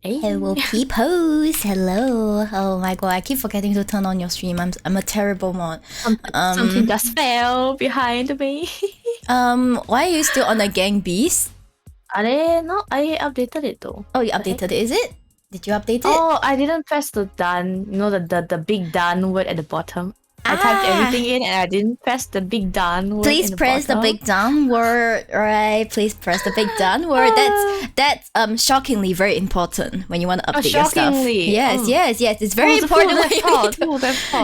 Hey. Hello, peoples. Hello. Oh my god, I keep forgetting to turn on your stream. I'm a terrible mod. Something just fell behind me. Why are you still on the Gang Beast? No, I updated it though. Oh, you updated it, is it? Did you update it? Oh, I didn't press the done. You know the big done word at the bottom. I typed everything in and I didn't press the big done word. Please press the big done word, right? Please press the big done word. That's shockingly very important when you want to update your stuff. Yes. It's very important when you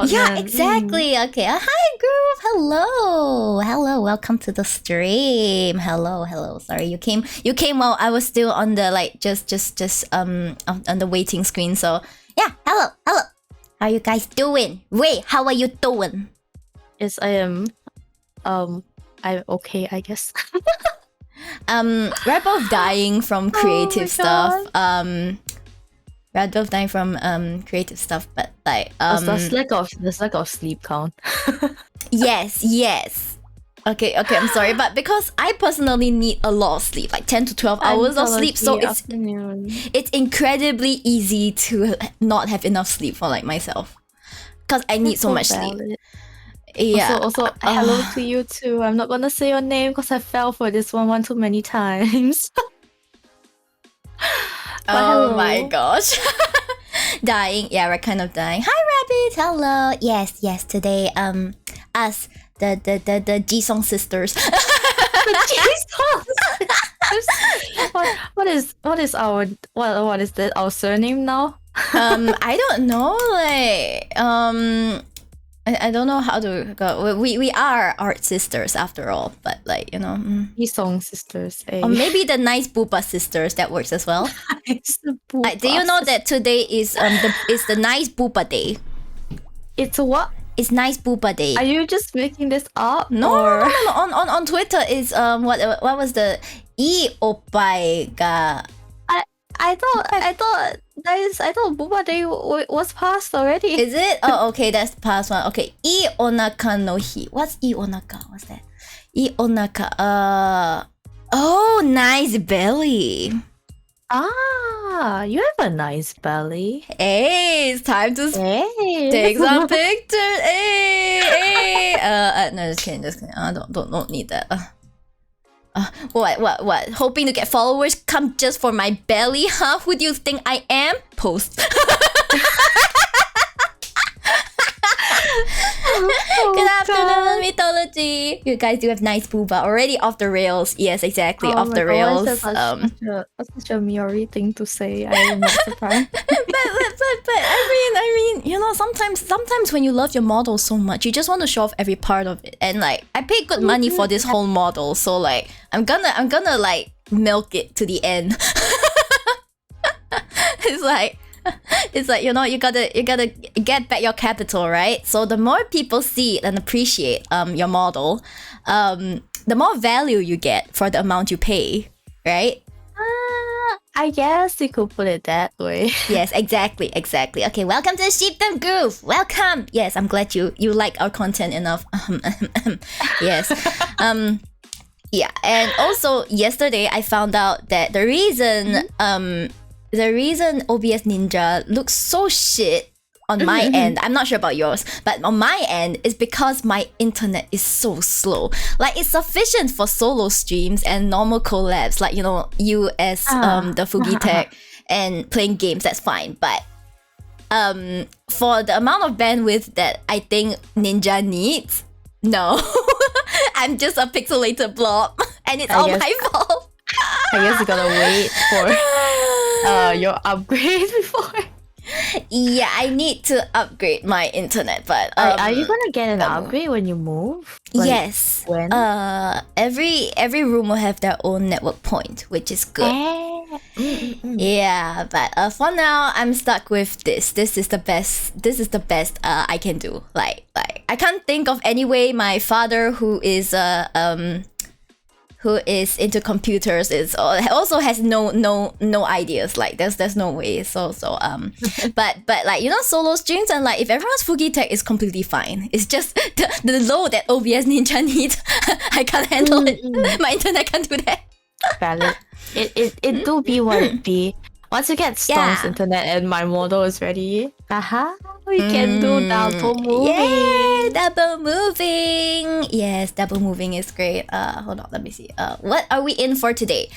Yeah, exactly. Okay. Hi, group. Hello. Welcome to the stream. Hello. Sorry, you came while I was still on the on the waiting screen. So yeah. Hello. How are you guys doing? Wait, how are you doing? Yes, I am. I'm okay, I guess. We're both dying from creative stuff. We're both dying from creative stuff, but like there's lack of sleep count. Yes. Okay, I'm sorry, but because I personally need a lot of sleep, like 10 to 12 hours of sleep, so it's incredibly easy to not have enough sleep for like myself. Because I need so much sleep. Yeah. Also, hello to you too. I'm not gonna say your name because I fell for this one too many times. Oh my gosh. Dying. Yeah, we're kind of dying. Hi, Rabbit. Hello. Yes. Today, us, the Jisung sisters. The Jisung sisters. What is our surname now? I don't know. Like, I don't know how to go. We are art sisters after all, but like, you know, Jisung sisters. Or maybe the Nice Booba sisters, that works as well. Do you know that today is the Nice Booba day? It's a what? It's Nice Booba day. Are you just making this up? No. On Twitter is what was the I Oppai ga. I thought Booba Day was passed already. Is it? Oh, okay, that's the past one. Okay, I Onaka no Hi. What's I Onaka? What's that? I Onaka. Oh, nice belly. Ah, you have a nice belly. Hey, it's time to take some pictures. Hey. No, just kidding. I don't need that. What? Hoping to get followers come just for my belly, huh? Who do you think I am? Post. Good afternoon, Mythology. You guys do have nice booba. Already off the rails. Yes, exactly, off the rails. That's such a Miori thing to say. I am not surprised. but I mean, you know, sometimes when you love your model so much, you just want to show off every part of it. And like, I paid good money for this whole model, so like, I'm gonna like milk it to the end. It's like, you know, you gotta get back your capital, right? So the more people see and appreciate your model, the more value you get for the amount you pay, right? I guess you could put it that way. Yes, exactly. Okay, welcome to the Sheepdom Groove. Welcome. Yes, I'm glad you like our content enough. Yes. Yeah, and also yesterday I found out that the reason OBS Ninja looks so shit on my end, I'm not sure about yours, but on my end is because my internet is so slow. Like, it's sufficient for solo streams and normal collabs, like, you know, you as the Fugitech and playing games, that's fine. But for the amount of bandwidth that I think Ninja needs, no. I'm just a pixelated blob and it's all my fault. I guess you gotta wait for your upgrade before. Yeah, I need to upgrade my internet, but are you gonna get an upgrade when you move? Like, yes. When? Every room will have their own network point, which is good. Yeah, but for now I'm stuck with this. This is the best I can do. Like I can't think of any way my father, who is into computers, also has no ideas. Like there's no way. So but like, you know, solo streams, and like if everyone's Fugitech is completely fine. It's just the load that OBS Ninja needs. I can't handle it. My internet can't do that. Valid. It do be what it be. Once you get Storm's internet and my model is ready, we can do double moving. Yeah, double moving. Yes, double moving is great. Hold on, let me see. What are we in for today?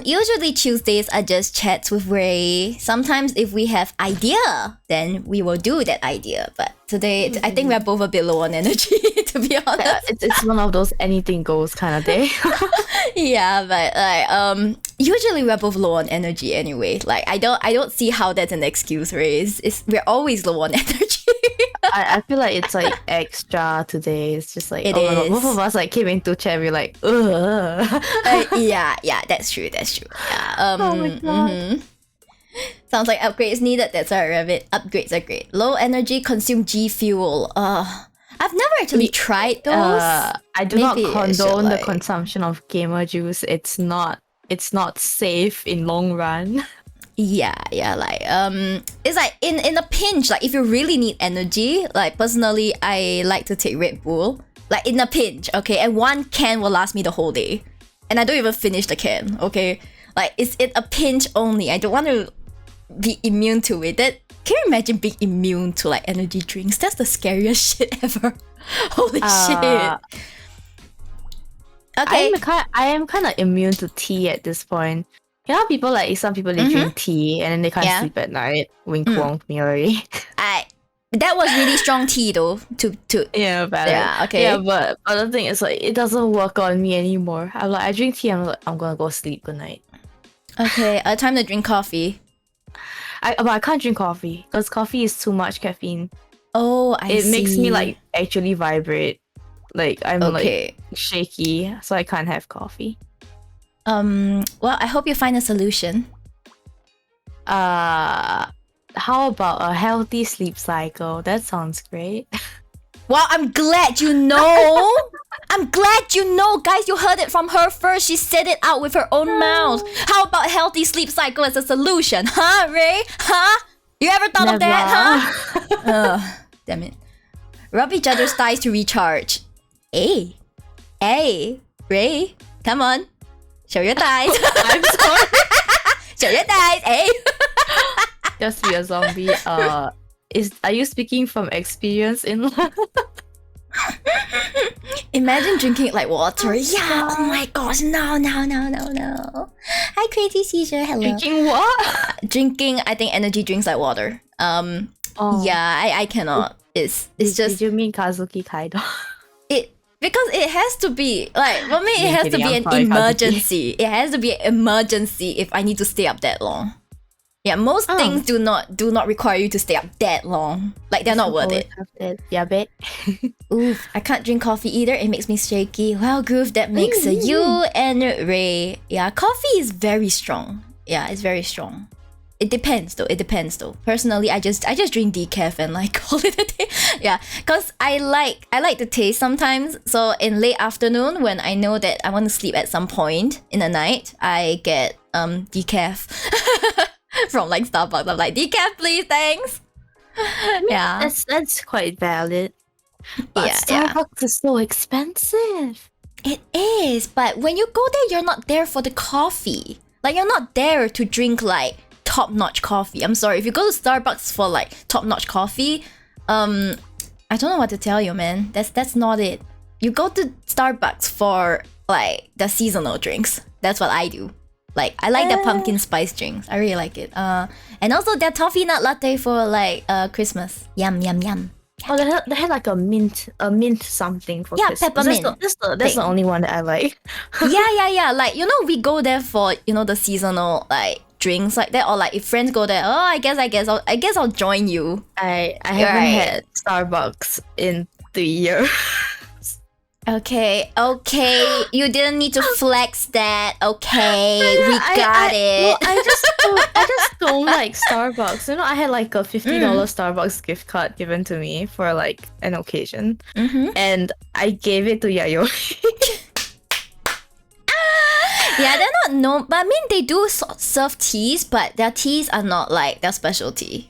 Usually Tuesdays are just chats with Ray. Sometimes if we have idea, then we will do that idea. But today, I think we're both a bit low on energy, to be honest. Yeah, it's one of those anything goes kind of day. Yeah, but like usually we're both low on energy anyway. Like I don't see how that's an excuse, Ray. We're always low on energy. I feel like it's like extra today. It's just like it my God, is. both of us like came into chat. We're like, ugh. Yeah, that's true. Yeah. Oh my God. Sounds like upgrades needed. That's our Rabbit. Upgrades are great. Low energy, consume G fuel. I've never actually tried those. I do not Maybe I should, condone the like- consumption of gamer juice. It's not safe in long run. Yeah, like it's like in a pinch, like if you really need energy, like personally I like to take Red Bull. Like in a pinch, okay, and one can will last me the whole day. And I don't even finish the can, okay? Like it's a pinch only. I don't want to be immune to it. Can you imagine being immune to like energy drinks? That's the scariest shit ever. Holy shit. Okay. I am kind of immune to tea at this point. You know, people like some people they drink tea and then they can't sleep at night. Wink wonk me already. That was really strong tea though. To Yeah, but okay. Yeah, but the thing is like it doesn't work on me anymore. I'm like I drink tea. I'm like I'm gonna go sleep. Good night. Okay. Time to drink coffee. But I can't drink coffee because coffee is too much caffeine. Oh, I see. It makes me like actually vibrate. Like I'm Okay. like shaky, so I can't have coffee. Well, I hope you find a solution. How about a healthy sleep cycle? That sounds great. Well, I'm glad you know. I'm glad you know, guys. You heard it from her first. She said it out with her own mouth. How about healthy sleep cycle as a solution, huh, Ray? Huh? You ever thought of that, huh? Damn it. Rub each other's thighs to recharge. Hey, Ray, come on. Show your thighs. I'm sorry. Show your thighs, hey. Just be a zombie. Are you speaking from experience in Imagine drinking it like water. Yeah. Oh my gosh. No. Hi, crazy seizure. Hello. drinking what? Drinking, I think energy drinks like water. Yeah, I cannot. It's just Did you mean Kazuki Kaido? because it has to be like for me. It has to be an sorry, emergency. It has to be an emergency if I need to stay up that long. Yeah, most things do not require you to stay up that long. Like they're not worth it. Yeah, bet. Oof, I can't drink coffee either. It makes me shaky. Well, Groove, that makes you and Ray. Yeah, coffee is very strong. Yeah, it's very strong. It depends though. Personally, I just drink decaf and like call it a day. Yeah, cause I like the taste sometimes. So in late afternoon when I know that I want to sleep at some point in the night, I get decaf from like Starbucks. I'm like, decaf please, thanks. Yeah, That's quite valid. But Starbucks is so expensive. it is. But when you go there, you're not there for the coffee. Like you're not there to drink like top-notch coffee. I'm sorry, if you go to Starbucks for like top-notch coffee, I don't know what to tell you, man. That's not it. You go to Starbucks for like the seasonal drinks. That's what I do. Like I like the pumpkin spice drinks. I really like it. And also their toffee nut latte for like Christmas. Yum. Oh, they had like a mint something for Christmas. Peppermint. That's the only one that I like. yeah. Like we go there for the seasonal like drinks like that, or like if friends go there. Oh, I guess I'll join you. I haven't had Starbucks in 3 years. Okay. You didn't need to flex that. Okay, we got it. I just don't like Starbucks. I had like a $50 Starbucks gift card given to me for like an occasion, and I gave it to Yayoi. Yeah, they're not known, but I mean they do serve teas, but their teas are not like their specialty.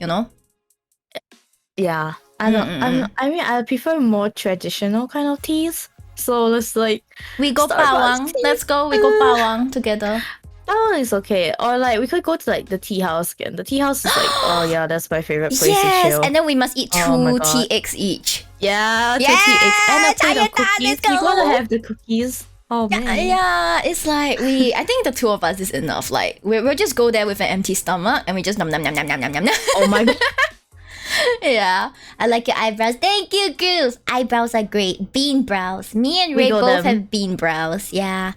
Yeah, I don't. I prefer more traditional kind of teas. So it's like we go Starbucks Pawang. tea. Let's go. We go Pawang together. that one is okay. Or like we could go to like the tea house again. The tea house is like, oh yeah, that's my favorite place to chill. And then we must eat 2 TX each. Yeah, 2 TX and a plate of cookies. We gotta have the cookies. Oh man. Yeah, it's like I think the 2 of us is enough. Like we'll just go there with an empty stomach and we just nom nom nom nom nom nom nom. Oh my god. Yeah, I like your eyebrows. Thank you, girls. Eyebrows are great. Bean brows. Me and Ray both have bean brows. Yeah.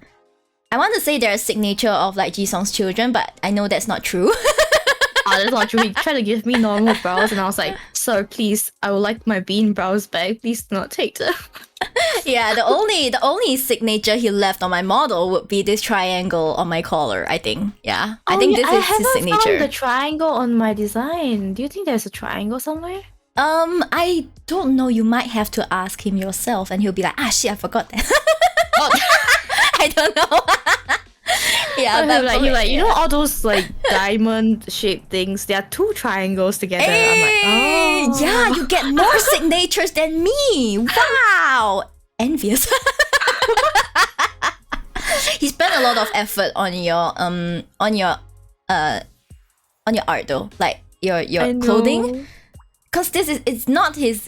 I want to say they're a signature of like Jisung's children, but I know that's not true. That's not true. He tried to give me normal brows and I was like, sir, please, I would like my bean brows back. Please do not take them. Yeah, the only signature he left on my model would be this triangle on my collar, I think. Yeah. I think this is his signature. I haven't found the triangle on my design. Do you think there's a triangle somewhere? I don't know. You might have to ask him yourself and he'll be like, ah shit, I forgot that. I don't know. Yeah, but like you're like, you know all those like diamond shaped things? There are 2 triangles together. Hey, I'm like, oh yeah, you get more signatures than me. Wow. Envious. He spent a lot of effort on your art though. Like your clothing. Cause it's not his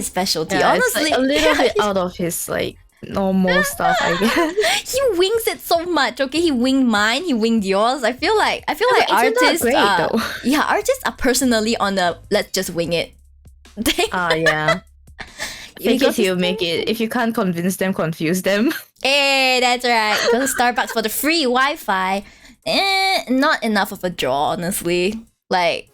specialty. Yeah, honestly, it's like a little bit out of his like normal stuff, I guess. He wings it so much. Okay, he winged mine, he winged yours. I feel like artists great, though. Yeah, artists are personally on the let's just wing it. Yeah. Fake it till you make it. If you can't convince them, confuse them. Hey, that's right. Go to Starbucks for the free Wi-Fi. Not enough of a draw, honestly. Like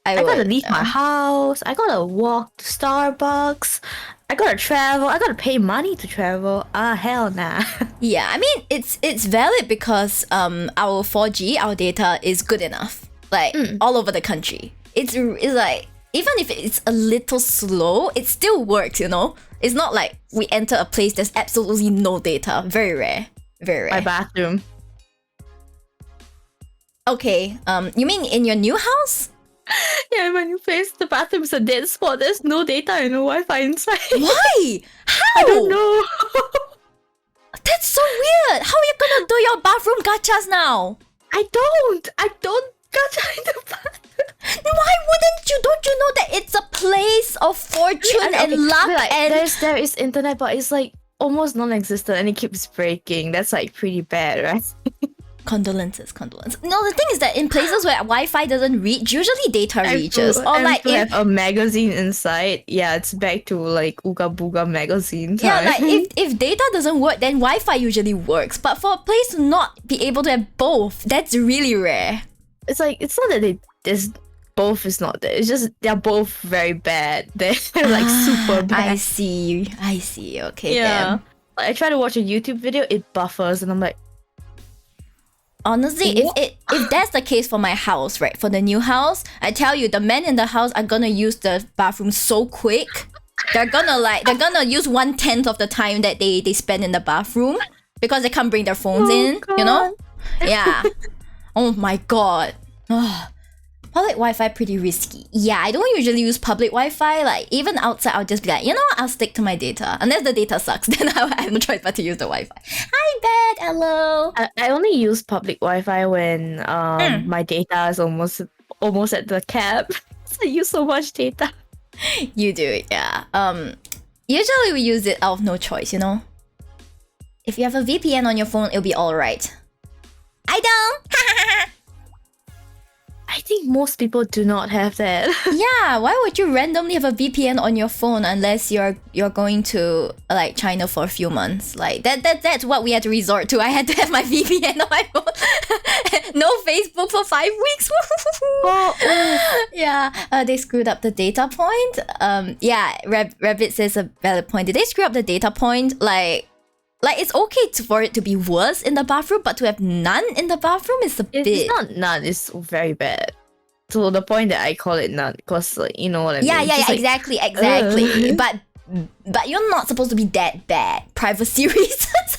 I gotta leave my house. I gotta walk to Starbucks. I gotta travel. I gotta pay money to travel. Hell nah. Yeah, I mean it's valid because our 4G, our data is good enough. Like all over the country. It's like even if it's a little slow, it still works, you know? It's not like we enter a place there's absolutely no data. Very rare. Very rare. My bathroom. Okay, you mean in your new house? Yeah, in my new place, the bathroom's a dead spot. There's no data and no Wi-Fi inside. Why? How? I don't know. That's so weird. How are you gonna do your bathroom gachas now? I don't gacha in the bathroom. Why wouldn't you? Don't you know that it's a place of fortune and luck? Like, and there is internet, but it's like almost non-existent and it keeps breaking. That's like pretty bad, right? Condolences. No, the thing is that in places where Wi-Fi doesn't reach, usually data reaches. Or like if have a magazine inside, yeah, it's back to like Ooga Booga magazine time. Yeah, like if data doesn't work, then Wi-Fi usually works. But for a place to not be able to have both, that's really rare. It's like it's not that both is not there. It's just they're both very bad. They're like super bad. I see. Okay. Yeah. Like, I try to watch a YouTube video, it buffers, and I'm like. Honestly, if that's the case for my house, right? For the new house, I tell you, the men in the house are gonna use the bathroom so quick. They're gonna use 1/10 of the time that they spend in the bathroom because they can't bring their phones in. God. You know? Yeah. Oh my god. Public Wi-Fi pretty risky. Yeah, I don't usually use public Wi-Fi. Like even outside, I'll just be like, you know, I'll stick to my data. Unless the data sucks, then I have no choice but to use the Wi-Fi. Hi, Beth. Hello. I only use public Wi-Fi when my data is almost at the cap. So I use so much data. You do it, yeah. Usually we use it out of no choice, you know. If you have a VPN on your phone, it'll be alright. I don't. I think most people do not have that. Yeah, why would you randomly have a VPN on your phone unless you're going to like China for a few months? Like that's what we had to resort to. I had to have my VPN on my phone. No Facebook for 5 weeks. Yeah, they screwed up the data point. Yeah, Rabbit says a valid point. Did they screw up the data point? Like it's okay for it to be worse in the bathroom, but to have none in the bathroom is a bit. It's not none. It's very bad. To the point that I call it none, because like, you know what I mean. Yeah, exactly. But you're not supposed to be that bad. Privacy reasons.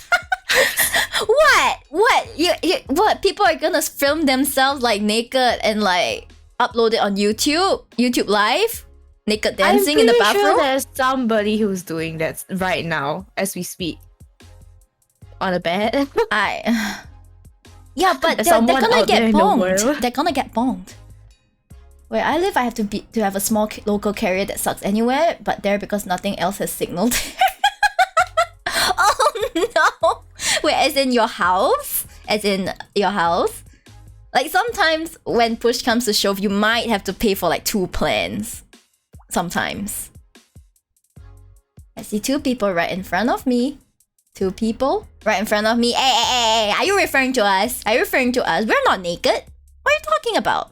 What? What? People are gonna film themselves like naked and like upload it on YouTube Live, naked dancing in the bathroom. I'm pretty sure there's somebody who's doing that right now as we speak. On a bed. Yeah, but they're gonna get bonked. They're gonna get bonked. Where I live, I have to have a small local carrier that sucks anywhere, but there because nothing else has signaled. Oh no! Wait, as in your house? As in your house? Like sometimes when push comes to shove, you might have to pay for like 2 plans. Sometimes. I see 2 people right in front of me. 2 people right in front of me. Hey, are you referring to us? Are you referring to us? We're not naked. What are you talking about?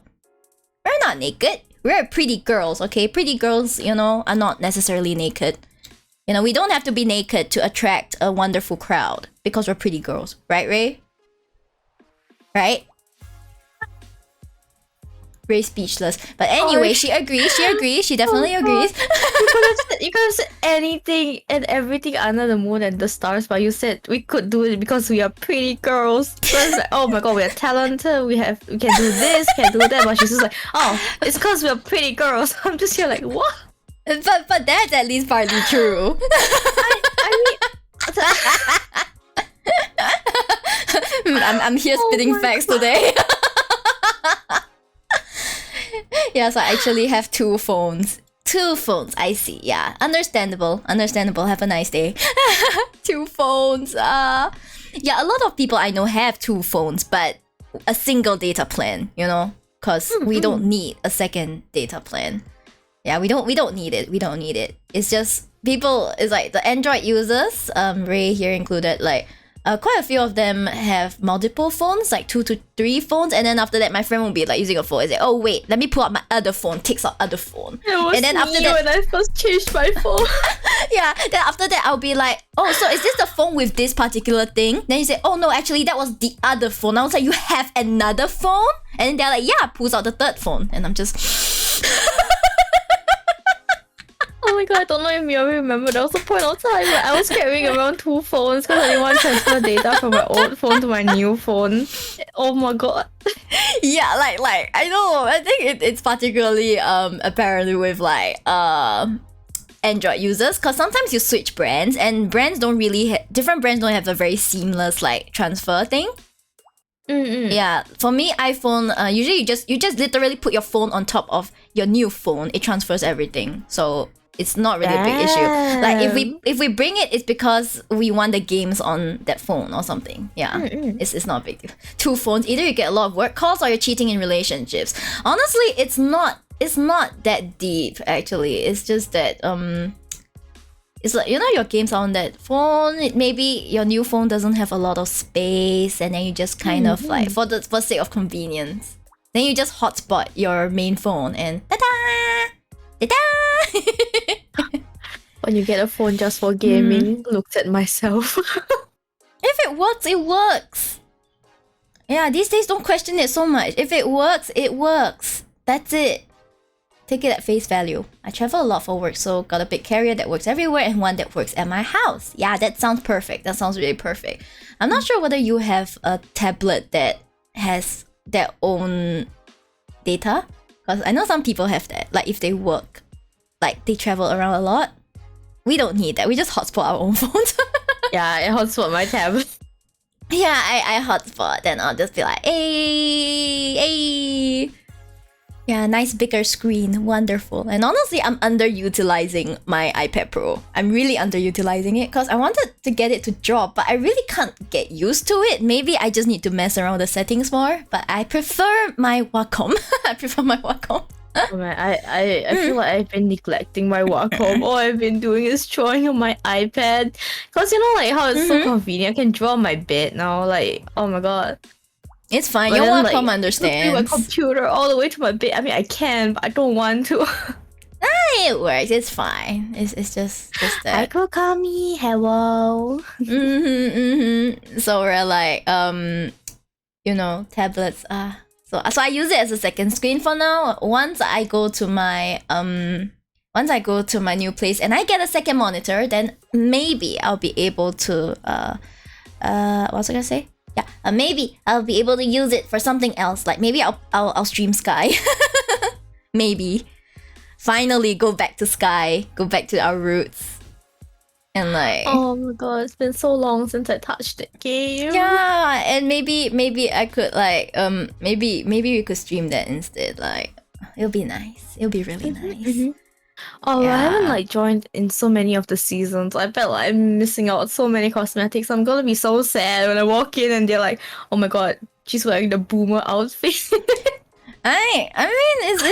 We're not naked. We're pretty girls, okay? Pretty girls, you know, are not necessarily naked. You know, we don't have to be naked to attract a wonderful crowd because we're pretty girls. Right, Ray? Right? Ray's speechless. But anyway, she agrees. She definitely agrees. You could have said anything and everything under the moon and the stars, but you said we could do it because we are pretty girls. So it's like, oh my god, we are talented, we can do this, can do that, but she's just like, oh, it's because we are pretty girls. I'm just here like, what? But that's at least partly true. I'm here spitting facts today. Yeah, so I actually have 2 phones. 2 phones, I see. Yeah, understandable. Have a nice day. 2 phones. Yeah, a lot of people I know have 2 phones, but a single data plan, you know, because we don't need a second data plan. Yeah, we don't need it. It's just people. It's like the Android users. Ray here included. Like, quite a few of them have multiple phones, like 2 to 3 phones, and then after that, my friend will be like using a phone. It's like, oh wait, let me pull out my other phone. Takes out other phone. It was and then after that, when I first changed my phone. Yeah. Then after that, I'll be like, oh, so is this the phone with this particular thing? Then you say, oh no, actually that was the other phone. I was like, you have another phone? And then they're like, yeah, pulls out the 3rd phone, and I'm just. Oh my god, I don't know if you remember, there was a point of time where I was carrying around 2 phones because I didn't want to transfer data from my old phone to my new phone. Oh my god. Yeah, like I know. I think it's particularly apparently with like Android users, because sometimes you switch brands and brands don't really different brands don't have a very seamless like transfer thing. Yeah, for me, iPhone, usually you just literally put your phone on top of your new phone. It transfers everything, so it's not really a big issue. Like if we bring it, it's because we want the games on that phone or something. Yeah, it's not a big deal. 2 phones, either you get a lot of work calls or you're cheating in relationships. Honestly, it's not that deep actually. It's just that it's like, you know, your games are on that phone. Maybe your new phone doesn't have a lot of space, and then you just kind of like for sake of convenience, then you just hotspot your main phone and ta-da! When you get a phone just for gaming, looked at myself. If it works, it works. Yeah, these days don't question it so much. If it works, it works. That's it. Take it at face value. I travel a lot for work, so got a big carrier that works everywhere and one that works at my house. Yeah, that sounds perfect. That sounds really perfect. I'm not sure whether you have a tablet that has their own data, because I know some people have that. Like if they work, like they travel around a lot. We don't need that. We just hotspot our own phones. Yeah, I hotspot my tablet. Yeah, I hotspot, then I'll just be like, hey. Yeah, nice bigger screen, wonderful. And honestly, I'm underutilizing my iPad Pro. I'm really underutilizing it because I wanted to get it to drop, but I really can't get used to it. Maybe I just need to mess around with the settings more, but I prefer my Wacom. Oh man, I feel like I've been neglecting my Wacom. All I've been doing is drawing on my iPad. Cause you know like how it's so convenient. I can draw on my bed now. Like, oh my god. It's fine. Your Wacom understands. My computer all the way to my bed. I mean, I can, but I don't want to. It works. It's fine. It's just that. Kami, hello. So we're like, you know, tablets are. So I use it as a second screen for now. Once I go to my new place and I get a second monitor, then maybe I'll be able to what was I gonna say? Yeah, maybe I'll be able to use it for something else. Like maybe I'll stream Sky. Maybe finally go back to Sky, go back to our roots. And like, oh my god, it's been so long since I touched the game. yeah, and maybe I could like maybe we could stream that instead. Like, it'll be nice. It'll be really nice. Oh, I haven't like joined in so many of the seasons. I felt like I'm missing out so many cosmetics. I'm gonna be so sad when I walk in and they're like, "Oh my god, she's wearing the boomer outfit." I mean, it's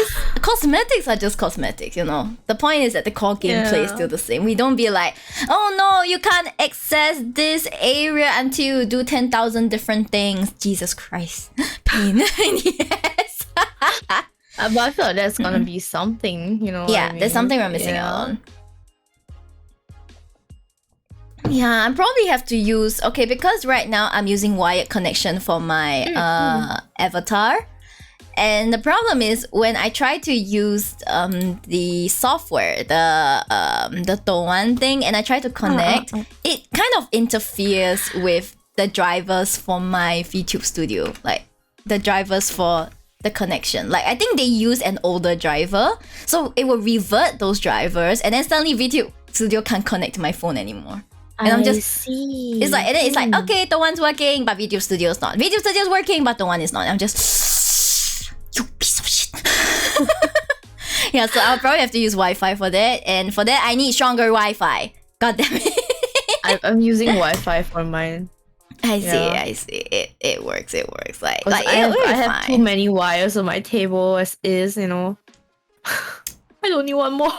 cosmetics are just cosmetics, you know. The point is that the core gameplay is still the same. We don't be like, oh no, you can't access this area until you do 10,000 different things. Jesus Christ, pain. Yes. But I feel like that's gonna be something, you know. Yeah, what I mean? there's something we're missing out on. Yeah, I probably have to use because right now I'm using wired connection for my avatar. And the problem is when I try to use the software, the Douyin thing, and I try to connect, it kind of interferes with the drivers for my VTube Studio, like the drivers for the connection. Like I think they use an older driver, so it will revert those drivers, and then suddenly VTube Studio can't connect to my phone anymore. And I'm just see. It's like, and then it's like, okay, the one's working, but VTube Studio's not. VTube Studio's working, but the one is not. I'm just, you piece of shit. Yeah, so I'll probably have to use Wi-Fi for that, and for that I need stronger Wi-Fi. God damn it. I'm using Wi-Fi for mine. I see. It works. Like I have too many wires on my table as is, you know. I don't need one more.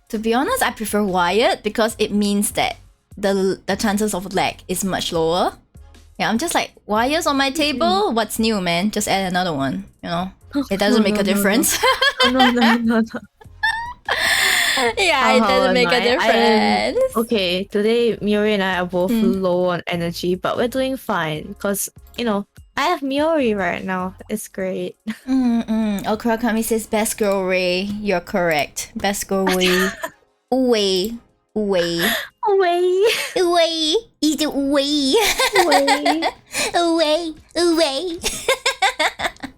To be honest, I prefer wired because it means that the chances of lag is much lower. Yeah, I'm just like, wires on my table? What's new, man? Just add another one, you know? It doesn't make a difference. No. Yeah, it doesn't make a difference. Okay, today Miori and I are both low on energy, but we're doing fine because, you know, I have Miori right now. It's great. Okurakami says, best girl Ray. You're correct. Best girl Ray. Way. Is it way?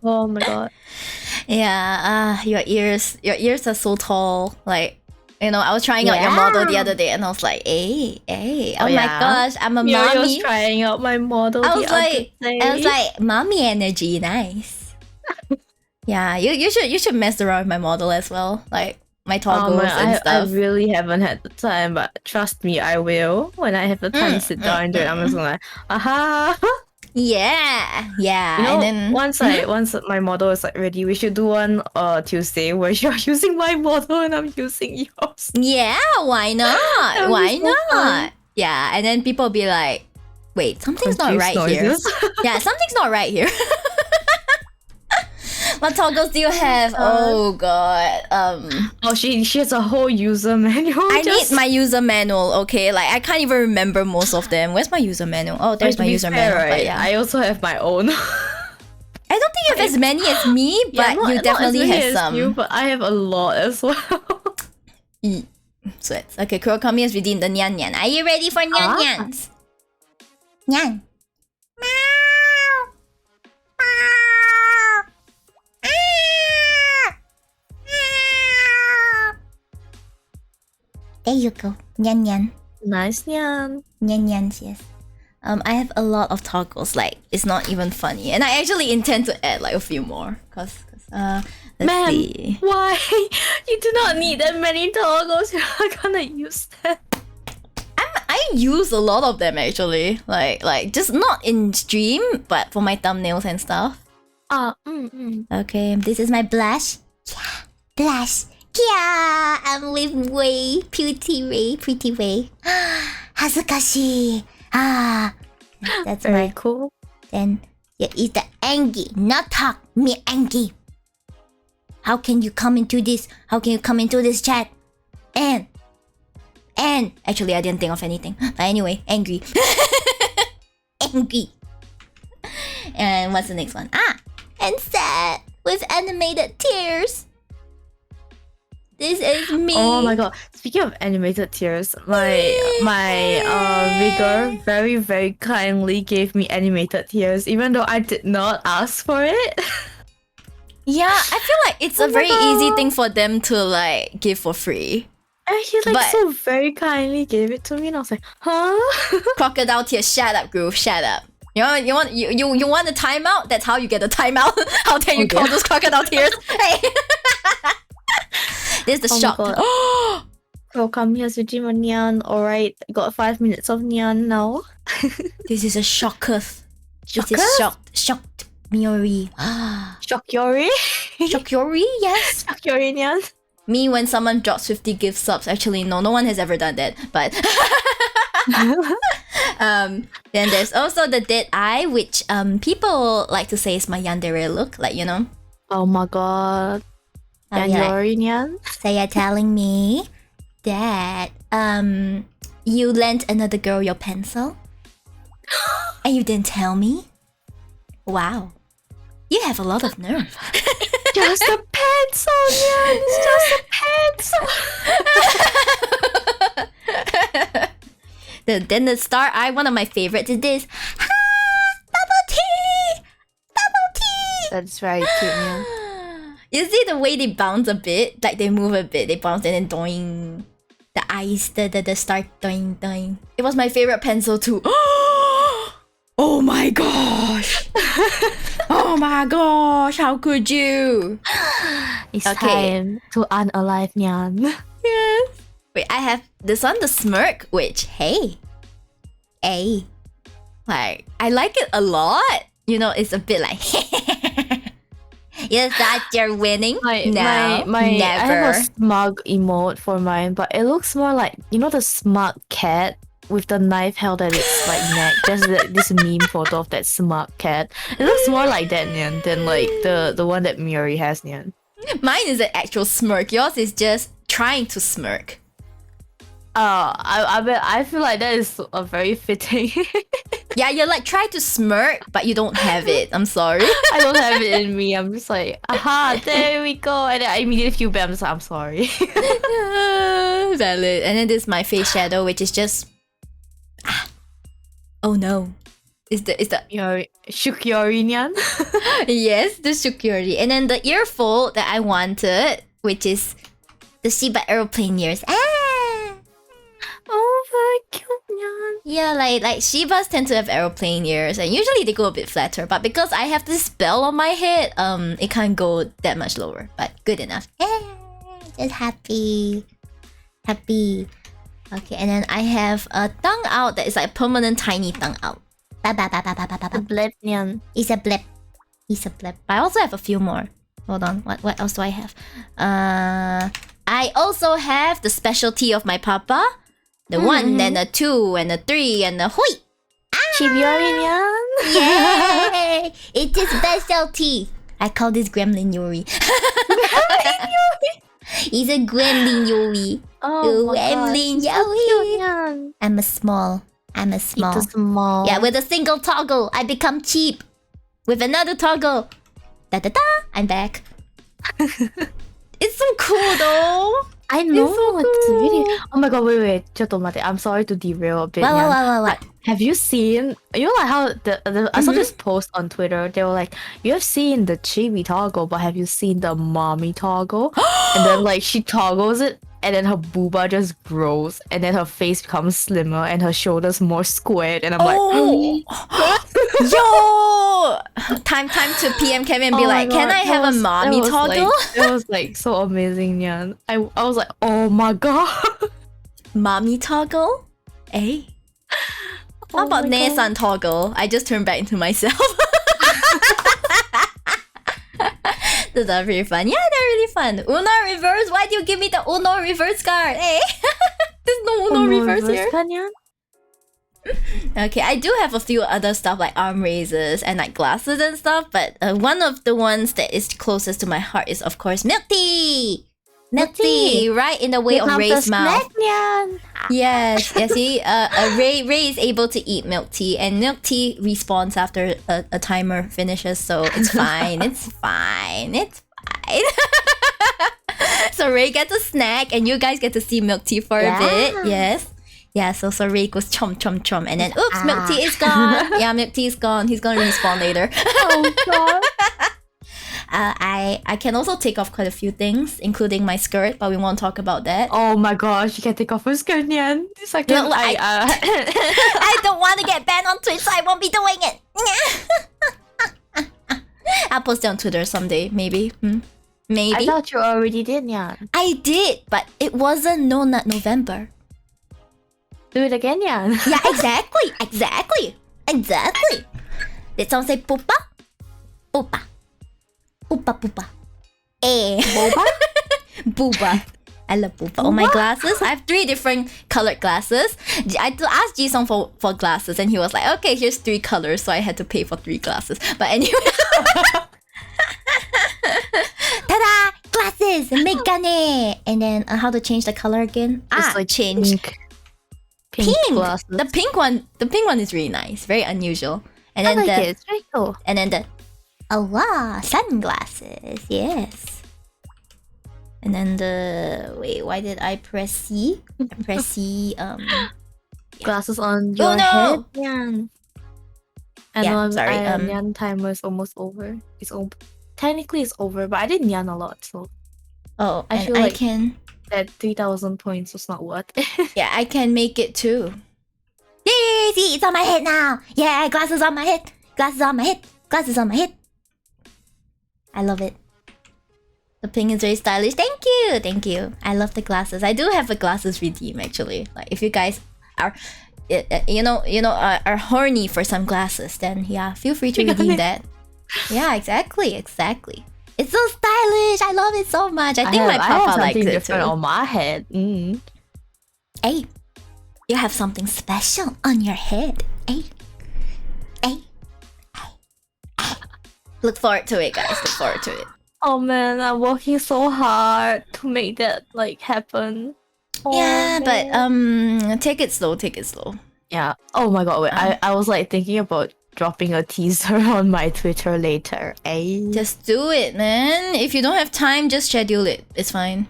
Oh my god. Yeah, your ears are so tall. Like, you know, I was trying out your model the other day and I was like, hey. Oh my gosh, I'm a Miori mommy. was trying out my model I was like, mommy energy, nice. Yeah, you should mess around with my model as well. Like my toggles and stuff. I really haven't had the time, but trust me, I will. When I have the time to sit down and do it, I'm just like, aha. Yeah. You know, and then once my model is like ready, we should do one Tuesday where you're using my model and I'm using yours. Yeah, why not? Why not? Yeah, and then people will be like, wait, something's not right here. Yeah, something's not right here. What toggles do you have? Oh god. Oh, she has a whole user manual. I need my user manual, okay? Like I can't even remember most of them. Where's my user manual? Oh, there's my user manual. Right? But yeah. I also have my own. I don't think you have as many as me, but you definitely have some. You, but I have a lot as well. Sweats. Okay, Kurokami has redeemed the Nyan Nyan. Are you ready for Nyan Nyans? Nyan. There you go. Nyan Nyan. Nice Nyan. Nyan Nyans, yes. I have a lot of toggles, like it's not even funny. And I actually intend to add like a few more. Let's see. Why? You do not need that many toggles. You're not gonna use them. I use a lot of them actually. Like just not in stream, but for my thumbnails and stuff. Okay, this is my blush. Yeah, blush. Yeah, I'm with Wei, pretty Wei. Hazukashi. That's very cool. Then is the Angie, not talk, me Angie. How can you come into this? How can you come into this chat? And actually, I didn't think of anything. But anyway, angry. Angry. And what's the next one? And sad with animated tears. This is me. Oh my god. Speaking of animated tears, my Vigor very, very kindly gave me animated tears, even though I did not ask for it. Yeah, I feel like it's a very easy thing for them to like give for free. And he so very kindly gave it to me, and I was like, huh? Crocodile tears. Shut up, Groove. Shut up. You want a timeout? That's how you get a timeout. How dare you call those crocodile tears? Hey. This is the shock. So come here, Sujima Nyan. Alright, got 5 minutes of Nyan now. This is a shocker. This is shocked Miori. Shokkyori? Shokkyori, yes. Shokkyori Nyan. Me when someone drops 50 gift subs. Actually, no one has ever done that. But then there's also the dead eye, which people like to say is my yandere look, like, you know. Oh my god. Yandere Nyan. So you're telling me that you lent another girl your pencil and you didn't tell me? Wow. You have a lot of nerve. Just a pencil, yeah. It's just a pencil. Then the star eye, one of my favorites is this. Bubble tea! Bubble tea! That's very cute, yeah. You see the way they bounce a bit? Like they move a bit, they bounce and then doing the eyes, the star doing. It was my favorite pencil too. Oh my gosh! Oh my gosh! How could you? It's time to unalive Nyan. Yes. Wait, I have this one, the smirk, which like I like it a lot. You know, it's a bit like. Yes, that you're winning. Never. I have a smug emote for mine, but it looks more like, you know, the smug cat with the knife held at its like neck. Just this meme photo of that smug cat. It looks more like that, Nyan, than like the one that Miori has, Nyan. Mine is an actual smirk. Yours is just trying to smirk. I feel like that is a very fitting. Yeah, you're like try to smirk, but you don't have it. I'm sorry. I don't have it in me. I'm just like, aha, there we go. And then I immediately feel bad. I'm just like, I'm sorry. Valid. And then this is my face shadow, which is just oh no. Is the Shukyori Nyan? Yes, the Shukyori. And then the ear fold that I wanted, which is the Shiba aeroplane ears. Oh, very cute, Nyan. Yeah, like Shibas tend to have aeroplane ears, and usually they go a bit flatter. But because I have this bell on my head, it can't go that much lower. But good enough. Just happy. Okay, and then I have a tongue out that is like permanent tiny tongue out. A blip, Nyan. It's a blip. But I also have a few more. Hold on, what else do I have? I also have the specialty of my papa. The 1 and the 2 and the 3 and the hui! Chibiori Nyan? Yay! It's a specialty! I call this Gremlin Yuri. He's a Gremlin Yuri. Oh, Gremlin Yuri. I'm a small. It's a small. Yeah, with a single toggle, I become cheap. With another toggle, da-da-da, I'm back. It's so cool though. I know. It's cool. really. Oh my god! Wait! I'm sorry to derail a bit. What? Have you seen? You know, like how I saw this post on Twitter. They were like, "You have seen the chibi toggle, but have you seen the mommy toggle?" And then like she toggles it, and then her booba just grows, and then her face becomes slimmer, and her shoulders more squared. And I'm like, yo, time to PM Kevin and be like, God, can I have a mommy toggle? It was like so amazing, Nyan. I was like, oh my god, mommy toggle, eh? How about Ne-san toggle? I just turned back into myself. Those are pretty fun. Yeah, they're really fun. Uno reverse? Why do you give me the Uno reverse card? Hey, there's no Uno reverse here. Okay, I do have a few other stuff like arm raisers and like glasses and stuff, but one of the ones that is closest to my heart is of course milk tea. Milk tea, right in the way of Ray's mouth. Yes. See, Ray is able to eat milk tea, and milk tea respawns after a timer finishes, so it's fine. It's fine. So Ray gets a snack, and you guys get to see milk tea for a bit. Yes. Yeah, so Ray goes chomp, and then oops, milk tea is gone. Yeah, milk tea is gone. He's gonna respawn later. Oh god. I can also take off quite a few things, including my skirt, but we won't talk about that. Oh my gosh, you can take off your skirt, Nyan. No, I don't want to get banned on Twitch, so I won't be doing it. I'll post it on Twitter someday, maybe. Maybe. I thought you already did, Nyan. I did, but it wasn't No Nut November. Do it again, Nyan. Yeah, exactly. Did someone say pupa? Pupa. Pupa. Eh. Boba? Booba. I love booba. Oh, my glasses. I have 3 different colored glasses. I asked Jisung for glasses and he was like, okay, here's 3 colors. So I had to pay for 3 glasses. But anyway. Ta-da! Glasses! Megane! And then how to change the color again? Change. Pink glasses. The pink one is really nice. Very unusual. And then it. It's very cool. And then the sunglasses. Yes. And then wait, why did I press C? I press C. Glasses on your head. Nyan. Sorry. Nyan timer is almost over. It's over. Technically, it's over, but I did Nyan a lot, so. Oh, I feel like that 3,000 points was not worth it. Yeah, I can make it too. Yay! See, it's on my head now. Yeah, glasses on my head. Glasses on my head. I love it. The pink is very stylish. Thank you. I love the glasses. I do have a glasses redeem actually. Like if you guys are, are horny for some glasses, then yeah, feel free to redeem that. Yeah, exactly. It's so stylish. I love it so much. I think my papa likes it different too. on my head. Hey, you have something special on your head. Hey. Look forward to it, guys. Look forward to it. Oh man, I'm working so hard to make that happen. Oh, yeah, man. but take it slow. Yeah. Oh my god, wait. I was thinking about dropping a teaser on my Twitter later. Just do it, man. If you don't have time, just schedule it. It's fine.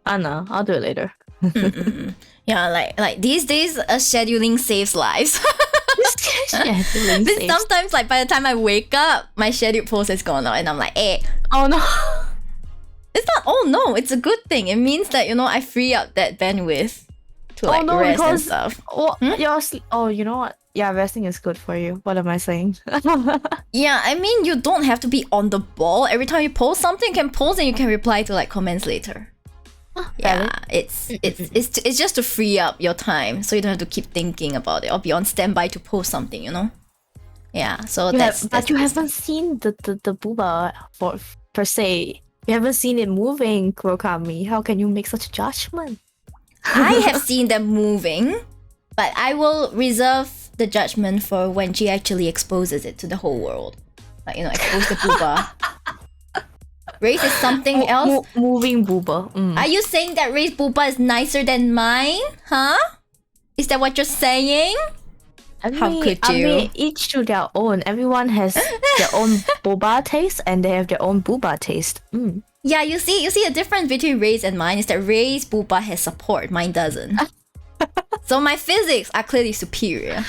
I know. I'll do it later. Yeah, like these days, scheduling saves lives. Sometimes, by the time I wake up, my scheduled post is gone out, and I'm like, eh. Oh no. It's not. Oh no, it's a good thing. It means that I free up that bandwidth to rest and stuff. You know what? Yeah, resting is good for you. What am I saying? Yeah, I mean, you don't have to be on the ball. Every time you post something, you can post and you can reply to comments later. Yeah, it's just to free up your time, so you don't have to keep thinking about it or be on standby to post something. Yeah. So but you haven't seen the booba per se. You haven't seen it moving, Kurokami. How can you make such a judgment? I have seen them moving, but I will reserve the judgment for when she actually exposes it to the whole world. Expose the booba. Race is something else. Moving booba. Are you saying that Ray's booba is nicer than mine? Huh? Is that what you're saying? How could you? I mean, each to their own. Everyone has their own boba taste, and they have their own booba taste. Yeah, you see the difference between Ray's and mine is that Ray's booba has support, mine doesn't. So my physics are clearly superior.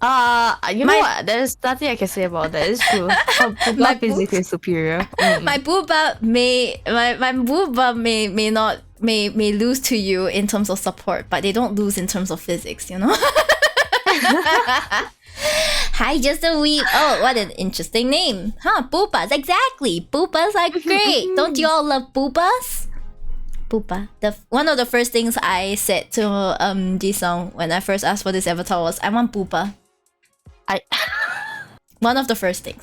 You know what? There's nothing I can say about that. It's true. My physics is superior. My booba may lose to you in terms of support, but they don't lose in terms of physics. Hi, just a week. Oh, what an interesting name. Huh, boobas. Exactly. Boobas are great. Don't you all love boobas? Booba. One of the first things I said to Jisung when I first asked for this avatar was, I want booba. One of the first things.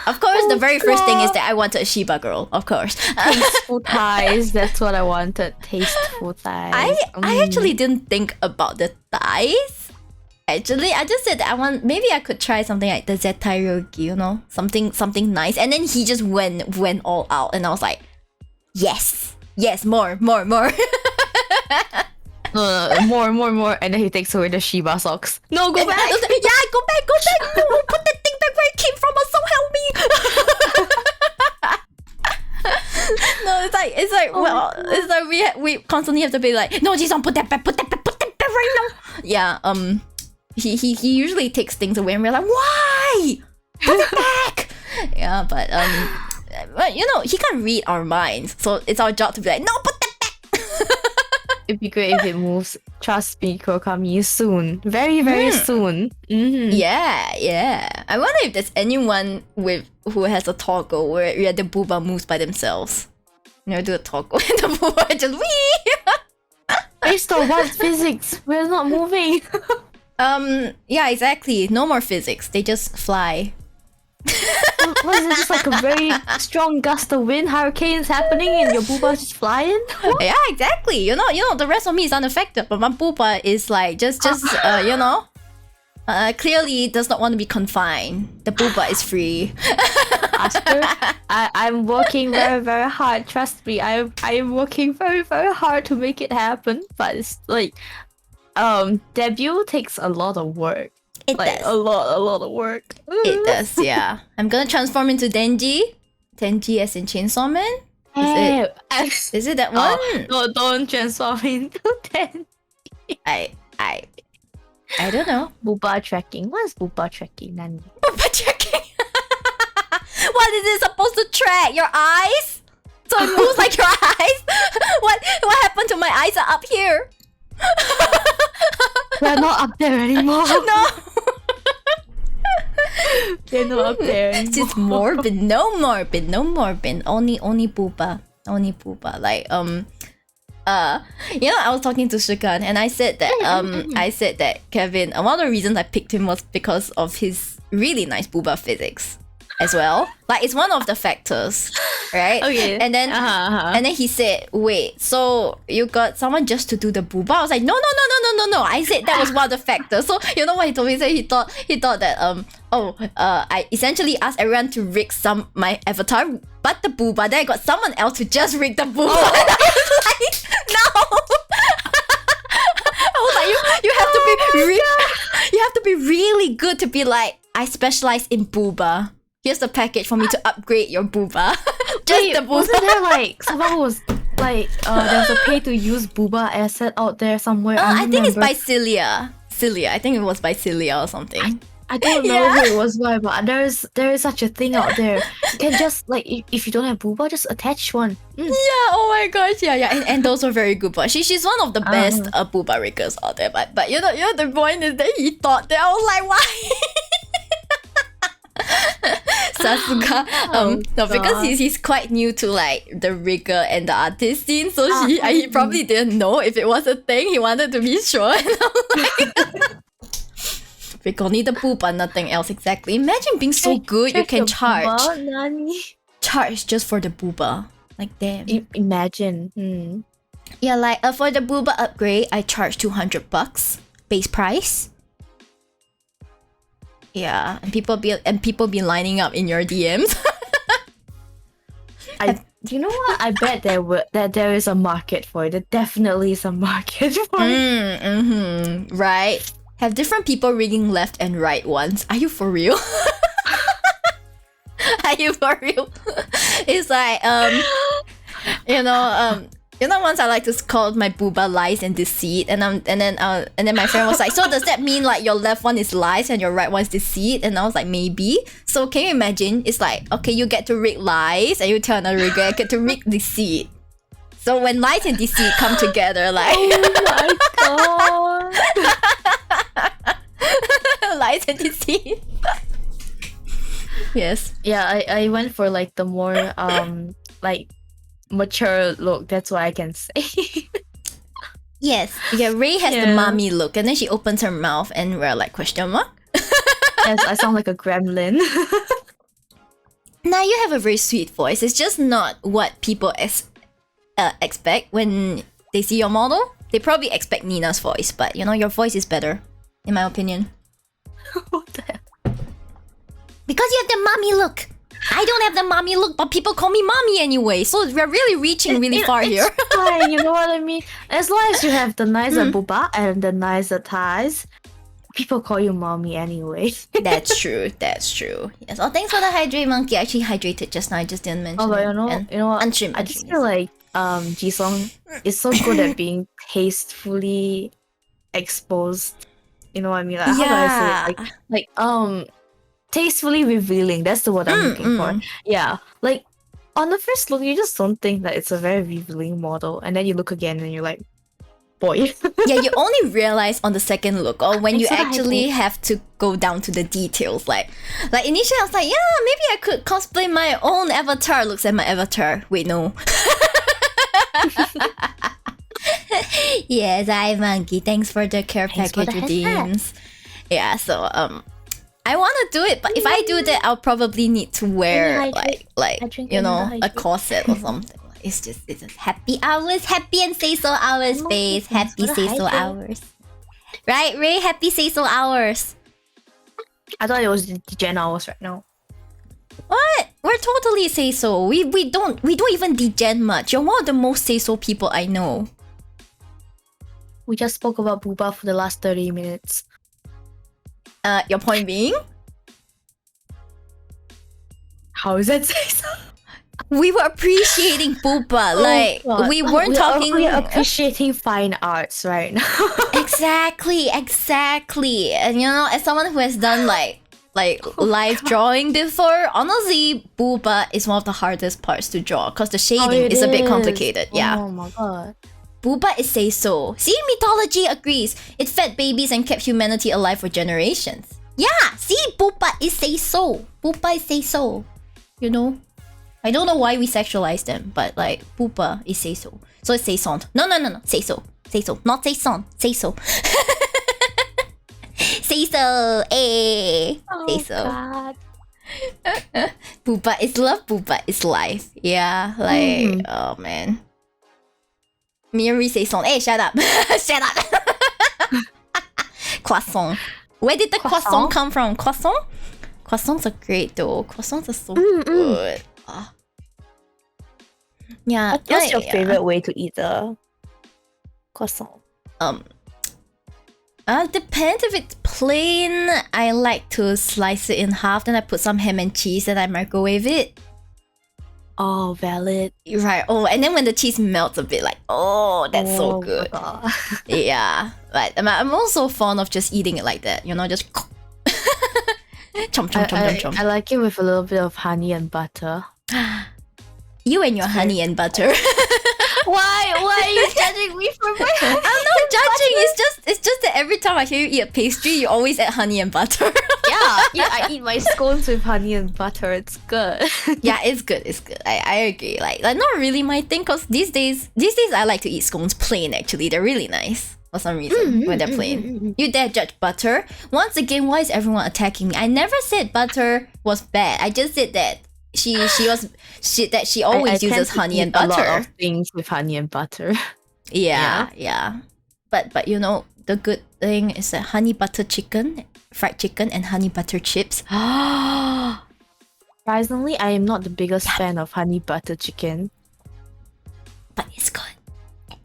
Of course, the very first thing is that I wanted a Shiba girl. Of course. Tasteful thighs. That's what I wanted. Tasteful thighs. I actually didn't think about the thighs. Actually, I just said that maybe I could try something like the Zetairogi, something nice. And then he just went all out, and I was like, yes, more. More, and then he takes away the Shiba socks. No, go back. Yeah, go back. No, put that thing back where it came from. So help me. No, it's like we constantly have to be like, no, Jisung, put that back right now. Yeah, he usually takes things away, and we're like, why? Put it back. Yeah, but you know, he can't read our minds, so it's our job to be like, no, put that back. It'd be great if it moves. Trust me, Kokami, soon. Very, very soon. Mm-hmm. Yeah. I wonder if there's anyone who has a toggle where the booba moves by themselves. You know, do a toggle and the booba just wee. Based on what physics? We're not moving. Yeah, exactly. No more physics. They just fly. Was it just like a very strong gust of wind, hurricanes happening, and your booba's just flying? Yeah, exactly. You know, the rest of me is unaffected, but my booba is like just you know, clearly does not want to be confined. The booba is free. Aster, I'm working very, very hard. Trust me, I am working very, very hard to make it happen. But it's like, debut takes a lot of work. It like, does. A lot of work. It does, yeah. I'm gonna transform into Denji. Denji as in Chainsaw Man? Is it that one? No, don't transform into Denji. I don't know. Booba tracking. What is booba tracking, Nani? Booba tracking? What is it supposed to track? Your eyes? So it moves like your eyes? What happened to my eyes are up here? They're not up there anymore. No. They're not up there anymore. It's just morbid. No morbid. Only booba. Only booba. Like you know, I was talking to Shukan and I said that Kevin, one of the reasons I picked him was because of his really nice booba physics as well. Like, it's one of the factors, right? Okay. And then and then he said, wait, so you got someone just to do the booba? I was like, no. I said that was one of the factors. So you know what he told me? He thought that I essentially asked everyone to rig my avatar but the booba. Then I got someone else to just rig the booba. Oh. And I was like, no. I was like, you have to be really good to be like, I specialize in booba. Here's the package for me to upgrade your booba. Wait, the booba. Wasn't there like someone who was like there's a pay to use booba asset out there somewhere? I think it's by Cilia. I think it was by Cilia or something. I don't know who it was by, but there is such a thing out there. You can just like if you don't have booba, just attach one. Yeah, oh my gosh, yeah. And those were very good. But she's one of the best booba riggers out there. But you know the point is that he thought that I was like, why? Sasuga, no, because he's quite new to like the rigger and the artist scene, so he probably didn't know if it was a thing. He wanted to be sure. And I'm like, we got need the booba, nothing else. Exactly. Imagine being so good you can charge just for the booba. Like, damn. Imagine. Yeah, like for the booba upgrade, I charge $200 base price. Yeah, and people be lining up in your DMs. You know what? I bet there is a market for it. There definitely is a market for it. Right. Have different people rigging left and right ones. Are you for real? Are you for real? It's like once I like to call my booba lies and deceit, and then my friend was like, so does that mean like your left one is lies and your right one is deceit? And I was like, maybe. So can you imagine? It's like, okay, you get to rig lies, and you tell another rigger, I get to rig deceit. So when lies and deceit come together, like, oh my god, lies and deceit. Yes. Yeah, I went for like the more like mature look. That's what I can say. Yes. Yeah, Ray has the mommy look, and then she opens her mouth and we're like, question mark? Yes, I sound like a gremlin. Now you have a very sweet voice. It's just not what people expect when they see your model. They probably expect Nina's voice, but you know, your voice is better, in my opinion. What the hell? Because you have the mommy look. I don't have the mommy look, but people call me mommy anyway. So we're really reaching really far here. Fine, you know what I mean? As long as you have the nicer booba and the nicer thighs, people call you mommy anyway. That's true. Yes. Oh, thanks for the hydrate, monkey. I actually hydrated just now. I just didn't mention. Oh, but it. you know what? Untrim, I just feel like Jisung is so good at being tastefully exposed. You know what I mean? Like, how do I say it? Like tastefully revealing. That's the word I'm looking for. Yeah, like on the first look, you just don't think that it's a very revealing model, and then you look again and you're like, boy. Yeah, you only realize on the second look, or when you actually have to go down to the details. Like initially I was like, yeah, maybe I could cosplay my own avatar. Looks at my avatar. Wait, no. Yes, hi Monkey. Thanks for the care package redeems. Yeah, so I want to do it, but if I do that, I'll probably need to wear like you know, a corset or something. It's just happy hours, happy and say so hours, face. Happy say so hours. Right, Ray? Happy say so hours. I thought it was the Gen hours right now. What? We're totally say so. We don't even degen much. You're one of the most say so people I know. We just spoke about Booba for the last 30 minutes. Your point being? How is that say so? We were appreciating Booba. We weren't talking. We're appreciating fine arts right now. Exactly. And you know, as someone who has done like live drawing before, honestly, Booba is one of the hardest parts to draw because the shading is a bit complicated. Yeah. Oh my god. Booba is say so. See, mythology agrees. It fed babies and kept humanity alive for generations. Yeah, see, Booba is say so. Booba is say so. You know? I don't know why we sexualize them, but like Booba is say so. So it's say son. No. Say so. Say so. Not say son. Say so. Say so. Eh. Say so. God. Booba is love. Booba is life. Yeah. Like, oh man. Miri say son. Hey, shut up. Shut up. Croissant. Where did the croissant come from? Croissant? Croissants are great though. Croissants are so good. Yeah. What's your favorite way to eat the croissant? Depends if it's plain. I like to slice it in half, then I put some ham and cheese and I microwave it. Oh, valid. Right. Oh, and then when the cheese melts a bit, like, oh, that's so good. Yeah. But I'm also fond of just eating it like that. You know, just chomp. I like it with a little bit of honey and butter. You and your honey and butter. Why are you judging me for my honey? I'm not judging. It's just that every time I hear you eat a pastry, you always add honey and butter. Yeah, I eat my scones with honey and butter. It's good. Yeah, it's good. I agree. Like not really my thing, because these days I like to eat scones plain. Actually, they're really nice for some reason when they're plain. You dare judge butter? Once again, why is everyone attacking me? I never said butter was bad. I just said that she always uses honey and butter. A lot of things with honey and butter. Yeah. But you know, the good thing is that honey butter chicken, fried chicken, and honey butter chips. Surprisingly, I am not the biggest fan of honey butter chicken. But it's good.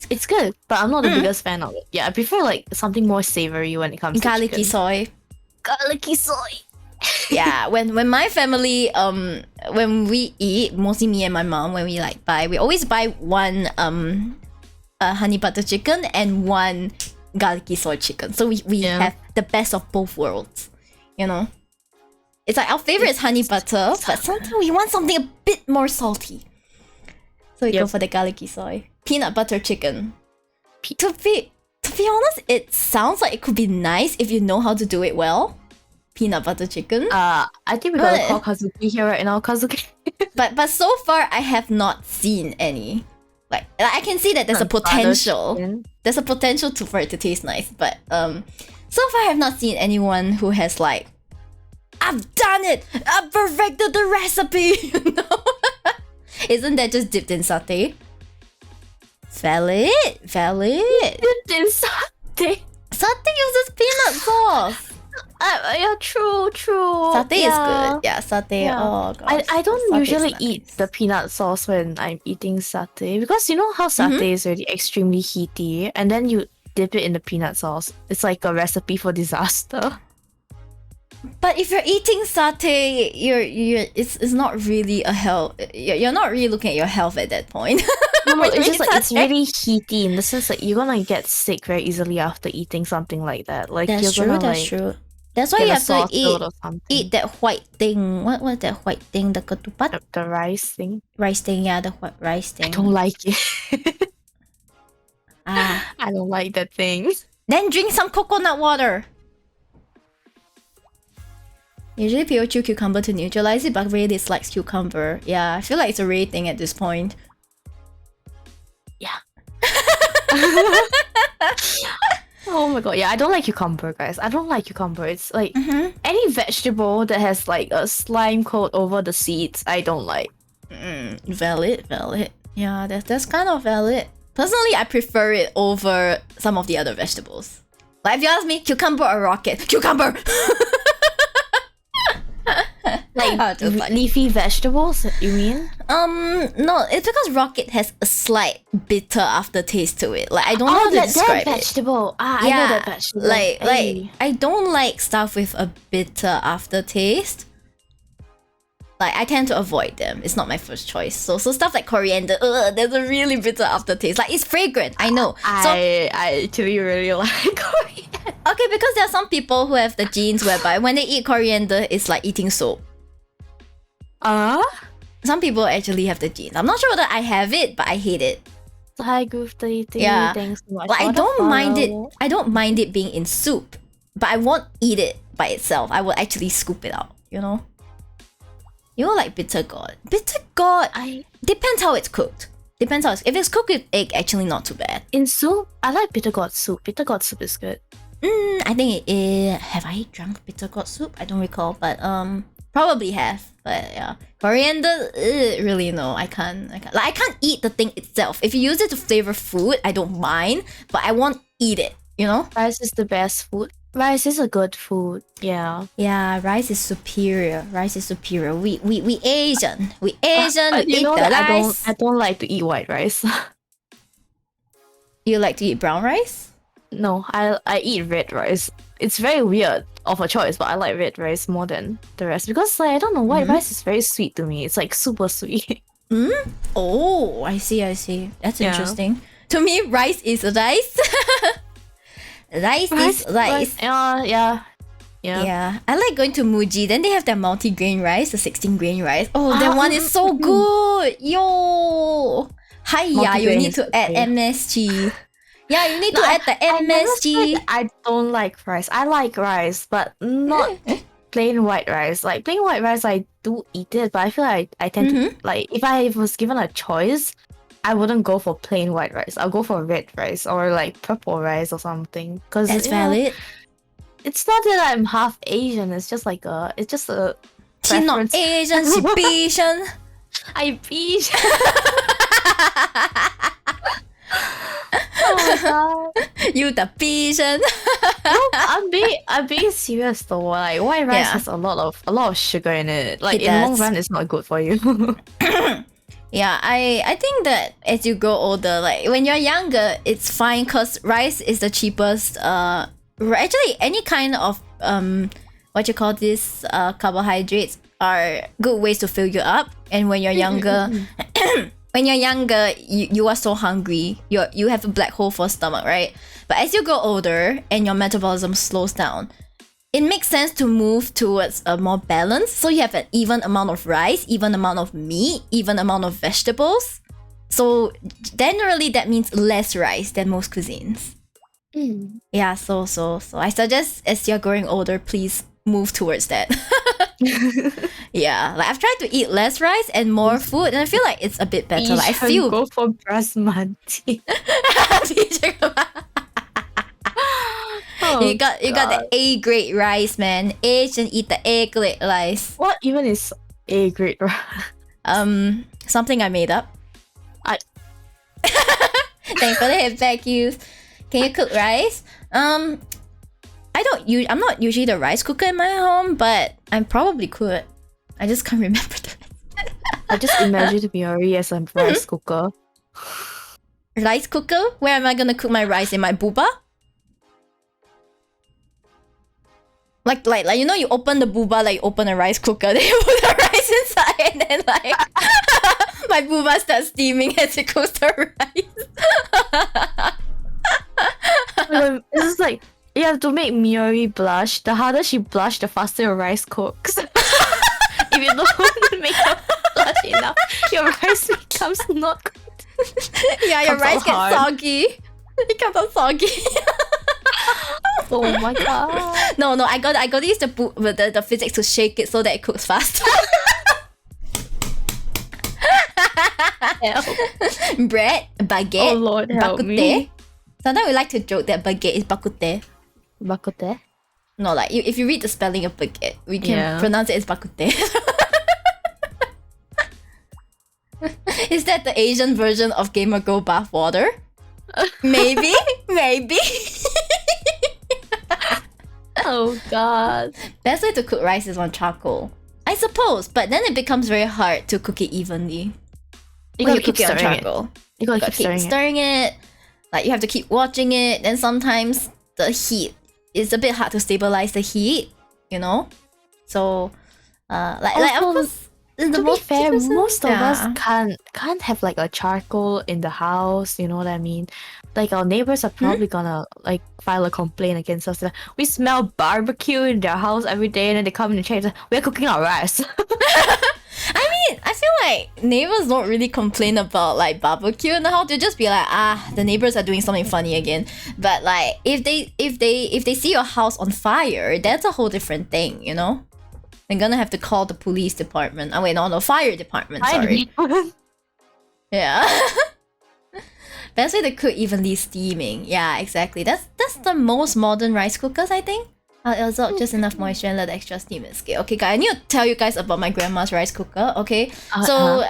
It's good, but I'm not the biggest fan of it. Yeah, I prefer like something more savory when it comes to garlicky soy. Garlicky soy. Yeah, when my family when we eat, mostly me and my mom, when we like buy, we always buy one honey butter chicken and one garlicky soy chicken. So we have the best of both worlds, you know. It's like our favorite is honey butter, but sometimes we want something a bit more salty. So we go for the garlicky soy. Peanut butter chicken. To be honest, it sounds like it could be nice if you know how to do it well. Peanut butter chicken. I think we gotta call Kazuki here right now. Kazuki. but so far I have not seen any. Like I can see that there's a potential. There's a potential for it to taste nice, but so far I have not seen anyone who has like, I've done it! I've perfected the recipe! You know? Isn't that just dipped in satay? Valid. Dipped in satay. Satay uses peanut sauce. Yeah, true. Satay is good. Yeah, satay. Yeah. Oh gosh. I don't usually eat the peanut sauce when I'm eating satay, because you know how satay is already extremely heaty, and then you dip it in the peanut sauce. It's like a recipe for disaster. But if you're eating satay, it's not really a health. You're not really looking at your health at that point. No, it's just like it's really heaty in the sense that you're gonna get sick very easily after eating something like that. Like that's you're true. Gonna, that's true. That's why you have to eat that white thing. What was that white thing? The ketupat? The rice thing. Rice thing, yeah, the rice thing. I don't like it. I don't like that thing. Then drink some coconut water. Usually people chew cucumber to neutralize it, but Ray dislikes cucumber. Yeah, I feel like it's a Ray thing at this point. Yeah. Oh my god, yeah, I don't like cucumber, guys. I don't like cucumber. It's like any vegetable that has like a slime coat over the seeds, I don't like. Valid. Yeah, that's kind of valid. Personally, I prefer it over some of the other vegetables. Like if you ask me, cucumber or rocket? Cucumber! Like leafy vegetables, you mean? No, it's because rocket has a slight bitter aftertaste to it. Like I don't know how to describe that vegetable. I know that vegetable. Like I don't like stuff with a bitter aftertaste. Like I tend to avoid them. It's not my first choice. So stuff like coriander, there's a really bitter aftertaste. Like it's fragrant, I know. I actually really like coriander. Okay, because there are some people who have the genes whereby when they eat coriander, it's like eating soap. Some people actually have the genes. I'm not sure whether I have it, but I hate it. Hi, Goofy. Yeah. Thanks so much. Like I don't mind it. I don't mind it being in soup, but I won't eat it by itself. I will actually scoop it out. You know. You know, like bitter gourd. Bitter gourd. Depends how it's cooked. If it's cooked with egg, actually not too bad. In soup, I like bitter gourd soup. Bitter gourd soup is good. I think it is. Have I drunk bitter gourd soup? I don't recall, but probably have. But yeah, coriander. Really no, I can't. Like I can't eat the thing itself. If you use it to flavor food, I don't mind, but I won't eat it. You know, rice is the best food. Rice is a good food. Yeah. Yeah, rice is superior. We Asian. We eat the rice. I don't like to eat white rice. You like to eat brown rice? No, I eat red rice. It's very weird of a choice, but I like red rice more than the rest because like I don't know, white rice is very sweet to me. It's like super sweet. Oh, I see. That's interesting. To me, rice is rice. Rice is rice. Yeah. I like going to Muji. Then they have their multi-grain rice, the 16-grain rice. Oh, that one is so good. Yo. Hiya, you need to add MSG. Yeah, you need to add the MSG. I don't like rice. I like rice, but not plain white rice. Like plain white rice, I do eat it, but I feel like I tend to like if I was given a choice, I wouldn't go for plain white rice. I'll go for red rice or like purple rice or something. Cause that's valid. It's not that I'm half Asian. It's just like it's just a. She's not Asian. She's Asian. I'm Asian. Oh my god. You the Asian. No, I'm being serious though. Like white rice has a lot of sugar in it. Like in the long run, it's not good for you. Yeah, I think that as you grow older, like when you're younger, it's fine because rice is the cheapest. Actually, any kind of carbohydrates are good ways to fill you up. And when you're younger, you are so hungry. You have a black hole for stomach, right? But as you grow older and your metabolism slows down, it makes sense to move towards a more balance. So you have an even amount of rice, even amount of meat, even amount of vegetables. So generally that means less rice than most cuisines. Yeah, so I suggest as you're growing older, please move towards that. Yeah, like I've tried to eat less rice and more food, and I feel like it's a bit better. Like I feel go for basmati. You got the A grade rice, man. Asian eat the A grade rice. What even is A grade rice? Something I made up. Thanks for the headback use. Can you cook rice? I'm not usually the rice cooker in my home, but I probably could. I just can't remember the rest. I just imagine Miori as a rice cooker. Rice cooker? Where am I gonna cook my rice? In my booba? Like you know, you open the booba like you open a rice cooker, then you put the rice inside, and then like my booba starts steaming as it cooks the rice. This is like You have to make Miori blush. The harder she blush, the faster your rice cooks. If you don't make her blush enough, your rice becomes not good. Yeah, your Comes rice out gets hard. soggy. It comes out soggy. Oh my god. No, I got to use the physics to shake it so that it cooks faster. Help. Bread, baguette, Oh Lord, help bakute. me. Sometimes we like to joke that baguette is bakute. Bakute? No, like if you read the spelling of baguette, we can Yeah. pronounce it as bakute. Is that the Asian version of Gamer Girl bathwater? Maybe, maybe. Oh god. Best way to cook rice is on charcoal, I suppose, but then it becomes very hard to cook it evenly. You When gotta keep cook it on stirring it. charcoal. You gotta Gotta keep keep stirring it. stirring it. Like you have to keep watching it. And sometimes the heat is a bit hard to stabilize the heat, you know. So, like of Also, course, the To be most fair, person- most of us yeah. can't have like a charcoal in the house. You know what I mean? Like our neighbors are probably gonna like file a complaint against us. Like, we smell barbecue in their house every day, and then they come in and check. We're cooking our rice. I mean, I feel like neighbors don't really complain about like barbecue in the house. They just be like, the neighbors are doing something funny again. But like, if they see your house on fire, that's a whole different thing, you know. They're gonna have to call the police department. Oh wait, no, fire department. Sorry. Yeah. Best way to cook evenly steaming. Yeah, exactly. That's the most modern rice cookers, I think. I'll absorb just enough moisture and let the extra steam escape. Okay, guys, I need to tell you guys about my grandma's rice cooker. Okay, so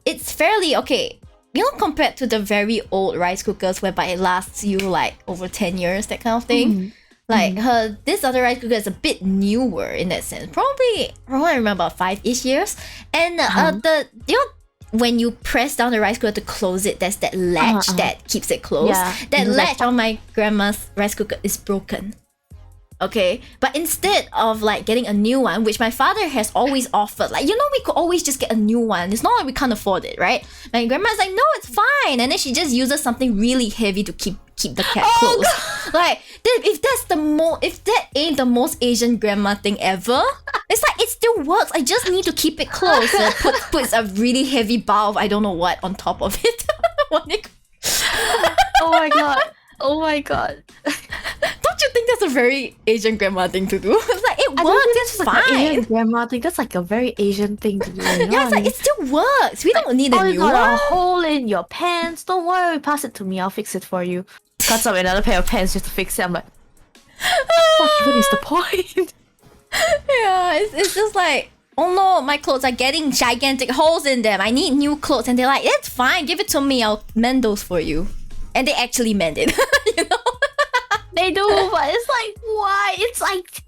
it's fairly okay. You know, compared to the very old rice cookers whereby it lasts you like over 10 years, that kind of thing. Like this other rice cooker is a bit newer in that sense. Probably, from what I remember, about 5-ish years. And when you press down the rice cooker to close it, there's that latch that keeps it closed. Yeah, That it's latch on my grandma's rice cooker is broken. Okay, but instead of like getting a new one, which my father has always offered, like, you know, we could always just get a new one. It's not like we can't afford it, right? My grandma's like, no, it's fine, and then she just uses something really heavy to keep the cat closed. Like, if that ain't the most Asian grandma thing ever, it's like it still works. I just need to keep it closed. And puts a really heavy bar of I don't know what on top of it. Oh my god. Oh my god. Don't you think that's a very Asian grandma thing to do? It's like, it I don't works, think it's that's like an Asian fine. grandma thing. That's like a very Asian thing to do. You know Yeah, what it's I like, mean? it still works. We don't need a Oh, you new got a one. hole in your pants. Don't worry, pass it to me. I'll fix it for you. Cuts up another pair of pants just to fix it. I'm like, what even is the point? Yeah, it's just like, oh no, my clothes are getting gigantic holes in them. I need new clothes. And they're like, it's fine, give it to me. I'll mend those for you. And they actually mend it, you know? They do, but it's like, why? It's like,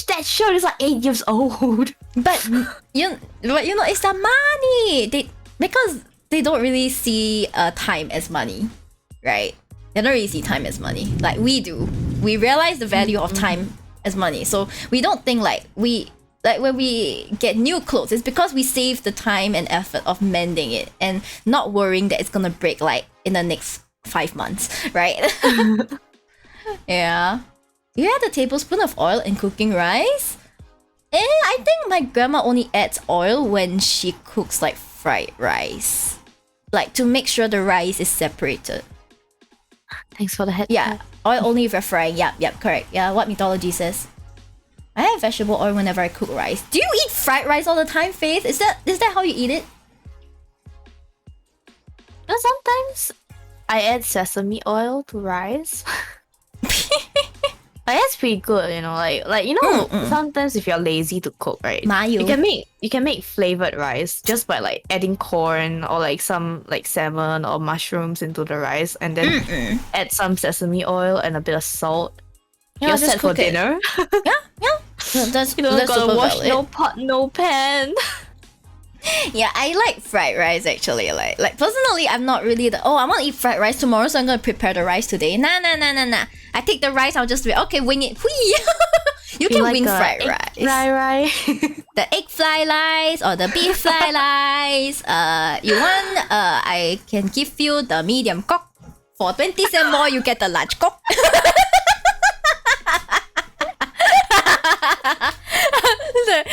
that shirt is like 8 years old. But you know, it's the money. Because they don't really see time as money, right? They don't really see time as money like we do. We realize the value of time as money, so we don't think like when we get new clothes, it's because we save the time and effort of mending it and not worrying that it's gonna break like in the next 5 months, right? Yeah. You add a tablespoon of oil in cooking rice? I think my grandma only adds oil when she cooks like fried rice. Like to make sure the rice is separated. Thanks for the head. Yeah, oil only if you're frying. Yep, correct. Yeah, what mythology says. I have vegetable oil whenever I cook rice. Do you eat fried rice all the time, Faith? Is that how you eat it? But sometimes I add sesame oil to rice. But that's pretty good, you know. Like you know, sometimes if you're lazy to cook, right? Mayo. You can make flavored rice just by like adding corn or like some like salmon or mushrooms into the rice, and then add some sesame oil and a bit of salt. Yeah, You're just set for cook it. dinner. Yeah. That's You don't that's gotta super wash valid. no pot, no pan. Yeah, I like fried rice actually. Like personally, I'm not really I want to eat fried rice tomorrow, so I'm gonna prepare the rice today. Nah. I take the rice, I'll just be okay, wing it. Whee! You can wing fried rice. Right. The egg fly rice or the beef fly rice. You want? I can give you the medium cock. For 20 cents more, you get the large cock.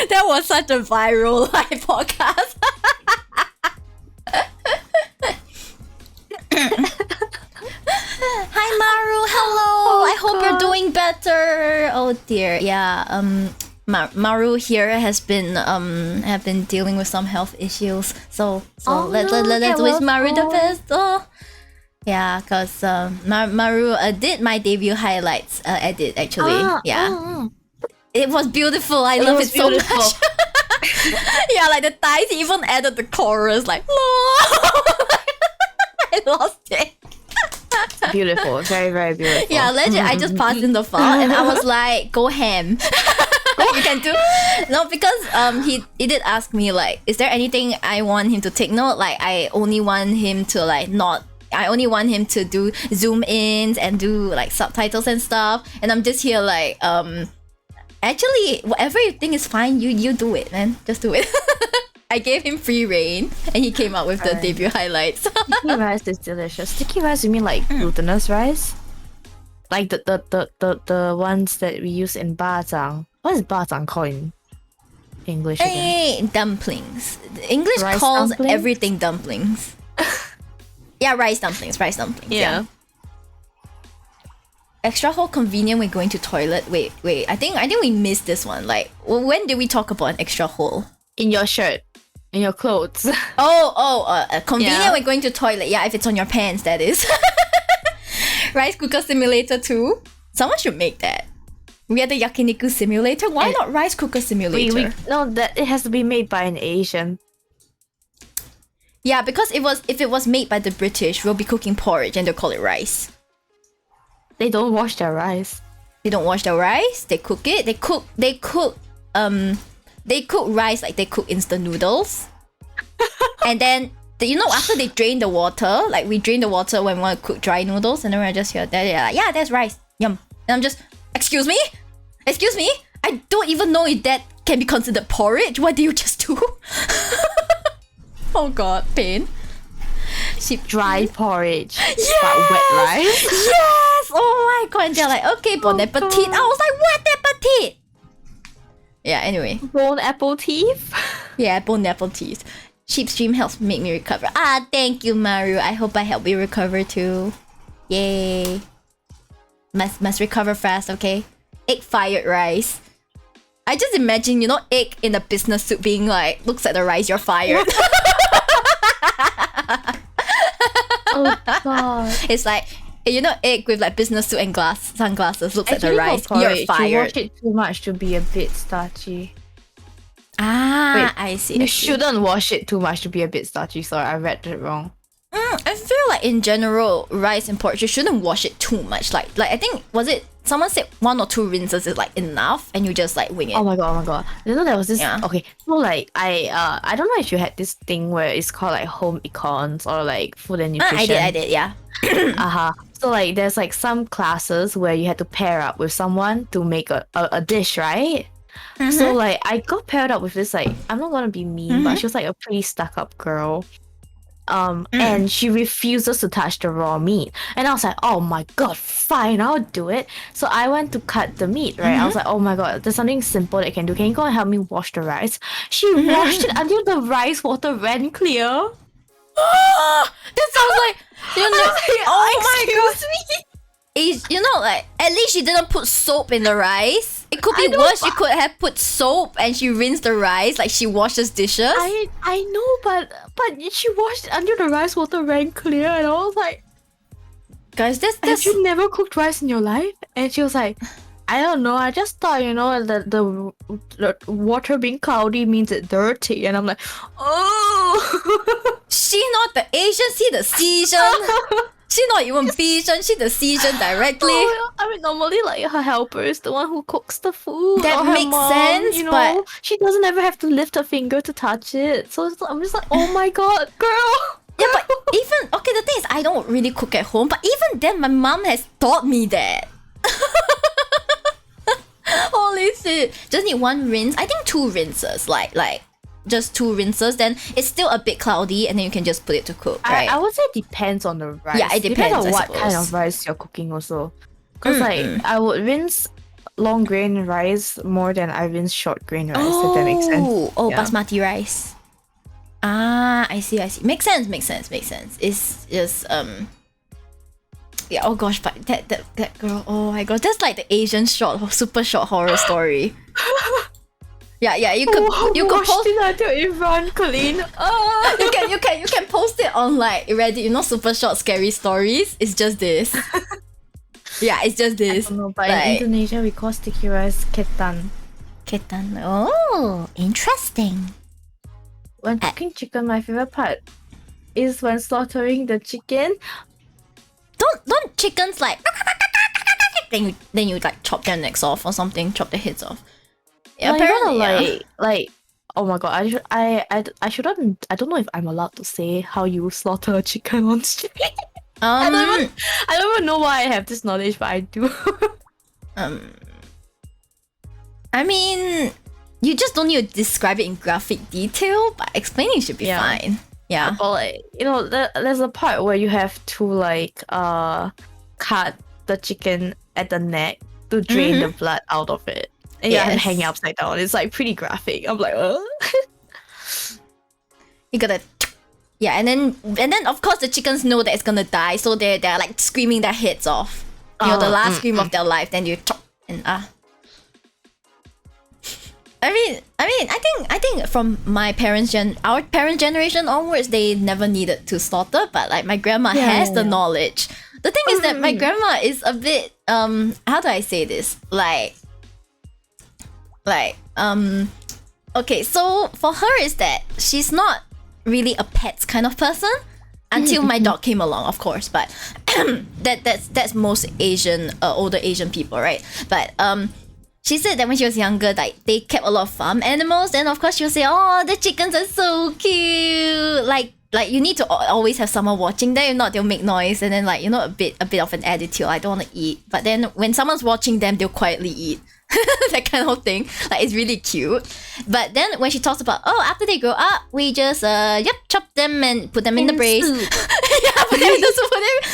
That was such a viral live podcast. Hi Maru, hello. I hope you're doing better. Oh dear, yeah. Maru here has been have been dealing with some health issues. So let's wish Maru the best. Oh. Yeah, cause Maru did my debut highlights edit actually. It was beautiful. I love it so much. Yeah, like the thighs, he even added the chorus like I lost it. Beautiful, very, very beautiful. Yeah, legit. I just passed in the file and I was like, go ham. You can do no, because he did ask me like, is there anything I want him to take note? Like I only want him to do zoom ins and do like subtitles and stuff. And I'm just here like actually whatever you think is fine, you do it, man. Just do it. I gave him free reign and he came up with the debut highlights. Sticky rice is delicious. Sticky rice, you mean like glutinous rice? Like the ones that we use in bajang. What is bajang called in English again? Hey, dumplings. The English Rice calls dumplings? everything dumplings. Yeah, rice dumplings. Yeah. Extra hole convenient when going to toilet. Wait. I think we missed this one. Like, when did we talk about an extra hole? In your shirt. In your clothes. Convenient when going to toilet. Yeah, if it's on your pants, that is. Rice cooker simulator 2. Someone should make that. We had the yakiniku simulator. Why not rice cooker simulator? No, that it has to be made by an Asian. Yeah, because if it was made by the British, we'll be cooking porridge and they'll call it rice. They don't wash their rice. They don't wash their rice. They cook it. They cook rice like they cook instant noodles. And then after they drain the water, like we drain the water when we want to cook dry noodles, and then we're just here. They're like, yeah, that's rice. Yum. And I'm just, excuse me? I don't even know if that can be considered porridge. What do you just do? Oh god, pain. Dry porridge. Yes! But wet rice. Yes! Oh my god. And they're like, okay, bon appetit. I was like, what appetit? Yeah, anyway. Bone apple teeth. Yeah, bon appetit. Sheep stream helps make me recover. Ah, thank you, Maru. I hope I help you recover too. Yay. Must recover fast, okay? Egg fired rice. I just imagine, egg in a business suit being like, looks at the rice, you're fired. Oh god. It's like, egg with like business suit and sunglasses looks at the rice, you're fired. You wash it too much to be a bit starchy. Ah, Wait, I see. You shouldn't wash it too much to be a bit starchy. Sorry, I read it wrong. I feel like in general, rice and porridge, you shouldn't wash it too much. Like I think, someone said 1 or 2 rinses is like enough and you just like wing it. Oh my god. There was this, Yeah. okay, so like I don't know if you had this thing where it's called like home econs or like food and nutrition. I did, yeah. So like there's like some classes where you had to pair up with someone to make a dish, right? So like I got paired up with this, like, I'm not gonna be mean, but she was like a pretty stuck up girl. And she refuses to touch the raw meat. And I was like, oh my god, fine, I'll do it. So I went to cut the meat, right? I was like, oh my god, there's something simple that I can do. Can you go and help me wash the rice? She washed it until the rice water ran clear. That sounds like, oh my god. Excuse me? Like, at least she didn't put soap in the rice. It could be worse. She could have put soap and she rinsed the rice like she washes dishes. I know, but she washed it until the rice water ran clear, and I was like, guys, have you never cooked rice in your life? And she was like, I don't know. I just thought, the water being cloudy means it's dirty, and I'm like, oh. She not the Asian, she the season. She not even Asian, she the season directly. Oh, I mean, normally like her helper is the one who cooks the food. That or her makes mom, sense, but she doesn't ever have to lift her finger to touch it. So I'm just like, oh my god, girl. Yeah, but even the thing is, I don't really cook at home, but even then, my mom has taught me that. Holy shit! Just need 1 rinse. I think 2 rinses, like just 2 rinses. Then it's still a bit cloudy, and then you can just put it to cook. Right? I would say it depends on the rice. Yeah, it depends on I what suppose. kind of rice you're cooking also. Because like I would rinse long grain rice more than Ivan's short grain rice. If that makes sense. Basmati rice. Ah, I see. Makes sense. It's just yeah. Oh gosh, but that girl. Oh my god, that's like the Asian super short horror story. Yeah. You could post it until everyone clean. You can post it on like Reddit. You know, super short scary stories. It's just this. Yeah, it's just this. I don't know, but in Indonesia we call sticky rice ketan. Ketan. Oh, interesting. When cooking chicken, my favorite part is when slaughtering the chicken. Don't chickens like then you like chop their necks off or something, chop their heads off. Yeah, apparently, like oh my god, I shouldn't. I don't know if I'm allowed to say how you slaughter a chicken on street. I don't even know why I have this knowledge, but I do. I mean, you just don't need to describe it in graphic detail, but explaining should be fine. Yeah. But like, you know, there's a part where you have to like cut the chicken at the neck to drain the blood out of it. And you have to hang it upside down. It's like pretty graphic. I'm like, You gotta and then of course the chickens know that it's gonna die, so they're like screaming their heads off. You know, the last scream of their life, then you chop and I mean, I think from my our parents' generation onwards, they never needed to slaughter, but like my grandma has the knowledge. The thing is that my grandma is a bit how do I say this? Okay, so for her is that she's not really a pets kind of person until my dog came along, of course, but that's most Asian older Asian people, right? But she said that when she was younger, like they kept a lot of farm animals. Then of course she would say, "Oh, the chickens are so cute." Like you need to always have someone watching them. If not, they'll make noise, and then like, you know, a bit of an attitude. I don't want to eat, but then when someone's watching them, they'll quietly eat. That kind of thing. Like, it's really cute. But then when she talks about, after they grow up, we just chop them and put them in the braise. Put them in the soup.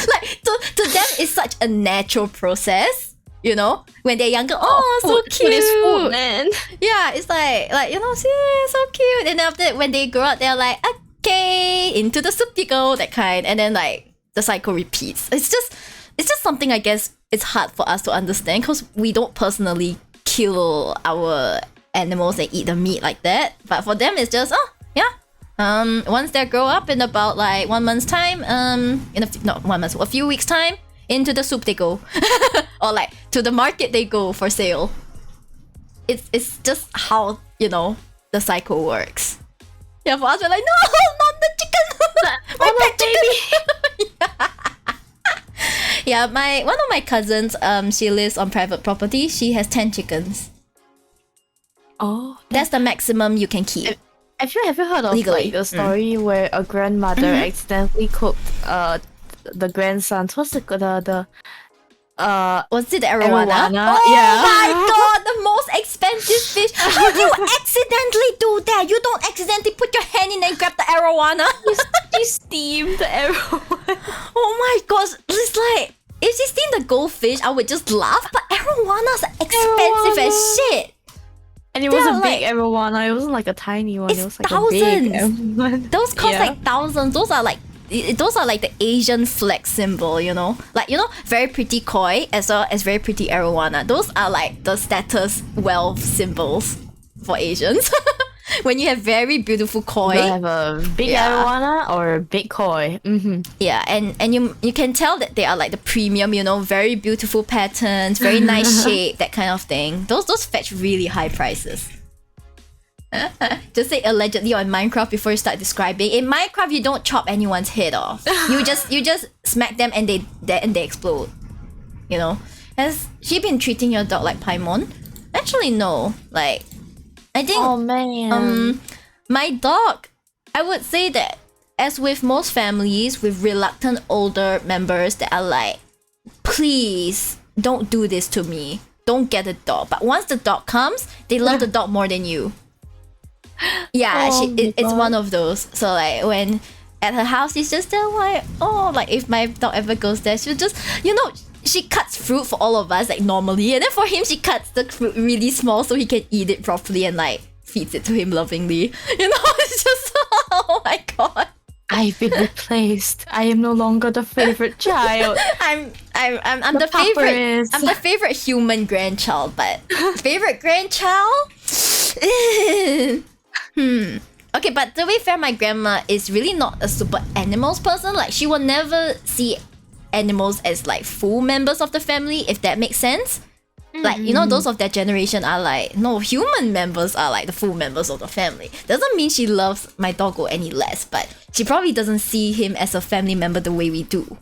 Like to them, it's such a natural process. You know, when they're younger, so cute. It's food, man. Yeah, it's like you know, so cute. And then after that, when they grow up, they're like, okay, into the soup you go, that kind. And then like the cycle repeats. It's just something, I guess it's hard for us to understand because we don't personally kill our animals and eat the meat like that. But for them, it's just once they grow up in about like 1 month's time, a few weeks time, into the soup they go. Or like to the market they go for sale. It's just how, you know, the cycle works. Yeah, for us we're like, no, not the chicken. My pet chicken. Yeah, one of my cousins, she lives on private property. She has 10 chickens. Oh, that's the maximum you can keep. Have you heard of like the story where a grandmother accidentally cooked the grandsons? What's the was it the arowana? Oh my god, the most expensive fish. How do you accidentally do that? You don't accidentally put your hand in and grab the arowana. You steam the arowana. Oh my gosh, it's like, if she steamed the goldfish, I would just laugh, but arowanas are expensive as shit. And it was a big arowana. It wasn't like a tiny one. It was like thousands. A big arowana. Those cost like thousands. Those are like the Asian flag symbol, you know? Like, you know, very pretty koi as well as very pretty arowana. Those are like the status wealth symbols for Asians. When you have very beautiful koi, you have a big arowana or a big koi. Yeah, and you can tell that they are like the premium, you know, very beautiful patterns, very nice shape, that kind of thing. Those fetch really high prices. Just say allegedly on Minecraft before you start describing. In Minecraft, you don't chop anyone's head off. You just smack them and they explode. You know? Has she been treating your dog like Paimon? Actually, no. Like, I think. Oh man. My dog, I would say that, as with most families with reluctant older members that are like, please don't do this to me. Don't get a dog. But once the dog comes, they love the dog more than you. Yeah, it's one of those. So like when at her house, she's just there like, like if my dog ever goes there, she'll just, you know, she cuts fruit for all of us like normally, and then for him she cuts the fruit really small so he can eat it properly and like feeds it to him lovingly. You know, it's just oh my god. I've been replaced. I am no longer the favorite child. I'm the favorite. I'm the favorite human grandchild, but favorite grandchild. Okay, but to be fair, my grandma is really not a super animals person. Like, she will never see animals as like full members of the family, if that makes sense. Like, you know, those of that generation are like, no, human members are like the full members of the family. Doesn't mean she loves my doggo any less, but she probably doesn't see him as a family member the way we do.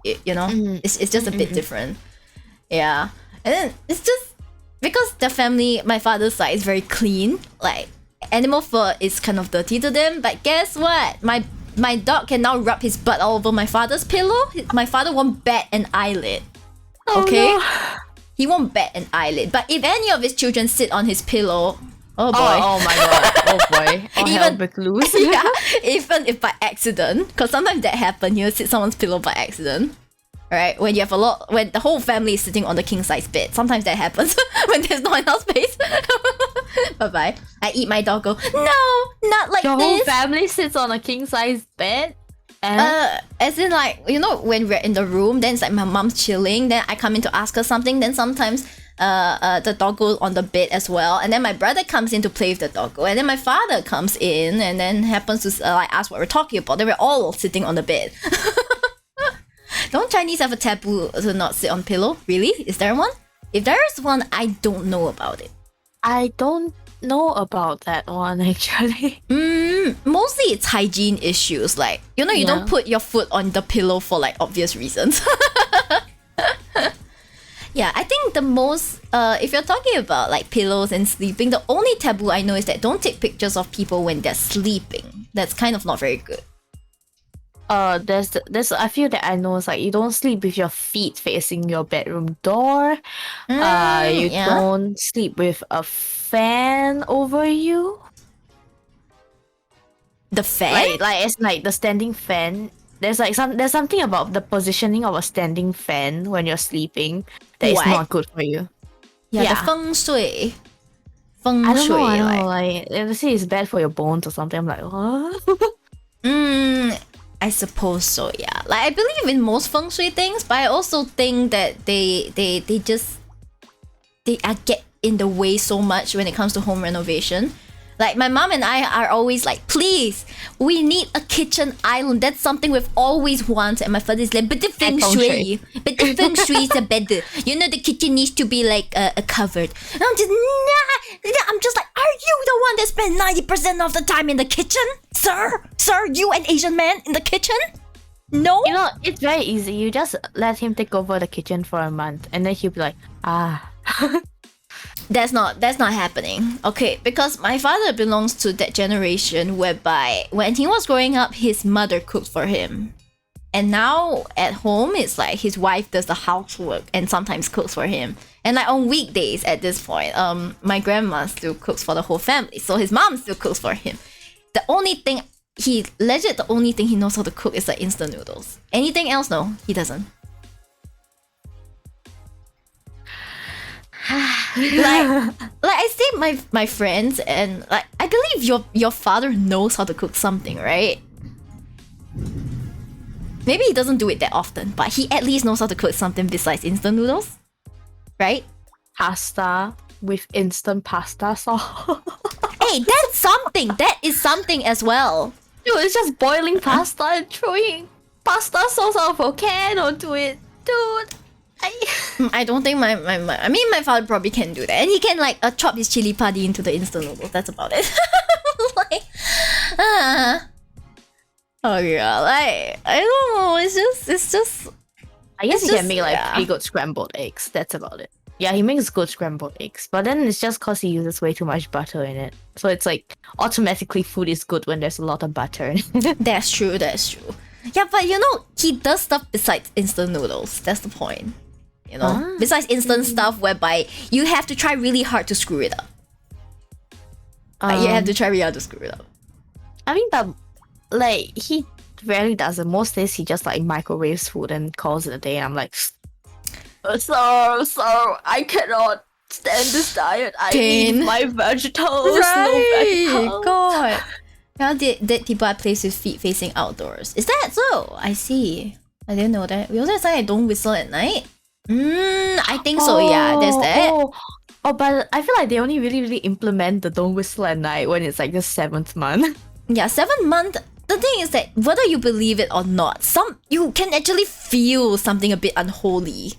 You know? It's just a bit different. Yeah. And then it's just because the family, my father's side, is very clean. Like, animal fur is kind of dirty to them, but guess what? My dog can now rub his butt all over my father's pillow. My father won't bat an eyelid. Okay? Oh, no. He won't bat an eyelid. But if any of his children sit on his pillow, oh boy. Oh my god. Oh boy. All hell break loose. Yeah, even if by accident, because sometimes that happens, you sit someone's pillow by accident. Right? When you have when the whole family is sitting on the king size bed. Sometimes that happens when there's not enough space. Bye-bye. I eat my doggo. No, not like Your this. whole family sits on a king size bed? As in like, you know, when we're in the room, then it's like my mom's chilling, then I come in to ask her something, then sometimes the doggo on the bed as well, and then my brother comes in to play with the doggo, and then my father comes in and then happens to like ask what we're talking about, then we're all sitting on the bed. Don't Chinese have a taboo to not sit on pillow? Really? Is there one? If there is one, I don't know about it. I don't know about that one actually. Mostly it's hygiene issues, like, you know, you don't put your foot on the pillow for like obvious reasons. Yeah, I think the most if you're talking about like pillows and sleeping, the only taboo I know is that don't take pictures of people when they're sleeping. That's kind of not very good. There's I feel that I know it's like you don't sleep with your feet facing your bedroom door. You don't sleep with a fan over you. The fan? Like it's like the standing fan. There's something about the positioning of a standing fan when you're sleeping that is not good for you. Yeah, the feng shui. I don't know, like they say it's bad for your bones or something. I'm like, what? I suppose so, yeah. Like, I believe in most feng shui things, but I also think that they get in the way so much when it comes to home renovation. Like, my mom and I are always like, please, we need a kitchen island. That's something we've always wanted. And my father's like, but the feng shui. But the feng shui is better. You know, the kitchen needs to be like covered. And I'm just, nah. I'm just like, are you the one that spent 90% of the time in the kitchen? Sir, you an Asian man in the kitchen? No? You know, it's very easy. You just let him take over the kitchen for a month. And then he'll be like, That's not happening. Okay, because my father belongs to that generation whereby when he was growing up, his mother cooked for him. And now at home, it's like his wife does the housework and sometimes cooks for him. And like on weekdays at this point, my grandma still cooks for the whole family. So his mom still cooks for him. The only thing he knows how to cook is like instant noodles. Anything else, no, he doesn't. like I say my friends, and like I believe your father knows how to cook something, right? Maybe he doesn't do it that often, but he at least knows how to cook something besides instant noodles, right? Pasta with instant pasta sauce. Hey, that's something. That is something as well. Dude, it's just boiling pasta and throwing pasta sauce out of a can onto it, dude. I don't think my father probably can do that, and he can like chop his chili padi into the instant noodles. That's about it. Like, oh yeah, like I don't know. It's just. I guess he can make like pretty good scrambled eggs. That's about it. Yeah, he makes good scrambled eggs, but then it's just because he uses way too much butter in it. So it's like automatically food is good when there's a lot of butter in it. That's true. Yeah, but you know he does stuff besides instant noodles. That's the point. You know, besides instant stuff whereby you have to try really hard to screw it up. You have to try really hard to screw it up. I mean, but like he rarely does it. Most days he just like microwaves food and calls it a day. And I'm like, Sir, I cannot stand this diet. I Pain. need my vegetables. Right. No vegetables. God. Now dead people are placed with feet facing outdoors. Is that so? I see. I didn't know that. We also have something like don't whistle at night. I think so. Yeah, there's that. Oh, but I feel like they only really implement the don't whistle at night when it's like the 7th month. Yeah, 7th month. The thing is that whether you believe it or not, you can actually feel something a bit unholy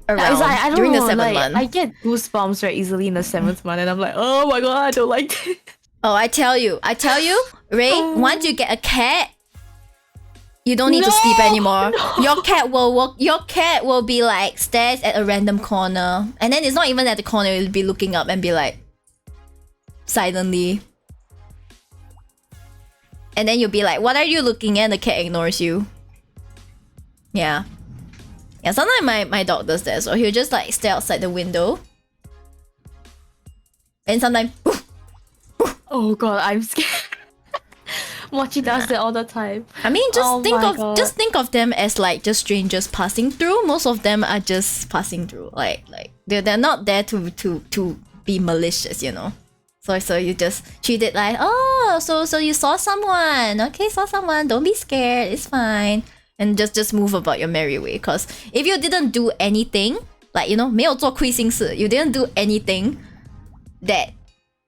around It's like, I don't during know, the 7th like, month. I get goosebumps very easily in the 7th month, and I'm like, oh my god, I don't like this. Oh, I tell you, Ray, once you get a cat, you don't need to sleep anymore. Your cat will be like stares at a random corner. And then it's not even at the corner, it'll be looking up and be like silently. And then you'll be like, what are you looking at? And the cat ignores you. Yeah. Yeah, sometimes my dog does that, so he'll just like stare outside the window. And sometimes Oh god, I'm scared. Mochi does that all the time. I mean, Oh my God. just think of them as like just strangers passing through. Most of them are just passing through. Like they're not there to be malicious, you know. So you just treat it like, oh, so you saw someone. Okay, saw someone. Don't be scared. It's fine. And just move about your merry way. Cause if you didn't do anything, like, you know, 没有做亏心事, you didn't do anything that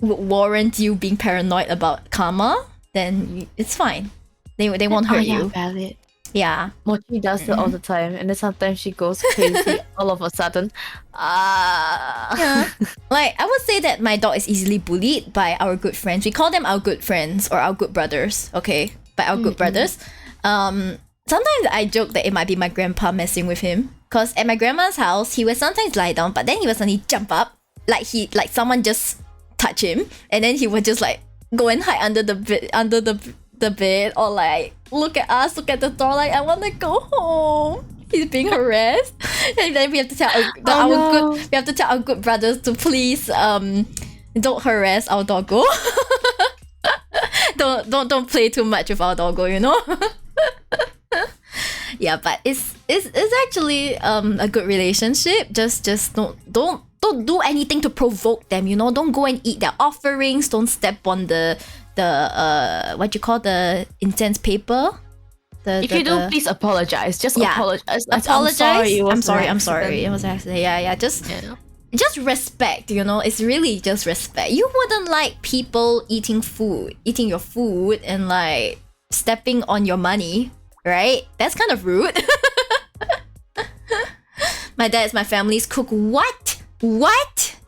would warrant you being paranoid about karma, then it's fine. They won't hurt you. Valid. Yeah. Mochi does it all the time, and then sometimes she goes crazy all of a sudden. Yeah. Like, I would say that my dog is easily bullied by our good friends. We call them our good friends or our good brothers, okay? By our good brothers. Sometimes I joke that it might be my grandpa messing with him. Because at my grandma's house, he would sometimes lie down, but then he would suddenly jump up. Like someone just touch him, and then he would just like go and hide under the bed, or like look at us, look at the door, like, I want to go home. He's being harassed. And then we have to tell our good brothers to please don't harass our doggo. don't play too much with our doggo, you know. Yeah, but it's actually a good relationship. Just don't do anything to provoke them, you know. Don't go and eat their offerings. Don't step on the what you call the incense paper. If you do, please apologize. Just apologize. Apologize. I'm sorry. It It was an accident. Yeah. Just respect, you know. It's really just respect. You wouldn't like people eating your food and like stepping on your money, right? That's kind of rude. My dad's my family's cook. What?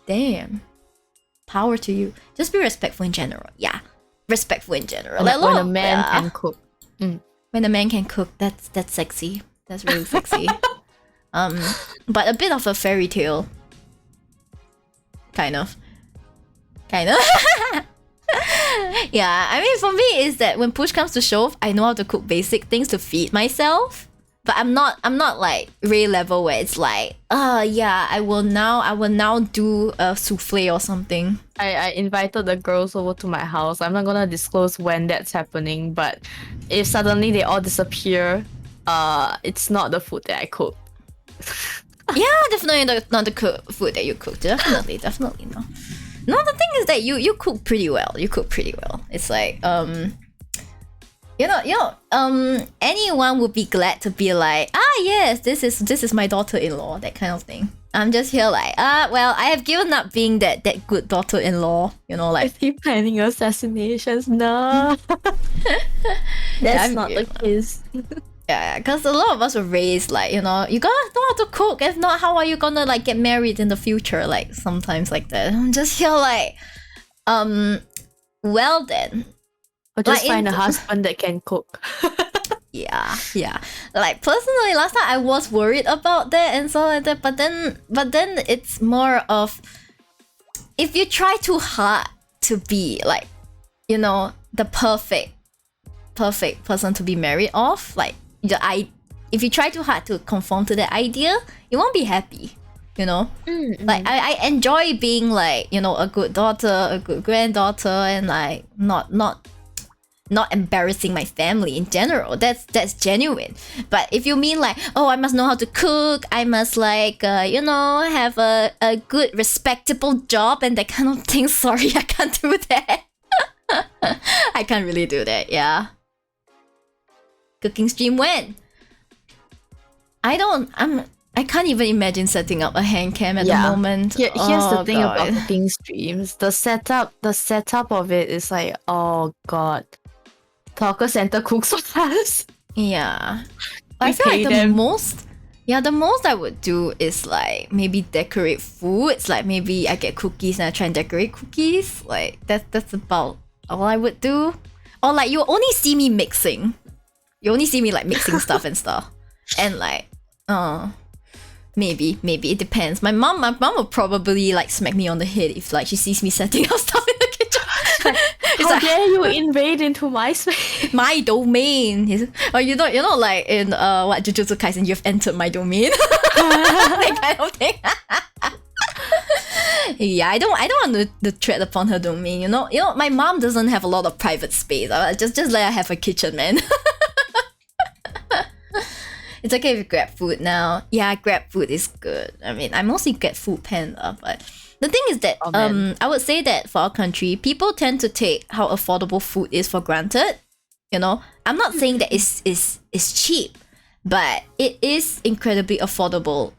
Damn. Power to you. Just be respectful in general. Yeah. Respectful in general. When a man can cook. When a man can cook, that's sexy. That's really sexy. But a bit of a fairy tale. Kind of. Yeah, I mean, for me is that when push comes to shove, I know how to cook basic things to feed myself. But I'm not like Ray level where it's like, yeah, I will now do a souffle or something. I invited the girls over to my house. I'm not gonna disclose when that's happening, but if suddenly they all disappear, it's not the food that I cook. Yeah, definitely not the food that you cook. Definitely no. No, the thing is that you cook pretty well. It's like anyone would be glad to be like, yes, this is my daughter-in-law, that kind of thing. I'm just here like, well, I have given up being that good daughter-in-law, you know, like. Is he planning assassinations? No. That's not the case. Yeah, because a lot of us were raised like, you know, you gotta know how to cook. If not, how are you gonna like get married in the future? Like sometimes like that. I'm just here like, well then. Or just find a husband that can cook. Yeah. Like personally, last time I was worried about that and so like that. But then it's more of, if you try too hard to be like, you know, the perfect person to be married off, like if you try too hard to conform to that idea, you won't be happy. You know, like I enjoy being like, you know, a good daughter, a good granddaughter, and like not not embarrassing my family in general. That's genuine. But if you mean like, oh, I must know how to cook, I must like, have a good respectable job and that kind of thing, sorry, I can't do that. I can't really do that, yeah. Cooking stream when? I can't even imagine setting up a hand cam at the moment. Here's the thing about cooking streams. The setup of it is like, oh god. Hawker center cooks for us. Yeah. I feel like the most I would do is like maybe decorate food. It's like maybe I get cookies and I try and decorate cookies. Like that's about all I would do. Or like you only see me mixing. You only see me like mixing stuff and stuff. And like, maybe it depends. My mom will probably like smack me on the head if like she sees me setting up stuff in the kitchen. How dare you invade into my space? My domain. Or you're not like in Jujutsu Kaisen, you've entered my domain. That kind of thing. Yeah, I don't want to tread upon her domain. You know, my mom doesn't have a lot of private space. Just let her have a kitchen, man. It's okay if you grab food now. Yeah, grab food is good. I mean, I mostly get Food Panda, but the thing is that I would say that for our country, people tend to take how affordable food is for granted. You know, I'm not saying that it's cheap, but it is incredibly affordable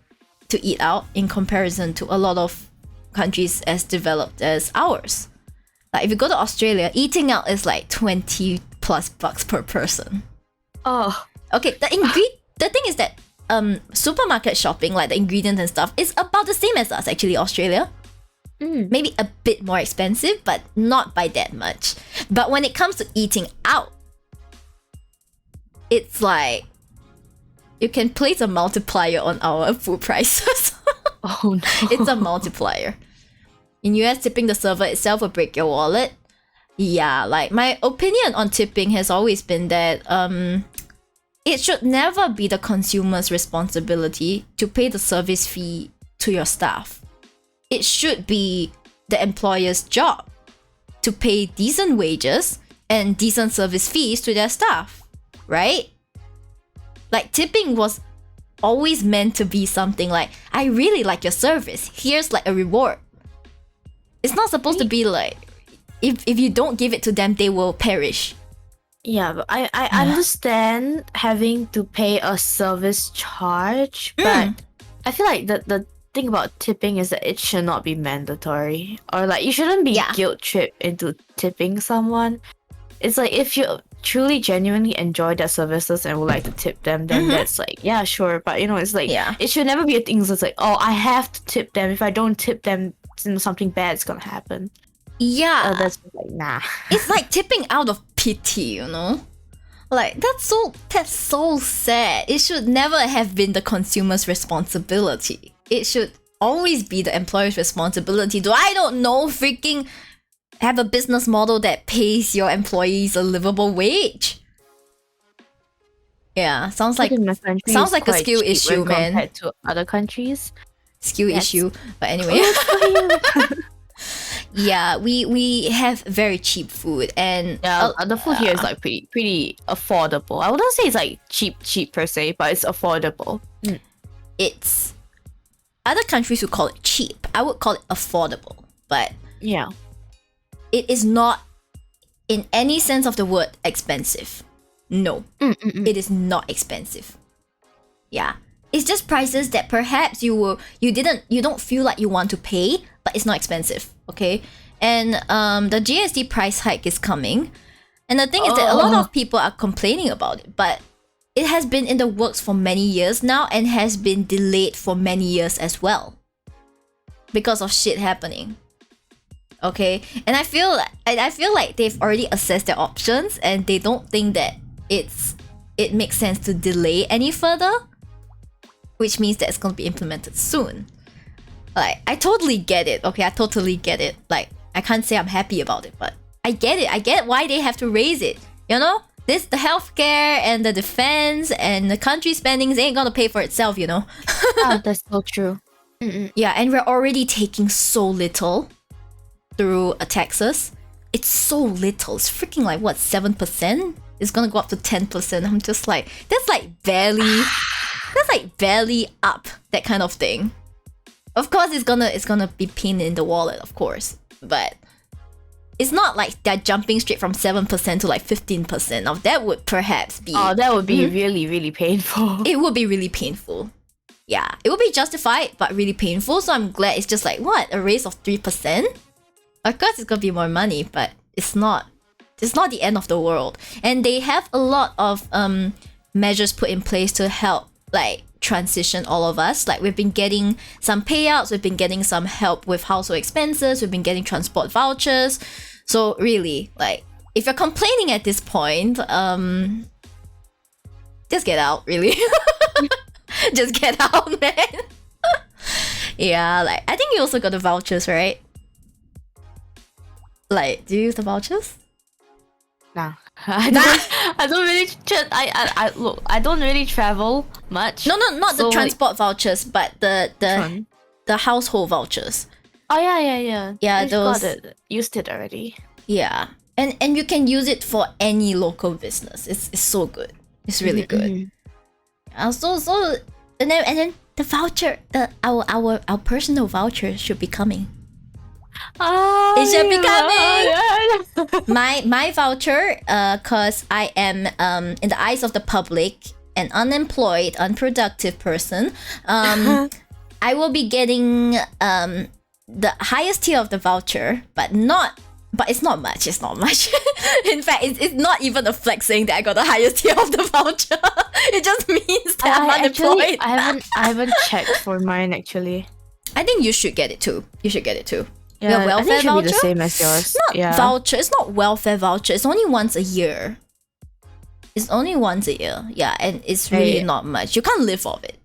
to eat out in comparison to a lot of countries as developed as ours. Like if you go to Australia, eating out is like $20+ per person. Oh, okay. The thing is that supermarket shopping, like the ingredients and stuff, is about the same as us actually, Australia. Maybe a bit more expensive, but not by that much. But when it comes to eating out, it's like you can place a multiplier on our food prices. Oh no. It's a multiplier. In US, tipping the server itself will break your wallet. Yeah, like my opinion on tipping has always been that it should never be the consumer's responsibility to pay the service fee to your staff. It should be the employer's job to pay decent wages and decent service fees to their staff, right? Like tipping was always meant to be something like, I really like your service, here's like a reward. It's not supposed to be like, if you don't give it to them, they will perish. Yeah, but I understand having to pay a service charge, but I feel like the thing about tipping is that it should not be mandatory, or like you shouldn't be guilt tripped into tipping someone. It's like if you truly genuinely enjoy their services and would like to tip them, then that's like, yeah, sure. But it's like it should never be a thing that's like, oh, I have to tip them. If I don't tip them, something bad's gonna happen. Yeah, that's like, nah. It's like tipping out of pity, Like that's so sad. It should never have been the consumer's responsibility. It should always be the employer's responsibility. I don't know, freaking have a business model that pays your employees a livable wage. Yeah, sounds like a skill issue, man. Compared to other countries, skill issue. But anyway. Yeah, we have very cheap food, and the food here is like pretty affordable. I wouldn't say it's like cheap per se, but it's affordable. It's other countries would call it cheap. I would call it affordable, but yeah, it is not in any sense of the word expensive. No, it is not expensive. Yeah, it's just prices that perhaps you don't feel like you want to pay, but it's not expensive. Okay, and the GST price hike is coming, and the thing is that a lot of people are complaining about it, but it has been in the works for many years now and has been delayed for many years as well because of shit happening. Okay, and I feel like they've already assessed their options and they don't think that it makes sense to delay any further, which means that it's going to be implemented soon. Like, I totally get it. Okay, I totally get it. Like, I can't say I'm happy about it, but I get it. I get why they have to raise it. The healthcare and the defense and the country spendings ain't gonna pay for itself, That's so true. Yeah, and we're already taking so little through taxes. it's so little. It's freaking like what, 7%? It's gonna go up to 10%. I'm just like, that's like barely up, that kind of thing. Of course, it's gonna be pain in the wallet, of course, but it's not like they're jumping straight from 7% to like 15%. Now that would perhaps be that would be really, really painful. It would be really painful. Yeah, it would be justified, but really painful. So I'm glad it's just like, what, a raise of 3%? Of course, it's gonna be more money, but it's not the end of the world. And they have a lot of measures put in place to help like transition all of us. Like, we've been getting some payouts, we've been getting some help with household expenses, we've been getting transport vouchers. So really, like, if you're complaining at this point, just get out, really. Just get out, man. Yeah, like, I think you also got the vouchers, right? Like, do you use the vouchers? Nah. I don't really look, I don't really travel much. No, not so the transport vouchers, but the household vouchers. Oh yeah. Yeah, those got it. Used it already. Yeah. And you can use it for any local business. It's so good. It's really good. So and then the voucher, our personal voucher should be coming. Oh, it should be coming. My voucher, cause I am in the eyes of the public an unemployed, unproductive person. I will be getting the highest tier of the voucher, but it's not much. It's not much. In fact, it's not even a flex saying that I got the highest tier of the voucher. It just means that I'm unemployed. I haven't checked for mine actually. I think you should get it too. Yeah, welfare I think it should voucher? be the same as yours. Not voucher. It's not welfare voucher. It's only once a year. Yeah, and it's really not much. You can't live off it.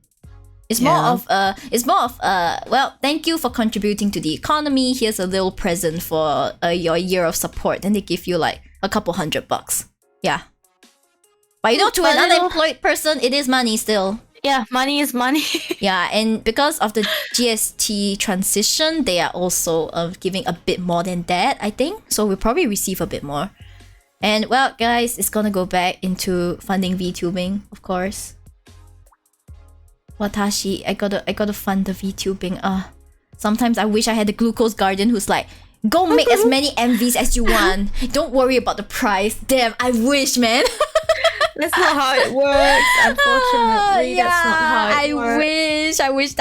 It's more of well, thank you for contributing to the economy. Here's a little present for your year of support. Then they give you like a couple $100. Yeah. But you know, to an unemployed person, it is money still. Yeah, money is money. Yeah, and because of the GST transition, they are also giving a bit more than that, I think. So we'll probably receive a bit more. And well, guys, it's gonna go back into funding VTubing, of course. Watashi, I gotta fund the VTubing. Sometimes I wish I had the Glucose Guardian who's like, go make as many MVs as you want. Don't worry about the price. Damn, I wish, man. That's not how it works, unfortunately. Yeah, that's not how it works. I wish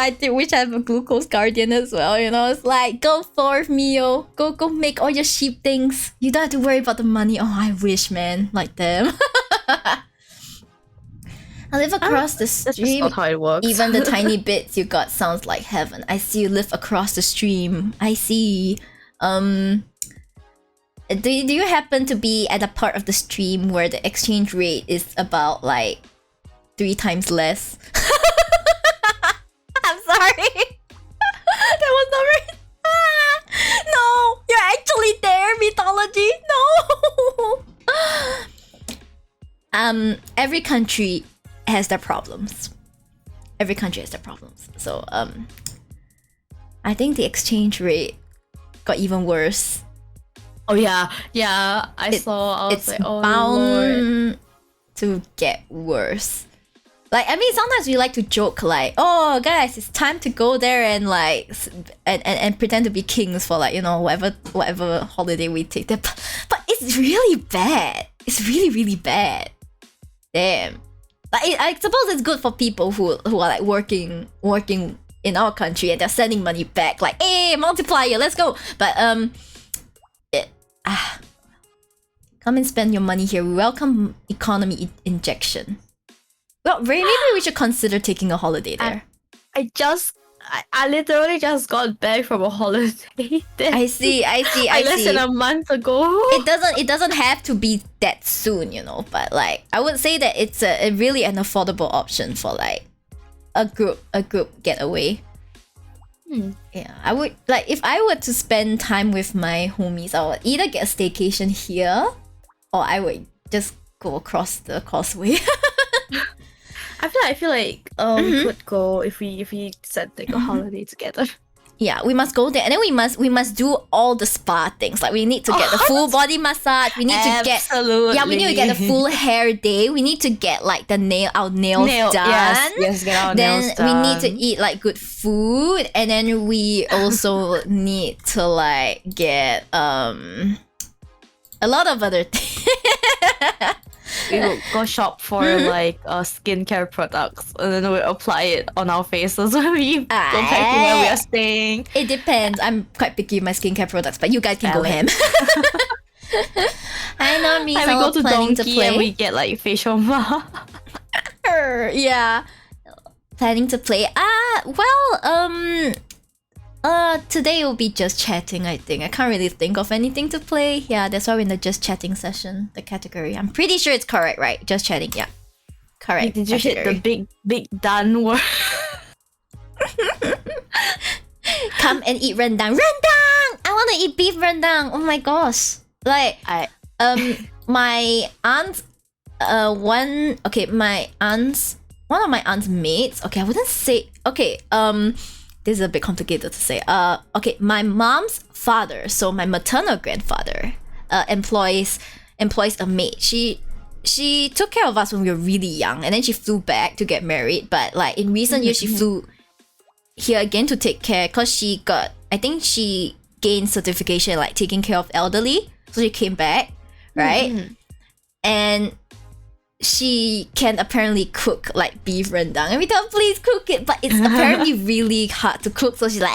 I have a Glucose Guardian as well, you know. It's like, go forth, Mio. Go make all your sheep things. You don't have to worry about the money. Oh, I wish, man. Like them. I live across the stream. That's not how it works. Even the tiny bits you got sounds like heaven. I see you live across the stream. I see. Do you happen to be at a part of the stream where the exchange rate is about like 3 times less? I'm sorry. That was not right. No, you're actually there, mythology. No. Every country has their problems. So I think the exchange rate got even worse. Oh yeah. I saw. It's like, oh, bound Lord. to get worse. Like, I mean, sometimes we like to joke like, oh guys, it's time to go there and like and pretend to be kings for like, you know, whatever holiday we take there. But it's really bad. It's really, really bad. Damn. Like, I suppose it's good for people who are like working in our country and they're sending money back. Like, hey, multiplier, let's go. But come and spend your money here. We welcome economy injection. Well, maybe we should consider taking a holiday there. I literally just got back from a holiday there. I see. Less than a month ago. It doesn't have to be that soon, you know. But like, I would say that it's a really an affordable option for like a group getaway. Yeah, I would like, if I were to spend time with my homies, I would either get a staycation here, or I would just go across the causeway. I feel like we could go if we set like a holiday together. Yeah, we must go there, and then we must do all the spa things. Like we need to get the full body massage. We need to get we need to get a full hair day. We need to get like our nails done. Yes, get our then nails done. we need to eat like good food, and then we also need to like get a lot of other things. We will go shop for like skincare products, and then we apply it on our faces when we go back to where we are staying. It depends. I'm quite picky with my skincare products, but you guys can go ham. I know me. And we go to Donkey and we get like facial mask. Yeah, planning to play. Today will be just chatting, I think. I can't really think of anything to play. Yeah, that's why we're in the just chatting session, the category. I'm pretty sure it's correct, right? Just chatting, yeah. Correct. Did you hit the big done word? Come and eat rendang. Rendang! I want to eat beef rendang. Oh my gosh. Like, my aunt, one of my aunt's mates, okay, I wouldn't say, okay, this is a bit complicated to say. Okay, my mom's father, so my maternal grandfather, employs a maid. She took care of us when we were really young, and then she flew back to get married. But like in recent years, she flew here again to take care, cause I think she gained certification like taking care of elderly. So she came back, right? And she can apparently cook like beef rendang, and we thought, please cook it, but it's apparently really hard to cook. So she's like,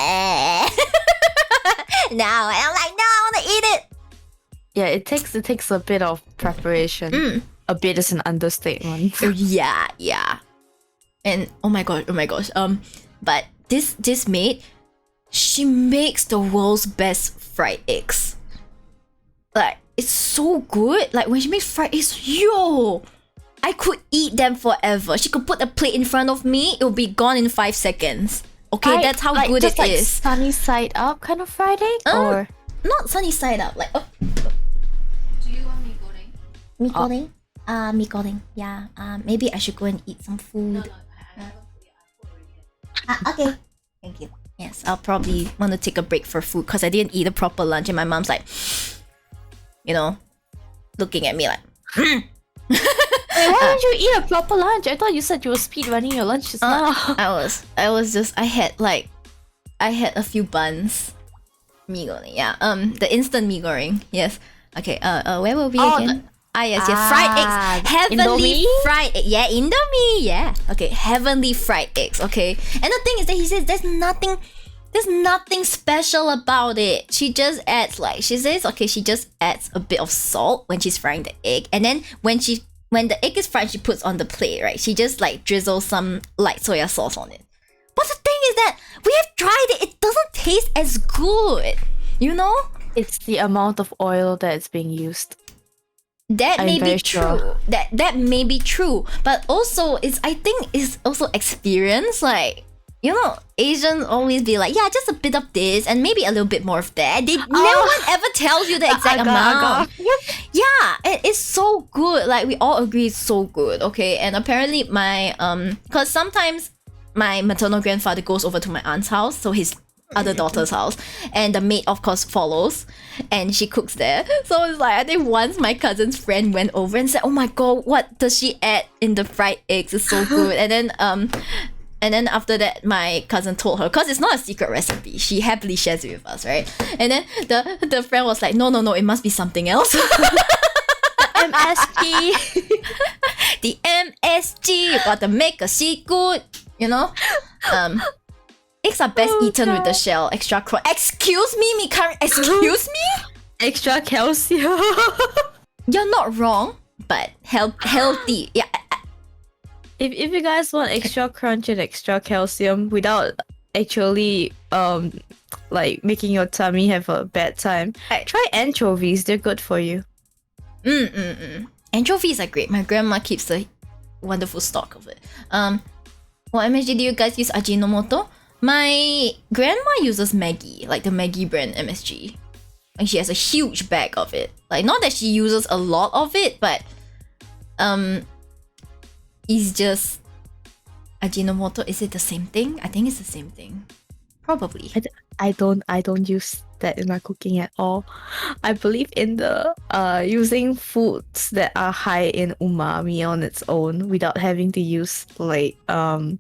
no, and I'm like, no, I want to eat it. Yeah, it takes a bit of preparation. A bit is an understatement. Yeah. And oh my gosh. But this maid, she makes the world's best fried eggs. Like, it's so good. Like when she makes fried eggs, I could eat them forever. She could put a plate in front of me, it will be gone in 5 seconds. Okay, that's how good it is. Sunny side up kind of fried egg, or not sunny side up. Like, Do you want mee goreng? Mee goreng? Mee goreng. Yeah. Maybe I should go and eat some food. I haven't Okay. Thank you. Yes, I'll probably want to take a break for food because I didn't eat a proper lunch, and my mom's like, looking at me like. Wait, why didn't you eat a proper lunch? I thought you said you were speed running your lunch just now. I had a few buns. Mee goreng, yeah. The instant mee goreng, yes. Okay, where were we again? Yes. Fried eggs. Heavenly Indomie? fried egg. Yeah, Indomie, yeah. Okay, heavenly fried eggs, okay. And the thing is that he says there's nothing special about it. She just adds she just adds a bit of salt when she's frying the egg. And then when the egg is fried, she puts on the plate, right? She just drizzles some light soya sauce on it. But the thing is that we have tried it. It doesn't taste as good. It's the amount of oil that's being used. That I'm may be very true. sure. That may be true. But also I think it's also experience. Asians always be like, yeah, just a bit of this and maybe a little bit more of that. No one ever tells you the exact amount. Yeah, it's so good. Like we all agree it's so good. Okay, and apparently my because sometimes my maternal grandfather goes over to my aunt's house, so his other daughter's house, and the maid of course follows, and she cooks there. So it's like I think once my cousin's friend went over and said, oh my god, what does she add in the fried eggs? It's so good. And then after that, my cousin told her, because it's not a secret recipe, she happily shares it with us, right? And then the friend was like, no, it must be something else. MSG. The MSG, you gotta make a seafood, eggs are best eaten with the shell, extra Excuse me, excuse me? Extra calcium. You're not wrong, but healthy. Yeah. If you guys want extra crunch and extra calcium without actually making your tummy have a bad time, try anchovies. They're good for you. Anchovies are great. My grandma keeps a wonderful stock of it. What MSG do you guys use? Ajinomoto? My grandma uses Maggi, like the Maggi brand MSG. And she has a huge bag of it. Like, not that she uses a lot of it, but it's just Ajinomoto. Is it the same thing? I think it's the same thing. Probably. I don't use that in my cooking at all. I believe in the using foods that are high in umami on its own without having to use like the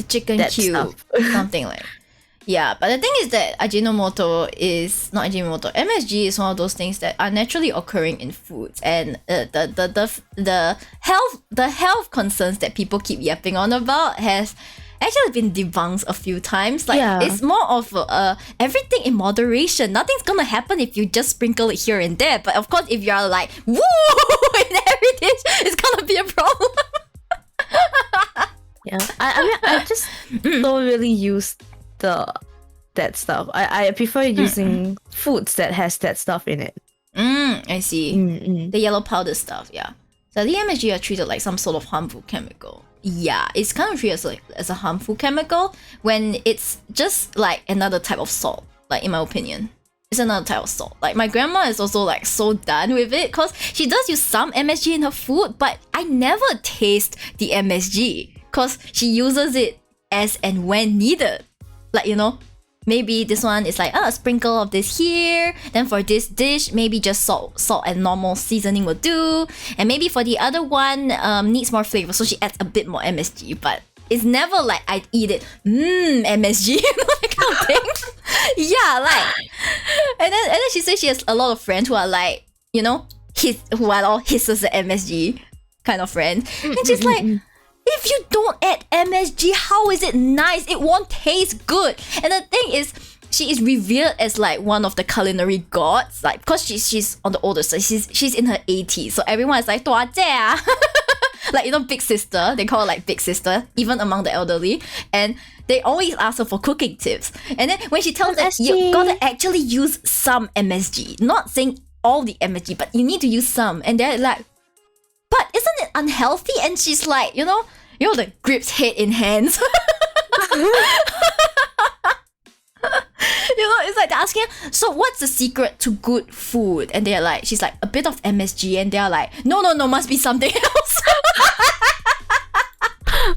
chicken that cube, stuff. something like. Yeah, but the thing is that Ajinomoto is not Ajinomoto. MSG is one of those things that are naturally occurring in foods, and the health concerns that people keep yapping on about has actually been debunked a few times. Like it's more of everything in moderation. Nothing's gonna happen if you just sprinkle it here and there. But of course, if you're like woo in every dish, it's gonna be a problem. Yeah, I mean, I just don't really use that stuff. I prefer using foods that has that stuff in it. I see. The yellow powder stuff, yeah. So the MSG are treated like some sort of harmful chemical. Yeah, it's kind of treated as a harmful chemical when it's just like another type of salt, like in my opinion. It's another type of salt. Like my grandma is also like so done with it because she does use some MSG in her food, but I never taste the MSG because she uses it as and when needed. Like, maybe this one is like a sprinkle of this here, then for this dish maybe just salt and normal seasoning will do, and maybe for the other one needs more flavor, so she adds a bit more MSG. But it's never like I eat it MSG that kind of thing. Yeah, like and then she says she has a lot of friends who are like who are all hisses at MSG kind of friends, and she's like, if you don't add MSG, how is it nice? It won't taste good. And the thing is, she is revered as like one of the culinary gods, like because she's on the older side. She's in her 80s, so everyone is like 多姐啊 like big sister. They call her like big sister, even among the elderly. And they always ask her for cooking tips. And then when she tells them you gotta actually use some MSG, not saying all the MSG, but you need to use some, and they're like, but isn't it unhealthy? And she's like, the grips head in hands. It's like they're asking, so what's the secret to good food? And they're like, she's like, a bit of MSG, and they're like, no, must be something else.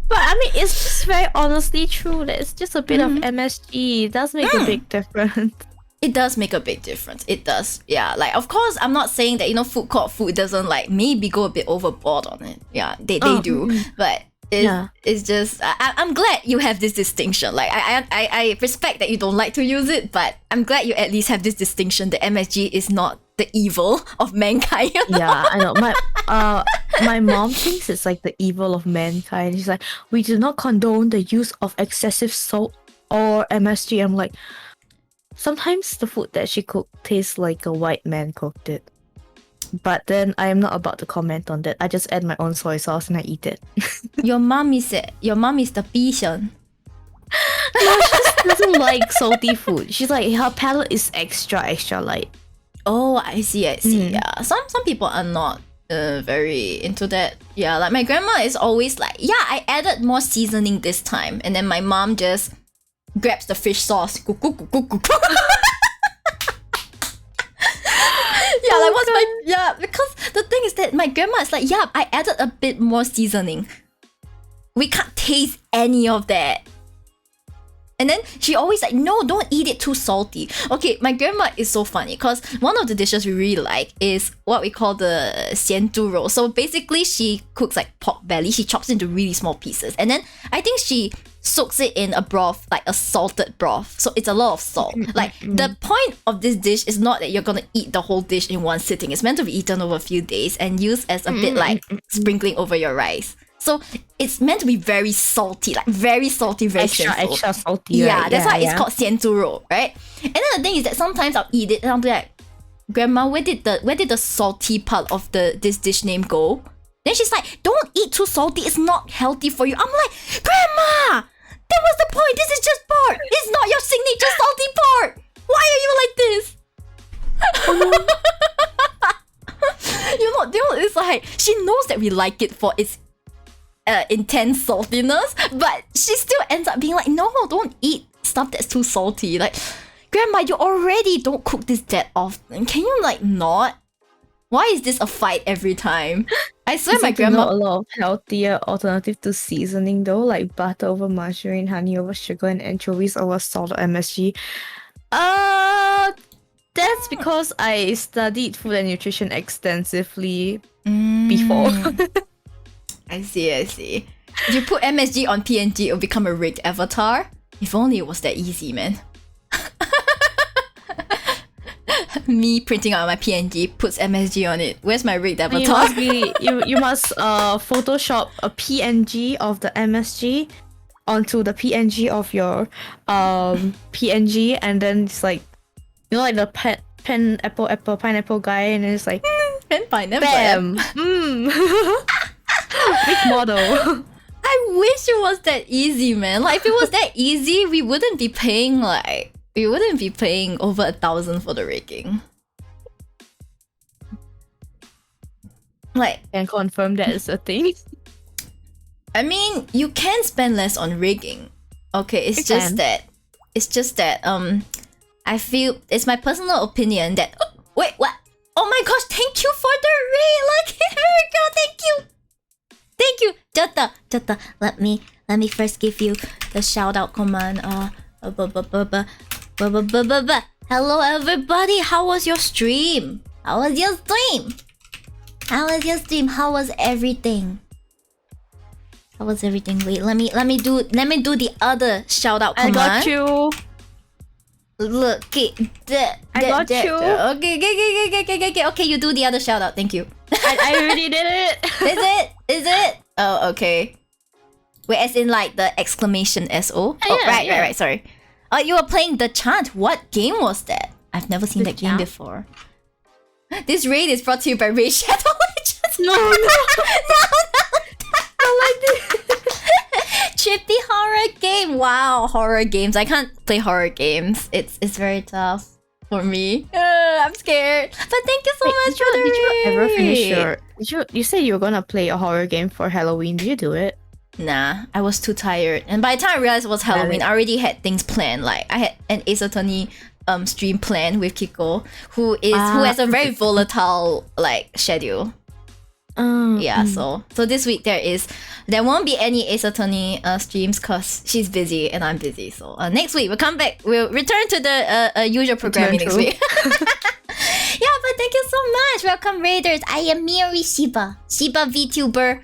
But I mean, it's just very honestly true that it's just a bit of MSG. It does make a big difference. It does make a big difference. It does. Yeah, like of course I'm not saying that food court food doesn't like maybe go a bit overboard on it. Yeah, they do. But it's just I'm glad you have this distinction. Like I respect that you don't like to use it, but I'm glad you at least have this distinction that MSG is not the evil of mankind. Yeah, I know. My mom thinks it's like the evil of mankind. She's like, we do not condone the use of excessive salt or MSG. I'm like, sometimes the food that she cooked tastes like a white man cooked it. But then I am not about to comment on that. I just add my own soy sauce and I eat it. Your mom is the Bichon. No, she just doesn't like salty food. She's like, her palate is extra light. Oh, I see. Yeah, some people are not very into that. Yeah, like my grandma is always like, yeah, I added more seasoning this time, and then my mom just grabs the fish sauce. Yeah, like what's my because the thing is that my grandma is like, yeah, I added a bit more seasoning. We can't taste any of that. And then she always like, no, don't eat it too salty. Okay, my grandma is so funny because one of the dishes we really like is what we call the 咸猪肉. So basically she cooks like pork belly. She chops into really small pieces. And then I think she soaks it in a broth, like a salted broth. So it's a lot of salt. Like the point of this dish is not that you're gonna eat the whole dish in one sitting. It's meant to be eaten over a few days and used as a bit like sprinkling over your rice. So it's meant to be very salty, like very salty, very extra salty. Yeah, right? That's why it's called 咸猪肉, right? And then the thing is that sometimes I'll eat it and I'll be like, Grandma, where did the salty part of this dish name go? Then she's like, don't eat too salty, it's not healthy for you. I'm like, Grandma, that was the point. This is just pork. It's not your signature salty pork. Why are you like this? It's like she knows that we like it for its intense saltiness, but she still ends up being like, no, don't eat stuff that's too salty. Like, Grandma, you already don't cook this that often. Can you like not? Why is this a fight every time? I swear Isn't my there grandma. not a lot of healthier alternative to seasoning though, like butter over margarine, honey over sugar, and anchovies over salt or MSG. That's because I studied food and nutrition extensively before. I see. If you put MSG on PNG, it'll become a rigged avatar. If only it was that easy, man. Me printing out my PNG puts MSG on it. Where's my rigged avatar? You must Photoshop a PNG of the MSG onto the PNG of your PNG, and then it's like, you know, like the pen apple pineapple guy, and then it's like Pen pineapple. bam. Big model. I wish it was that easy, man. Like if it was that easy, we wouldn't be paying over 1,000 for the rigging. Like, And confirm that is a thing. I mean, you can spend less on rigging. Okay, it's just that I feel it's my personal opinion that wait, what? Oh my gosh, thank you for the ring. Look, here we go. Thank you. Jota, let me first give you the shout out command. Hello everybody. How was your stream? How was everything? Wait, let me do the other shout out command. I got you. Look, okay, I got you. Okay, you do the other shout out. Thank you. I already did it. Is it? Oh, okay. Wait, as in like the exclamation SO? Oh, yeah. right, sorry. Oh, you were playing The Chant. What game was that? I've never seen The that game Chant? before. This raid is brought to you by Raid Shadow Legends. No. I like this. Trippy horror game. Wow, horror games. I can't play horror games. It's very tough for me. I'm scared. But thank you so much for the Did you ever raid. finish your? You said you were gonna play a horror game for Halloween. Did you do it? Nah, I was too tired. And by the time I realized it was Halloween, I already had things planned. Like I had an Ace Attorney stream planned with Kiko, who has a very volatile like schedule. Yeah, so this week there won't be any Ace Attorney streams because she's busy and I'm busy. So next week we'll return to the usual programming next week. Yeah, but thank you so much. Welcome Raiders. I am Miori Shiba VTuber,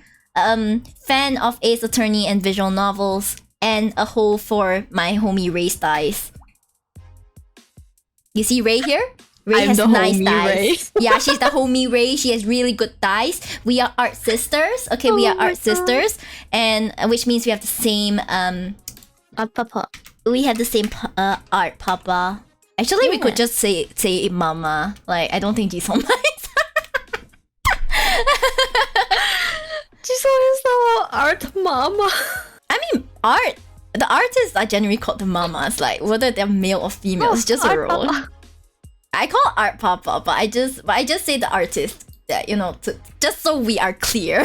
fan of Ace Attorney and visual novels, and a hole for my homie Ray's dice. You see Ray here? Ray I'm has the nice homie dice. Ray. Yeah, she's the homie Ray. She has really good dice. We are art sisters. Okay, we are art sisters, and which means we have the same Papa. we have the same art papa. Actually, we could just say mama. Like I don't think Jisoo minds. Jisoo is the art mama. I mean, the artists are generally called the mamas. Like whether they're male or female, it's just a art role. papa. I call art papa, but I just say the artist. That just so we are clear.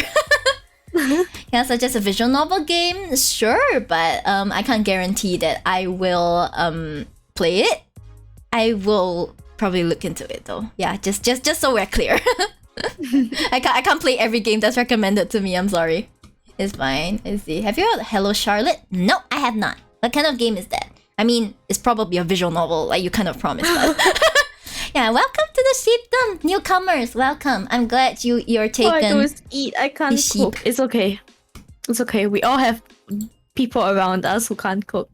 Yeah, such as a visual novel game, sure, but I can't guarantee that I will play it. I will probably look into it though. Yeah, just so we're clear. I can't play every game that's recommended to me. I'm sorry. It's fine. Let's see. Have you heard Hello Charlotte? No, I have not. What kind of game is that? I mean, it's probably a visual novel, like you kind of promised us. Yeah, welcome to the sheepdom, newcomers. Welcome. I'm glad you're taken. All I do is eat. I can't sheep. cook. It's okay. It's okay. We all have people around us who can't cook,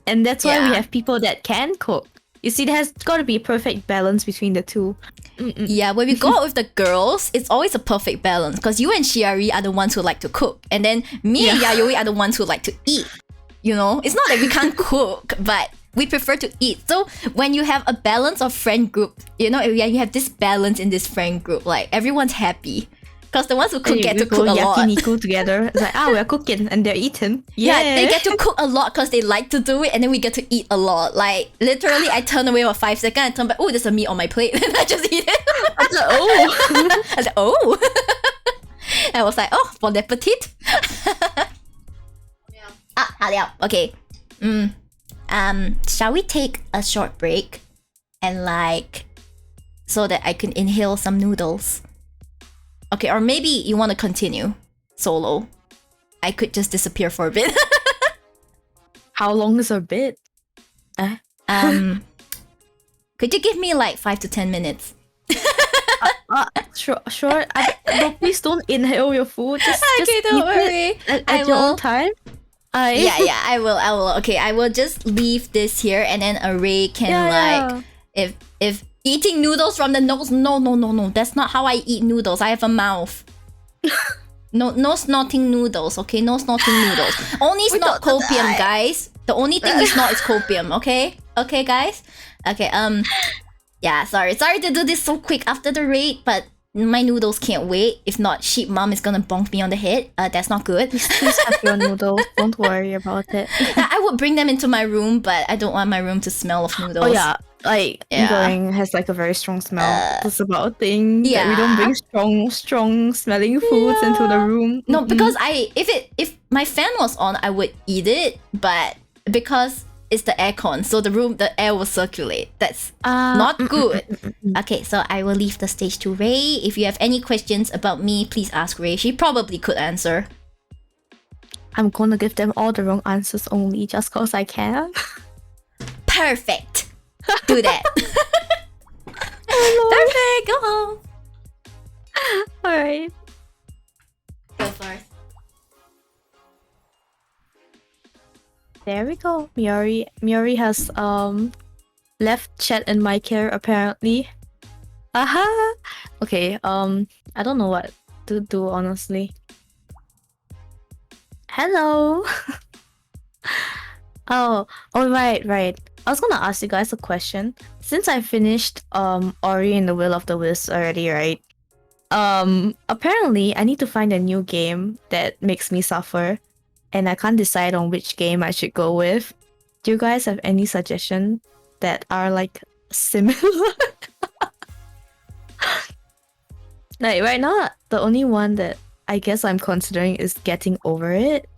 and that's why Yeah. we have people that can cook. You see, there's got to be a perfect balance between the two. Yeah, when we go out with the girls, it's always a perfect balance because you and Shiari are the ones who like to cook, and then me and Yayoi are the ones who like to eat. You know, it's not that we can't cook, but we prefer to eat. So when you have a balance of friend group, you have this balance in this friend group, like everyone's happy. Because the ones who cook get to cook a lot. Yakiniku together. It's like, we're cooking and they're eating. Yeah, they get to cook a lot because they like to do it, and then we get to eat a lot. Like literally, I turn away for 5 seconds, I turn back. Oh, there's a meat on my plate, and I just eat it. I was like, oh. I was like, oh. I was like, oh, bon appetit. Hurry up. Okay. Shall we take a short break and so that I can inhale some noodles Okay, or maybe you want to continue solo. I could just disappear for a bit. How long is a bit? Could you give me like 5 to 10 minutes? Sure. No, please don't inhale your food. Just Don't worry. At your own time. Yeah, I will. Okay, I will just leave this here, and then Array can if eating noodles from the nose. No. That's not how I eat noodles. I have a mouth. No snorting noodles, okay? No snorting noodles. Only snort copium, guys. The only thing we snort is copium, okay? Okay, guys? Okay, yeah, sorry to do this so quick after the raid, but my noodles can't wait. If not, Sheep Mom is gonna bonk me on the head. That's not good. Please have your noodles. Don't worry about it. I would bring them into my room, but I don't want my room to smell of noodles. Oh yeah. Noodling has like a very strong smell. That's about a thing. Yeah. That we don't bring strong smelling foods into the room. No, because if my fan was on, I would eat it, but because it's the aircon, so the air will circulate. That's not good. Okay, so I will leave the stage to Ray. If you have any questions about me, please ask Ray. She probably could answer. I'm gonna give them all the wrong answers only just cause I can. Perfect. Do that. Perfect. Go home. Alright. Go first. There we go. Miori has left chat in my care apparently. Aha. Okay. I don't know what to do honestly. Hello. Oh right. I was gonna ask you guys a question. Since I finished Ori and the Will of the Wisps already, right? Apparently I need to find a new game that makes me suffer, and I can't decide on which game I should go with. Do you guys have any suggestion that are like similar? Like right now, the only one that I guess I'm considering is Getting Over It.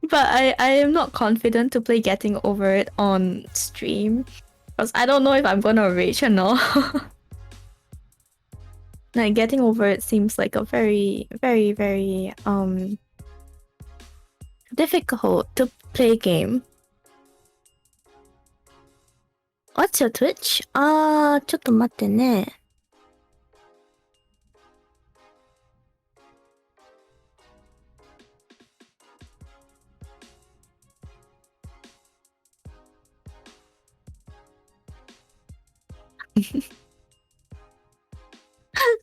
But I am not confident to play Getting Over It on stream, because I don't know if I'm gonna rage or not. Like Getting Over It seems like a very difficult to play game. What's your Twitch? ちょっと待ってね。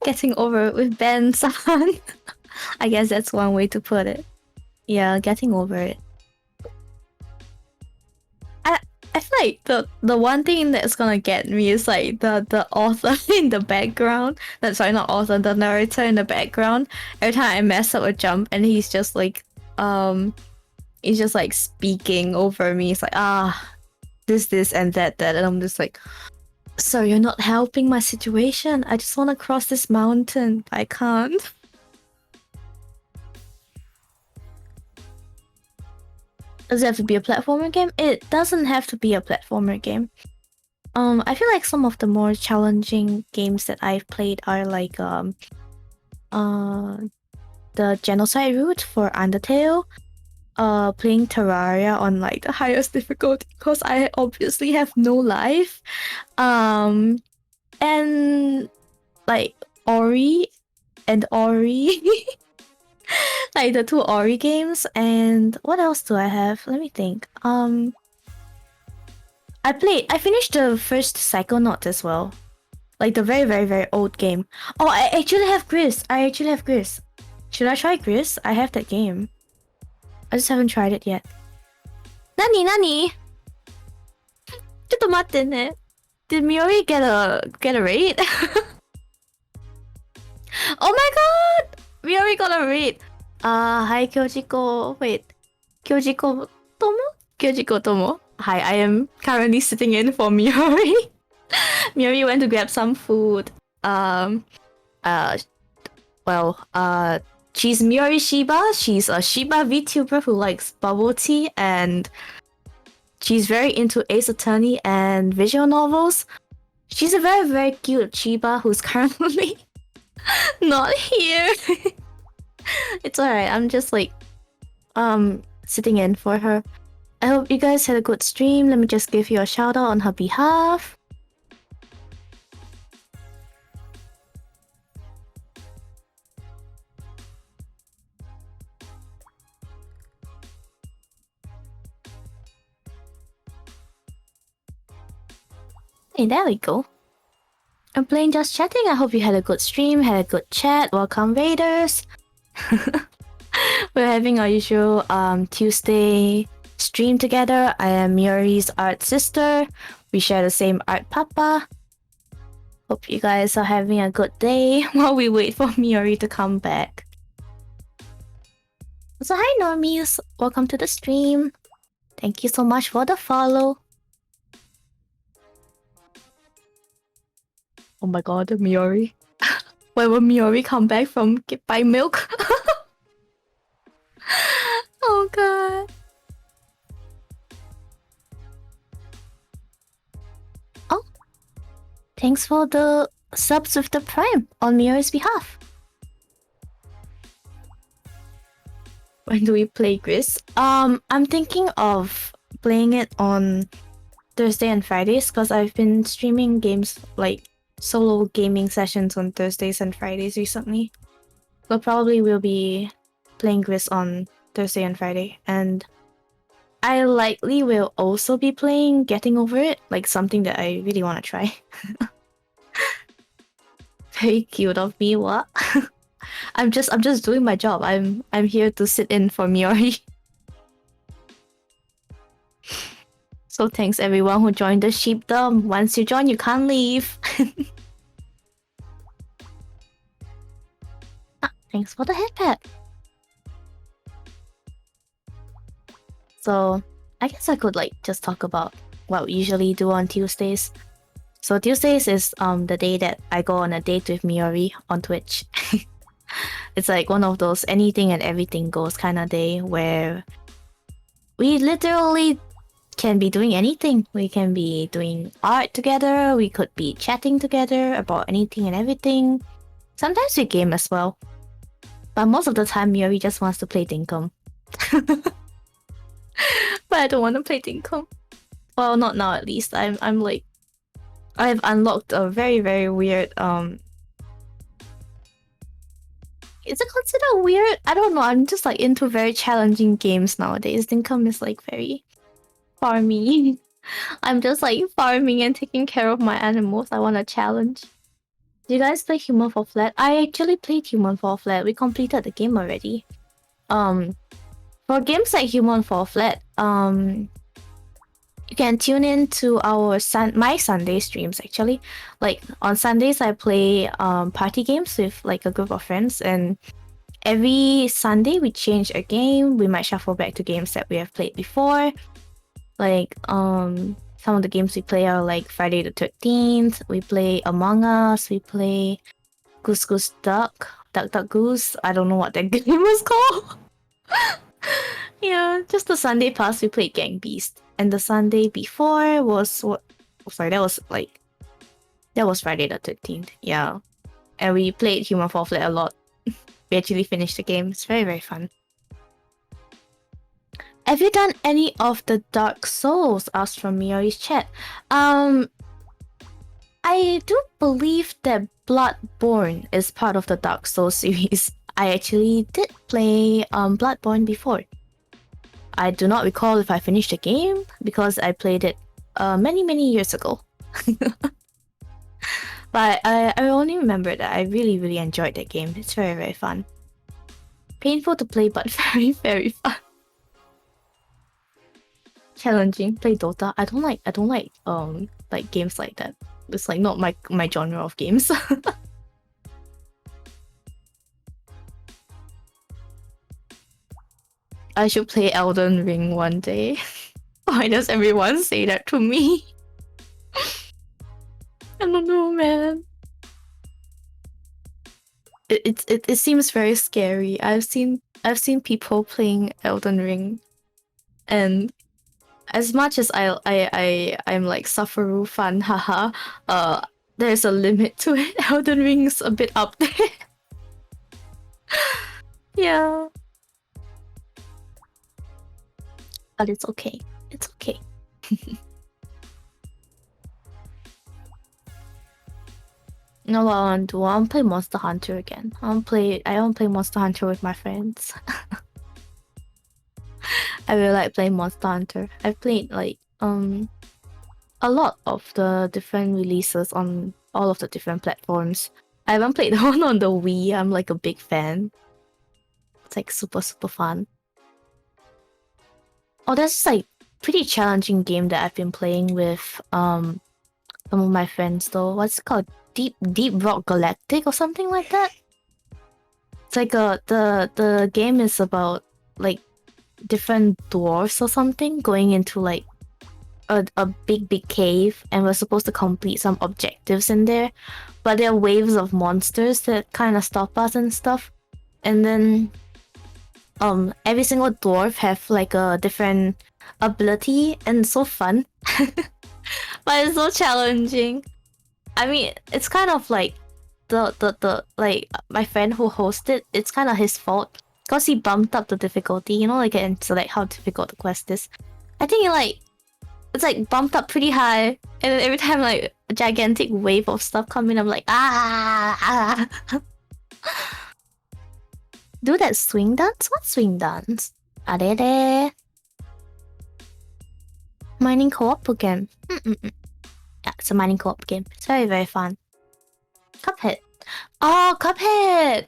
Getting over it with Ben-san. I guess that's one way to put it. Yeah, getting over it. I feel like the one thing that's gonna get me is like the author in the background. That's sorry, not author, the narrator in the background. Every time I mess up a jump and he's just like speaking over me. It's like this and that, and I'm just like, so you're not helping my situation. I just want to cross this mountain, but I can't. Does it have to be a platformer game? It doesn't have to be a platformer game. I feel like some of the more challenging games that I've played are like the genocide route for Undertale. Playing Terraria on like the highest difficulty because I obviously have no life. And like Ori. Like the two Ori games. And what else do I have? Let me think. I finished the first Psychonauts as well. Like the very old game. Oh, I actually have Gris. Should I try Gris? I have that game. I just haven't tried it yet. Nani? ちょっと待ってね. Did Miori get a raid? Oh my god! Miori got a raid. Hi Kyojiko. Wait. Kyojiko Tomo? Hi, I am currently sitting in for Miori. Miori went to grab some food. She's Miori Shiba. She's a Shiba VTuber who likes bubble tea, and she's very into Ace Attorney and visual novels. She's a very, very cute Chiba who's currently not here. It's alright. I'm just like sitting in for her. I hope you guys had a good stream. Let me just give you a shout out on her behalf. Hey, there we go. I'm playing Just Chatting. I hope you had a good stream, had a good chat. Welcome, Raiders. We're having our usual Tuesday stream together. I am Miori's art sister. We share the same art papa. Hope you guys are having a good day while we wait for Miori to come back. So hi normies, welcome to the stream. Thank you so much for the follow. Oh my god, Miori. When will Miori come back from buy milk? Oh god. Oh. Thanks for the subs with the Prime on Miori's behalf. When do we play Gris? I'm thinking of playing it on Thursday and Fridays because I've been streaming games like solo gaming sessions on Thursdays and Fridays recently. So probably we'll be playing Gris on Thursday and Friday, and I likely will also be playing Getting Over It, like something that I really want to try. Very cute of me, what? I'm just doing my job. I'm here to sit in for Miori. So thanks everyone who joined the sheepdom. Once you join, you can't leave. Thanks for the headpad. So I guess I could like just talk about what we usually do on Tuesdays. So Tuesdays is the day that I go on a date with Miori on Twitch. It's like one of those anything and everything goes kind of day where we literally can be doing anything. We can be doing art together, we could be chatting together about anything and everything. Sometimes we game as well. But most of the time Miori just wants to play Dinkum. But I don't want to play Dinkum. Well, not now at least. I'm like I've unlocked a very, very weird is it considered weird? I don't know. I'm just like into very challenging games nowadays. Dinkum is like very farmy. I'm just like farming and taking care of my animals. I want a challenge. Do you guys play Human Fall Flat? I actually played Human Fall Flat. We completed the game already. For games like Human Fall Flat, you can tune in to our my Sunday streams actually. Like on Sundays I play party games with like a group of friends, and every Sunday we change a game. We might shuffle back to games that we have played before. Like some of the games we play are like Friday the 13th, we play Among Us, we play Goose Goose Duck, Duck Duck Goose. I don't know what that game was called. Yeah, just the Sunday past we played Gang Beast. And the Sunday before was what? Oh, sorry, that was Friday the 13th. Yeah, and we played Human Fall Flat a lot. We actually finished the game. It's very, very fun. Have you done any of the Dark Souls? Asked from Miori's chat. I do believe that Bloodborne is part of the Dark Souls series. I actually did play Bloodborne before. I do not recall if I finished the game because I played it many, many years ago. But I only remember that I really, really enjoyed that game. It's very, very fun. Painful to play, but very, very fun. Challenging. Play Dota. I don't like games like that. It's like not my genre of games. I should play Elden Ring one day. Why does everyone say that to me? I don't know, man. It seems very scary. I've seen people playing Elden Ring, and as much as I'm like Safaru fan, haha. There's a limit to it. Elden Ring's a bit up there. Yeah. But it's okay. It's okay. No, what I want to do, I want to play Monster Hunter again. I want to play Monster Hunter with my friends. I really like playing Monster Hunter. I've played like a lot of the different releases on all of the different platforms. I haven't played the one on the Wii. I'm like a big fan. It's like super fun. Oh, there's like pretty challenging game that I've been playing with some of my friends though. What's it called? Deep Rock Galactic or something like that. It's like the game is about like different dwarfs or something going into like a big cave, and we're supposed to complete some objectives in there, but there are waves of monsters that kind of stop us and stuff. And then every single dwarf have like a different ability, and it's so fun. But it's so challenging. I mean, it's kind of like the like my friend who hosted, it's kind of his fault because he bumped up the difficulty, you know, like and select how difficult the quest is. I think it's like bumped up pretty high, and then every time like a gigantic wave of stuff come in, I'm like ah. Do that swing dance? What swing dance? Are they there? Mining co-op again. Yeah, it's a mining co-op game. It's very fun. Cuphead. Oh, Cuphead!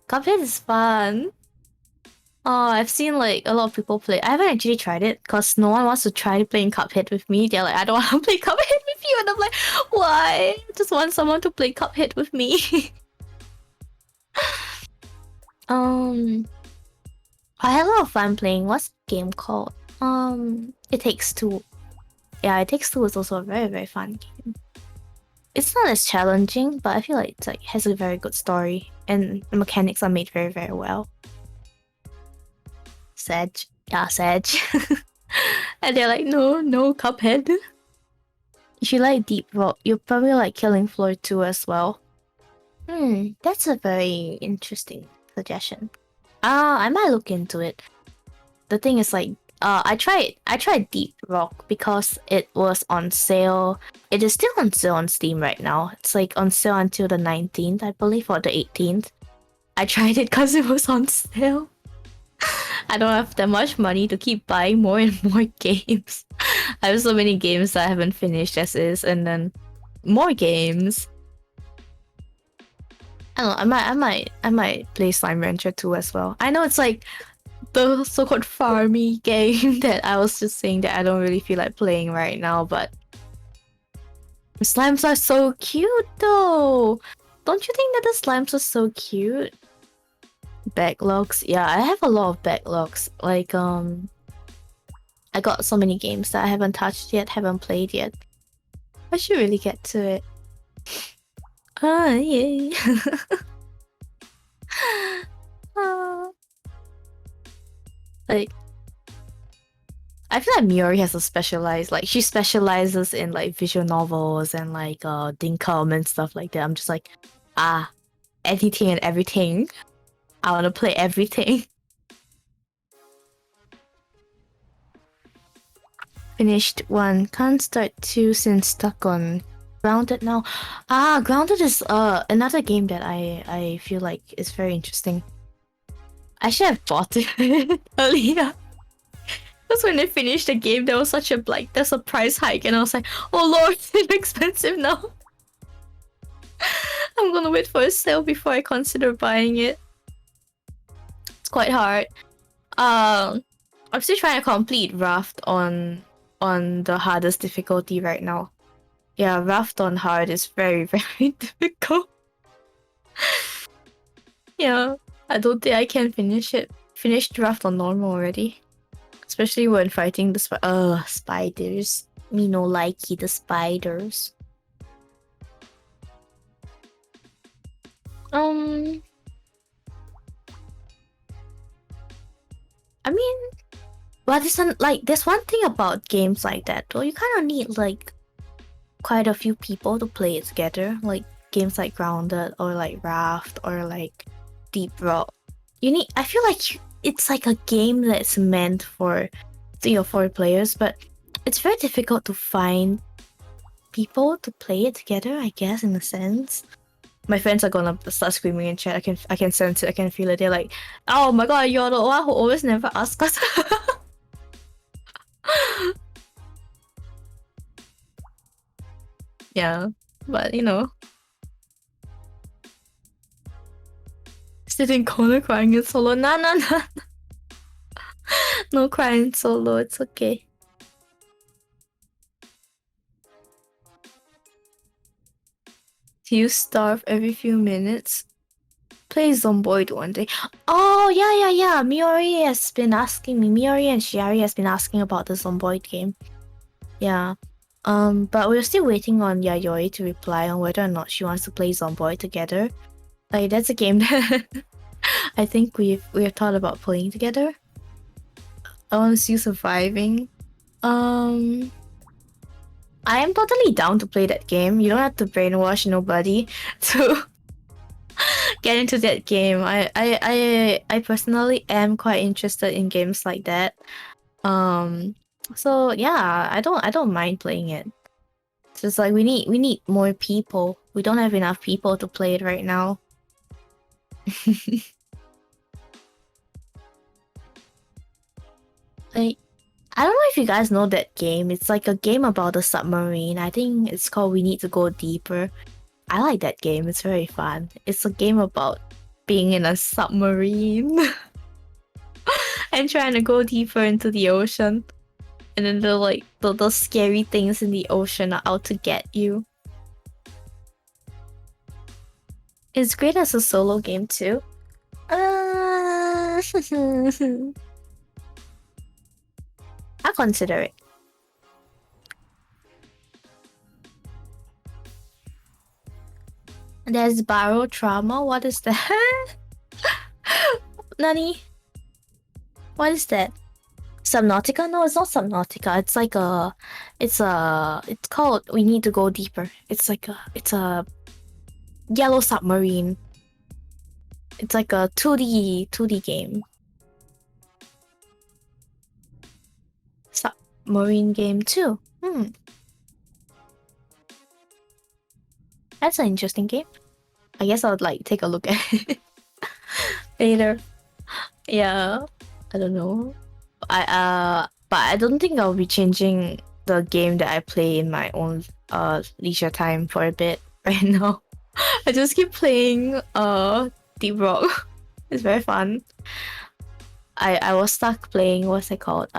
Cuphead is fun. Oh, I've seen like a lot of people play. I haven't actually tried it because no one wants to try playing Cuphead with me. They're like, I don't want to play Cuphead with you, and I'm like, why? I just want someone to play Cuphead with me. I had a lot of fun playing. What's the game called? It Takes Two. Yeah, It Takes Two is also a very fun game. It's not as challenging, but I feel like it's like has a very good story, and the mechanics are made very well. Sedge. Yeah, Sedge. And they're like, no, Cuphead. If you like Deep Rock, you'll probably like Killing Floor 2 as well. That's a very interesting suggestion. I might look into it. The thing is like, I tried Deep Rock because it was on sale. It is still on sale on Steam right now. It's like on sale until the 19th, I believe, or the 18th. I tried it because it was on sale. I don't have that much money to keep buying more and more games. I have so many games that I haven't finished as is, and then more games. I don't know, I might play Slime Rancher 2 as well. I know it's like the so-called farmy game that I was just saying that I don't really feel like playing right now, but the slimes are so cute though. Don't you think that the slimes are so cute? Backlogs, yeah, I have a lot of backlogs. Like I got so many games that I haven't touched yet, haven't played yet. I should really get to it. Yay. Like, I feel like Miori has a specialized, like she specializes in like visual novels and like dinkum and stuff like that. I'm just like, anything and everything. I want to play everything. Finished 1, can't start 2 since stuck on Grounded now. Grounded is another game that I feel like is very interesting. I should have bought it earlier. Because when I finished the game, there was such a like there's a price hike, and I was like, oh lord, it's expensive now. I'm gonna wait for a sale before I consider buying it. It's quite hard. I'm still trying to complete Raft on the hardest difficulty right now. Yeah, Raft on hard is very difficult. Yeah, I don't think I can finish it. Finished Raft on normal already. Especially when fighting the spiders. Me no likey the spiders. I mean, But there's one thing about games like that though. You kind of need like quite a few people to play it together. Like games like Grounded or like Raft or like Deep Rock. I feel like it's like a game that's meant for 3 or 4 players, but it's very difficult to find people to play it together, I guess, in a sense. My friends are gonna start screaming in chat. I can sense it. I can feel it. They're like, "Oh my god, you're the one who always never asks us." Yeah, but sitting corner crying in solo. Nah, nah, nah. No crying solo. It's okay. Do you starve every few minutes? Play Zomboid one day. Oh, yeah. Miori has been asking me. Miori and Shiari has been asking about the Zomboid game. Yeah. But we're still waiting on Yayoi to reply on whether or not she wants to play Zomboid together. Like, that's a game that I think we've thought about playing together. I want to see surviving. I am totally down to play that game. You don't have to brainwash nobody to get into that game. I personally am quite interested in games like that. So yeah, I don't mind playing it. It's just like we need more people. We don't have enough people to play it right now. Like, I don't know if you guys know that game. It's like a game about a submarine. I think it's called We Need to Go Deeper. I like that game. It's very fun. It's a game about being in a submarine and trying to go deeper into the ocean. And then the scary things in the ocean are out to get you. It's great as a solo game too. I'll consider it. There's barotrauma. What is that? Nani? What is that? Subnautica? No, it's not Subnautica. It's like it's called We Need to Go Deeper. It's a yellow submarine. It's like a 2D game. Submarine game too. That's an interesting game. I guess I would like take a look at it later. Yeah, I don't know. But I don't think I'll be changing the game that I play in my own leisure time for a bit right now. I just keep playing Deep Rock. It's very fun. I was stuck playing what's it called?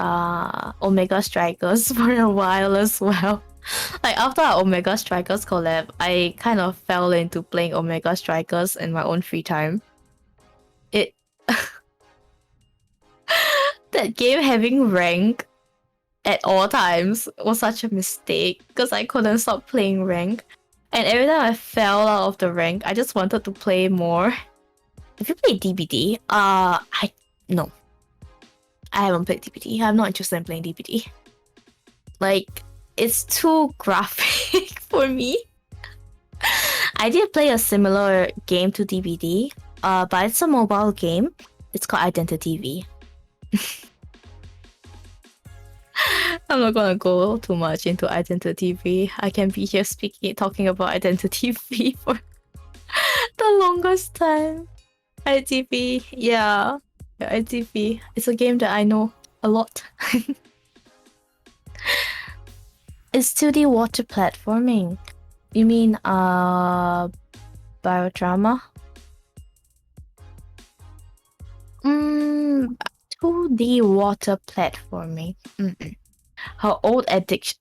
Omega Strikers for a while as well. Like after our Omega Strikers collab, I kind of fell into playing Omega Strikers in my own free time. That game having rank at all times was such a mistake because I couldn't stop playing rank. And every time I fell out of the rank, I just wanted to play more. Have you played DBD? No. I haven't played DBD. I'm not interested in playing DBD. Like, it's too graphic for me. I did play a similar game to DBD, but it's a mobile game. It's called Identity V. I'm not gonna go too much into Identity V. I can be here talking about Identity V for the longest time. ITV, yeah, ITV. It's a game that I know a lot. It's 2D water platforming. You mean Biodrama? 2D water platforming. Her old addiction.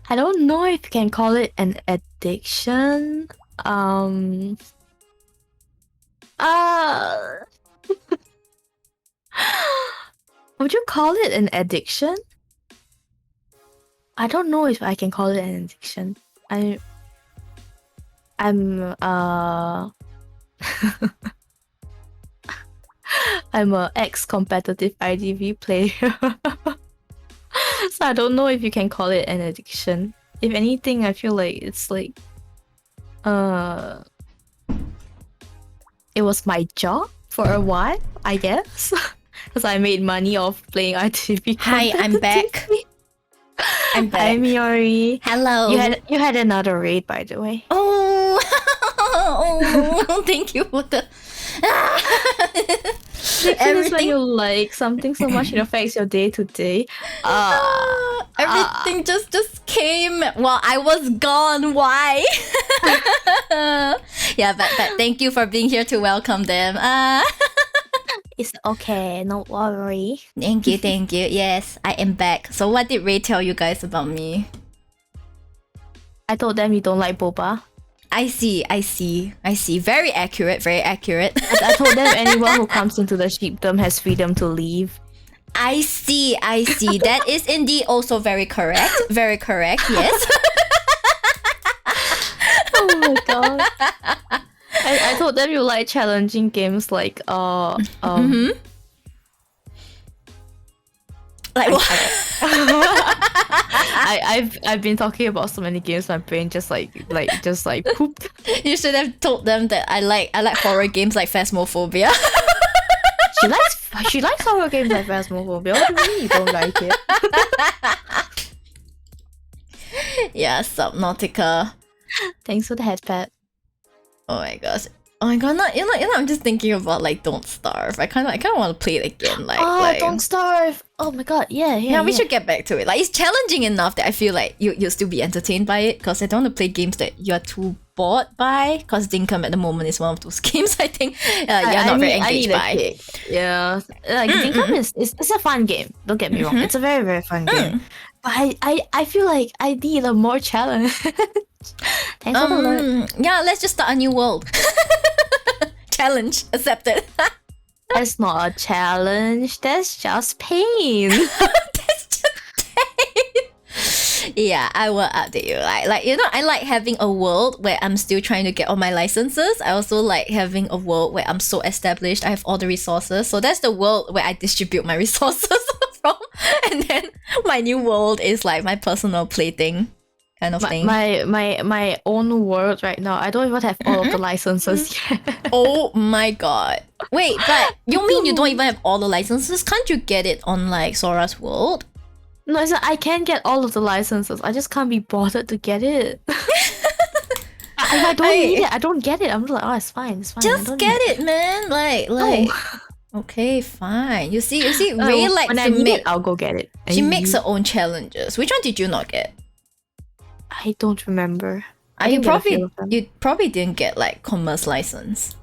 I don't know if you can call it an addiction. Would you call it an addiction? I don't know if I can call it an addiction. I'm I'm a ex-competitive IDV player. So I don't know if you can call it an addiction. If anything, I feel like it's like it was my job for a while, I guess. Because I made money off playing ITV. Hi, I'm back. I'm back. Hi, Miori. Hello. You had another raid, by the way. Oh, oh, thank you for the. Everything when you like something so much, it affects your day to day. Everything just came while I was gone. Why? Yeah, but thank you for being here to welcome them. It's okay, no worry. Thank you. Yes, I am back. So what did Ray tell you guys about me? I told them you don't like boba. I see. Very accurate. I told them anyone who comes into the sheepdom has freedom to leave. I see. That is indeed also very correct. Very correct, yes. Oh my god. I told them you like challenging games like Like what? I've been talking about so many games, my brain just pooped. You should have told them that I like horror games like Phasmophobia. She likes horror games like Phasmophobia. What do you mean you don't like it? Yeah, Subnautica. Thanks for the headpad. Oh my gosh. Oh my god, you know, I'm just thinking about like Don't Starve. I kinda want to play it again. Like Don't Starve. Oh my god, yeah. We should get back to it. Like it's challenging enough that I feel like you'll still be entertained by it, because I don't want to play games that you're too bored by, because Dinkum at the moment is one of those games I think you're not very engaged by. Yeah. Like Dinkum is it's a fun game. Don't get me wrong. It's a very, very fun game. But I feel like I need a more challenge. Thanks for the alert. Yeah, let's just start a new world. Challenge accepted. That's not a challenge. That's just pain. That's just pain. Yeah, I will update you. Like you know, I like having a world where I'm still trying to get all my licenses. I also like having a world where I'm so established, I have all the resources. So that's the world where I distribute my resources from. And then my new world is like my personal plaything kind of thing. My own world right now, I don't even have all of the licenses yet. Oh my god. Wait, but you mean you don't even have all the licenses? Can't you get it on like Sora's world? No, it's like I can get all of the licenses. I just can't be bothered to get it. I don't need it. I don't get it. I'm just like, oh, it's fine. Just get it, man. Like. Okay, fine. You see, Ray likes to make. I'll go get it. She makes her own challenges. Which one did you not get? I don't remember. You probably didn't get like commerce license.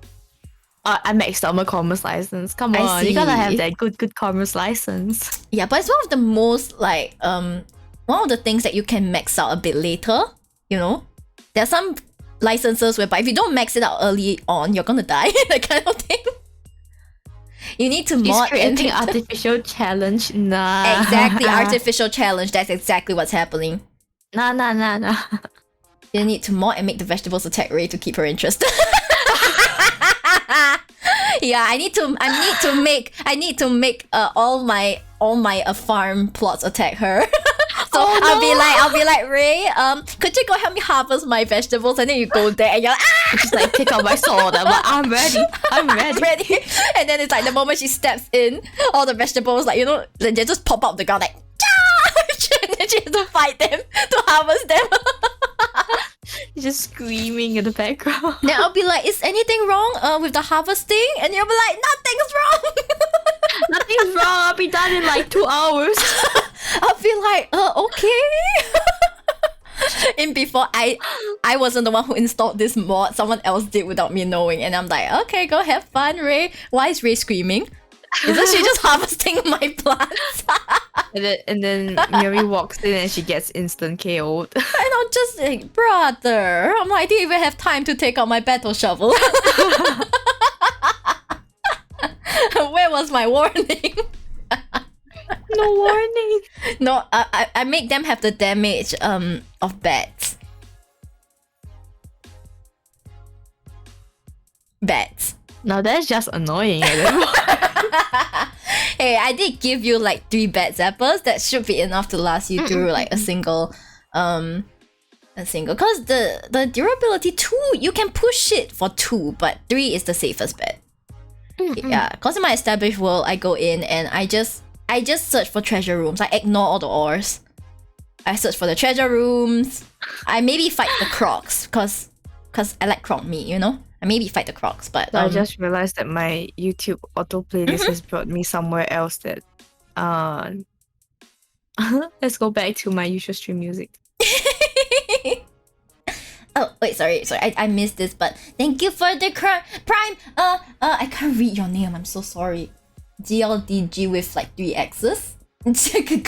I maxed out my commerce license. Come on, you gotta have that good commerce license. Yeah, but it's one of the most like one of the things that you can max out a bit later. You know, there's some licenses whereby if you don't max it out early on, you're gonna die. That kind of thing. You need to mod creating artificial challenge. Nah. Exactly, artificial challenge. That's exactly what's happening. Nah. You need to mod and make the vegetables attack Ray to keep her interested. Yeah, I need to make all my farm plots attack her. So I'll be like Ray, could you go help me harvest my vegetables? And then you go there and you're like, ah! Just like take out my sword. I'm like, I'm ready. And then it's like the moment she steps in, all the vegetables, like, you know, they just pop up the ground like, charge! And then she has to fight them to harvest them. You're just screaming in the background. Then I'll be like, is anything wrong with the harvesting? And you'll be like, nothing's wrong. Nothing's wrong. I'll be done in like 2 hours. I'll be like, okay. And before I wasn't the one who installed this mod, someone else did without me knowing, and I'm like, okay, go have fun, Ray. Why is Ray screaming? Isn't she just harvesting my plants? and then Miri walks in and she gets instant KO'd. And I'm just like, brother. I'm like, I didn't even have time to take out my battle shovel. Where was my warning? No warning. No, I make them have the damage of bats. Now that's just annoying. Hey, I did give you like 3 bad zappers. That should be enough to last you through like a single. Cause the durability 2, you can push it for 2, but 3 is the safest bet. Yeah, cause in my established world, I go in and I just search for treasure rooms. I ignore all the ores. I search for the treasure rooms. I maybe fight the crocs, cause I like croc meat, you know. I maybe fight the crocs, but I just realized that my YouTube auto playlist has brought me somewhere else. That let's go back to my usual stream music. Oh wait, sorry, I missed this, but thank you for the prime. I can't read your name. I'm so sorry. GLDG with like 3 X's. Thank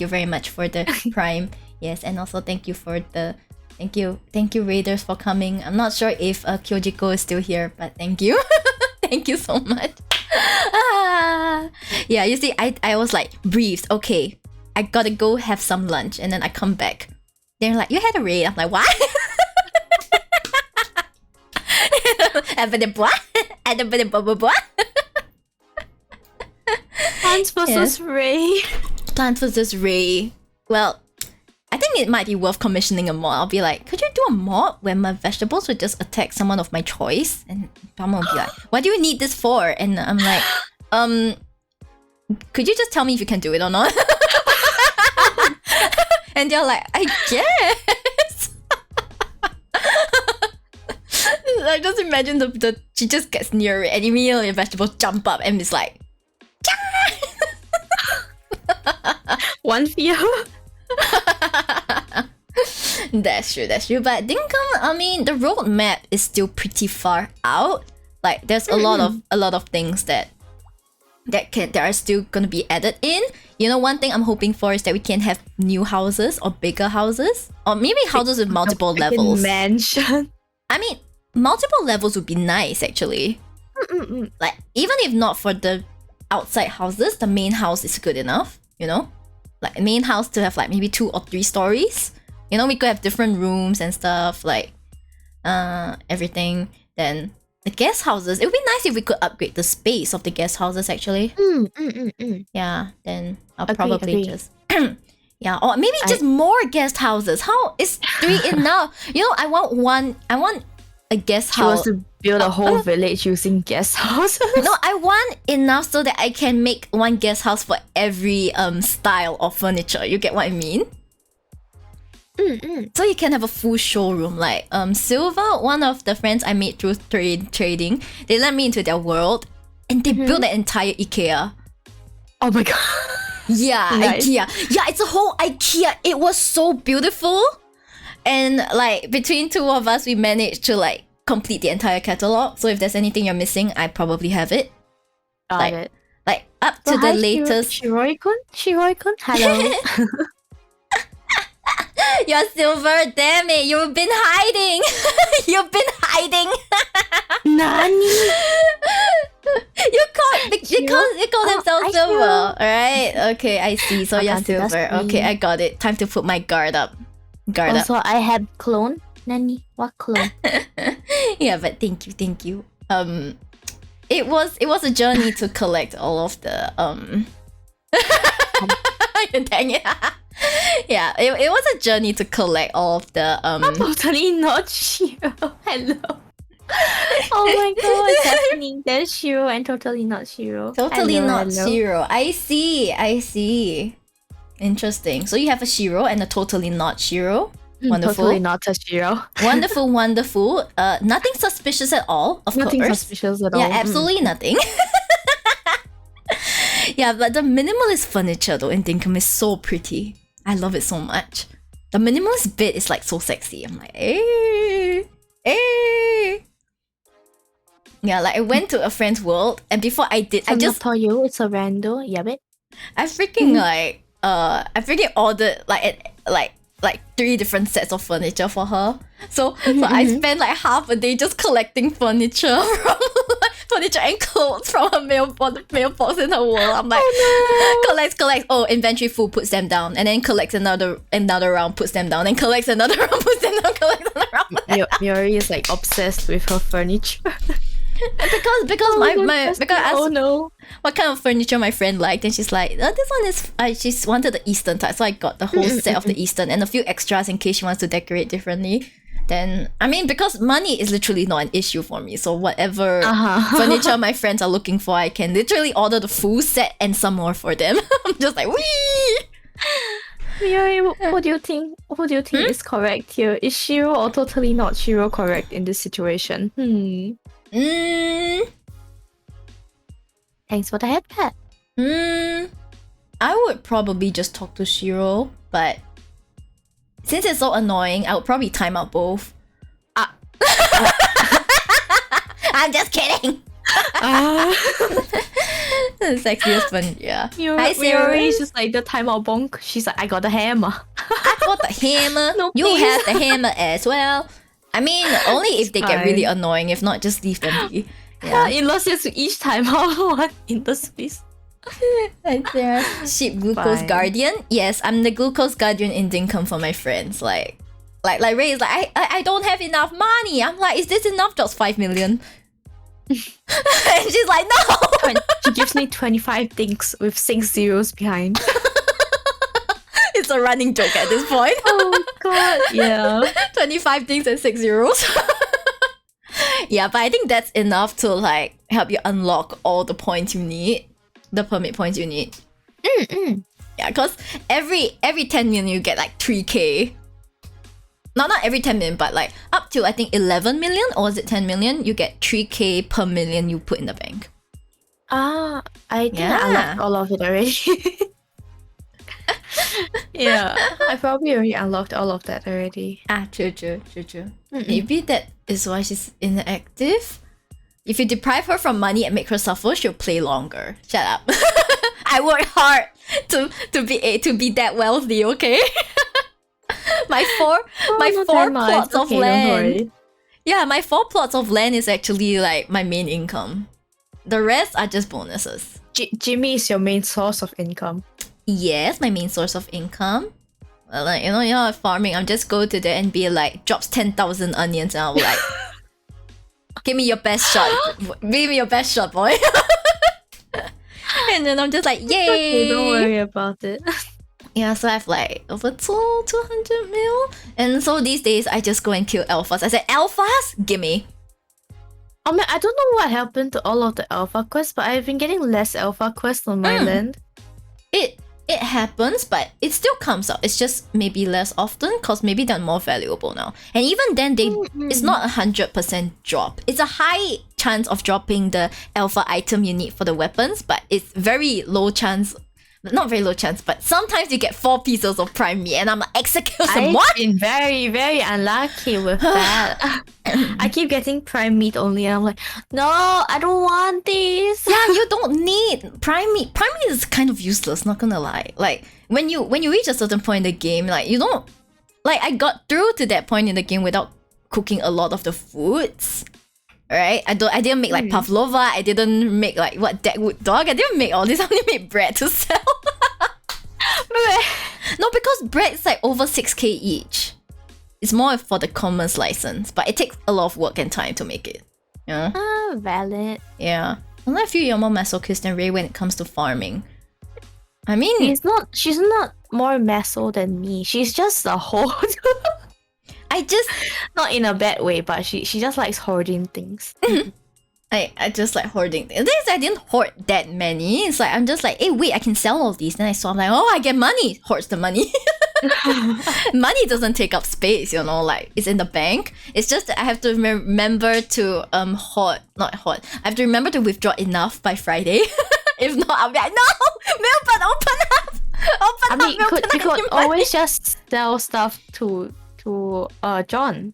you very much for the prime. Yes, and also thank you for the thank you Raiders for coming. I'm not sure if Kyojiko is still here, but thank you. Thank you so much. Yeah, you see, I was like briefed. Okay, I gotta go have some lunch, and then I come back. They're like, you had a raid. I'm like, what? Plants vs. Ray. Plants vs. Ray. Well, I think it might be worth commissioning a mod. I'll be like, could you do a mod where my vegetables would just attack someone of my choice? And someone will be like, what do you need this for? And I'm like, could you just tell me if you can do it or not? And they're like, I guess. I just imagine the she just gets near it and immediately the vegetables jump up and it's like, one fear. That's true. But Dinkum, I mean, the roadmap is still pretty far out. Like, there's a lot of things that are still gonna be added in. You know, one thing I'm hoping for is that we can have new houses or bigger houses, or maybe houses with multiple levels. Mansion. I mean, multiple levels would be nice actually. Like, even if not for the outside houses, the main house is good enough. You know, like a main house to have like maybe 2 or 3 stories. You know, we could have different rooms and stuff, like everything. Then the guest houses, it would be nice if we could upgrade the space of the guest houses actually. Yeah, then I'll probably just yeah, or maybe just more guest houses. How is 3 enough? You know, I want a guest She house. wants to build a whole village using guest houses. No, I want enough so that I can make one guest house for every style of furniture. You get what I mean? So you can have a full showroom. Like Silva, one of the friends I made through trading, they let me into their world and they built an entire IKEA. Oh my god. Yeah, Nice. IKEA. Yeah, it's a whole IKEA. It was so beautiful. And like between 2 of us, we managed to like complete the entire catalog. So if there's anything you're missing, I probably have it. Got it. Like up to the latest. Shiroi-kun? Hello. You're Silver, damn it, you've been hiding. You've been hiding. Nani? You call themselves I Silver, alright? Okay, I see. So you're can't do that Silver. Okay, screen. I got it. Time to put my guard up. Also, I have clone. Nani? What clone? Yeah, but thank you. It was a journey to collect all of the dang it. Yeah, it was a journey to collect all of the Totally not Shiro. Hello. Oh my god, Stephanie, there's Shiro and totally not Shiro. Totally Hello, not hello. Shiro. I see. Interesting. So you have a Shiro and a totally not Shiro. Wonderful. Totally not a Shiro. Wonderful. Nothing suspicious at all, of Nothing course. suspicious at all. Yeah, absolutely nothing. Yeah, but the minimalist furniture though in Dinkum is so pretty. I love it so much. The minimalist bit is like so sexy. I'm like, eh. Yeah, like I went to a friend's world and before I did, I just told you it's a rando. Yeah, bet. I freaking I freaking ordered like 3 different sets of furniture for her. So I spent like half a day just collecting furniture from furniture and clothes from her mailbox in her world. I'm like, collect. Oh, inventory full, puts them down, and then collects another round, puts them down, and collects another round, puts them down, collects another round. Miori is like obsessed with her furniture. because no. what kind of furniture my friend liked, and she's like, oh, this one is she wanted the Eastern type, so I got the whole set of the Eastern and a few extras in case she wants to decorate differently. Then I mean, because money is literally not an issue for me, so whatever furniture my friends are looking for, I can literally order the full set and some more for them. I'm just like, wee. Miori, what do you think? What do you think is correct here? Is Shiro or totally not Shiro correct in this situation? Thanks for the head pat. I would probably just talk to Shiro, but since it's so annoying, I would probably time out both. I'm just kidding. The sexiest one, yeah. Miori is just like the timeout bonk. She's like, I got the hammer. I got the hammer. No, you please. have the hammer as well. I mean, only if they get really annoying. If not, just leave them be. Yeah, unless it's each time out one in the space. Right there. Sheep glucose Fine. guardian. Yes, I'm the glucose guardian in Dinkum for my friends. Like Ray is like, I don't have enough money. I'm like, is this enough? Just 5 million. And she's like, no. She gives me 25 things with 6 zeros behind. It's a running joke at this point. Oh god, yeah. 25 things and 6 zeros. Yeah, but I think that's enough to like help you unlock all the points you need. The permit points you need. Yeah, because every 10 million you get like 3k. Not every 10 million, but like up to I think 11 million, or is it 10 million? You get 3k per million you put in the bank. I think I unlocked all of it already. Yeah, I probably already unlocked all of that already. True. Maybe that is why she's inactive. If you deprive her from money and make her suffer, she'll play longer. Shut up. I work hard to be that wealthy, okay? my four plots of land. Yeah, my 4 plots of land is actually like my main income. The rest are just bonuses. Jimmy is your main source of income. Yes, my main source of income. Well, like, you know, farming, I'm just go to there and be like, drops 10,000 onions, and I'll be like, give me your best shot. Give me your best shot, boy. And then I'm just like, yay! Okay, don't worry about it. Yeah, so I have like over 200 mil. And so these days, I just go and kill alphas. I said, alphas? Gimme. I mean, I don't know what happened to all of the alpha quests, but I've been getting less alpha quests on my land. It happens, but it still comes out. It's just maybe less often because maybe they're more valuable now. And even then, it's not 100% drop. It's a high chance of dropping the alpha item you need for the weapons, but it's very low chance. Not very low chance, but sometimes you get 4 pieces of prime meat, and I'm like, execution, what? I've been very, very unlucky with that. I keep getting prime meat only, and I'm like, no, I don't want this. Yeah, you don't need prime meat. Prime meat is kind of useless, not gonna lie. Like when you reach a certain point in the game, like you don't like I got through to that point in the game without cooking a lot of the foods. Right? I didn't make like pavlova, I didn't make like Deadwood dog, I didn't make all this, I only made bread to sell. No, because bread is like over 6k each. It's more for the commerce license, but it takes a lot of work and time to make it. Yeah. Valid. Yeah. And I feel you're more masochist than Ray when it comes to farming. I mean, she's not more meso than me. She's just a hoard. I just not in a bad way, but she just likes hoarding things. I just like hoarding. The thing is, I didn't hoard that many. It's like I'm just like, hey, wait, I can sell all these. Then I saw, I'm like, oh, I get money. Hoards the money. Money doesn't take up space, you know. Like it's in the bank. It's just that I have to remember to hoard, not hoard. I have to remember to withdraw enough by Friday. If not, I'll be like, no, Milton, open up. I mean, you could always just sell stuff to John.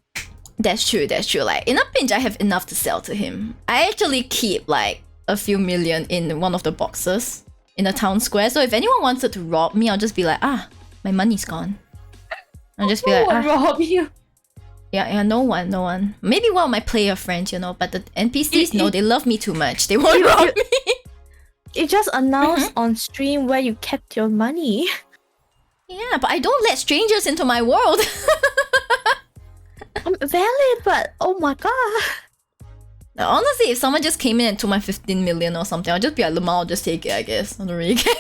That's true. Like in a pinch, I have enough to sell to him. I actually keep like a few million in one of the boxes in the town square. So if anyone wanted to rob me, I'll just be like, my money's gone. I'll just be like, rob you. Yeah, no one. Maybe one of my player friends, you know, but the NPCs know they love me too much. They won't rob me. You just announced on stream where you kept your money. Yeah, but I don't let strangers into my world. Valid, but oh my god. Now, honestly, if someone just came in and took my 15 million or something, I'll just be like, Lamar, I'll just take it, I guess. I don't really care.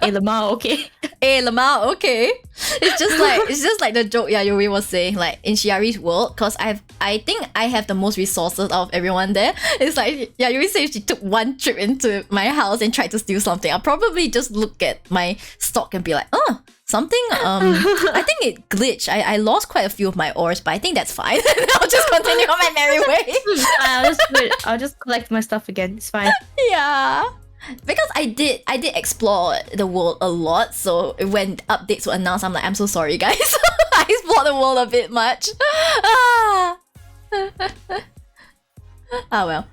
Hey, Lamar, okay. Hey, Lamar, okay. It's just like the joke Yayoi was saying, like in Shiari's world, because I think I have the most resources out of everyone there. It's like Yayoi said if she took one trip into my house and tried to steal something, I'll probably just look at my stock and be like, oh, something, I think it glitched. I lost quite a few of my ores, but I think that's fine. I'll just continue on my merry way. I'll just collect my stuff again. It's fine. Yeah. Because I did explore the world a lot, so when updates were announced, I'm like, I'm so sorry guys. I explored the world a bit much. Well.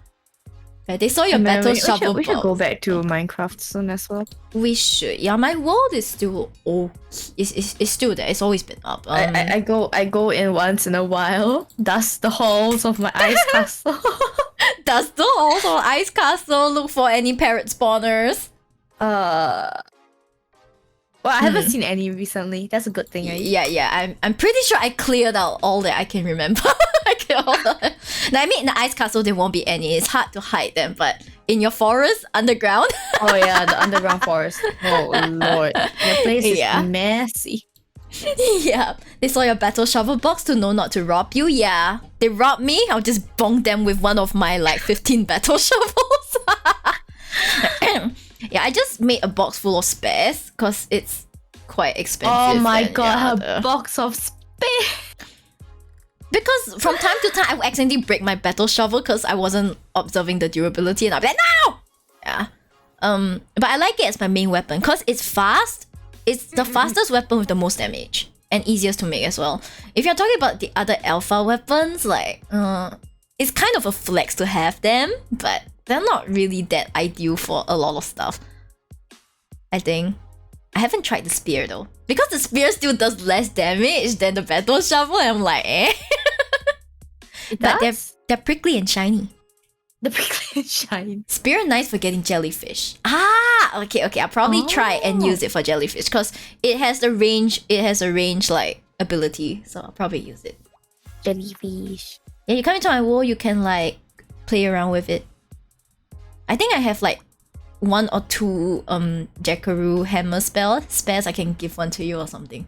Okay, they saw your battle shovel. We should go back to Minecraft soon as well. We should. Yeah, my world is still it's still there. It's always been up. I go in once in a while, dust the halls of my ice castle. Dust the halls of ice castle. Look for any parrot spawners. Well, I haven't seen any recently. That's a good thing, right? Yeah. I'm pretty sure I cleared out all that I can remember. Now, I mean, in the ice castle, there won't be any. It's hard to hide them, but in your forest, underground. Oh yeah, the underground forest. Oh lord, the place is messy. Yeah, they saw your battle shovel box to know not to rob you. Yeah, they robbed me. I'll just bonk them with one of my like 15 battle shovels. Yeah, I just made a box full of spares because it's quite expensive. Oh my god, a box of spares. Because from time to time, I would accidentally break my battle shovel because I wasn't observing the durability, and I'll be like, no! Yeah. But I like it as my main weapon because it's fast. It's the fastest weapon with the most damage and easiest to make as well. If you're talking about the other alpha weapons, like, it's kind of a flex to have them, but they're not really that ideal for a lot of stuff. I think. I haven't tried the spear though. Because the spear still does less damage than the battle shovel, and I'm like, eh? But they're prickly and shiny. The prickly and shiny. Spear nice for getting jellyfish. Ah, okay. I'll probably try and use it for jellyfish because it has a range like ability, so I'll probably use it. Jellyfish. Yeah, you come into my world, you can like play around with it. I think I have like 1 or 2 Jackaroo hammer spares. I can give one to you or something.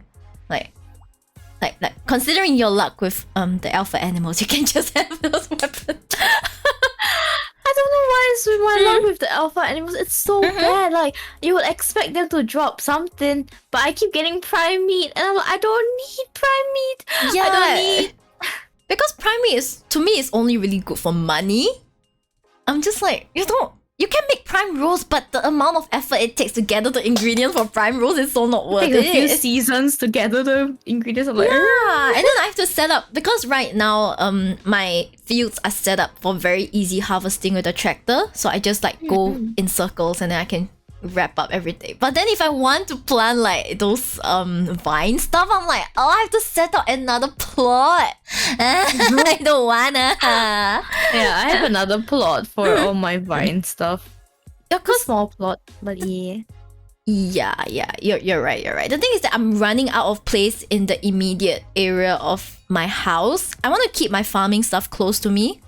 Like considering your luck with the alpha animals, you can just have those weapons. I don't know why it's with my luck with the alpha animals. It's so bad. Like you would expect them to drop something, but I keep getting prime meat, and I'm like, I don't need prime meat. Yeah, I don't need. Because prime meat is to me is only really good for money. I'm just like, you can make prime rolls, but the amount of effort it takes to gather the ingredients for prime rolls is so not worth it. Takes a few seasons to gather the ingredients. I'm like, and then I have to set up because right now my fields are set up for very easy harvesting with a tractor. So I just like go in circles and then I can wrap up everything. But then if I want to plant like those vine stuff, I'm like, oh, I have to set up another plot. I don't wanna. Yeah, I have another plot for all my vine stuff. A small plot, but yeah. Yeah, you're right. The thing is that I'm running out of place in the immediate area of my house. I want to keep my farming stuff close to me.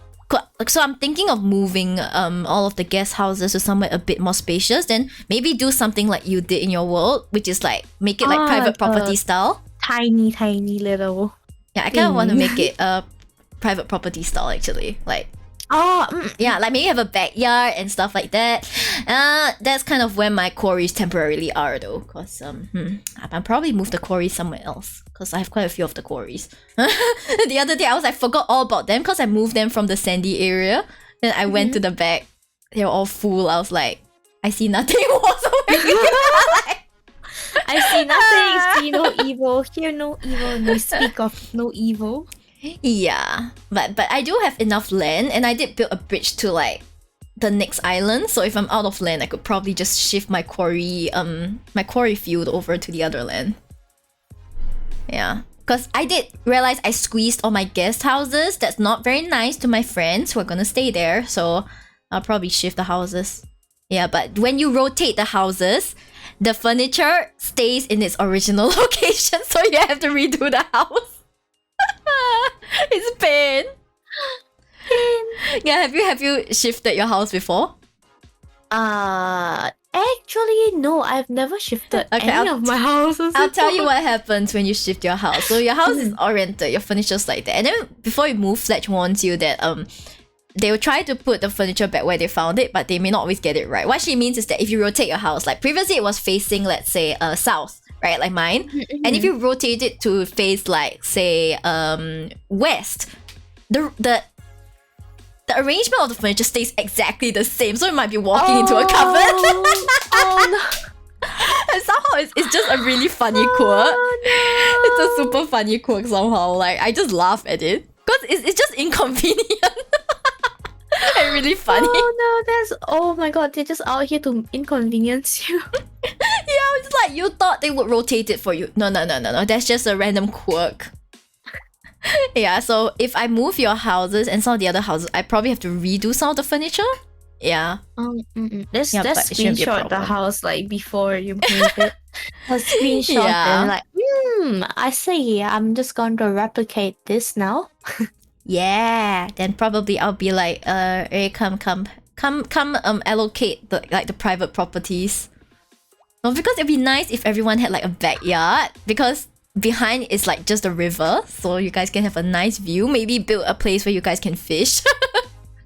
So I'm thinking of moving all of the guest houses to somewhere a bit more spacious. Then maybe do something like you did in your world, which is like make it like private property style. Tiny little. Yeah, I kind of want to make it a private property style actually. Like yeah, like maybe have a backyard and stuff like that. That's kind of where my quarries temporarily are though, cause I'll probably move the quarries somewhere else, cause I have quite a few of the quarries. The other day I forgot all about them, cause I moved them from the sandy area. Then I went to the back, they were all full. I was like, I see nothing. I see nothing, see no evil, hear no evil, no speak of no evil. Yeah, but I do have enough land, and I did build a bridge to like the next island. So if I'm out of land, I could probably just shift my quarry field over to the other land. Yeah, because I did realize I squeezed all my guest houses. That's not very nice to my friends who are gonna stay there. So I'll probably shift the houses. Yeah, but when you rotate the houses, the furniture stays in its original location, so you have to redo the house. It's pain. Yeah, have you shifted your house before? Actually, no. I've never shifted any of my houses. I'll tell you what happens when you shift your house. So your house is oriented, your furniture's like that, and then before you move, Fletch warns you that they will try to put the furniture back where they found it, but they may not always get it right. What she means is that if you rotate your house, like previously it was facing, let's say, south, right, like mine, and if you rotate it to face, like, say, west, the arrangement of the furniture stays exactly the same, so you might be walking into a cupboard. Oh no! And somehow it's just a really funny quirk. No. It's a super funny quirk somehow. Like, I just laugh at it because it's just inconvenient. And really funny. Oh my god, they're just out here to inconvenience you. Yeah, it's like you thought they would rotate it for you. No. That's just a random quirk. Yeah, so if I move your houses and some of the other houses, I probably have to redo some of the furniture. Yeah. Let's Yeah, but it shouldn't be a screenshot the problem. house like before you move it. A screenshot Yeah. and like, I see. I'm just going to replicate this now. Yeah. Then probably I'll be like, hey, come, allocate the private properties. No, because it'd be nice if everyone had like a backyard, because behind is like just a river, so you guys can have a nice view. Maybe build a place where you guys can fish.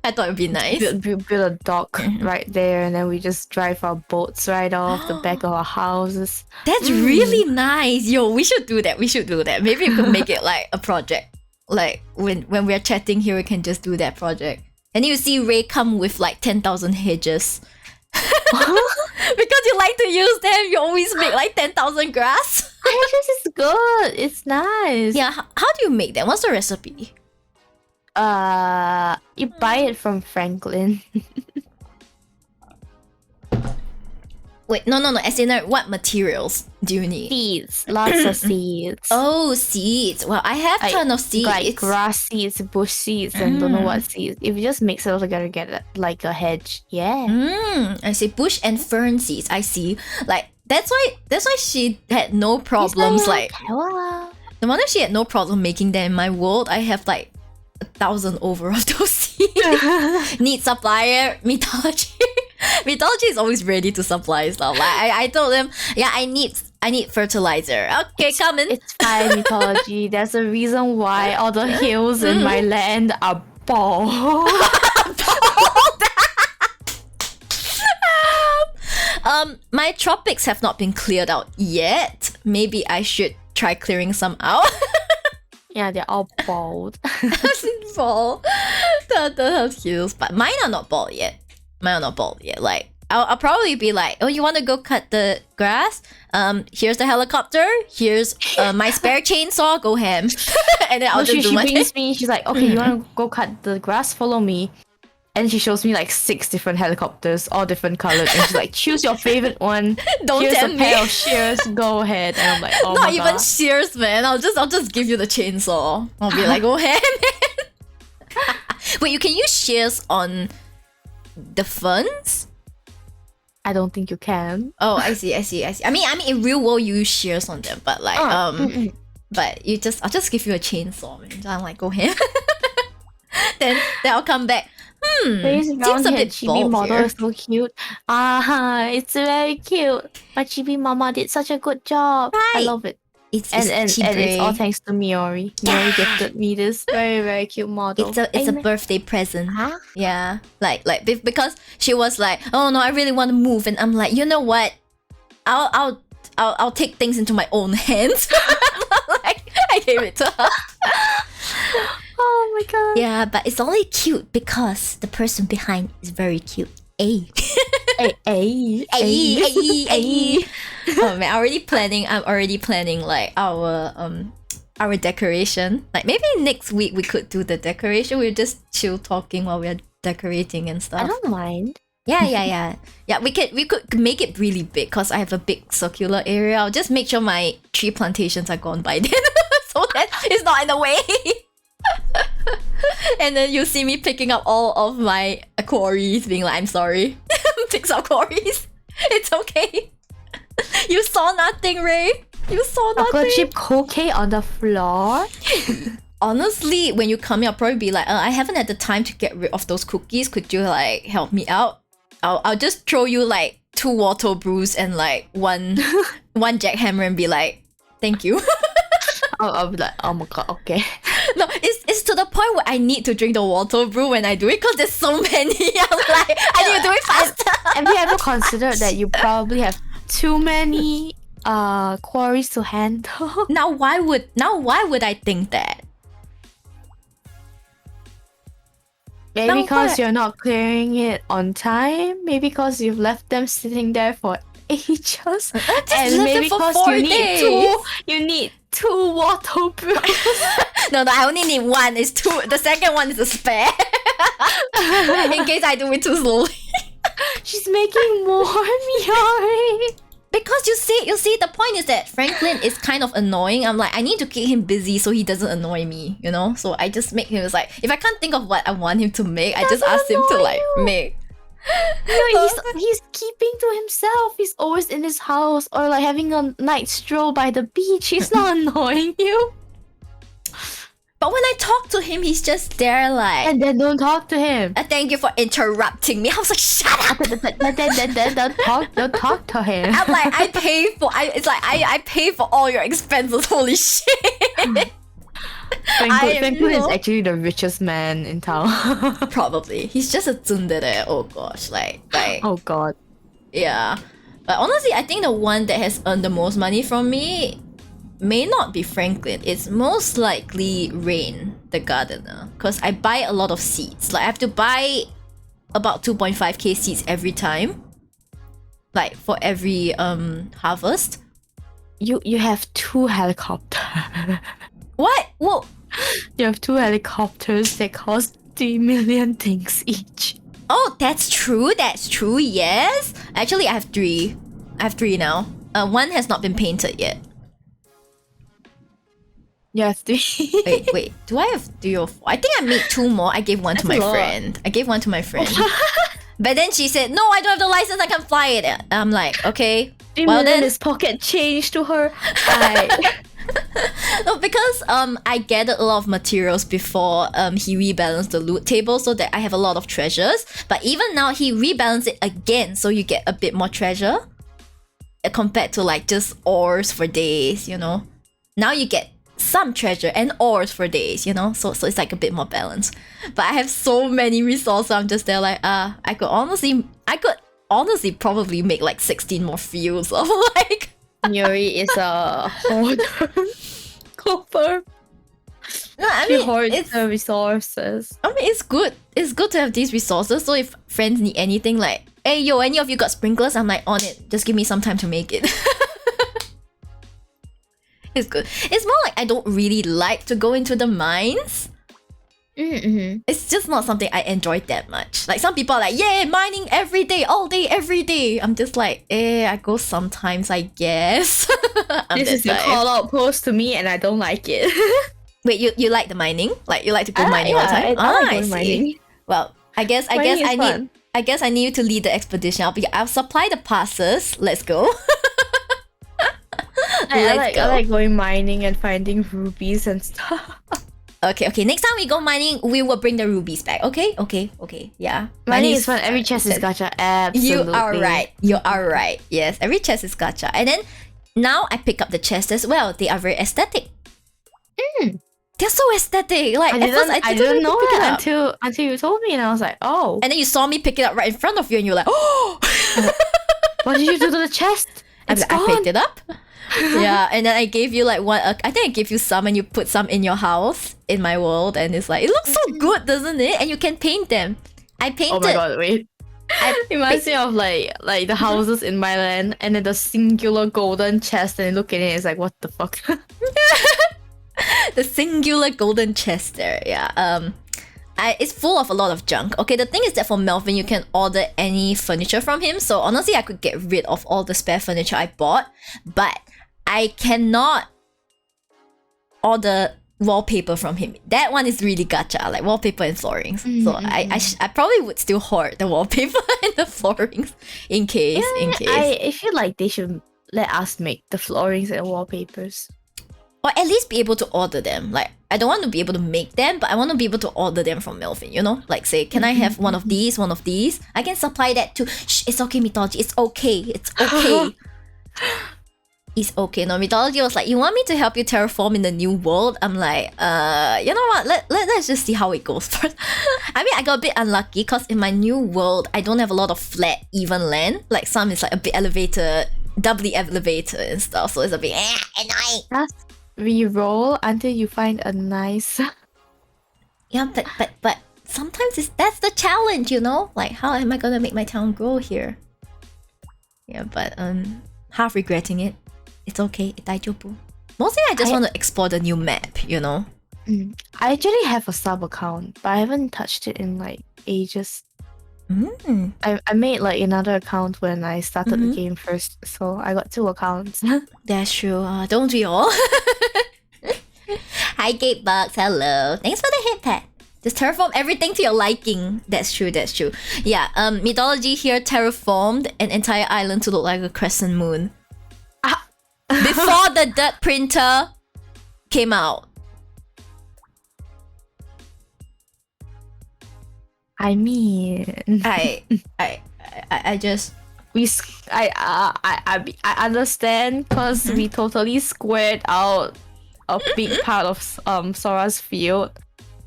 I thought it'd be nice. Build a dock right there, and then we just drive our boats right off the back of our houses. That's really nice. Yo, we should do that. Maybe we could make it like a project. Like when we're chatting here, we can just do that project. And you see Ray come with like 10,000 hedges. Because you like to use them, you always make like 10,000 grass. Hedges is good. It's nice. Yeah, how do you make them? What's the recipe? You buy it from Franklin. Wait, no. As in, what materials do you need? Seeds, lots of seeds. Oh, seeds. Well, I have a ton of seeds. Like grass seeds, bush seeds, and don't know what seeds. If you just mix it all together, get like a hedge. Yeah. I see bush and fern seeds. I see. Like that's why she had no problems. Like hello. no wonder she had no problem making them in my world. I have like 1,000 over of those seeds. Need supplier, mythology. Mythology is always ready to supply stuff. Like I told them, yeah, I need fertilizer. Okay, come in. It's fine, mythology. There's a reason why all the hills in my land are bald. My tropics have not been cleared out yet. Maybe I should try clearing some out. Yeah, they're all bald. Bald. The hills, but mine are not bald yet. Like I'll probably be like, oh, you want to go cut the grass? Here's the helicopter. Here's my spare chainsaw. Go ham. And then I'll just do my thing. Brings me. She's like, okay, you want to go cut the grass? Follow me. And she shows me like 6 different helicopters, all different colors. And she's like, choose your favorite one. Don't Here's tempt a pair me. of shears. Go ahead. And I'm like, oh Not my even god. shears, man. I'll just give you the chainsaw. I'll be like, go ham, man. Wait, you can use shears on the ferns? I don't think you can. Oh, I see. I mean, in real world, you use shears on them, but like, but I'll just give you a chainsaw, man. I'm like, go ahead. then I'll come back. Seems a bit Chibi bald model here. is so cute. It's very cute. My Chibi mama did such a good job. I Right. love it. It's And it's all Chibre. thanks to Miori. Miori gifted me this very, very cute model. It's a birthday present. Huh? Yeah, like because she was like, oh no, I really want to move, and I'm like, you know what? I'll take things into my own hands. Like I gave it to her. Oh my god. Yeah, but it's only cute because the person behind is very cute. Ay. Ay. Oh man, I'm already planning like our decoration. Like maybe next week we could do the decoration. We'll just chill talking while we're decorating and stuff. I don't mind. Yeah. We could make it really big because I have a big circular area. I'll just make sure my tree plantations are gone by then, so that it's not in the way. And then you see me picking up all of my quarries, being like, I'm sorry. Picks up quarries. It's okay. You saw nothing, Ray. You saw nothing. Chocolate chip cookie on the floor. honestly, when you come in, I'll probably be like, I haven't had the time to get rid of those cookies. Could you like help me out? I'll just throw you like 2 water brews and like one jackhammer and be like, thank you. I'll be like, oh my god, okay. No, it's to the point where I need to drink the water brew when I do it because there's so many. I'm like, I need to do it faster. Have you ever considered that you probably have too many quarries to handle? Now why would I think that? Maybe Now because what? you're not clearing it on time. Maybe because you've left them sitting there for ages. Just And left maybe it for because 4 you days. need two water brews. No, I only need one. It's 2. The second one is a spare. In case I do it too slowly. She's making more Miori. Because you see, the point is that Franklin is kind of annoying. I'm like, I need to keep him busy so he doesn't annoy me, you know? So I just make him like, if I can't think of what I want him to make, I just ask him to annoy like you. make. No, he's keeping to himself. He's always in his house or like having a night stroll by the beach. He's not annoying you. But when I talk to him, he's just there like, And then don't talk to him. thank you for interrupting me. I was like, shut up. Then don't talk to him. I'm like, I pay for all your expenses. Holy shit. Franklin is know. actually the richest man in town. Probably. He's just a tsundere. Oh gosh, like Oh god. yeah. But honestly, I think the one that has earned the most money from me may not be Franklin. It's most likely Rain, the gardener. Because I buy a lot of seeds. Like I have to buy about 2.5k seeds every time. Like for every harvest. You have 2 helicopters. What? Whoa. You have 2 helicopters that cost 3 million things each. Oh, that's true. That's true. Yes. Actually, I have 3. I have 3 now. One has not been painted yet. You have 3. Wait. Do I have 3 or 4? I think I made 2 more. I gave one to That's my a lot. friend. I gave one to my friend. But then she said, "No, I don't have the license. I can't fly it." I'm like, okay. 3 Well million then, is pocket change to her. no, because I gathered a lot of materials before he rebalanced the loot table so that I have a lot of treasures. But even now he rebalanced it again, so you get a bit more treasure compared to like just ores for days, you know. Now you get some treasure and ores for days, you know. So it's like a bit more balanced. But I have so many resources. I'm just there like I could honestly probably make like 16 more fields of like. Yuri is a hoarder. Confirm. No, I She mean, hoards the resources. I mean, it's good. It's good to have these resources. So if friends need anything, like, hey, yo, any of you got sprinklers? I'm like, on it. Just give me some time to make it. It's good. It's more like I don't really like to go into the mines. Mm-hmm. It's just not something I enjoy that much. Like some people are like, yeah, mining every day, all day, every day. I'm just like, I go sometimes, I guess. This is your call out post to me and I don't like it. Wait, you like the mining? Like you like to go mining all the time? I like going see. mining. Well, I guess Mining is I fun. need I guess I need you to lead the expedition. I'll supply the passes. Let's go. I Let's go. like going mining and finding rubies and stuff. Okay. Next time we go mining, we will bring the rubies back. Okay. Yeah. Mining is fun. Every chest is gacha. Absolutely. You are right. You are right. Yes, every chest is gacha. And then now I pick up the chest as well. They are very aesthetic. They're so aesthetic. Like at first I didn't know it until you told me and I was like, oh. And then you saw me pick it up right in front of you and you're like, oh! What did you do to the chest? I It's picked gone. it up. Yeah, and then I gave you like one. I think I gave you some, and you put some in your house in my world, and it's like it looks so good, doesn't it? And you can paint them. I painted. Oh my god, wait. I It reminds me of like the houses in my land and then the singular golden chest and you look at it it's like what the fuck? the singular golden chest there. Yeah. It's full of a lot of junk. Okay, the thing is that for Melvin, you can order any furniture from him. So honestly, I could get rid of all the spare furniture I bought, but I cannot order wallpaper from him. That one is really gacha, like wallpaper and floorings. So I probably would still hoard the wallpaper and the floorings in case. I feel like they should let us make the floorings and wallpapers. Or at least be able to order them. Like I don't want to be able to make them, but I want to be able to order them from Melvin, you know? Like say, can I have one of these, one of these? I can supply that too. Shh, it's okay, Mythology. It's okay. It's okay. It's okay. No, Mythology was like, you want me to help you terraform in the new world? I'm like, you know what? Let's just see how it goes first. I mean, I got a bit unlucky because in my new world, I don't have a lot of flat, even land. Like some is like a bit elevated, doubly elevated and stuff. So it's a bit annoying. Just re-roll until you find a nice. Yeah, but sometimes that's the challenge, you know? Like, how am I gonna make my town grow here? Yeah, but half regretting it. It's okay. Itaijobu. Mostly, I just want to explore the new map, you know? I actually have a sub account, but I haven't touched it in like ages. I made like another account when I started the game first, so I got 2 accounts. That's true. Don't we all? Hi, Gatebugs. Hello. Thanks for the hit pad. Just terraform everything to your liking. That's true. That's true. Yeah. Mythology here terraformed an entire island to look like a crescent moon. Before the dirt printer came out. I mean, I just I understand because we totally squared out a big part of Sora's field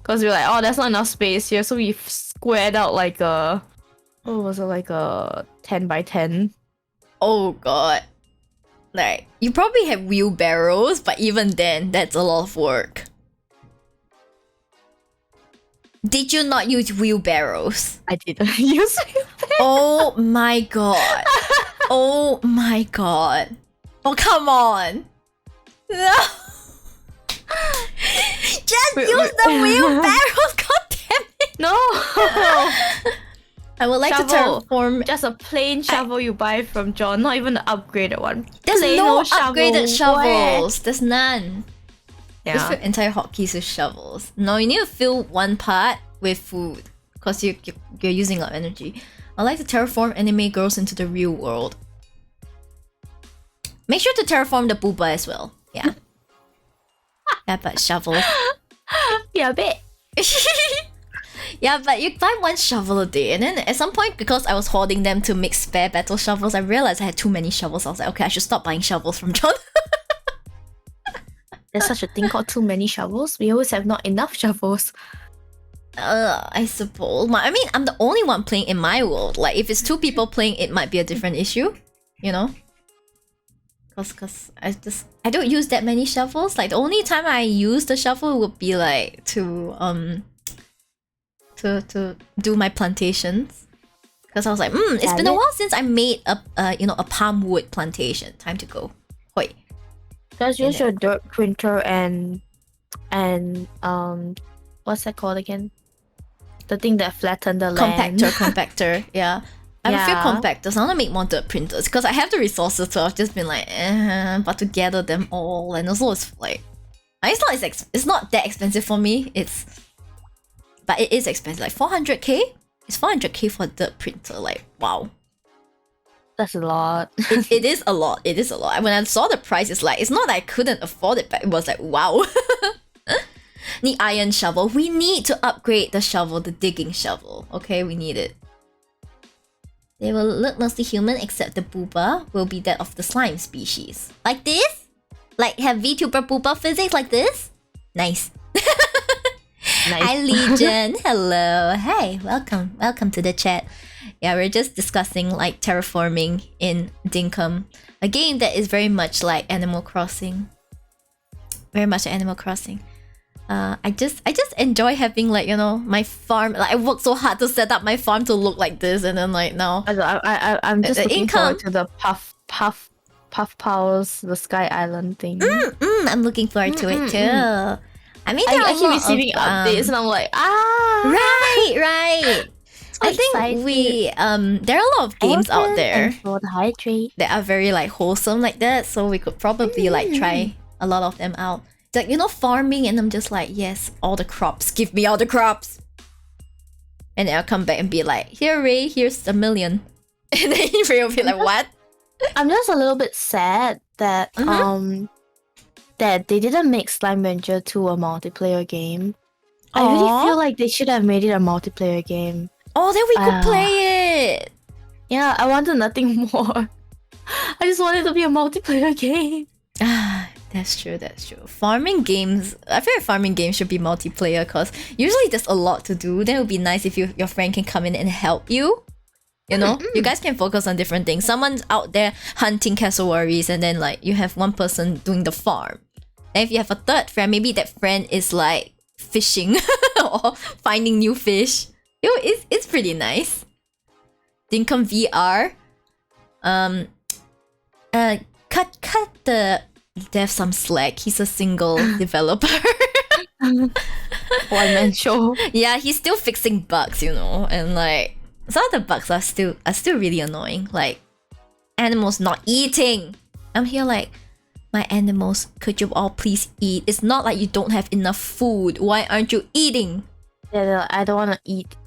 because we were like, oh, there's not enough space here, so we squared out like a, what was it, like a 10 by 10. Oh god. Like, you probably have wheelbarrows, but even then, that's a lot of work. Did you not use wheelbarrows? I didn't use wheelbarrows. Oh my god. Oh my god. Oh, come on. No. Just use the wheelbarrows, god damn it. No. I would like Shovel. to terraform. Just a plain shovel you buy from John, not even the upgraded one. There's Plain no old shovel. upgraded shovels. There's none. Just Yeah. fill entire hotkeys with shovels. No, you need to fill one part with food because you're using a lot of energy. I like to terraform anime girls into the real world. Make sure to terraform the booba as well. Yeah. Yeah, but shovel. Yeah, a bit. Yeah, but you buy 1 shovel a day, and then at some point, because I was hoarding them to make spare battle shovels, I realized I had too many shovels. I was like, okay, I should stop buying shovels from John. There's such a thing called too many shovels. We always have not enough shovels. I suppose. I mean, I'm the only one playing in my world. Like, if it's 2 people playing, it might be a different issue, you know? Cause I don't use that many shovels. Like, the only time I use the shovel would be like to do my plantations. Because I was like, it's been a while since I made a palm wood plantation. Time to go. Hoi. Just use your dirt printer and what's that called again? The thing that flattened the land. Compactor, yeah. I have a few compactors. I want to make more dirt printers because I have the resources, so I've just been like, but to gather them all, and also it's like, it's not that expensive for me. But it is expensive, like 400k. It's 400k for a dirt printer. Like, wow. That's a lot. It is a lot. It is a lot. When I saw the price, it's not that I couldn't afford it, but it was like, wow. Need iron shovel. We need to upgrade the shovel, the digging shovel. Okay, we need it. They will look mostly human, except the booba will be that of the slime species. Like this? Like have VTuber booba physics like this? Nice. Nice. Hi Legion. Hello. Hey, welcome. Welcome to the chat. Yeah, we're just discussing like terraforming in Dinkum. A game that is very much like Animal Crossing. Very much like Animal Crossing. I just enjoy having like, you know, my farm. Like I worked so hard to set up my farm to look like this, and then like now I'm just looking income. forward to the Puff Powers, the Sky Island thing. I'm looking forward to it too. I mean, there are I keep receiving updates, and I'm like, right. So I think excited. we there are a lot of games out there For the hydrate. that are very like wholesome like that, so we could probably like try a lot of them out. It's like, you know, farming, and I'm just like, yes, all the crops, give me all the crops. And then I'll come back and be like, here Ray, here's $1 million. And then Ray will be like, what? I'm just a little bit sad that that they didn't make Slime Rancher 2 a multiplayer game. I really feel like they should have made it a multiplayer game. Oh, then we could play it. Yeah, I wanted nothing more. I just wanted to be a multiplayer game. Ah, that's true. Farming games, I feel like farming games should be multiplayer because usually there's a lot to do. Then it would be nice if your friend can come in and help you. You know, you guys can focus on different things. Someone's out there hunting cassowaries, and then like you have one person doing the farm. And if you have a third friend, maybe that friend is like fishing or finding new fish. You know, it's pretty nice. Dinkum VR. Cut the dev some slack. He's a single developer. One man show. Yeah, he's still fixing bugs, you know, and like some of the bugs are still really annoying. Like animals not eating. I'm here like, my animals, could you all please eat? It's not like you don't have enough food. Why aren't you eating? Yeah, I don't want to eat.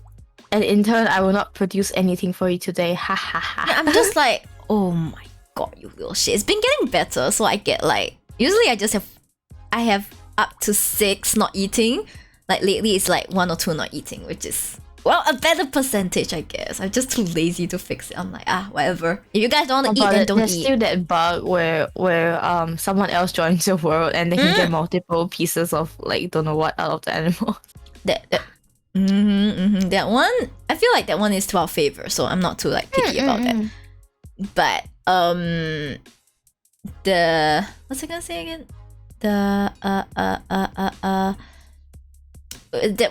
And in turn, I will not produce anything for you today. Ha ha ha. I'm just like, oh my god, you little shit. It's been getting better, so I get like, usually I have up to 6 not eating. Like lately it's like 1 or 2 not eating, which is, well, a better percentage, I guess. I'm just too lazy to fix it. I'm like, whatever. If you guys don't want to eat, then don't There's eat. still that bug where someone else joins your world and they can get multiple pieces of like don't know what out of the animal. That one, I feel like that one is to our favor, so I'm not too like picky about that. But the, what's I gonna say again?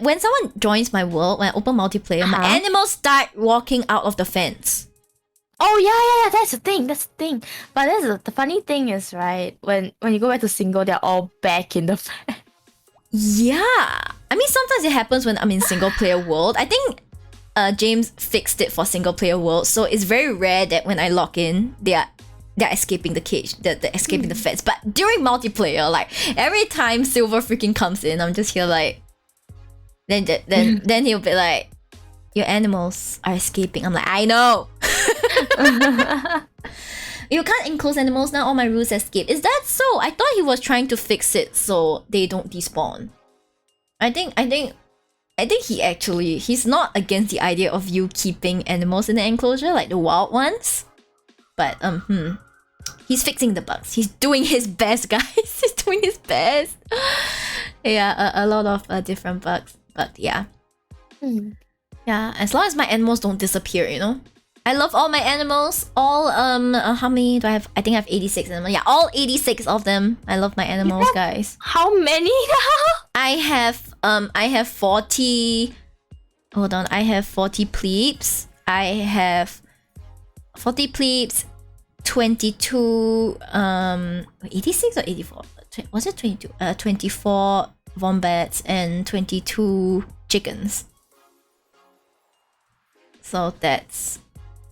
When someone joins my world, when I open multiplayer, my animals start walking out of the fence. Oh yeah, that's the thing. But the funny thing is, right, when you go back to single, they're all back in the fence. Yeah, I mean sometimes it happens when I'm in single player world. I think James fixed it for single player world, so it's very rare that when I log in, they're escaping the cage, they're escaping the fence. But during multiplayer, like every time Silver freaking comes in, I'm just here like, then he'll be like, your animals are escaping. I'm like, I know. You can't enclose animals now. All my rules escape. Is that so? I thought he was trying to fix it so they don't despawn. I think he's not against the idea of you keeping animals in the enclosure, like the wild ones. But he's fixing the bugs. He's doing his best, guys. He's doing his best. Yeah, a lot of different bugs. But yeah. Yeah, as long as my animals don't disappear, you know? I love all my animals. All, how many do I have? I think I have 86 animals. Yeah, all 86 of them. I love my animals, guys. How many now? I have 40... Hold on, I have 40 plebes. I have 40 plebes, 22... 86 or 84? Was it 22? 24 wombats and 22 chickens. So that's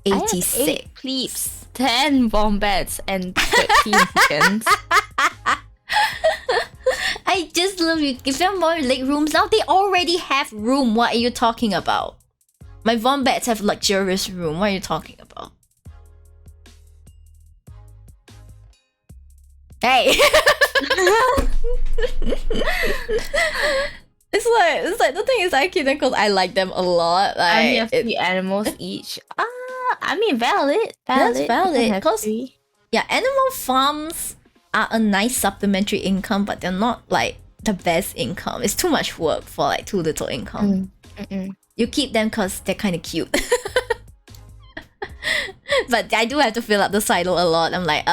86. I have 8 plebes, 10 wombats, and 13 chickens. I just love you. Give them more leg rooms. Now they already have room. What are you talking about? My wombats have luxurious room. What are you talking about? Hey! It's like the thing is I keep them because I like them a lot. Like, I have 3 animals each. I mean valid. That's valid. Because yeah, animal farms are a nice supplementary income, but they're not like the best income. It's too much work for like too little income. You keep them because they're kind of cute. But I do have to fill up the silo a lot. I'm like,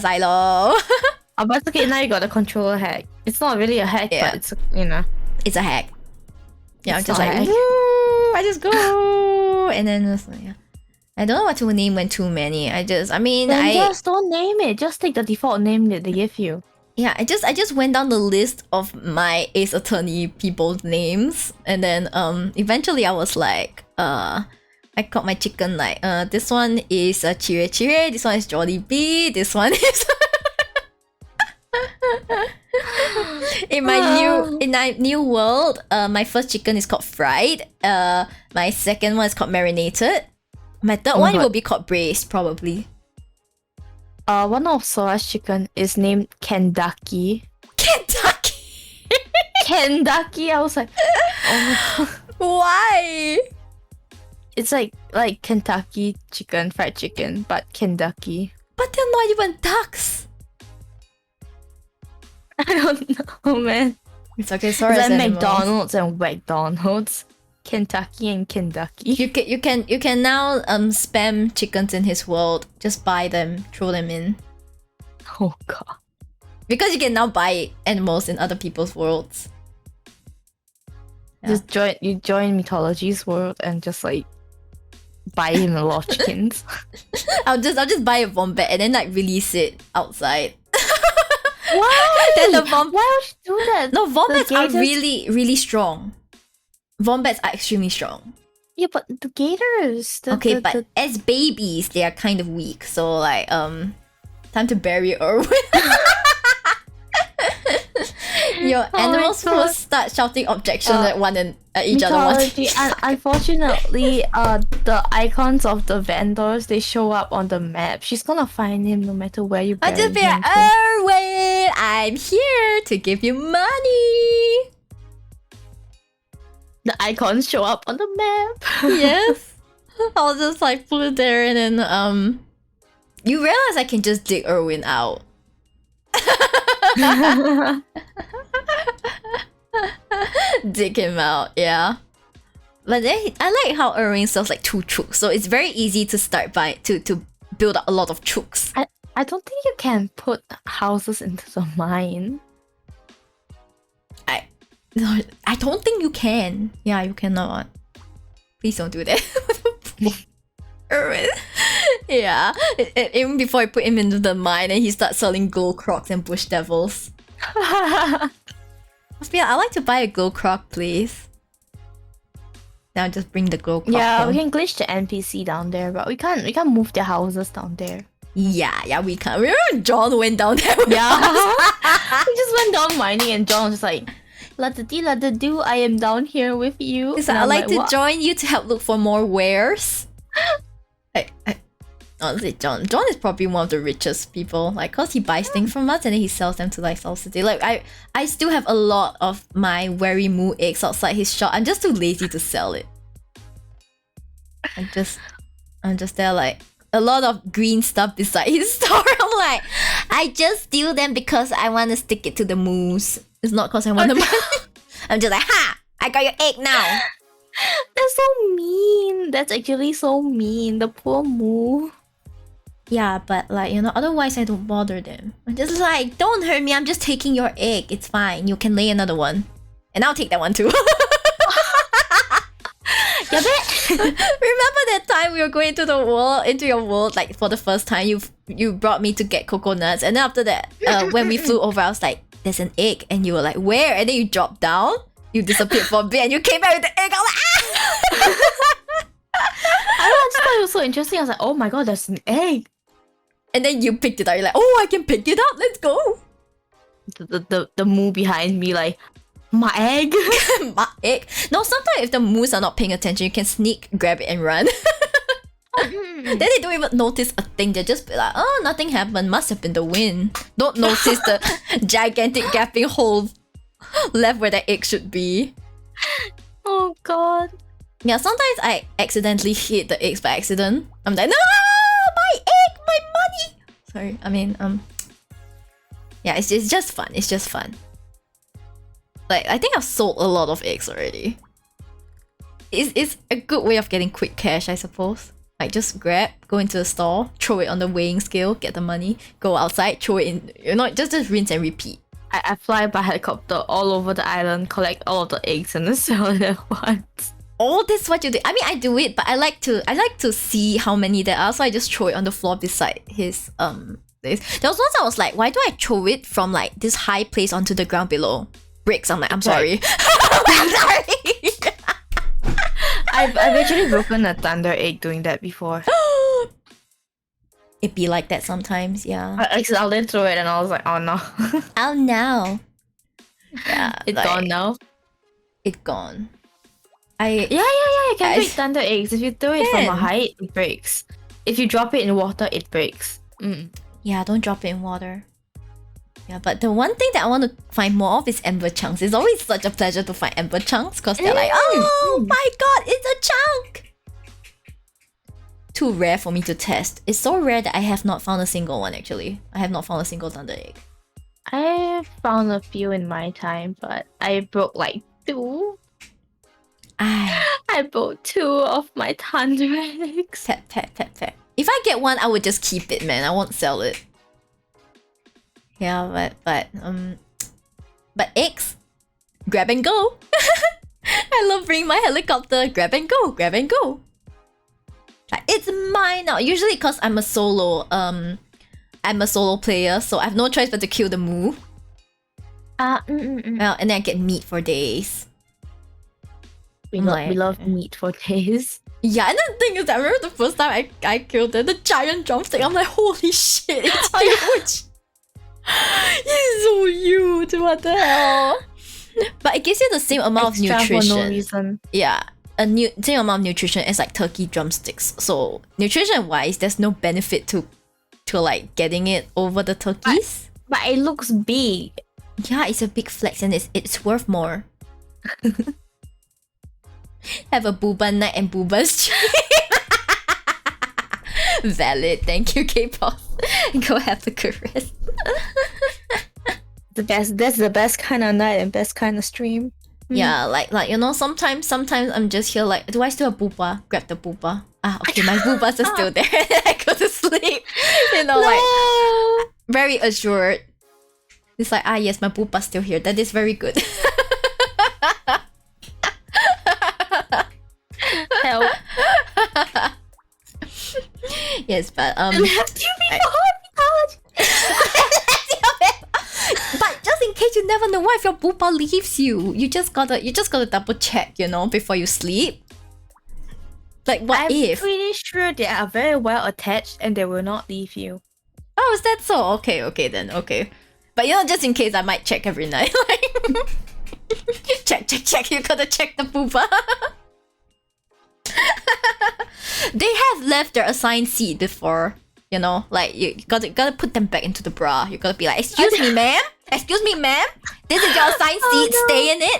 silo. Oh, but it's okay, now you got the controller hack. It's not really a hack, but it's, you know. It's a hack. Yeah, I'm It's just not like, a hack. woo, I just go. And then it's like, yeah. I don't know what to name when too many. Just don't name it. Just take the default name that they give you. Yeah, I just went down the list of my Ace Attorney people's names, and then eventually I was like, I called my chicken like, this one is Chire Chire, this one is Jollibee, this one is in my new world, my first chicken is called fried. My second one is called marinated. My third one will be called braised, probably. One of Sora's chicken is named Kendaki. Kentucky. Kentucky. I was like, oh my god. Why? It's like Kentucky chicken, fried chicken, but Kentucky. But they're not even ducks. I don't know, man. It's okay. Sorry, It's like animals. McDonald's and McDonald's, Kentucky and Kentucky. You can now spam chickens in his world. Just buy them, throw them in. Oh god. Because you can now buy animals in other people's worlds. Yeah. Just join mythology's world and just like buy him a lot of chickens. I'll just buy a wombat and then like release it outside. Why? Then the Why would you do that? No, wombats are gators- really strong. Wombats are extremely strong. Yeah, but the gators. But as babies, they are kind of weak. So like time to bury Erwin. Your animals my will God. start shouting objections at each other. mythology. Unfortunately, the icons of the vendors they show up on the map. She's gonna find him no matter where you I bury just be him. like, Erwin, I'm here to give you money. The icons show up on the map. Yes. I'll just like put it there and then you realize I can just dig Erwin out. Dig him out, yeah. But then I like how Erwin sells like 2 chooks, so it's very easy to start by to build up a lot of chooks. I don't think you can put houses into the mine. I don't think you can. Yeah, you cannot. Please don't do that. Erwin. Yeah. Even before I put him into the mine and he starts selling gold crocs and bush devils. Sophia, I'd like to buy a gold croc, please. Now just bring the gold croc Yeah, home. we can glitch the NPC down there, but we can't move their houses down there. Yeah, we can. Remember John went down there with Yeah. us? We just went down mining and John was just like, la da dee la da do, I am down here with you. He's And like, I'd I'm like to "What?" join you to help look for more wares. Honestly, John is probably one of the richest people. Like, cause he buys things from us and then he sells them to like South City. Like, I still have a lot of my Wary Moo eggs outside his shop. I'm just too lazy to sell it. I'm just there like a lot of green stuff beside his store. I'm like, I just steal them because I want to stick it to the moose. It's not cause I want to buy. I'm just like, ha! I got your egg now. That's so mean. That's actually so mean. The poor moo. Yeah, but like, you know, otherwise I don't bother them. I'm just like, don't hurt me, I'm just taking your egg. It's fine. You can lay another one. And I'll take that one too. Yeah, but Remember that time we were going into your world, like for the first time, you brought me to get coconuts, and then after that, when we flew over, I was like, there's an egg, and you were like, where? And then you dropped down, you disappeared for a bit, and you came back with the egg. I was like, I just thought it was so interesting. I was like, oh my god, there's an egg. and then you picked it up. You're like, oh, I can pick it up. Let's go. The moo behind me like, my egg. My egg. No, sometimes if the moose are not paying attention, you can sneak, grab it, and run. Then they don't even notice a thing. They just be like, oh, nothing happened. Must have been the wind. Don't notice the gigantic gaping hole left where the egg should be. Oh god. Yeah, sometimes I accidentally hit the eggs by accident. I'm like, no, my egg, my money. Sorry, I mean, yeah, it's just fun. It's just fun. Like, I think I've sold a lot of eggs already. It's a good way of getting quick cash, I suppose. Like, just grab, go into the store, throw it on the weighing scale, get the money, go outside, throw it in. You know, just rinse and repeat. I fly by helicopter all over the island, collect all of the eggs and then sell it at once. Oh, that's what you do. I mean, I do it, but I like to see how many there are, so I just throw it on the floor beside his this. There was once I was like, why do I throw it from like this high place onto the ground below? Bricks. I'm like, I'm sorry. I'm sorry. I've actually broken a thunder egg doing that before. It be like that sometimes, yeah. I accidentally threw it and I was like, oh no. Oh no. Yeah, It's like, gone now. It's gone. Yeah, you can I- break thunder eggs. If you throw it from a Can. height, it breaks. If you drop it in water, it breaks. Yeah, don't drop it in water. Yeah, but the one thing that I want to find more of is Ember chunks. It's always such a pleasure to find Ember chunks because they're like, oh my god, it's a chunk! Too rare for me to test. It's so rare that I have not found a single one actually. I have not found a single Thunder Egg. I found a few in my time, but I broke like 2. I broke 2 of my Thunder Eggs. Pet. If I get one, I would just keep it, man. I won't sell it. Yeah, but eggs, grab and go. I love bringing my helicopter, grab and go. Like, it's mine now. Usually, cause I'm a solo player, so I have no choice but to kill the moo. Well, and then I get meat for days. We love meat for days. Yeah, and the thing is, I remember the first time I killed the giant drumstick. I'm like, holy shit, it's huge. It's so huge. What the hell? But it gives you the same amount of nutrition. For no reason. Yeah, same amount of nutrition as like turkey drumsticks. So nutrition-wise, there's no benefit to like getting it over the turkeys. But it looks big. Yeah, it's a big flex and it's worth more. Have a booba night and booba stream. Valid. Thank you, K-pop. Go have a good rest. That's the best kind of night and best kind of stream. Yeah, like you know, sometimes I'm just here like, do I still have booba? Grab the booba. Okay, my boobas are still there. I go to sleep. You know, like very assured. It's like, yes, my booba's still here. That is very good. Help. Yes, but but just in case, you never know what if your booba leaves you. You just gotta double check, you know, before you sleep. Like, what if? I'm pretty sure they are very well attached and they will not leave you. Oh, is that so? Okay then. But you know, just in case, I might check every night. Like, check. You gotta check the booba. They have left their assigned seat before, you know, like you gotta put them back into the bra. You gotta be like, excuse me ma'am, this is your assigned seat. No.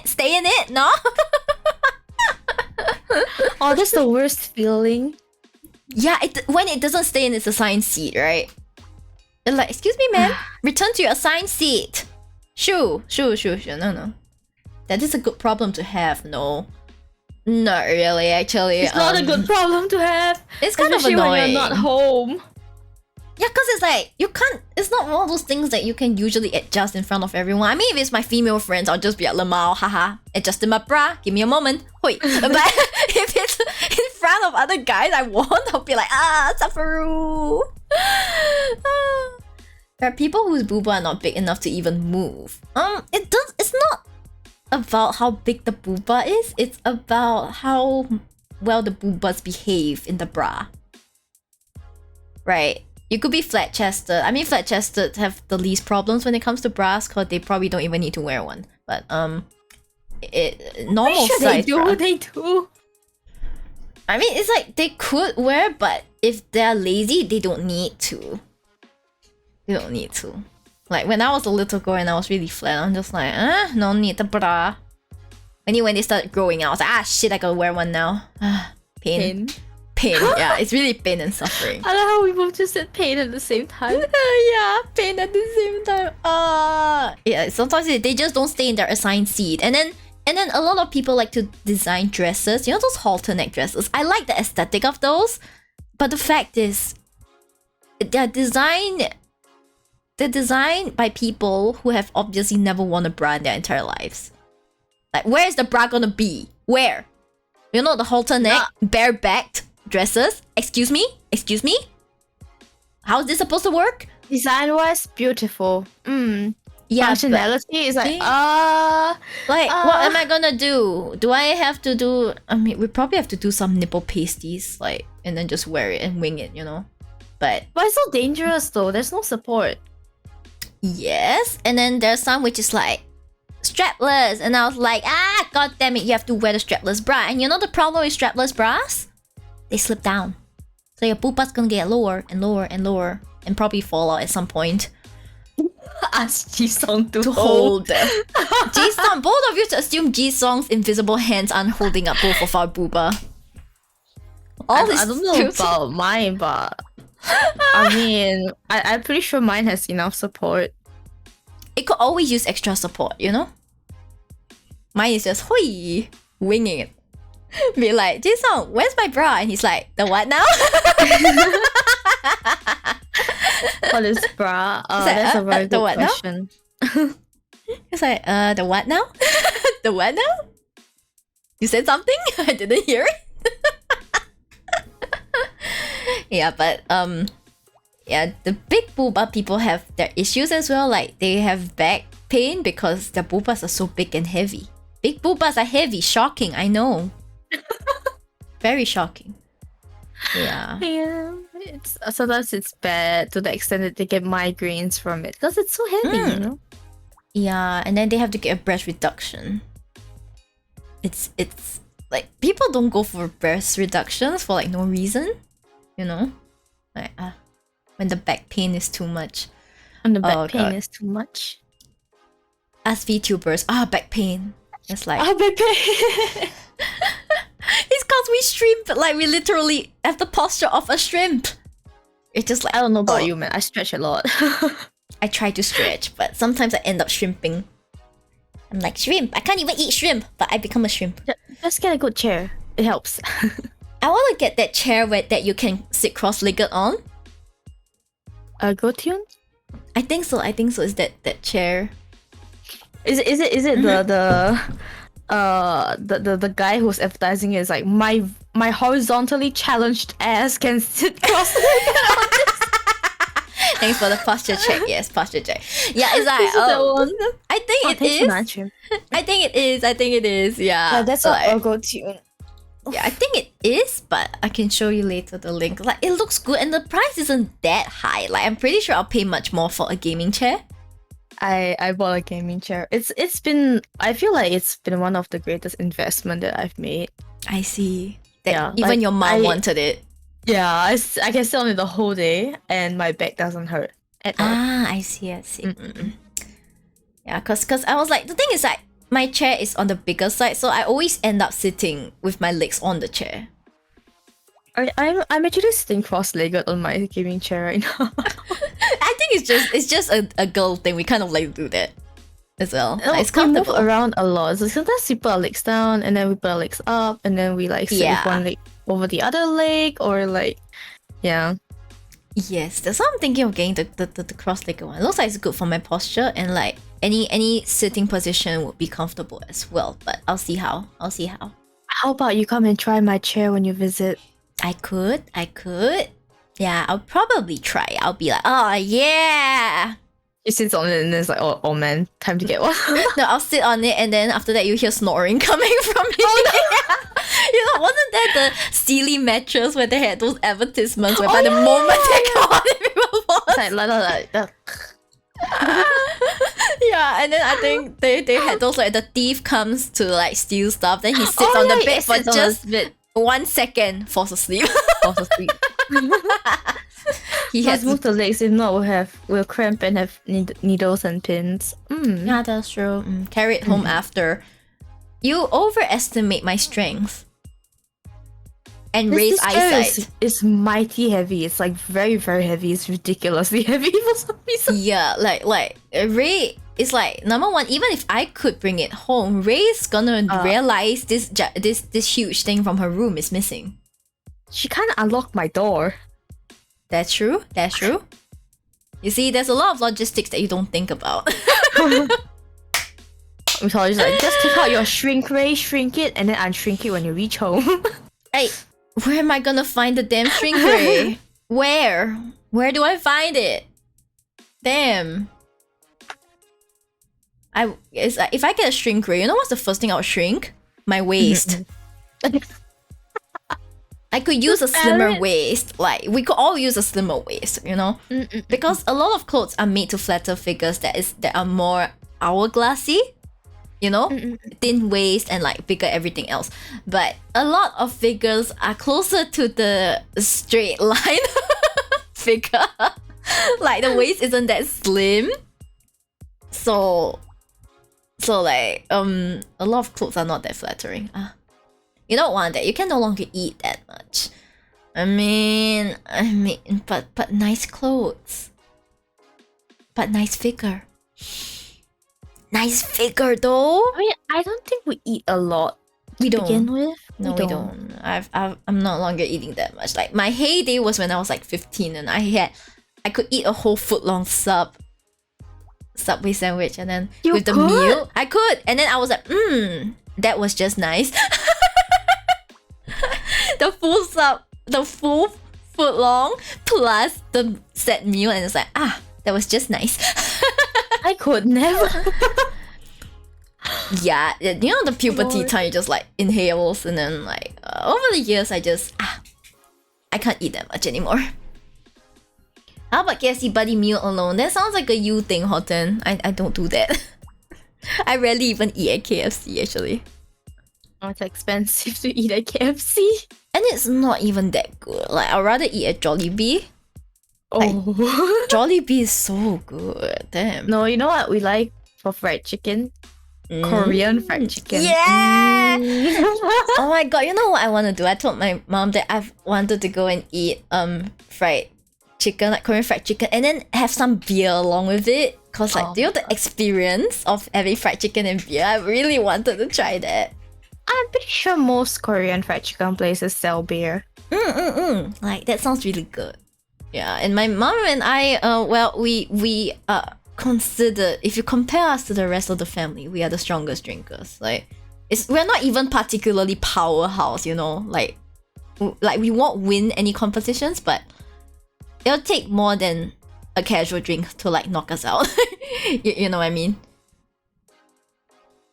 Stay in it, no. Oh, that's the worst feeling. Yeah, when it doesn't stay in its assigned seat, right? They're like, excuse me ma'am, return to your assigned seat. Shoo. No, that is a good problem to have. No, not really, actually. It's not a good problem to have. It's kind of annoying when you're not home. Yeah, because it's like, you can't, it's not one of those things that you can usually adjust in front of everyone. I mean, if it's my female friends, I'll just be like, lemao, haha, adjusting my bra, give me a moment, hoi. But if it's in front of other guys I won't, I'll be like, safaru. There are people whose booba are not big enough to even move. It's not about how big the booba is, it's about how well the boobas behave in the bra. Right? You could be flat-chested. I mean, flat-chested have the least problems when it comes to bras because they probably don't even need to wear one. But normal size bra. They do. I mean, it's like they could wear, but if they're lazy, they don't need to. Like when I was a little girl and I was really flat, I'm just like, no need the bra. And when they started growing out, I was like, shit, I gotta wear one now. Pain. Yeah, it's really pain and suffering. I love how we both just said pain at the same time. Yeah, pain at the same time. Yeah, sometimes they just don't stay in their assigned seat. And then a lot of people like to design dresses. You know those halter neck dresses? I like the aesthetic of those. But the fact is, they're designed by people who have obviously never worn a bra in their entire lives. Like, where is the bra gonna be? Where? You know, the halter neck, bare-backed dresses? Excuse me? How is this supposed to work? Design-wise, beautiful. Yeah, functionality is like, what am I gonna do? Do I have to do... I mean, we probably have to do some nipple pasties, like, and then just wear it and wing it, you know? But it's so dangerous though, there's no support. Yes, and then there's some which is like, strapless, and I was like, god damn it, you have to wear the strapless bra. And you know the problem with strapless bras? They slip down. So your poopa's gonna get lower and lower and lower and probably fall out at some point. Ask Jisung to hold. Jisung, both of you assume Jisung's invisible hands aren't holding up both of our booba. I don't know about mine, but I mean, I'm pretty sure mine has enough support. It could always use extra support, you know? Mine is just hui, winging it. Be like, Jisung, where's my bra? And he's like, the what now? What is bra? That's a very good question. It's like, the what now? The what now? You said something? I didn't hear it. Yeah, but yeah, the big booba people have their issues as well. Like they have back pain because their boobas are so big and heavy. Big boobas are heavy. Shocking, I know. Very shocking. Yeah. Yeah. Sometimes it's bad to the extent that they get migraines from it because it's so heavy, you know. Yeah, and then they have to get a breast reduction. It's like people don't go for breast reductions for like no reason, you know, like when the back pain is too much. When the back pain is too much. As VTubers, back pain. It's like back pain. It's cause we shrimp, like we literally have the posture of a shrimp. It's just like I don't know about you, man. I stretch a lot. I try to stretch, but sometimes I end up shrimping. I'm like, shrimp, I can't even eat shrimp, but I become a shrimp. Just get a good chair. It helps. I want to get that chair that you can sit cross-legged on. Go tune? I think so. Is that chair? Is it the guy who's advertising it is like my horizontally challenged ass can sit cross-legged on this. Thanks for the posture check. Yes, posture check. Yeah, it's like I think it is. I think it is. Yeah, that's like, a go tune. Yeah, I think it is, but I can show you later the link. Like it looks good and the price isn't that high. Like I'm pretty sure I'll pay much more for a gaming chair. I bought a gaming chair. It's been, I feel like it's been one of the greatest investment that I've made. I see. That even like, your mom wanted it. Yeah, I can sit on it the whole day and my back doesn't hurt at all. I see. Mm-mm. Yeah, cause I was like, the thing is like my chair is on the bigger side, so I always end up sitting with my legs on the chair. I'm actually sitting cross-legged on my gaming chair right now. I think it's just a girl thing. We kind of like do that as well. Like, it's comfortable. We move around a lot. So sometimes we put our legs down and then we put our legs up and then we like sit with one leg over the other leg or like, yeah. Yes, that's why I'm thinking of getting the cross-legged one. It looks like it's good for my posture and like any sitting position would be comfortable as well. But I'll see how. How about you come and try my chair when you visit? I could. Yeah, I'll probably try. I'll be like, oh yeah. You sit on it and then it's like, oh man, time to get one. No, I'll sit on it and then after that you hear snoring coming from it. Oh, no. You know, wasn't that the Sealy mattress where they had those advertisements where by the moment they come on it, people fall like that. Yeah, and then I think they had those like the thief comes to like steal stuff, then he sits on the bed for just 1 second, falls asleep. He has moved the legs. If not, we'll cramp and have needles and pins. Yeah, that's true. Carry it home after. You overestimate my strength and raise eyesight. It's mighty heavy. It's like very, very heavy. It's ridiculously heavy for some reason. Yeah, like Ray is like, number one, even if I could bring it home, Ray's gonna realize this huge thing from her room is missing. She can't unlock my door. That's true. You see, there's a lot of logistics that you don't think about. I'm sorry, like, just take out your shrink ray, shrink it, and then unshrink it when you reach home. Hey, where am I gonna find the damn shrink ray? Where do I find it? Damn. It's like, if I get a shrink ray, you know what's the first thing I'll shrink? My waist. I could use a slimmer waist. Like, we could all use a slimmer waist, you know? Because a lot of clothes are made to flatter figures that are more hourglassy, you know? Thin waist and like bigger everything else. But a lot of figures are closer to the straight line figure. Like the waist isn't that slim. So like a lot of clothes are not that flattering. You don't want that. You can no longer eat that much. I mean, but nice clothes. But nice figure. Nice figure though. I mean, I don't think we eat a lot. We don't. Begin with. No, we don't. I'm no longer eating that much. Like my heyday was when I was like 15 and I could eat a whole foot-long Subway sandwich and then with the meal. I could. And then I was like, that was just nice. The full foot-long plus the set meal, and it's like, that was just nice. I could never. Yeah, you know the puberty time, you just like inhales, and then like over the years I just I can't eat that much anymore. How about KFC buddy meal alone? That sounds like a you thing, Horton. I don't do that. I rarely even eat at KFC actually. Oh, it's expensive to eat at KFC. And it's not even that good. Like I'd rather eat at Jollibee. Like, Oh. Jollibee is so good. Damn. No, you know what we like for fried chicken? Korean fried chicken. Yeah! Oh my god, you know what I want to do? I told my mom that I've wanted to go and eat fried chicken, like Korean fried chicken, and then have some beer along with it. Cause like, you know the experience of having fried chicken and beer? I really wanted to try that. I'm pretty sure most Korean fried chicken places sell beer. Like that sounds really good. Yeah, and my mom and I, we consider, if you compare us to the rest of the family, we are the strongest drinkers. Like, we're not even particularly powerhouse, you know. Like we won't win any competitions, but it'll take more than a casual drink to like knock us out. you know what I mean?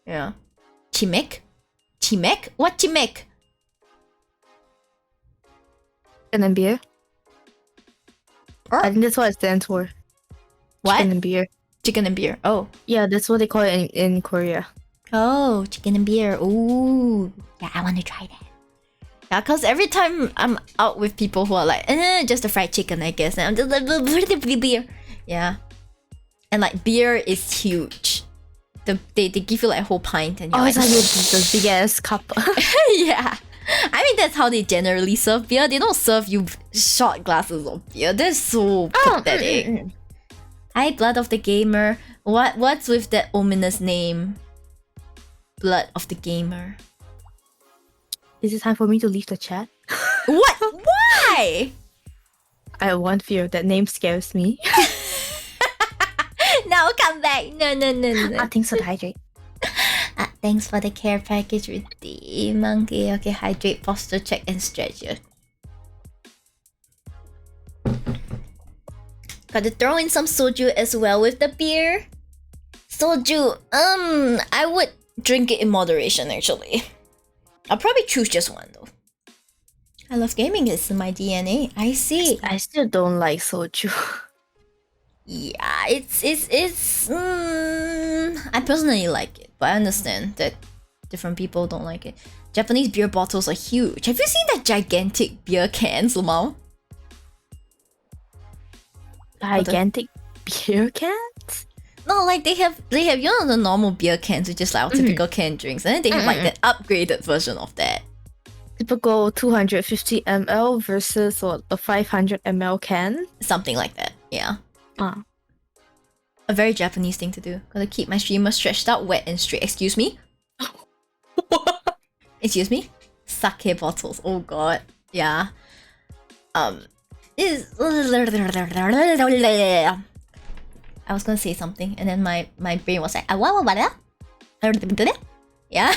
Yeah. Chimek? What chimek? Chicken and beer. I think that's what it stands for. What? Chicken and beer. Chicken and beer. Oh. Yeah, that's what they call it in Korea. Oh, chicken and beer. Ooh. Yeah, I want to try that. Yeah, because every time I'm out with people who are like, just a fried chicken, I guess. And I'm just like, beer. Yeah. And like, beer is huge. They give you like a whole pint and you're it's like the big ass cup. Yeah. I mean, that's how they generally serve beer. They don't serve you shot glasses of beer. That's so pathetic. Hi, Blood of the Gamer. What's with that ominous name? Blood of the Gamer. Is it time for me to leave the chat? What? Why? I have one fear. That name scares me. No, come back. No. Thanks for the hydrate. Thanks for the care package redeem, monkey. Okay, hydrate, posture check, and stretch it. Gotta throw in some soju as well with the beer. Soju, I would drink it in moderation actually. I'll probably choose just one though. I love gaming, it's in my DNA. I see. I still don't like soju. Yeah, it's I personally like it, but I understand that different people don't like it. Japanese beer bottles are huge. Have you seen that gigantic beer cans, Lamau? Gigantic beer cans? No, like they have you know the normal beer cans, which is like our typical canned drinks, and then they have like that upgraded version of that. Typical 250 ml versus what, the 500 ml can? Something like that, yeah. A very Japanese thing to do. Gotta keep my streamer stretched out, wet and straight. Excuse me? Excuse me? Sake bottles. Oh god. Yeah. I was gonna say something and then my brain was like, what? Yeah.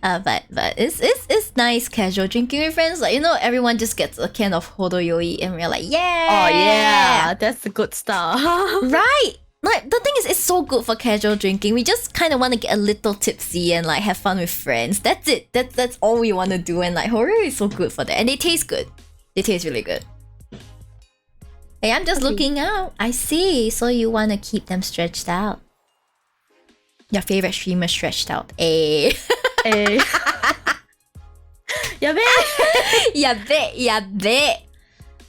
But it's nice casual drinking with friends. Like, you know, everyone just gets a can of Hodayoi and we're like, yeah. Oh yeah, that's the good stuff. Right. Like the thing is, it's so good for casual drinking. We just kind of want to get a little tipsy and like have fun with friends. That's it. That's all we want to do. And like Hodayoi is so good for that. And they taste good. They taste really good. Hey, I'm just looking out. I see. So you want to keep them stretched out. Your favorite streamer stretched out. Eh. Yeah, Yeah, bet.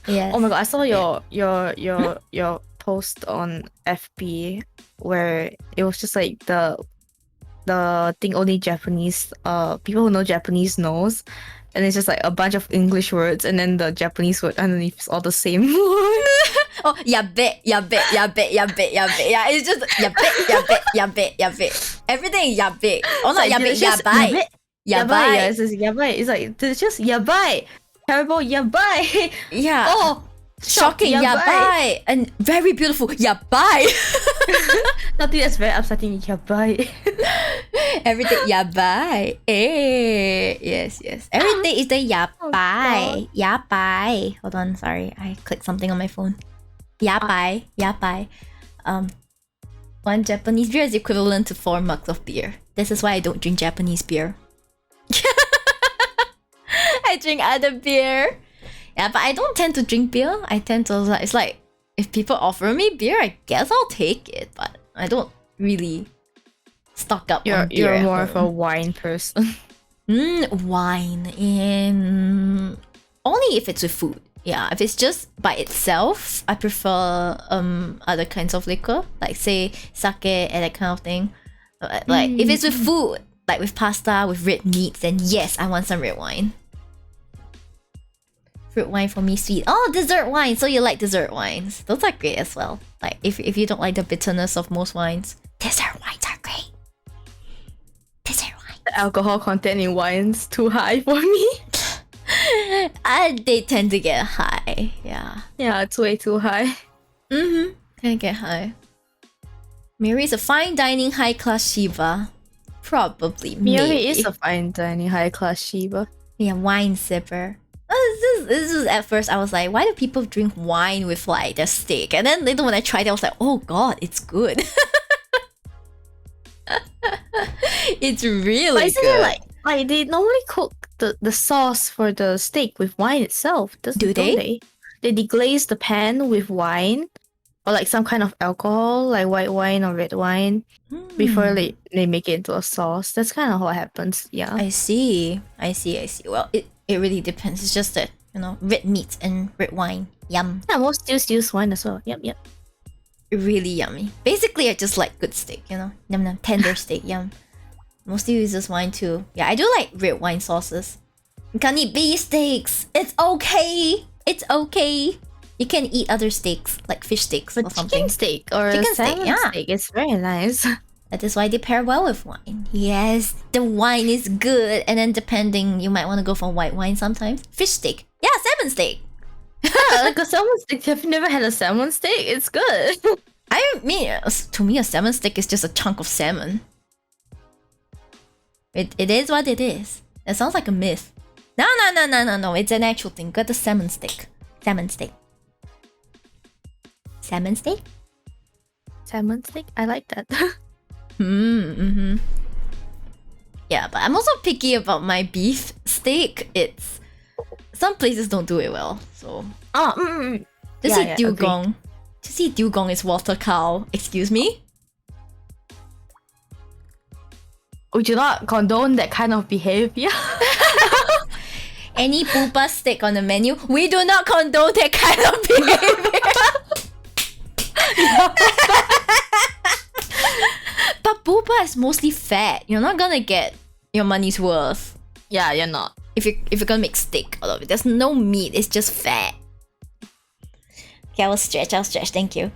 Yes. Oh my god, I saw your post on FB where it was just like the thing only Japanese people who know Japanese knows, and it's just like a bunch of English words and then the Japanese word underneath is all the same word. Oh, yabe. Yeah, it's just yabe. Everything yabe. Oh, not yabe, It's just yabai. Yeah, Yabai. it's just yabai. It's like it's just yabai. Terrible yabai. Yeah. Oh, Shocking yabai. And very beautiful yabai. Nothing that's very upsetting. Yabai. Everything yabai. Eh. Yes. Everything is the yabai. Yabai. Hold on, sorry. I clicked something on my phone. Yabai. One Japanese beer is equivalent to 4 mugs of beer. This is why I don't drink Japanese beer. I drink other beer. Yeah, but I don't tend to drink beer. I tend to it's like if people offer me beer, I guess I'll take it, but I don't really stock up on beer. You're at more of a home. wine person. Wine in only if it's with food. Yeah, if it's just by itself, I prefer other kinds of liquor, like say sake and that kind of thing. Like if it's with food, like with pasta, with red meat, then yes, I want some red wine. Fruit wine for me, sweet. Oh, dessert wine. So you like dessert wines? Those are great as well. Like if you don't like the bitterness of most wines, dessert wines are great. Dessert wine. The alcohol content in wines too high for me. They tend to get high. Yeah. Yeah, it's way too high. Can get high. Mary is a fine dining high class Shiva. Probably. Miri maybe. is a fine dining high class Shiba. Yeah, wine sipper. This is at first I was like, why do people drink wine with like their steak? And then later when I tried it, I was like, oh god, it's good. It's really But isn't good. it like they normally cook the sauce for the steak with wine itself? Do they? They deglaze the pan with wine or like some kind of alcohol, like white wine or red wine, before they make it into a sauce. That's kind of what happens. Yeah. I see. Well, it really depends. It's just that, red meat and red wine. Yum. Yeah, most stews use wine as well. Yep. Really yummy. Basically, I just like good steak, Yum yum. Tender steak, yum. Mostly uses wine too. Yeah, I do like red wine sauces. You can't eat beef steaks. It's okay. You can eat other steaks, like fish steaks or something. Chicken steak or Chicken steak, salmon yeah. steak. It's very nice. That is why they pair well with wine. Yes, the wine is good. And then depending, you might want to go for white wine sometimes. Fish steak. Yeah, salmon steak. Like a salmon steak. Have you never had a salmon steak? It's good. I mean, to me, a salmon steak is just a chunk of salmon. It is what it is. It sounds like a myth. No. It's an actual thing. Got the salmon steak. Salmon steak. Salmon steak? I like that. Yeah, but I'm also picky about my beef steak. It's some places don't do it well. So just eat dugong. Just eat dugong is water cow. Excuse me. We do not condone that kind of behavior. Any pupa steak on the menu, we do not condone that kind of behavior. But pupa is mostly fat. You're not gonna get your money's worth. Yeah, you're not. If you're gonna make steak out of it, there's no meat. It's just fat. Okay, I'll stretch. Thank you.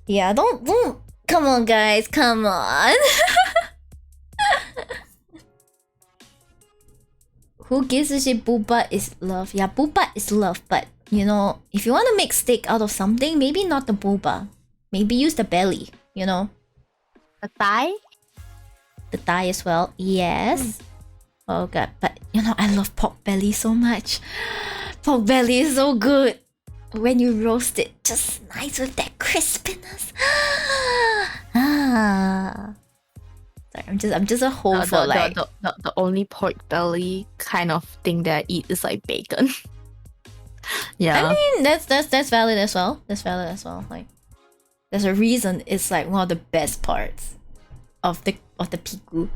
Yeah, don't. Come on, guys. Come on. Who gives a shit? Booba is love. Yeah, booba is love. But if you want to make steak out of something, maybe not the booba. Maybe use the belly. The thigh? The thigh as well. Yes. Oh god, but I love pork belly so much. Pork belly is so good. When you roast it, just nice with that crispiness. Sorry, I'm just a whole for like the only pork belly kind of thing that I eat is like bacon. Yeah. I mean that's valid as well. Like there's a reason it's like one of the best parts of the pigu.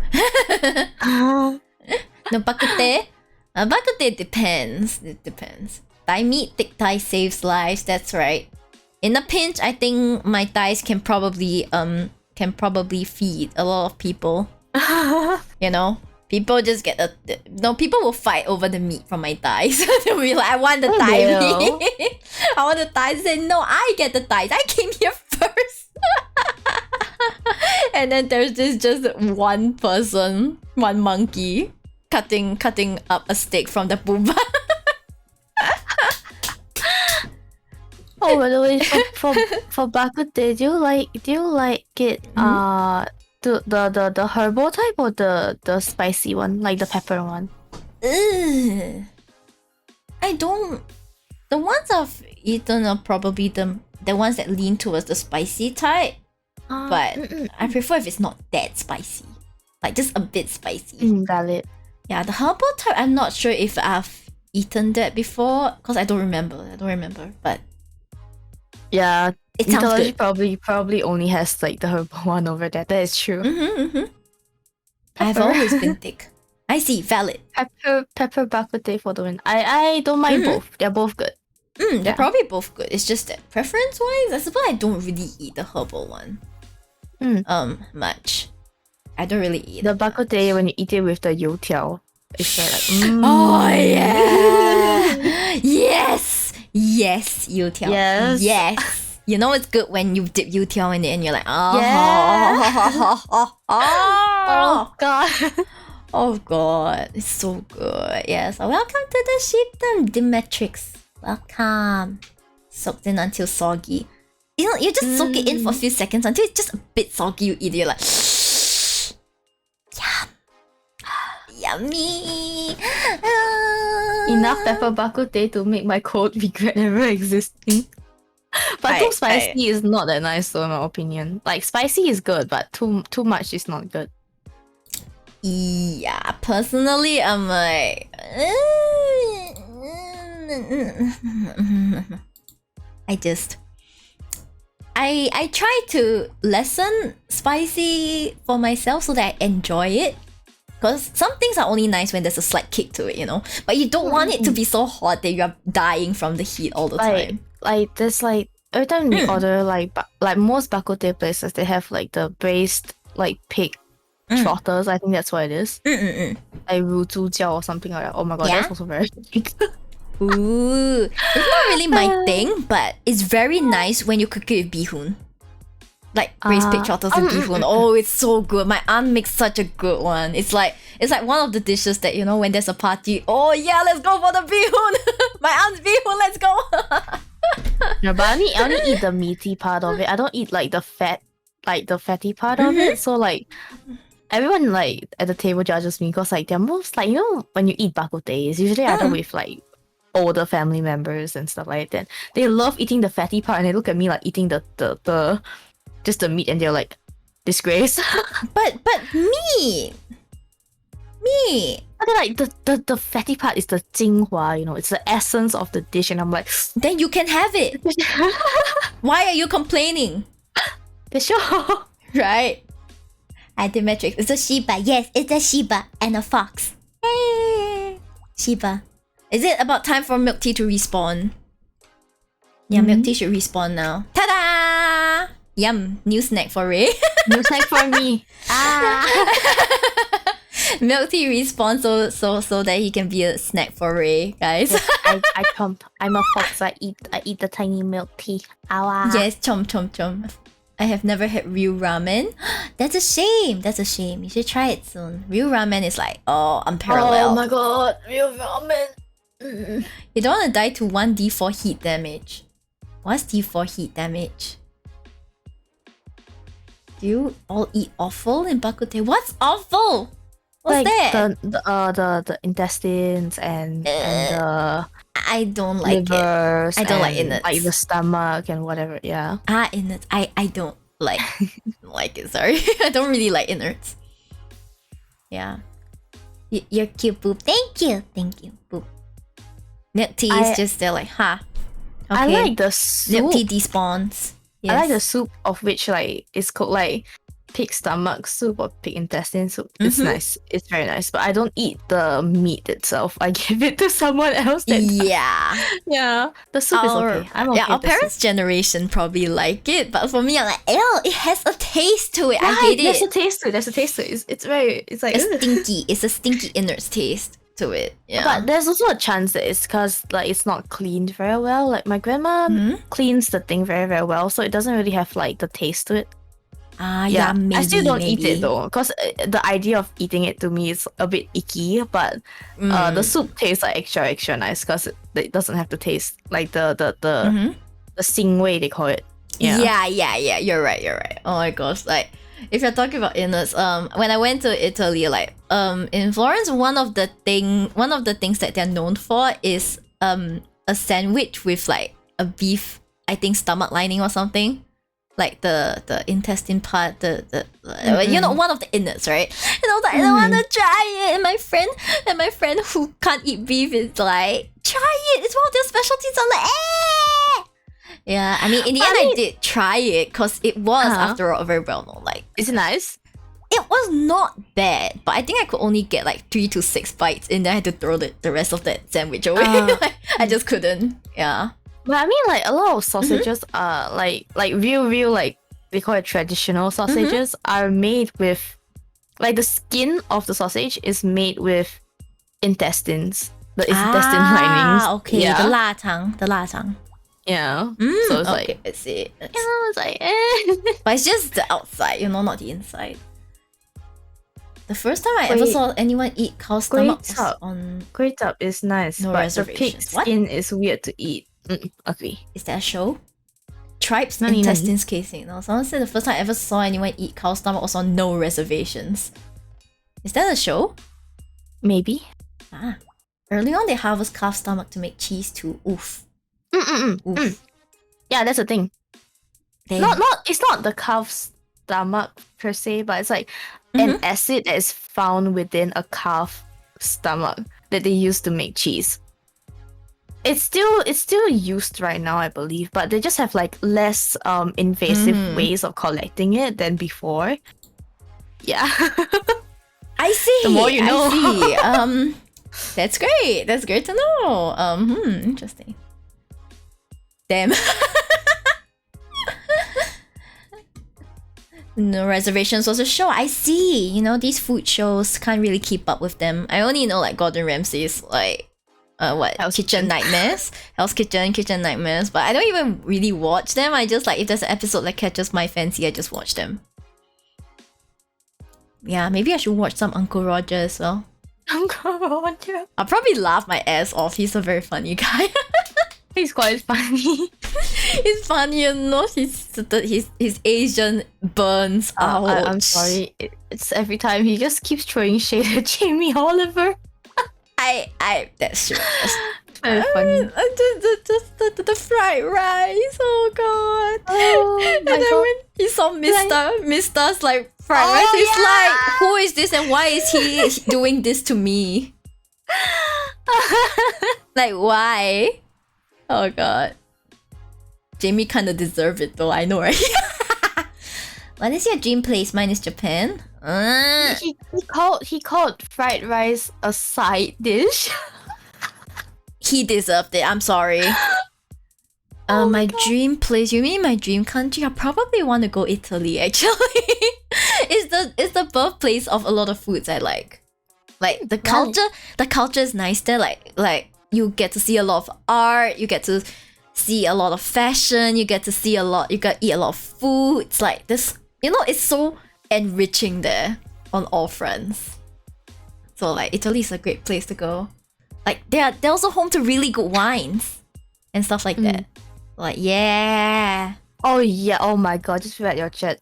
No, bakute. Bakute depends. It depends. Thigh meat, thick thighs saves lives. That's right. In a pinch, I think my thighs can probably feed a lot of people. You know, people just get people will fight over the meat from my thighs. They'll be like, I want the thigh meat. I want the thighs. Say no, I get the thighs. I came here first. And then there's this just one person, one monkey, cutting up a steak from the pupa. Oh, by the way, for bak kut teh, do you like it the herbal type or the spicy one, like the pepper one? I don't. The ones I've eaten are probably the ones that lean towards the spicy type. But I prefer if it's not that spicy, like just a bit spicy. Valid. Yeah, the herbal type, I'm not sure if I've eaten that before because I don't remember. But yeah, it sounds good. Probably only has like the herbal one over there. That is true. I've always been thick. I see, valid. Pepper bak kut teh for the win. I don't mind both. They're both good. They're probably both good. It's just that preference wise, I suppose I don't really eat the herbal one. Much. I don't really eat the bak kut teh when you eat it with the youtiao. It's like oh yeah. Yes, youtiao. Yes. You know it's good when you dip youtiao in it and you're like, oh god. Oh god, it's so good. Yes. Welcome to the sheepdom, Demetrix. Welcome. Soaked in until soggy. You know, you just soak it in for a few seconds until it's just a bit soggy. You eat it, you're like, yum, yummy. Enough pepper bak kut teh to make my cold regret ever existing. But too spicy is not that nice, though, in my opinion. Like spicy is good, but too much is not good. Yeah, personally, I'm like, I try to lessen spicy for myself so that I enjoy it. Because some things are only nice when there's a slight kick to it, you know? But you don't want it to be so hot that you're dying from the heat all the time. Like, there's like, every time we order, like most bak kut teh places, they have like the braised, like pig trotters. I think that's what it is. Like 卤猪脚 or something like that. Oh my god, that's also very big. Ooh, it's not really my thing, but it's very nice when you cook it with bihun. Like braised pig trotters with bihun. Oh, it's so good. My aunt makes such a good one. It's like one of the dishes that, you know, when there's a party, oh yeah, let's go for the bihun. My aunt's bihun, let's go. No, but I only eat the meaty part of it. I don't eat like the fatty part of it. So like everyone like at the table judges me because like they're most like, you know, when you eat bak kut teh, it's usually either with like older family members and stuff like that. They love eating the fatty part and they look at me like eating the just the meat and they're like, disgrace. but me. I think like the fatty part is the 精华, you know, it's the essence of the dish, and I'm like, then you can have it. Why are you complaining? The show, right? Demetrix, it's a Shiba. Yes, it's a Shiba and a fox. Hey, Shiba. Is it about time for milk tea to respawn? Yeah, milk tea should respawn now. Ta-da! Yum, new snack for Ray. New snack for me. Milk tea respawn so that he can be a snack for Ray, guys. Yes, I chomp. I'm a fox. I eat the tiny milk tea. Ow. Yes, chomp. I have never had real ramen. That's a shame. You should try it soon. Real ramen is like, unparalleled. Oh my god, real ramen. You don't want to die to 1 D4 heat damage. What's D4 heat damage? Do you all eat offal in bak kut teh? What's offal? What's like that? The intestines and the I don't like livers. I don't like innards. Like the stomach and whatever. Yeah. Innards. I don't like like it. Sorry, I don't really like innards. Yeah. You're cute, Boop. Thank you, Boop. Milk tea is just they're like, okay. I like the soup. Milk tea despawns. Yes. I like the soup of which like is called like pig stomach soup or pig intestine soup. It's nice. It's very nice. But I don't eat the meat itself. I give it to someone else. Yeah. Yeah. The soup is okay. I'm okay. Yeah, our parents' generation probably like it, but for me, I'm like, ew, it has a taste to it. I hate it. There's a taste to it. There's a taste to it. It's like it's stinky. It's a stinky innards taste to it. Yeah. But there's also a chance that it's because like it's not cleaned very well. Like my grandma cleans the thing very, very well, so it doesn't really have like the taste to it. Yeah, maybe, I still don't eat maybe. it though, because the idea of eating it to me is a bit icky. But the soup tastes like extra nice because it doesn't have the taste like the sing way they call it. Yeah. You're right. Oh my gosh, like if you're talking about innards, when I went to Italy, like in Florence, one of the things that they're known for is a sandwich with like a beef, I think, stomach lining or something. Like the intestine part, you know, one of the innards, right? And I was like, I don't want to try it. And my friend who can't eat beef is like, try it. It's one of their specialties. I'm like, eh. Yeah, I mean, in the end, I did try it because it was, after all, very well known. Like, is it nice? It was not bad, but I think I could only get like 3 to 6 bites, and then I had to throw the rest of that sandwich away. Like, I just couldn't. Yeah. But I mean, like a lot of sausages are like real like they call it traditional sausages are made with like the skin of the sausage is made with intestines. The intestine linings. Okay. Yeah. The 腊肠. Yeah. So it's like I see. it's like eh. But it's just the outside, you know, not the inside. The first time I ever saw anyone eat cow stomach was on Great Up is nice, No but the Reservations. pig skin is weird to eat. Okay. Is that a show? Tribe's Nani. Intestines Casing. No, someone said the first time I ever saw anyone eat cow stomach was on No Reservations. Is that a show? Maybe. Early on, they harvest calf stomach to make cheese too. Oof. Oof. Yeah, that's the thing. Damn. It's not the calf's stomach per se, but it's like an acid that is found within a calf stomach that they use to make cheese. It's still used right now, I believe, but they just have like less invasive ways of collecting it than before. Yeah. I see. The more you know. I see. That's great. That's great to know. Interesting. Damn. No Reservations was a show. I see. You know, these food shows can't really keep up with them. I only know like Gordon Ramsay's like Hell's Kitchen Nightmares, Hell's Kitchen, Kitchen Nightmares. But I don't even really watch them. I just like if there's an episode that catches my fancy, I just watch them. Yeah, maybe I should watch some Uncle Roger as well. Uncle Roger. I'll probably laugh my ass off. He's a very funny guy. He's quite funny. He's funny, you know. His Asian burns out. I'm sorry. It's every time he just keeps throwing shade at Jamie Oliver. That's true. Very funny. The fried rice. Oh god. Oh, and then when he saw Mister's like fried rice, he's like, who is this and why is he doing this to me? Like, why? Oh god. Jamie kinda deserved it though, I know, right? What is your dream place? Mine is Japan. He called fried rice a side dish. He deserved it. I'm sorry. My dream place. You mean my dream country? I probably want to go Italy. Actually, it's the birthplace of a lot of foods I like. Like the culture. The culture is nice there. Like you get to see a lot of art. You get to see a lot of fashion. You get to see a lot. You get to eat a lot of food. It's like this. You know, it's so enriching there on all fronts. So like Italy is a great place to go. Like they're also home to really good wines and stuff like that. Like yeah. Oh yeah. Oh my god. Just read your chat.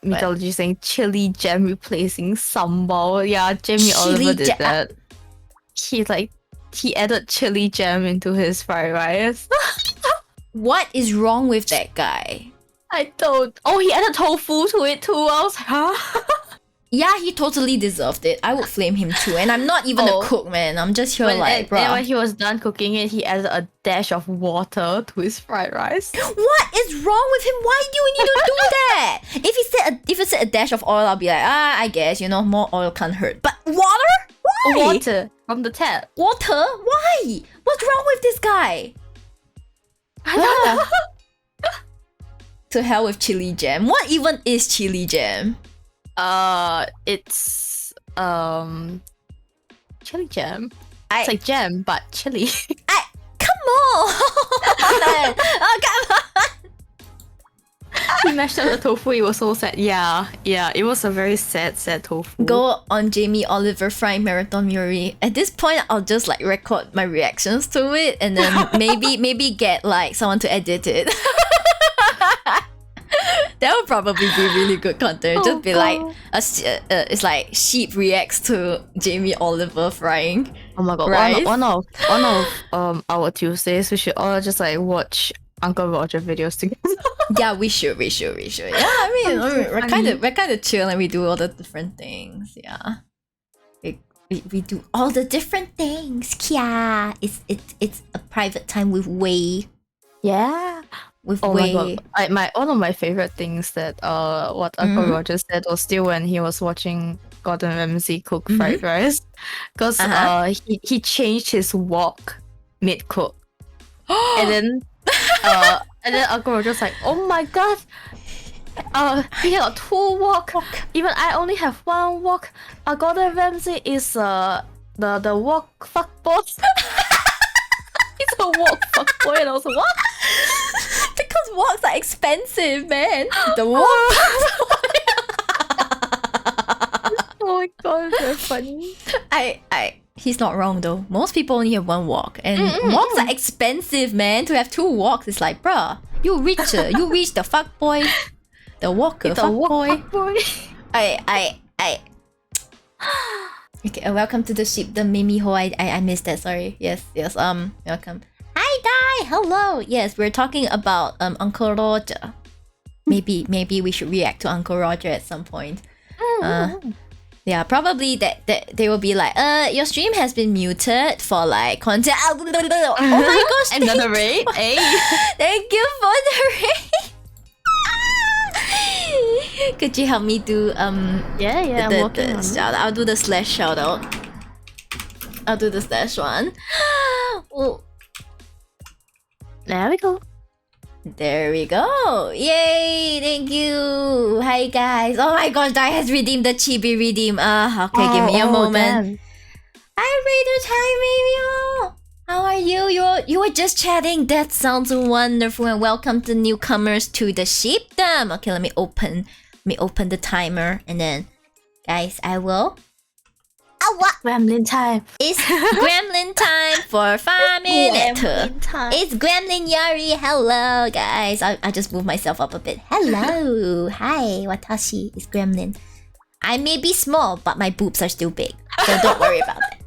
Mythology saying chili jam replacing sambal. Yeah, Jamie Oliver did that. He added chili jam into his fried rice. What is wrong with that guy? I don't. Oh, he added tofu to it too. I was like, huh? Yeah, he totally deserved it. I would flame him too. And I'm not even a cook, man. I'm just here and bro. when he was done cooking it, he added a dash of water to his fried rice. What is wrong with him? Why do you need to do that? If he said a dash of oil, I'll be like, I guess, more oil can't hurt. But water? Why? Water from the tap. Water? Why? What's wrong with this guy? I don't know. To hell with chili jam. What even is chili jam? It's chili jam. It's I like jam but chili. come on. Oh, come on. He mashed up the tofu. It was so sad. Yeah, it was a very sad tofu. Go on Jamie Oliver frying Marathon Muri. At this point, I'll just like record my reactions to it, and then maybe get like someone to edit it. That would probably be really good content. Just be like it's like sheep reacts to Jamie Oliver frying. Oh my god! Rice. One of our Tuesdays, we should all just like watch Uncle Roger videos together. Yeah, we should. Yeah, I mean we're kind of chill and we do all the different things. Yeah, we do all the different things. Yeah, it's a private time with Wei. Yeah. With my Wei. god! One of my favorite things that what Uncle Roger said was still when he was watching Gordon Ramsay cook fried rice, because he changed his wok mid cook, and then Uncle Roger's like, oh my god, he got 2 wok. Even I only have 1 wok. Gordon Ramsay is the wok fuckboy. He's a wok fuckboy, and I was like, what? Because woks are expensive, man. The wok. Oh my god, it's very funny. He's not wrong though. Most people only have 1 wok, and woks are expensive, man. To have 2 woks, it's like, bruh, you reach the fuck boy, the woker fuck boy. Okay, welcome to the ship, the Mimi Ho. I missed that. Sorry. Yes. Welcome. Hi, Dai. Hello. Yes, we're talking about Uncle Roger. Maybe we should react to Uncle Roger at some point. Yeah, probably that they will be like, your stream has been muted for like content. Oh my gosh! Another raid. Hey. Thank you for the raid. Could you help me do I'm working on shout out? I'll do the slash shout out. I'll do the slash one. Oh. There we go. There we go. Yay! Thank you. Hi guys. Oh my gosh, Dai has redeemed the Chibi redeem. Okay, give me a moment. Damn. Hi Raiders, hi Mimio. How are you? You were just chatting. That sounds wonderful. And welcome to newcomers to the sheepdom. Okay, let me open the timer, and then guys, I will. What? Gremlin time. It's Gremlin time for 5 minutes. Gremlin time. It's Gremlin Yari. Hello, guys. I just moved myself up a bit. Hello. Hi, Watashi. It's Gremlin. I may be small, but my boobs are still big. So don't worry about that.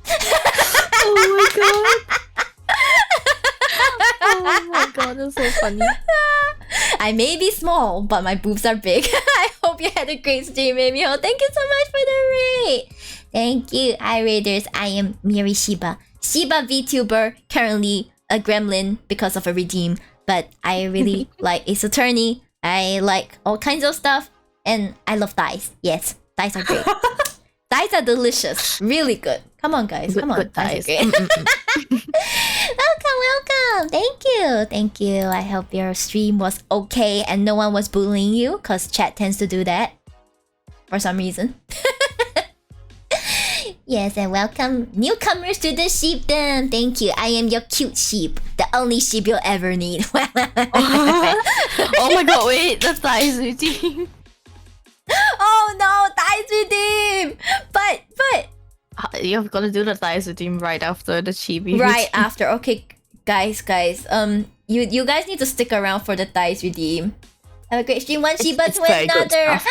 Oh my god, that's so funny. I may be small, but my boobs are big. I hope you had a great stream, Mimio. Thank you so much for the raid. Thank you. Hi, Raiders. I am Miri Shiba. Shiba VTuber, currently a gremlin because of a redeem. But I really like Ace Attorney. I like all kinds of stuff. And I love thighs. Yes, thighs are great. Thighs are delicious. Really good. Come on, guys. Come on. Good thighs. Welcome. Thank you. I hope your stream was okay and no one was bullying you, because chat tends to do that for some reason. Yes, and welcome newcomers to the sheepdom. Thank you. I am your cute sheep, the only sheep you'll ever need. Oh my god, wait, the thighs redeem. Oh no, thighs redeem. But You've got to do the thighs redeem right after the chibi. right after. Okay, guys. You guys need to stick around for the thighs redeem. Have a great stream. One Shiba to another.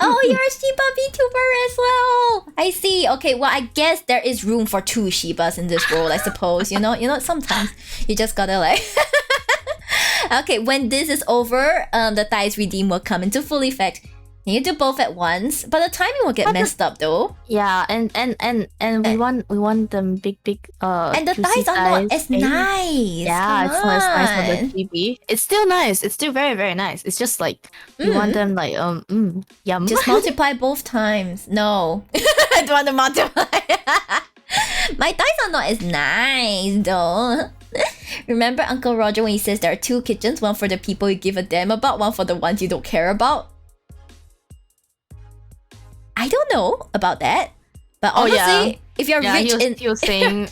Oh, you're a Shiba VTuber as well. I see. Okay, well, I guess there is room for 2 Shibas in this world, I suppose. You know, sometimes you just gotta like. Okay, when this is over, the thighs redeem will come into full effect. You do both at once, but the timing will get messed up though. Yeah, and we want them big and the juicy thighs are not as nice. Yeah, Come it's not as nice for on. the chibi. It's still nice. It's still very, very nice. It's just like we want them like yum. Just multiply both times. No, I don't want to multiply. My thighs are not as nice though. Remember Uncle Roger when he says there are 2 kitchens, one for the people you give a damn about, one for the ones you don't care about? I don't know about that. But honestly, if you're rich he was saying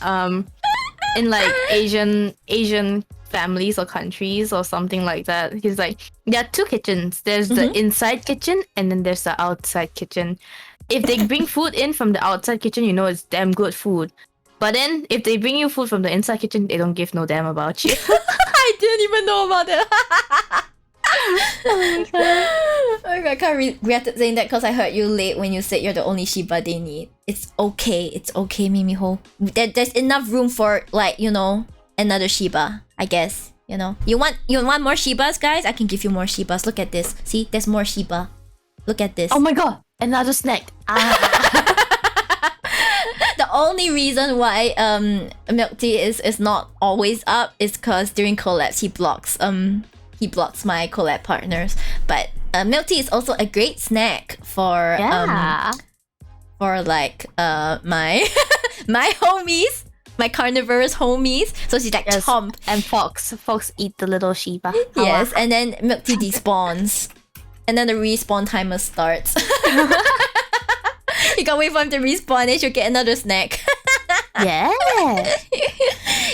in like Asian families or countries or something like that, he's like, there are 2 kitchens. There's the inside kitchen and then there's the outside kitchen. If they bring food in from the outside kitchen, you know it's damn good food. But then if they bring you food from the inside kitchen, they don't give no damn about you. I didn't even know about that. Oh my god, I can't regret saying that because I heard you late when you said you're the only Shiba they need. It's okay, Mimiho. There's enough room for, like, you know, another Shiba, I guess. You know, you want more Shibas, guys? I can give you more Shibas. Look at this. See, there's more Shiba. Look at this. Oh my god, another snack. The only reason why Milk Tea is not always up is because during collabs he blocks my collab partners. But Milk Tea is also a great snack for like my my homies, my carnivorous homies. So she's like chomp. And Fox eat the little Shiba. Yes, and then Milk Tea despawns, and then the respawn timer starts. You can't wait for him to respawn, then she'll get another snack. Yeah.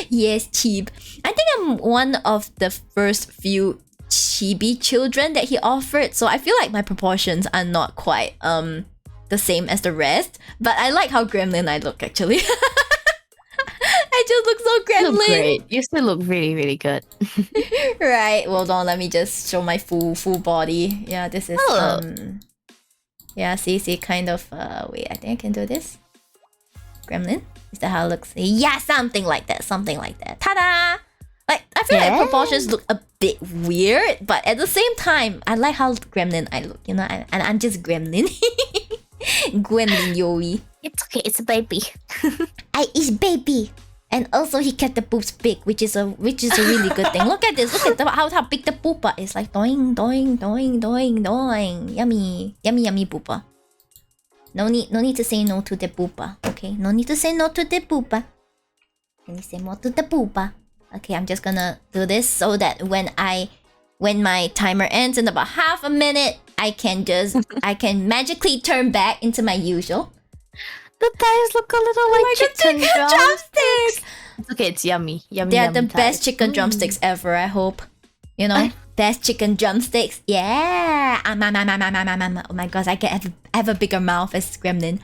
Yes, cheap. I think I'm one of the first few chibi children that he offered, so I feel like my proportions are not quite the same as the rest. But I like how gremlin I look actually. I just look so gremlin. You look great. You still look really, really good. Right. Well, don't let me just show my full body. Yeah, this is yeah, see, kind of wait, I think I can do this. Gremlin? Is that how it looks? Yeah, something like that. Ta-da! Like, I feel like proportions look a bit weird, but at the same time, I like how gremlin I look, you know, and I'm just gremlin. Gremlin Yoi. It's okay, it's a baby. It's baby. And also he kept the boobs big, which is a really good thing. Look at this. Look at how big the poopa is. Like doing. Yummy poopa. No need to say no to the poopa. Okay, no need to say no to the poopa. Can you say more to the poopa? Okay, I'm just gonna do this so that when my timer ends in about half a minute, I can magically turn back into my usual. The thighs look a little like chicken drumsticks. It's okay, it's yummy. They're the best chicken drumsticks ever, I hope. You know? Best chicken drumsticks. Yeah. Oh my gosh, I can have a bigger mouth as Gremlin.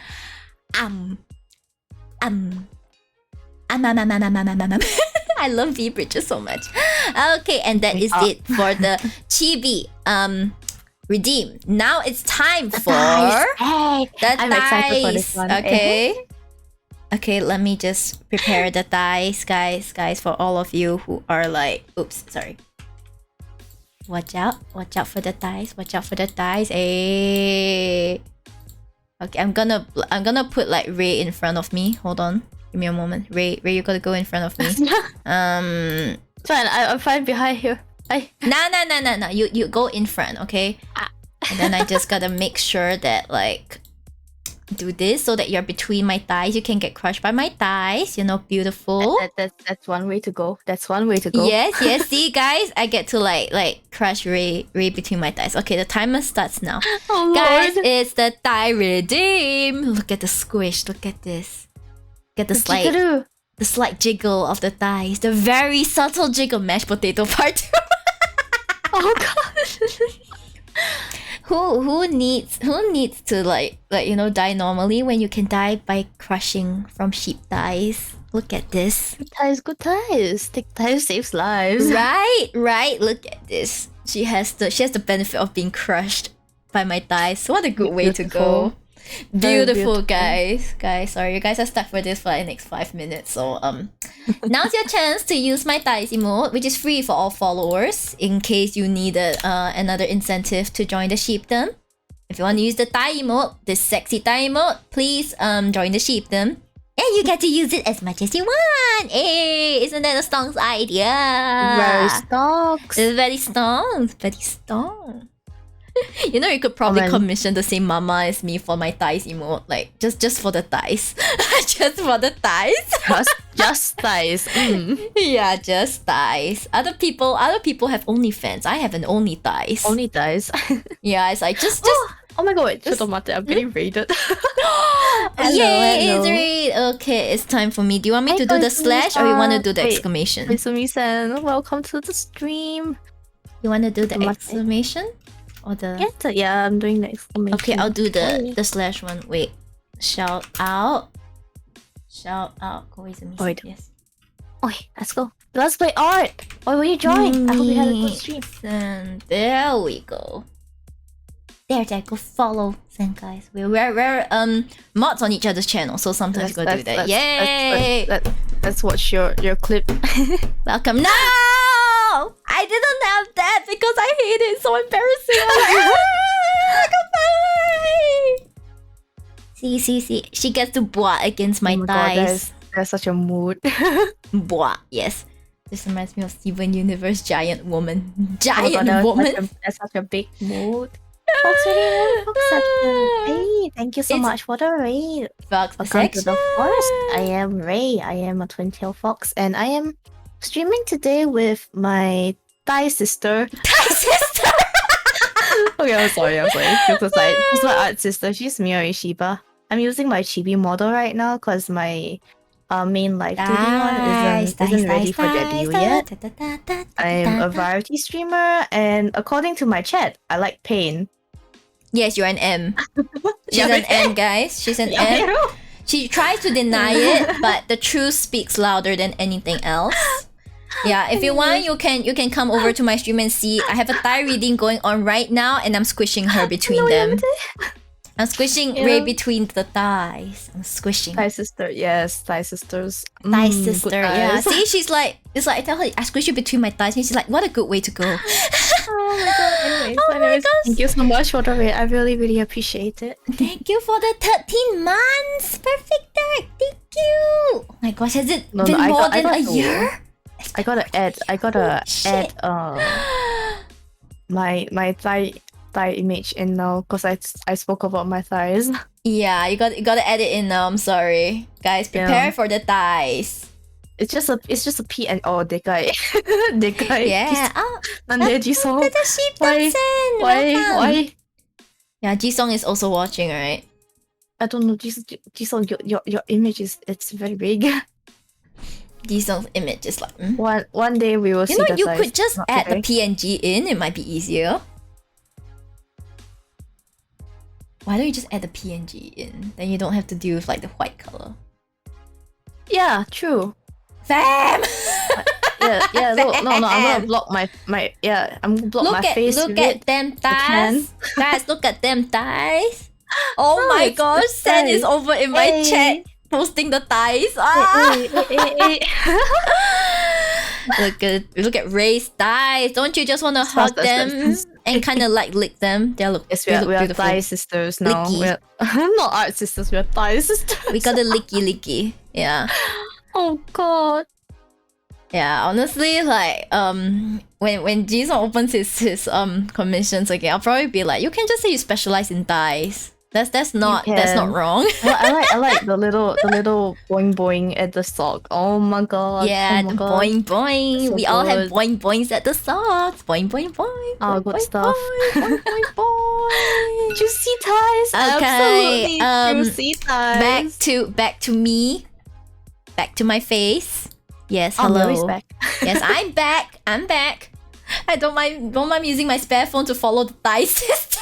I love V Bridges so much. Okay, and that is it for the chibi redeem. Now it's time for I'm excited for this one. Okay, let me just prepare the thighs, guys, for all of you who are like, oops, sorry. Watch out for the thighs. Hey. Okay, I'm gonna put like Ray in front of me. Hold on, give me a moment. Ray, you gotta go in front of me. Fine, I'm fine behind here. No. You go in front, okay? And then I just gotta make sure that like do this so that you're between my thighs. You can get crushed by my thighs. You know, beautiful. That's one way to go. Yes. See, guys, I get to like crush Ray between my thighs. Okay, the timer starts now. Oh, guys, Lord. it's the thigh redeem. Look at the squish. Look at this. Get the slight jiggle of the thighs. The very subtle jiggle. Mashed potato part 2. Oh gosh. Who needs to like you know, die normally when you can die by crushing from sheep thighs? Look at this. Good thighs. Thick thighs saves lives. Right. Look at this. She has the benefit of being crushed by my thighs. What a good way to go. Beautiful, guys. Sorry, you guys are stuck for this for the next 5 minutes. So now's your chance to use my thighs emote, which is free for all followers, in case you needed another incentive to join the sheepdom. If you want to use the Thai emote, this sexy Thai emote, please join the sheepdom. And you get to use it as much as you want. Hey, isn't that a stonks idea? Very stocks. It's very stonks. Very stonks. You know, you could probably commission the same mama as me for my thighs emote. Like, just for the thighs. Just for the thighs. Just thighs. Yeah, just thighs. Other people have OnlyFans. I have an only thighs. Only thighs. Yeah, it's like just Oh my god, wait, I'm getting raided. Yay, it's raid. Okay, it's time for me. Do you want me to do the slash or you want to do the exclamation? Wait, Sumi-san, welcome to the stream. You want to do the exclamation? Or the... Yeah, I'm doing the exclamation. Okay, I'll do the slash one. Wait. Shout out. Wait. Yes. Okay, let's go. Let's play art. Oh, will you join? I hope you had a good stream. And there we go. There, go follow Zen guys. We're mods on each other's channel, so sometimes you gotta do that. Yay! Let's watch your clip. Welcome. No! I didn't have that because I hate it. It's so embarrassing. See. She gets to boah against my thighs. There's such a mood. Boah, yes. This reminds me of Steven Universe Giant Woman. That's such a big mood. Hey, thank you so much for the raid. Welcome to the forest. I am Ray. I am a twin-tailed fox, and I am streaming today with my Thai sister. Okay, I'm sorry. She's my art sister. She's Miori Shiba. I'm using my chibi model right now because my main live 2D one isn't ready for debut yet. I'm a variety streamer, and according to my chat, I like pain. Yes, you're an M. She's an M, guys. She's an M. She tries to deny it, but the truth speaks louder than anything else. Yeah, if you want, you can come over to my stream and see. I have a Thai reading going on right now, and I'm squishing her between them. I'm squishing Ray between the thighs. I'm squishing. Thai sister, yes, Thai sisters. Thai sister, yeah. See, she's like, it's like I tell her, I squish you between my thighs, and she's like, what a good way to go. Oh my god, anyways, thank you so much for the raid. I really appreciate it. Thank you for the 13 months. Perfect Dark. Thank you. Oh my gosh, has it been more than a year? I gotta add my thigh image in now because I spoke about my thighs. Yeah, you gotta add it in now. I'm sorry, guys. Prepare for the thighs. It's just a P and O dekai. Dekai. Yeah. Nande Jisung. Why? Yeah, Jisung is also watching, right? I don't know, Jisung, your image it's very big. Jisung's image is like one day we will see the you size. could just add the PNG in. It might be easier. Why don't you just add the PNG in? Then you don't have to deal with like the white color. Yeah, true. Fam! yeah. Look, no, I'm gonna block my I'm gonna block my face. Look at them thighs, guys. Look at them thighs. Oh my gosh, Sen is over in my chat posting the thighs. Look at Ray's thighs. Don't you just want to hug them and kind of like lick them? They look we're Thai sisters now. We're not art sisters. We're Thai sisters. We got a licky. Yeah. Oh god. Yeah, honestly, like when Jisung opens his commissions again, I'll probably be like, you can just say you specialize in thighs. That's not wrong. Well, I like the little boing boing at the sock. Oh my god. Yeah, the boing boing. So we all have boing boings at the socks. Boing boing boing. Oh, good boing, stuff. Boing boing boing. Juicy thighs. Okay. Absolutely juicy thighs. Back to me. Back to my face. Yes, hello. Mary's back. Yes, I'm back. I don't mind using my spare phone to follow the Thai sister.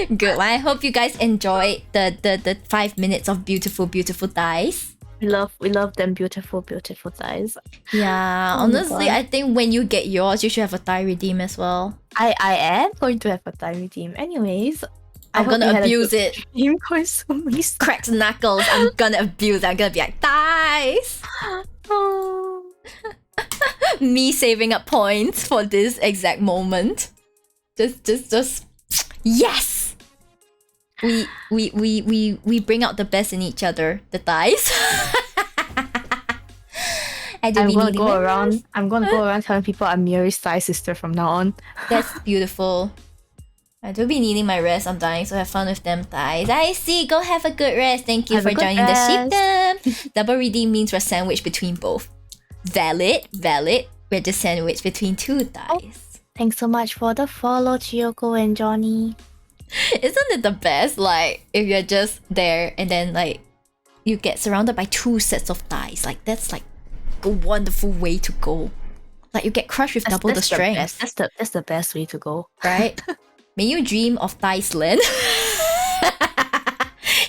Good. Well, I hope you guys enjoyed the 5 minutes of beautiful thighs. We love them beautiful thighs. Yeah, honestly, I think when you get yours, you should have a Thai redeem as well. I am going to have a Thai redeem. Anyways, I'm gonna abuse it. You're going so many cracked knuckles. I'm gonna abuse it. I'm gonna be like, thighs. Oh. Me saving up points for this exact moment. Just Yes. We bring out the best in each other. The thighs. I'm gonna go around telling people I'm Miri's thigh sister from now on. That's beautiful. I do be needing my rest. I'm dying, so have fun with them thighs. I see. Go have a good rest. Thank you for joining the shipdom. Double redeem means we're sandwiched between both. Valid. We're just sandwiched between two thighs. Thanks so much for the follow, Chiyoko and Johnny. Isn't it the best? Like, if you're just there and then like you get surrounded by two sets of thighs. Like, that's like a wonderful way to go. Like, you get crushed with double the strength. That's the best way to go. Right? May you dream of Thighsland.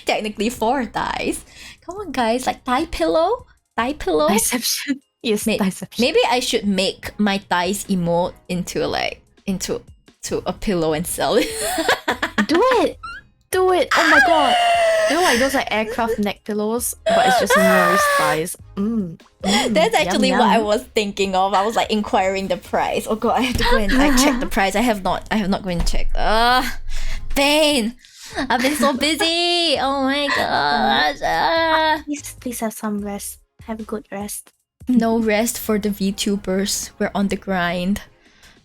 Technically 4 thighs. Come on, guys. Like, thigh pillow? Dissection. Yes, dissection. Maybe I should make my thighs emote into a pillow and sell it. Do it! Oh my god. You know, like those like aircraft neck pillows, but it's just Miri's thighs. That's actually what I was thinking of. I was like inquiring the price. Oh god, I have to go and like check the price. I have not going to check. Pain. I've been so busy. Oh my gosh. Please have some rest. Have a good rest. No rest for the VTubers. We're on the grind.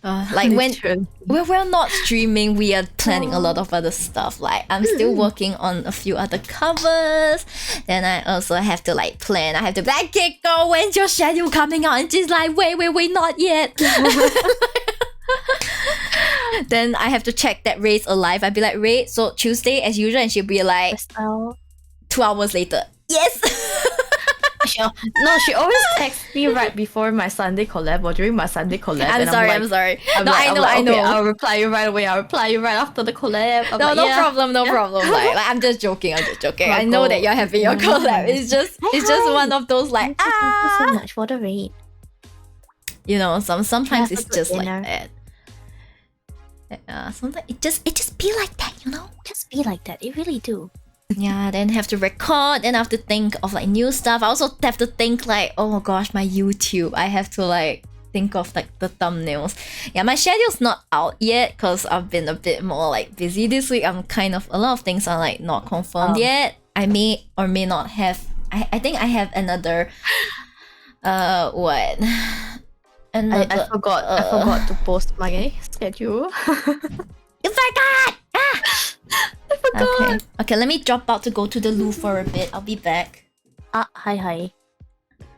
Like when we're not streaming, we are planning a lot of other stuff. Like I'm still working on a few other covers. Then I also have to like plan. I have to be like, Gekko, when's your schedule coming out? And she's like, wait, not yet. Then I have to check that Ray's alive. I'd be like, Ray, so Tuesday as usual, and she'll be like 2 hours later. Yes. She always texts me right before my Sunday collab or during my Sunday collab. I'm sorry. I know. I'll reply you right away. I'll reply you right after the collab. No problem. Like, I'm just joking. I know that you're having your collab. It's just one of those like Thank you so much for the raid. You know, sometimes it's just like that. Sometimes it just be like that, you know? Just be like that. It really do. Yeah, then have to record, then I have to think of like new stuff. I also have to think like, oh gosh, my YouTube. I have to like think of like the thumbnails. Yeah, my schedule's not out yet because I've been a bit more like busy this week. I'm kind of, a lot of things are like not confirmed yet. I may or may not have, I think I have another, what? I forgot to post my schedule. You forgot! I forgot. Okay, let me drop out to go to the loo for a bit. I'll be back. Hi.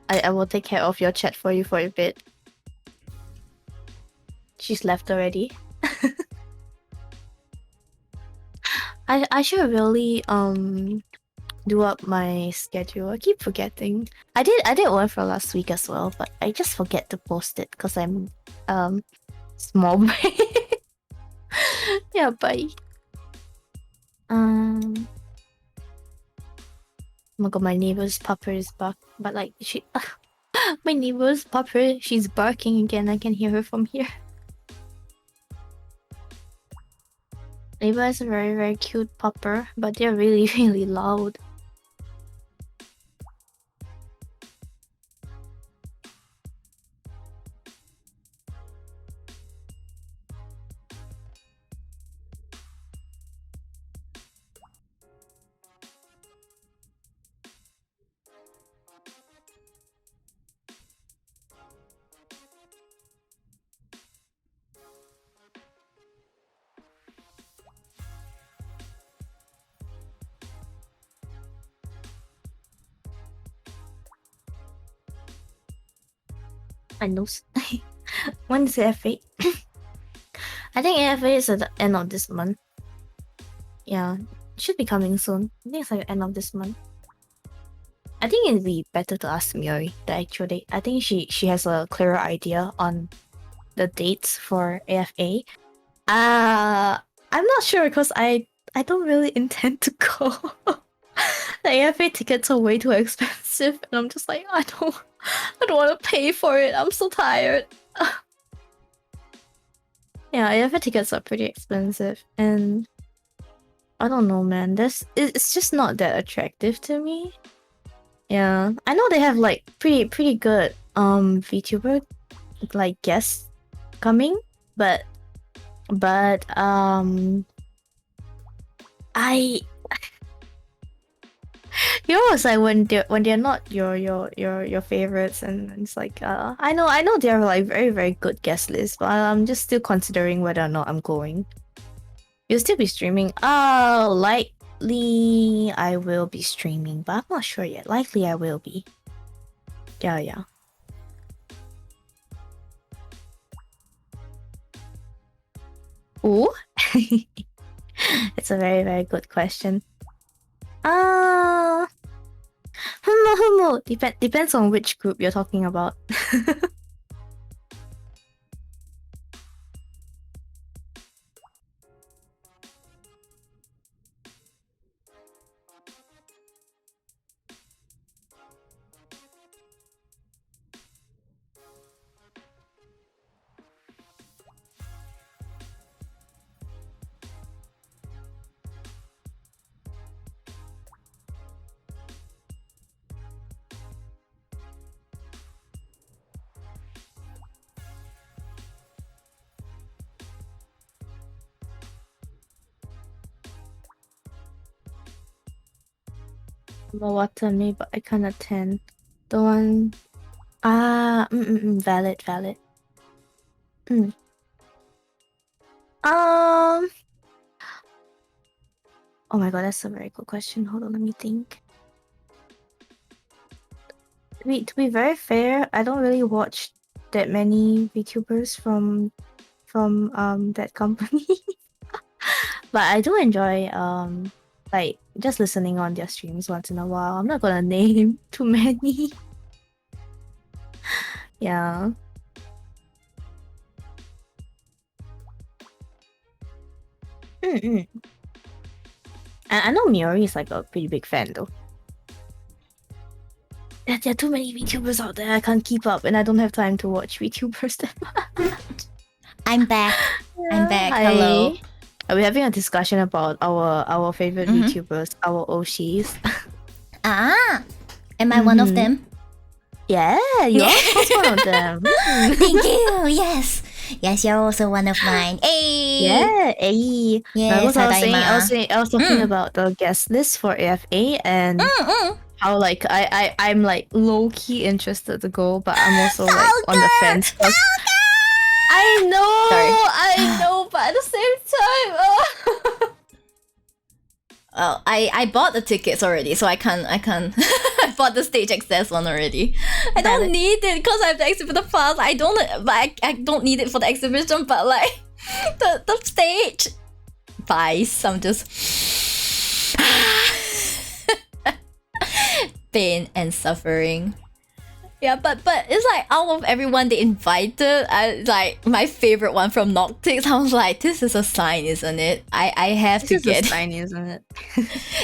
I will take care of your chat for you for a bit. She's left already. I should really do up my schedule. I keep forgetting. I did one for last week as well, but I just forget to post it because I'm small brain. Yeah, bye. Oh my god, my neighbor's pupper is bark, but like my neighbor's pupper, she's barking again. I can hear her from here. Neighbor is a very, very cute pupper, but they're really, really loud. I know. When is the FA? I think AFA is at the end of this month. Yeah, it should be coming soon. I think it's like the end of this month. I think it'd be better to ask Miri the actual date. I think she has a clearer idea on the dates for AFA. I'm not sure because I don't really intend to go. The AFA tickets are way too expensive, and I'm just like, I don't want to pay for it. I'm so tired. Yeah, AFA tickets are pretty expensive, and I don't know, man. It's just not that attractive to me. Yeah, I know they have like pretty good VTuber like guests coming, but I you know, it's like when they're not your favorites, and it's like I know they're like very very good guest lists, but I'm just still considering whether or not I'm going. You'll still be streaming? Likely I will be streaming, but I'm not sure yet. Likely I will be. Yeah. Ooh, it's a very very good question. Depends on which group you're talking about. Water me, but I can't attend. The one. Valid. Oh my god, that's a very good question. Hold on, let me think. To be very fair, I don't really watch that many VTubers from that company. But I do enjoy like just listening on their streams once in a while. I'm not gonna name too many. Yeah. I know Miori is like a pretty big fan though. There are too many VTubers out there. I can't keep up, and I don't have time to watch VTubers that much. I'm back. I'm back. Hi. Hello. Are we having a discussion about our favorite VTubers, our Oshis? Am I one of them? Yeah, you're also one of them. Thank you. Yes, you're also one of mine. Hey. Yeah, hey. Yes, I was talking about the guest list for AFA and how like I'm like low key interested to go, but I'm also like on the fence. I know, but at the same time, Oh, I bought the tickets already, so I can't. I bought the stage access one already. I don't need it because I have the exhibitor pass. I don't need it for the exhibition, but like the stage buys. I'm just pain and suffering. Yeah, but it's like out of everyone they invited, like my favorite one from Noctix. I was like, this is a sign, isn't it? I have to get. This is a sign, isn't it?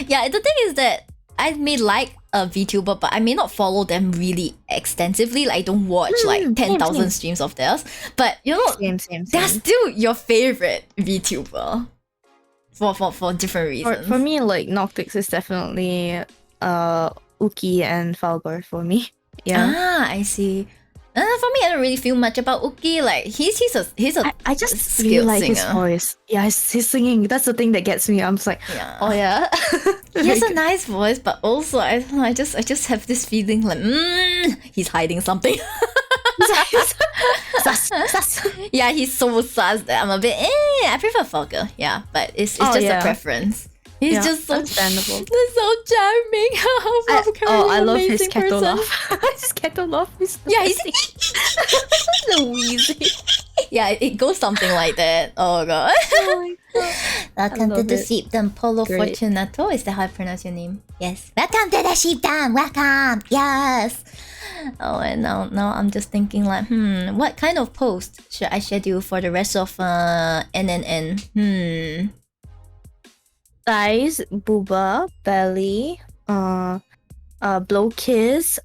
Yeah, the thing is that I may like a VTuber, but I may not follow them really extensively. Like I don't watch like 10,000 streams of theirs. But you know, same. they're still your favorite VTuber for different reasons. For me, like Noctix is definitely Uki and Falgor for me. Yeah. I see. For me, I don't really feel much about Uki. Like he's a I just really like singer. his voice. Yeah, his singing. That's the thing that gets me. I'm just like, oh yeah. He has a nice voice, but also I don't know, I just have this feeling like he's hiding something. Sus. Yeah, he's so sus that I'm a bit I prefer Falco. Yeah, but it's just a preference. He's just so understandable. He's so charming. I love his kettle laugh. His kettle laugh is he's so wheezy. Yeah, it goes something like that. Oh god. Welcome to the Sheepdom. Polo Fortunato. Is that how I pronounce your name? Yes. Welcome to the Sheepdom. Welcome. Yes. Oh, and now I'm just thinking like, what kind of post should I schedule for the rest of NNN? Thighs, booba, belly, blow kiss,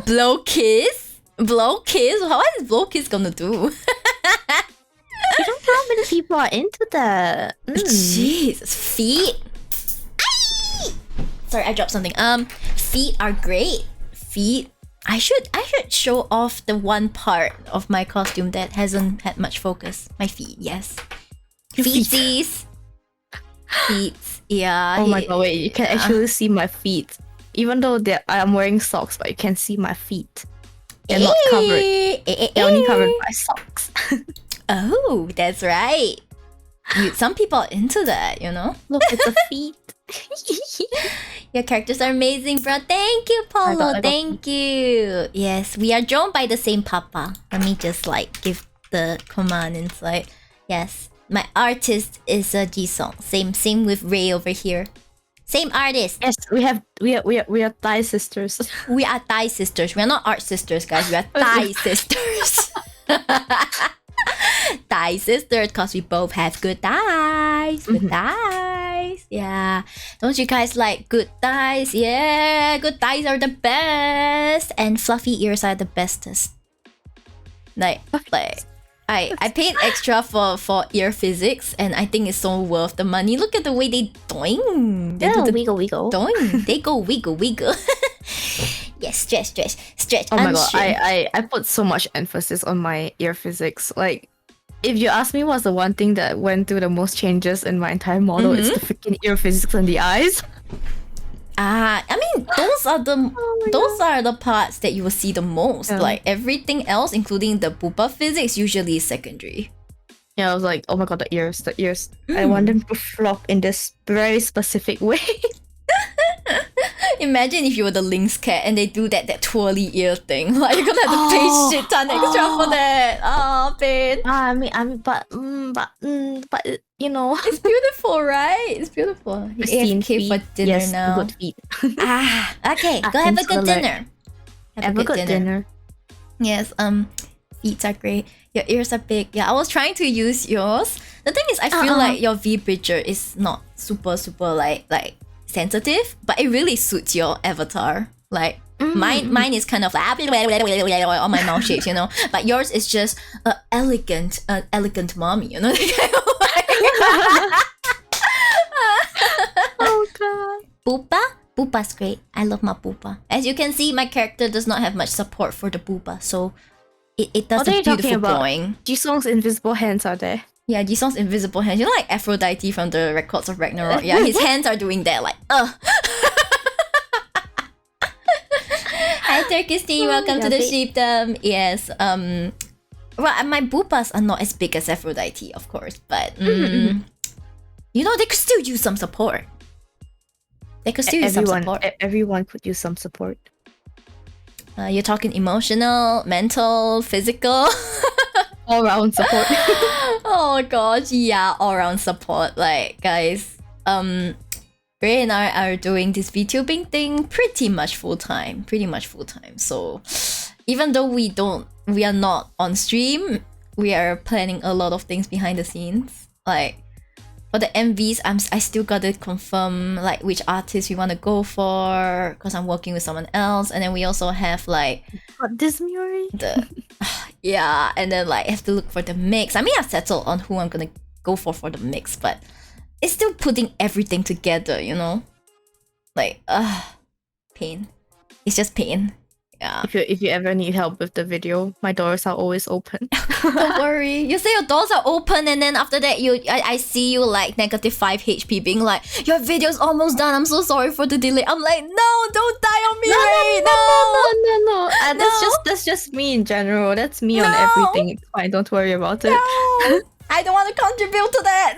blow kiss? Blow kiss? What is blow kiss gonna do? You don't know how many people are into that. Jesus, feet. Sorry, I dropped something. Feet are great. Feet. I should show off the one part of my costume that hasn't had much focus. My feet, yes. Feetsies. feet. Yeah. Oh my god, wait, you can actually see my feet. Even though I'm wearing socks, but you can see my feet. They're not covered. They're only covered by socks. Oh, that's right. Some people are into that, you know? Look at the feet. Your characters are amazing, bro. Thank you, Paulo. Thank you. Yes, we are drawn by the same papa. Let me just like give the command inside. Yes, my artist is a Jisung. Same with Ray over here. Same artist. Yes, we are Thai sisters. We are Thai sisters. We are not art sisters, guys. We are Thai sisters. Thai sisters, cause we both have good thighs. Good thighs. Yeah. Don't you guys like good thighs? Yeah, good thighs are the best. And fluffy ears are the bestest. Like I paid extra for ear physics, and I think it's so worth the money. Look at the way they doing. They do the wiggle. doing. They go wiggle. Yes, stretch. Oh my god, I put so much emphasis on my ear physics. Like, if you ask me what's the one thing that went through the most changes in my entire model, it's the freaking ear physics and the eyes. I mean, those are the parts that you will see the most. Yeah. Like everything else, including the pupa physics, usually is secondary. Yeah, I was like, oh my god, the ears. I want them to flop in this very specific way. Imagine if you were the Lynx cat and they do that twirly ear thing. Like you're gonna have to pay shit ton extra for that. Oh, pain. But you know, It's beautiful, right? It's beautiful. pristine AFK for feet. dinner Yes, now. good feet. Okay. Go have a Thanks good for dinner. Have a good dinner. Yes, feet are great. Your ears are big. Yeah, I was trying to use yours. The thing is, I feel like your V bridger is not super like sensitive, but it really suits your avatar. Like mine is kind of like all my mouth shapes, you know. But yours is just elegant mommy, you know. Oh god. Pupa's great. I love my pupa. As you can see, my character does not have much support for the pupa, so it does What are a you talking beautiful about? drawing. Jisung's invisible hands are there. Yeah, Jisung's invisible hands. You know, like Aphrodite from the Records of Ragnarok. Yeah, his hands are doing that. Like, Hi, Turkisty. Welcome to the sheepdom. Yes. Well, my pupas are not as big as Aphrodite, of course, but you know, they could still use some support. Everyone could use some support. You're talking emotional, mental, physical. All round support. Oh gosh, yeah, all round support. Like guys, Ray and I are doing this VTubing thing pretty much full time. So even though we are not on stream, we are planning a lot of things behind the scenes. Like for the MVs, I still gotta confirm like which artist we want to go for, because I'm working with someone else, and then we also have like This Miori? yeah, and then like have to look for the mix. I mean, I've settled on who I'm gonna go for the mix, but it's still putting everything together, you know? Like, pain. It's just pain. Yeah. If you ever need help with the video, my doors are always open. Don't worry. You say your doors are open, and then after that, I see you like -5 HP, being like, your video's almost done. I'm so sorry for the delay. I'm like, no, don't die on me, Ray. No. That's just me in general. That's me on everything. It's fine. Don't worry about it. No. I don't want to contribute to that.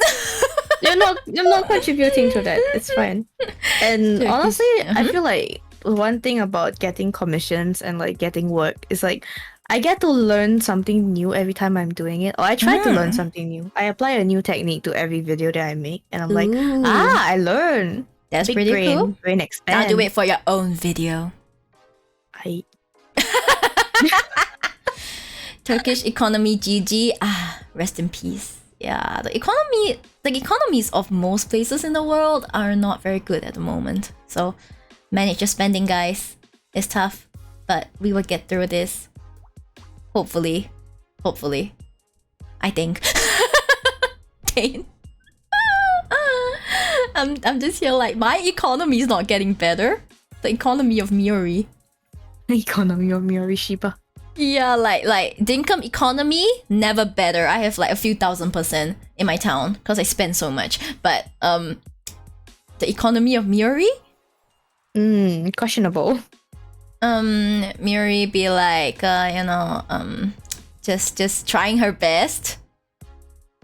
You're not contributing to that. It's fine. And honestly, I feel like one thing about getting commissions and like getting work is like I get to learn something new every time I'm doing it, or I try to learn something new. I apply a new technique to every video that I make, and I'm like, I learn. That's Big pretty brain, cool. Brain expand. Now do it for your own video. Turkish economy GG. Rest in peace. Yeah, the economies of most places in the world are not very good at the moment. So manage your spending, guys. It's tough, but we will get through this. Hopefully. I think. Dane. I'm just here like, my economy is not getting better. The economy of Miori. The economy of Miori Shiba. Yeah, like the income economy, never better. I have like a few 1,000% in my town because I spend so much. But the economy of Miori. Questionable. Miori be like, just trying her best.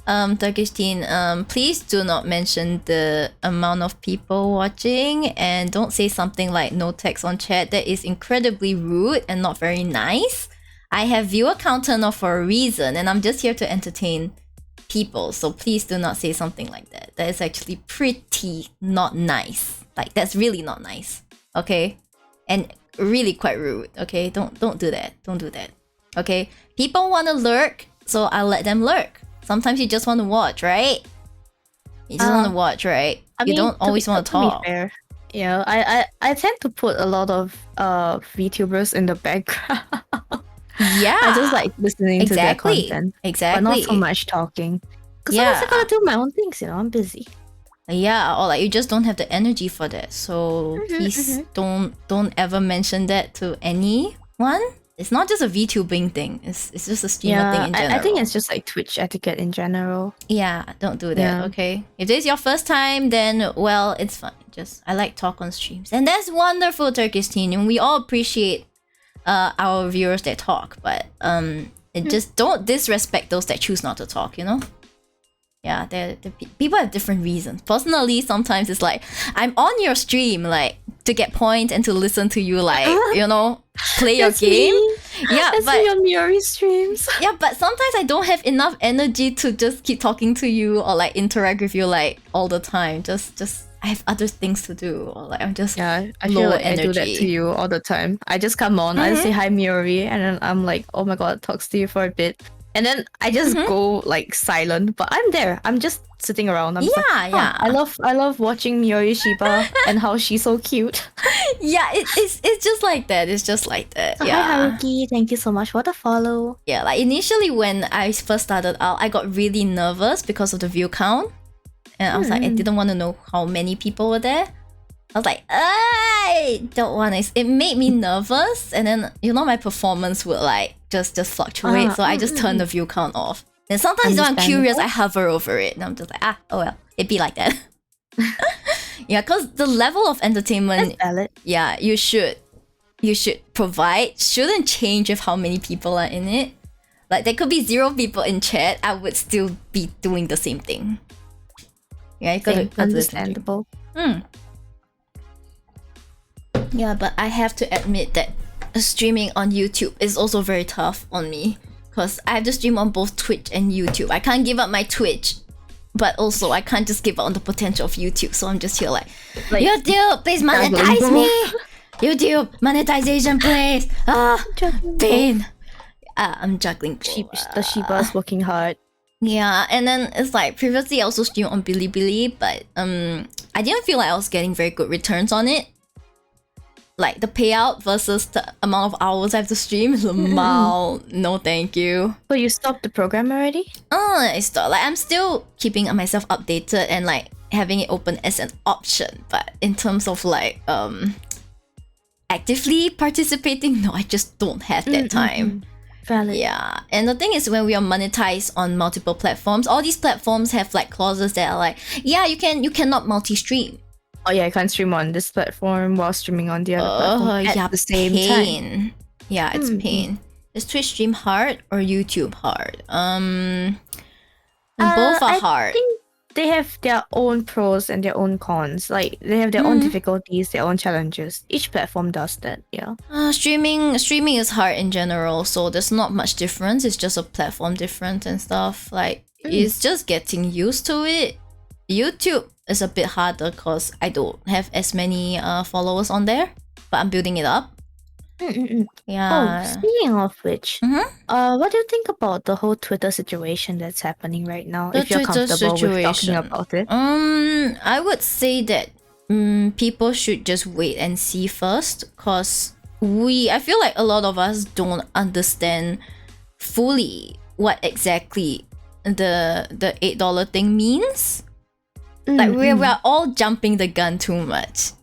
Turkish Teen, please do not mention the amount of people watching, and don't say something like no text on chat. That is incredibly rude and not very nice. I have viewer count turned off for a reason, and I'm just here to entertain people, so please do not say something like that. That is actually pretty not nice. Like, that's really not nice. Okay? And really quite rude. Okay? Don't do that. Don't do that. Okay? People want to lurk, so I'll let them lurk. Sometimes you just want to watch, right? You just want to watch, right? You don't always want to talk. To be fair, yeah, I tend to put a lot of VTubers in the background. Yeah, I just like listening to their content. Exactly. But not so much talking. Because sometimes I gotta do my own things, I'm busy. Yeah, or like you just don't have the energy for that. So please don't ever mention that to anyone. It's not just a VTubing thing. It's just a streamer thing in general. I think it's just like Twitch etiquette in general. Yeah, don't do that, okay? If this is your first time, then, well, it's fine. I like talk on streams. And that's wonderful, Turkish Teen. And we all appreciate our viewers that talk. But just don't disrespect those that choose not to talk, Yeah, people have different reasons. Personally, sometimes it's like, I'm on your stream, like, to get points and to listen to you, like, play your game. Me. Yeah, that's me on Miori streams. Yeah, but sometimes I don't have enough energy to just keep talking to you or like interact with you like all the time. Just I have other things to do, or like I'm just I feel like energy. I do that to you all the time. I just come on, I say hi Miori, and then I'm like, oh my god, talks to you for a bit. And then I just go like silent, but I'm there. I'm just sitting around. I'm yeah. I love watching Miori Shiba and how she's so cute. Yeah, it's just like that. It's just like that. So yeah. Hi Haruki, thank you so much for the follow. Yeah, like initially when I first started out, I got really nervous because of the view count, and I was like, I didn't want to know how many people were there. I was like, I don't want to. It made me nervous, and then my performance would like just fluctuate. So I just turned the view count off. And sometimes when I'm curious, I hover over it, and I'm just like, oh well, it be like that. Yeah, because the level of entertainment, that's valid. Yeah, you should provide shouldn't change with how many people are in it. Like there could be 0 people in chat, I would still be doing the same thing. Yeah, you gotta understandable. Yeah, but I have to admit that streaming on YouTube is also very tough on me, because I have to stream on both Twitch and YouTube. I can't give up my Twitch, but also I can't just give up on the potential of YouTube. So I'm just here like YouTube, please monetize me. YouTube monetization, please. Pain. I'm juggling. The Shiba is working hard. Yeah, and then it's like previously I also streamed on Bilibili, but I didn't feel like I was getting very good returns on it. Like the payout versus the amount of hours I have to stream is no thank you. So you stopped the program already? I stopped. Like I'm still keeping myself updated and like having it open as an option, but in terms of like actively participating, no, I just don't have that time. Valid. Yeah, and the thing is, when we are monetized on multiple platforms, all these platforms have like clauses that are like, yeah, you cannot multi-stream. Oh yeah, I can't stream on this platform while streaming on the other platform at the same time. Yeah, it's pain. Is Twitch stream hard or YouTube hard? Both are hard. I think they have their own pros and their own cons. Like they have their own difficulties, their own challenges. Each platform does that. Yeah. Streaming is hard in general, so there's not much difference. It's just a platform difference and stuff. Like it's just getting used to it. YouTube is a bit harder because I don't have as many followers on there, but I'm building it up. Yeah. Oh, speaking of which, what do you think about the whole Twitter situation that's happening right now? If you're comfortable with talking about it. I would say that people should just wait and see first, because I feel like a lot of us don't understand fully what exactly the $8 thing means. Like we're all jumping the gun too much.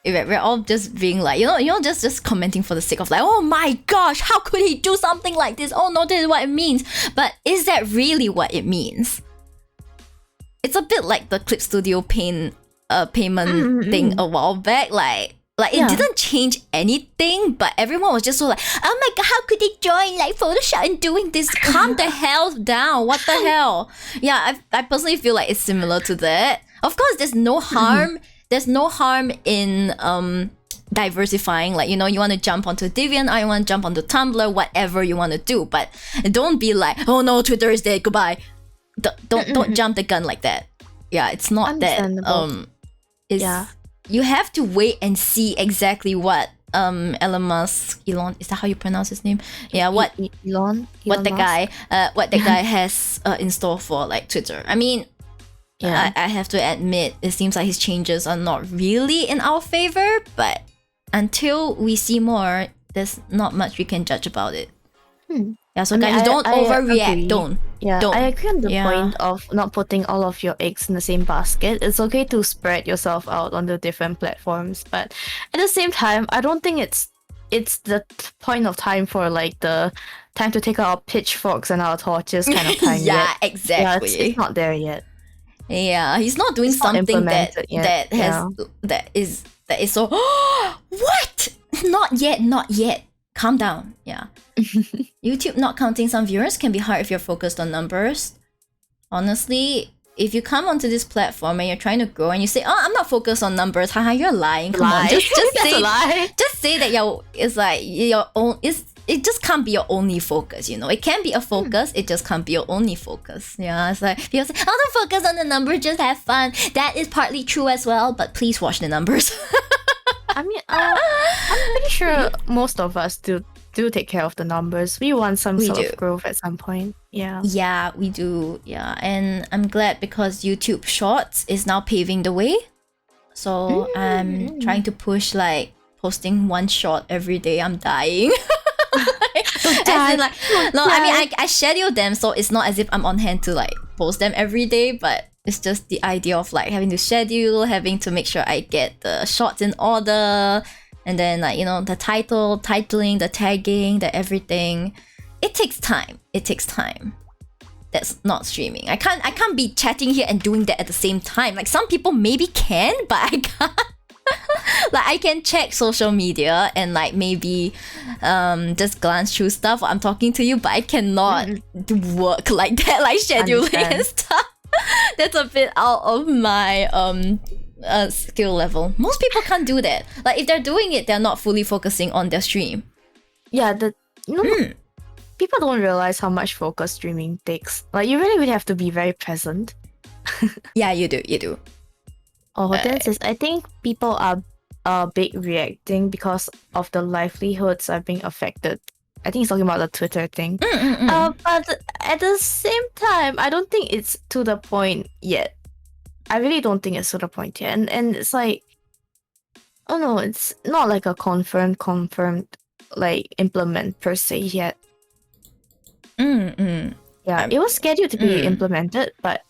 We're all just being like, just commenting for the sake of like, oh my gosh, how could he do something like this? Oh no, this is what it means. But is that really what it means? It's a bit like the Clip Studio Paint payment thing a while back. Like it didn't change anything, but everyone was just so like, oh my god, how could they join like Photoshop and doing this? Calm the hell down. What the hell? Yeah, I personally feel like it's similar to that. Of course, there's no harm. There's no harm in diversifying. Like, you know, you want to jump onto DeviantArt, you want to jump onto Tumblr, whatever you want to do. But don't be like, oh no, Twitter is dead, goodbye. Don't jump the gun like that. Yeah, it's not that. You have to wait and see exactly what Elon Musk, is that how you pronounce his name? Yeah, what the guy has in store for like Twitter. I mean, I have to admit, it seems like his changes are not really in our favor, but until we see more, there's not much we can judge about it. Yeah, so guys, don't overreact. Agree. Don't. I agree on the point of not putting all of your eggs in the same basket. It's okay to spread yourself out on the different platforms, but at the same time, I don't think it's the point of time for like the time to take out our pitchforks and our torches kind of time yet. Exactly. Yeah, it's not there yet. Yeah, he's not doing something that is so what? Not yet. Calm down. Yeah. YouTube not counting some viewers can be hard if you're focused on numbers. Honestly, if you come onto this platform and you're trying to grow and you say, "Oh, I'm not focused on numbers," haha, you're lying. Come on, just say that it's like your own. It just can't be your only focus, you know. It can be a focus, it just can't be your only focus. Yeah, it's like people say, "Oh, don't focus on the numbers, just have fun." That is partly true as well, but please watch the numbers. I mean, I'm pretty sure most of us do take care of the numbers. We want some sort of growth at some point. Yeah. Yeah, we do. Yeah, and I'm glad because YouTube Shorts is now paving the way. So I'm trying to push like posting one short every day. I'm dying. I schedule them, so it's not as if I'm on hand to like post them every day, but it's just the idea of like having to schedule, having to make sure I get the shots in order, and then like, you know, the titling, the tagging, the everything. It takes time. That's not streaming. I can't be chatting here and doing that at the same time. Like some people maybe can, but I can't. Like I can check social media and like maybe just glance through stuff while I'm talking to you, but I cannot work like that, like scheduling and stuff. That's a bit out of my skill level. Most people can't do that. Like if they're doing it, they're not fully focusing on their stream. Yeah, people don't realize how much focus streaming takes. Like you really have to be very present. Yeah, you do. I think people are big reacting because of the livelihoods are being affected. I think he's talking about the Twitter thing. But at the same time, I don't think it's to the point yet. I really don't think it's to the point yet. And it's like, oh no, it's not like a confirmed like implement per se yet. Yeah, it was scheduled to be implemented, but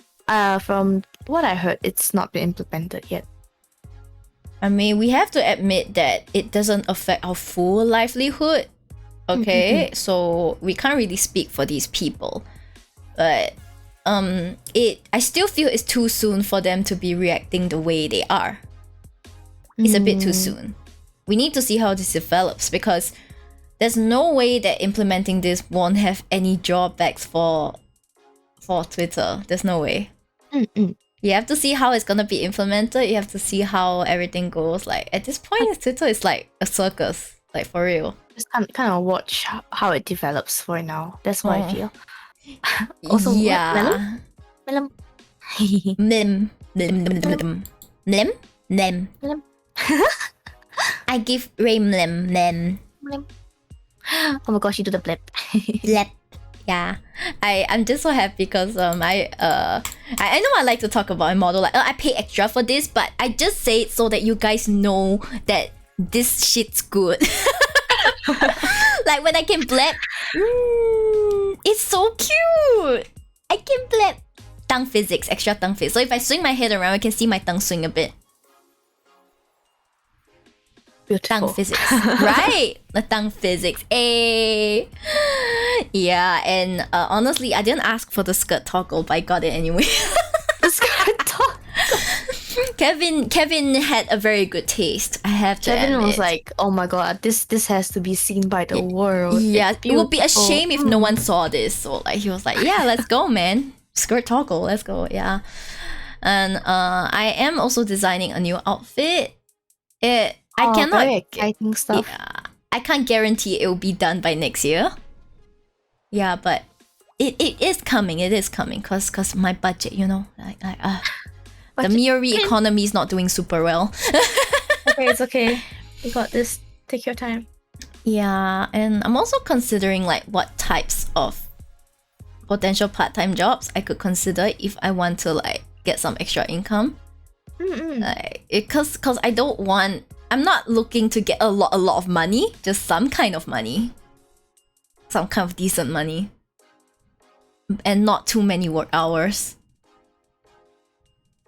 from what I heard, it's not been implemented yet. I mean, we have to admit that it doesn't affect our full livelihood. Okay, so we can't really speak for these people, but I still feel it's too soon for them to be reacting the way they are. It's a bit too soon. We need to see how this develops because there's no way that implementing this won't have any drawbacks for Twitter. There's no way. You have to see how it's gonna be implemented. You have to see how everything goes. Like at this point, Twitter is like a circus, like for real. Just kind of watch how it develops for now. That's what I feel. Also, yeah. Mlim. I give Ray mlim. Oh my gosh, you do the blip. Blip. Yeah, I'm just so happy because I know I like to talk about my model like I pay extra for this, but I just say it so that you guys know that this shit's good. Like when I can blab, it's so cute. I can blab. Tongue physics, extra tongue physics. So if I swing my head around, I can see my tongue swing a bit. Beautiful. Tongue physics, right? The tongue physics. Yeah, and honestly, I didn't ask for the skirt toggle, but I got it anyway. The skirt toggle. Kevin had a very good taste. I have to Kevin admit. was like, "Oh my god, this has to be seen by the world." Yeah, It's it would be a beautiful. shame if no one saw this. So like he was like, "Yeah, let's go, man. Skirt toggle, let's go." Yeah, and I am also designing a new outfit. I cannot. Very exciting stuff. Yeah, I can't guarantee it will be done by next year. Yeah, but it is coming. It is coming cause my budget, you know, the Miori economy is not doing super well. Okay, it's okay. You got this. Take your time. Yeah, and I'm also considering like what types of potential part-time jobs I could consider if I want to like get some extra income. Like, cause I don't want. I'm not looking to get a lot of money. Just some kind of money, some kind of decent money, and not too many work hours.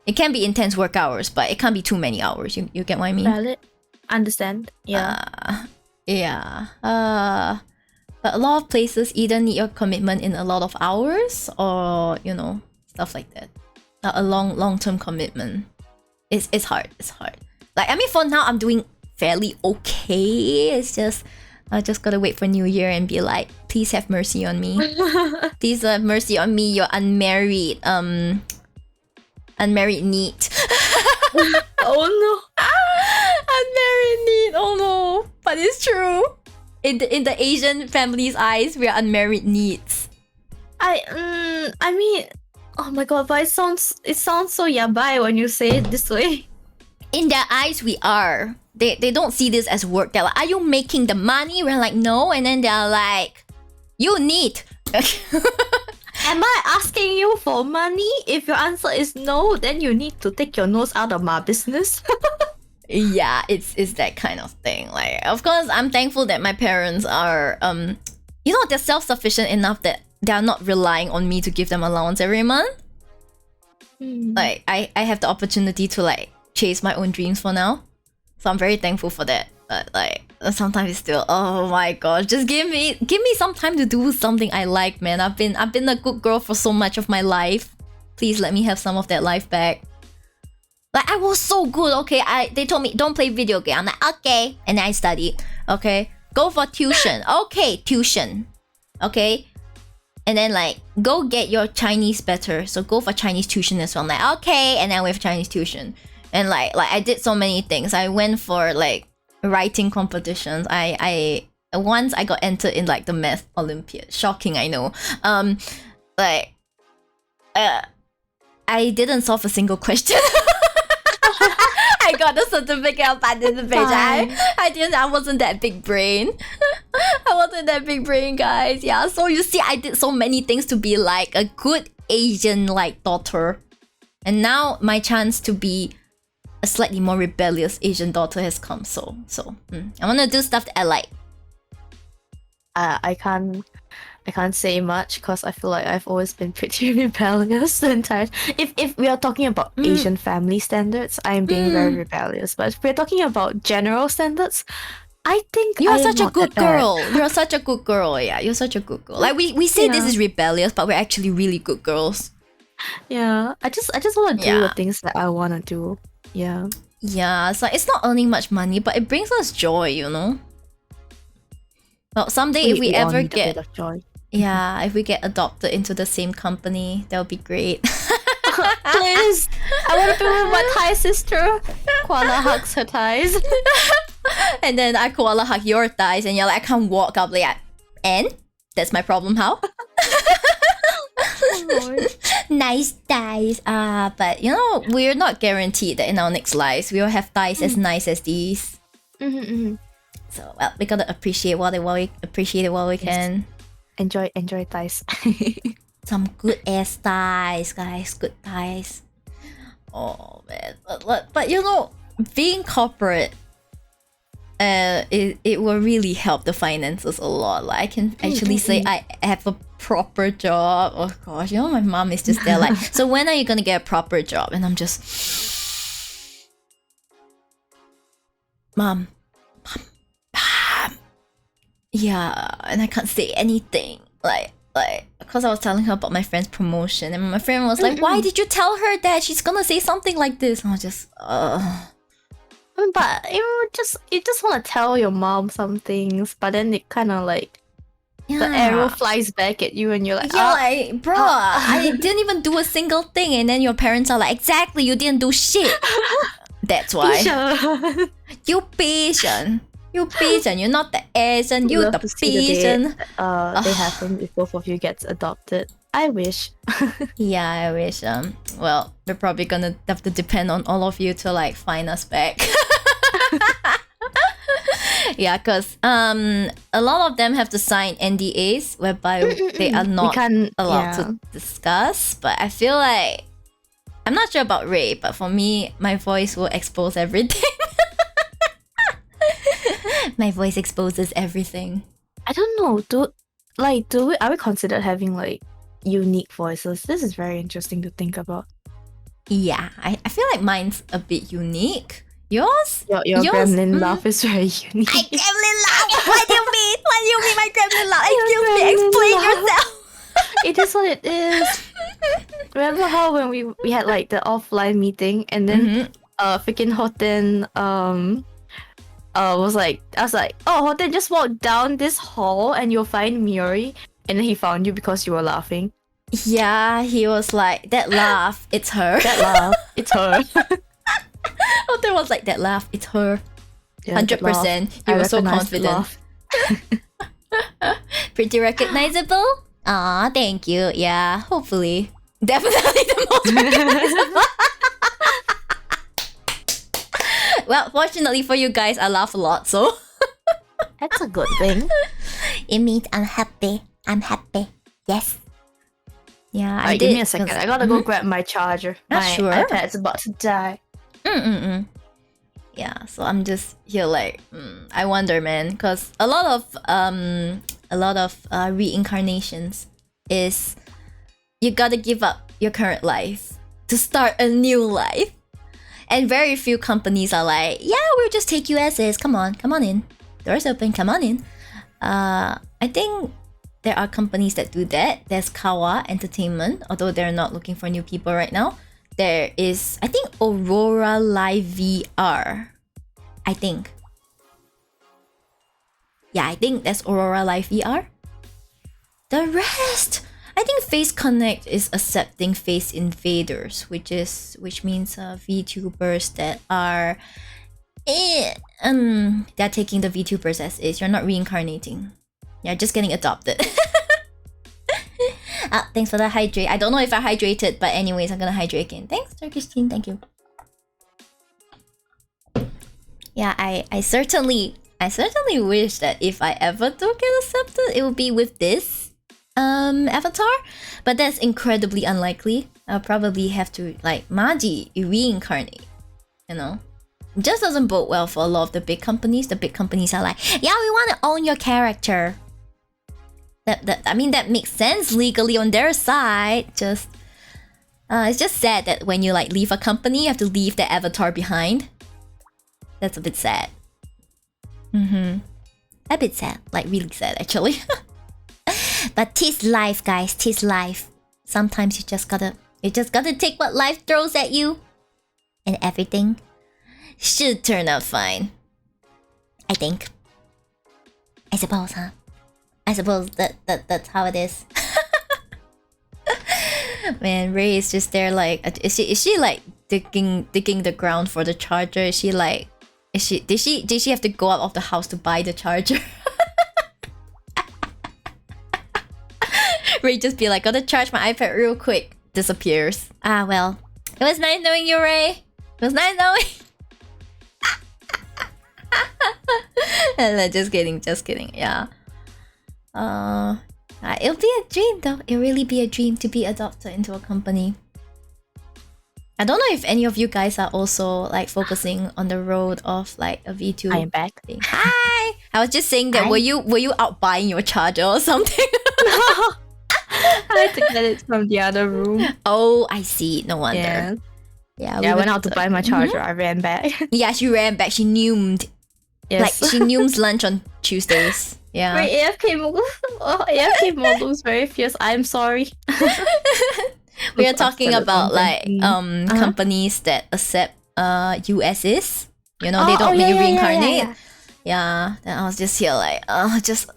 It can be intense work hours, but it can't be too many hours. You get what I mean? Valid. Understand. Yeah. But a lot of places either need your commitment in a lot of hours or, you know, stuff like that. A long-term commitment. It's hard. It's hard. Like, I mean, for now, I'm doing fairly okay. It's just, I just gotta wait for New Year and be like, please have mercy on me. Please have mercy on me, you're unmarried NEET. Oh no. Unmarried NEET, oh no. But it's true. In the Asian family's eyes, we are unmarried NEETs. I mean, oh my god, but it sounds so yabai when you say it this way. In their eyes, we are. They don't see this as work. They're like, are you making the money? We're like, no. And then they're like, you need. Am I asking you for money? If your answer is no, then you need to take your nose out of my business. Yeah, it's that kind of thing. Like, of course, I'm thankful that my parents are, you know, they're self-sufficient enough that they're not relying on me to give them allowance every month. Like, I have the opportunity to like chase my own dreams for now, so I'm very thankful for that. But like, sometimes it's still, oh my gosh, just give me some time to do something I like, man. I've been a good girl for so much of my life. Please let me have some of that life back. Like, I was so good, okay? They told me, don't play video game. I'm like, okay. And then I studied, okay? Go for tuition. Okay, tuition. Okay? And then, like, go get your Chinese better. So go for Chinese tuition as well. I'm like, okay. And then with Chinese tuition. And, like I did so many things. I went for, like, writing competitions. Once I got entered in, like, the math Olympiad. Shocking, I know. I didn't solve a single question. I got the certificate of participation. I wasn't that big brain. I wasn't that big brain, guys. Yeah, so you see, I did so many things to be like a good Asian like daughter. And now my chance to be a slightly more rebellious Asian daughter has come. So I want to do stuff that I like. I can't say much because I feel like I've always been pretty rebellious the entire. If we are talking about Asian family standards, I am being very rebellious. But if we're talking about general standards, I think you are I am such a not good that bad. girl. You're such a good girl. Yeah, you're such a good girl. Like we say this is rebellious, but we're actually really good girls. Yeah, I just want to do the things that I want to do. Yeah. Yeah, it's like it's not earning much money, but it brings us joy, you know. Well, someday if we all ever need a get bit of joy. yeah, if we get adopted into the same company, that would be great. Please, I want to be with my Thai sister. Koala hugs her thighs. And then I koala hug your thighs, and you're like, I can't walk up. Like, and that's my problem. How? Nice thighs. But you know, we're not guaranteed that in our next lives we will have thighs as nice as these. So well, we gotta appreciate while we can. Enjoy thighs. Some good ass thighs, guys. Good thighs. Oh man, but you know, being corporate, it will really help the finances a lot. Like I can actually say I have a proper job. Oh gosh, you know, my mom is just there like, so when are you gonna get a proper job? And I'm just, mom. Yeah, and I can't say anything. Like like, because I was telling her about my friend's promotion, and my friend was like, "Why did you tell her that? She's gonna say something like this." And I was just, But you just want to tell your mom some things, but then it kind of like the arrow flies back at you, and you're like, like, bro, I didn't even do a single thing, and then your parents are like, exactly, you didn't do shit. That's why. You patient. You patient. You're not the Asian. You the patient. They happen if both of you gets adopted. I wish. Yeah, I wish. Well, we're probably gonna have to depend on all of you to like find us back. Yeah, because a lot of them have to sign NDAs whereby they are not allowed to discuss. But I feel like, I'm not sure about Ray, but for me, my voice will expose everything. My voice exposes everything. I don't know. Are we considered having like unique voices? This is very interesting to think about. Yeah, I feel like mine's a bit unique. Yours? Your gremlin laugh is very unique. My gremlin laugh? What do you mean? What do you mean my gremlin laugh? Excuse me, explain yourself. It is what it is. Remember how when we had like the offline meeting, and then freaking Hoten was like, I was like, oh, Hoten, just walk down this hall and you'll find Miori, and then he found you because you were laughing. Yeah, he was like, that laugh, it's her. That laugh, it's her. Hoten was like, that laugh, it's her. Yeah, 100%. He was so confident. Pretty recognizable? Aw, thank you. Yeah, hopefully. Definitely the most recognizable. Well, fortunately for you guys, I laugh a lot, so That's a good thing. it means I'm happy. I'm happy. Yes. Yeah, I Alright, did. give me a second. I gotta go grab my charger. Ah, My sure. iPad's about to die. Yeah, so I'm just here like, I wonder, man, because a lot of reincarnations is you gotta give up your current life to start a new life, and very few companies are like, yeah, we'll just take you as is. Come on in. Doors open. Come on in. I think there are companies that do that. There's Kawa Entertainment, although they're not looking for new people right now. There is, I think, Aurora Live VR. I think. Yeah, I think that's Aurora Live VR. The rest, I think Face Connect is accepting Face Invaders, which means VTubers that are they're taking the VTubers as is. You're not reincarnating. You're just getting adopted. Thanks for the hydrate. I don't know if I hydrated, but anyways, I'm gonna hydrate again. Thanks, Turkish Teen. Thank you. Yeah, I certainly wish that if I ever do get accepted, it would be with this avatar, but that's incredibly unlikely. I'll probably have to like Maji reincarnate. You know, it just doesn't bode well for a lot of the big companies. The big companies are like, yeah, we want to own your character. I mean, that makes sense legally on their side. Just it's just sad that when you like leave a company, you have to leave the avatar behind. That's a bit sad. A bit sad, like really sad actually. But 'tis life, guys. 'Tis life. Sometimes you just gotta take what life throws at you, and everything should turn out fine. I think. I suppose, huh? I suppose that's how it is. Man, Ray is just there like, is she like digging the ground for the charger? Is she like, did she have to go out of the house to buy the charger? Ray just be like, gotta charge my iPad real quick. Disappears. Ah, well, it was nice knowing you, Ray. It was nice knowing. Just kidding. Yeah. It'll be a dream though. It'll really be a dream to be adopted into a company. I don't know if any of you guys are also like focusing on the road of like a V2. I am back. Thing. Hi! I was just saying that were you out buying your charger or something? No. I had to get it from the other room. Oh, I see. No wonder. Yeah. Yeah, I went out to buy my charger. I ran back. Yeah, she ran back. She numed. Yes. Like she numes lunch on Tuesdays. Yeah. Wait, AFK mode. Oh, AFK mode looks very fierce. I'm sorry. We are talking about Uh-huh. companies that accept USs. You know, they don't make you reincarnate. Yeah. Then I was just here like, just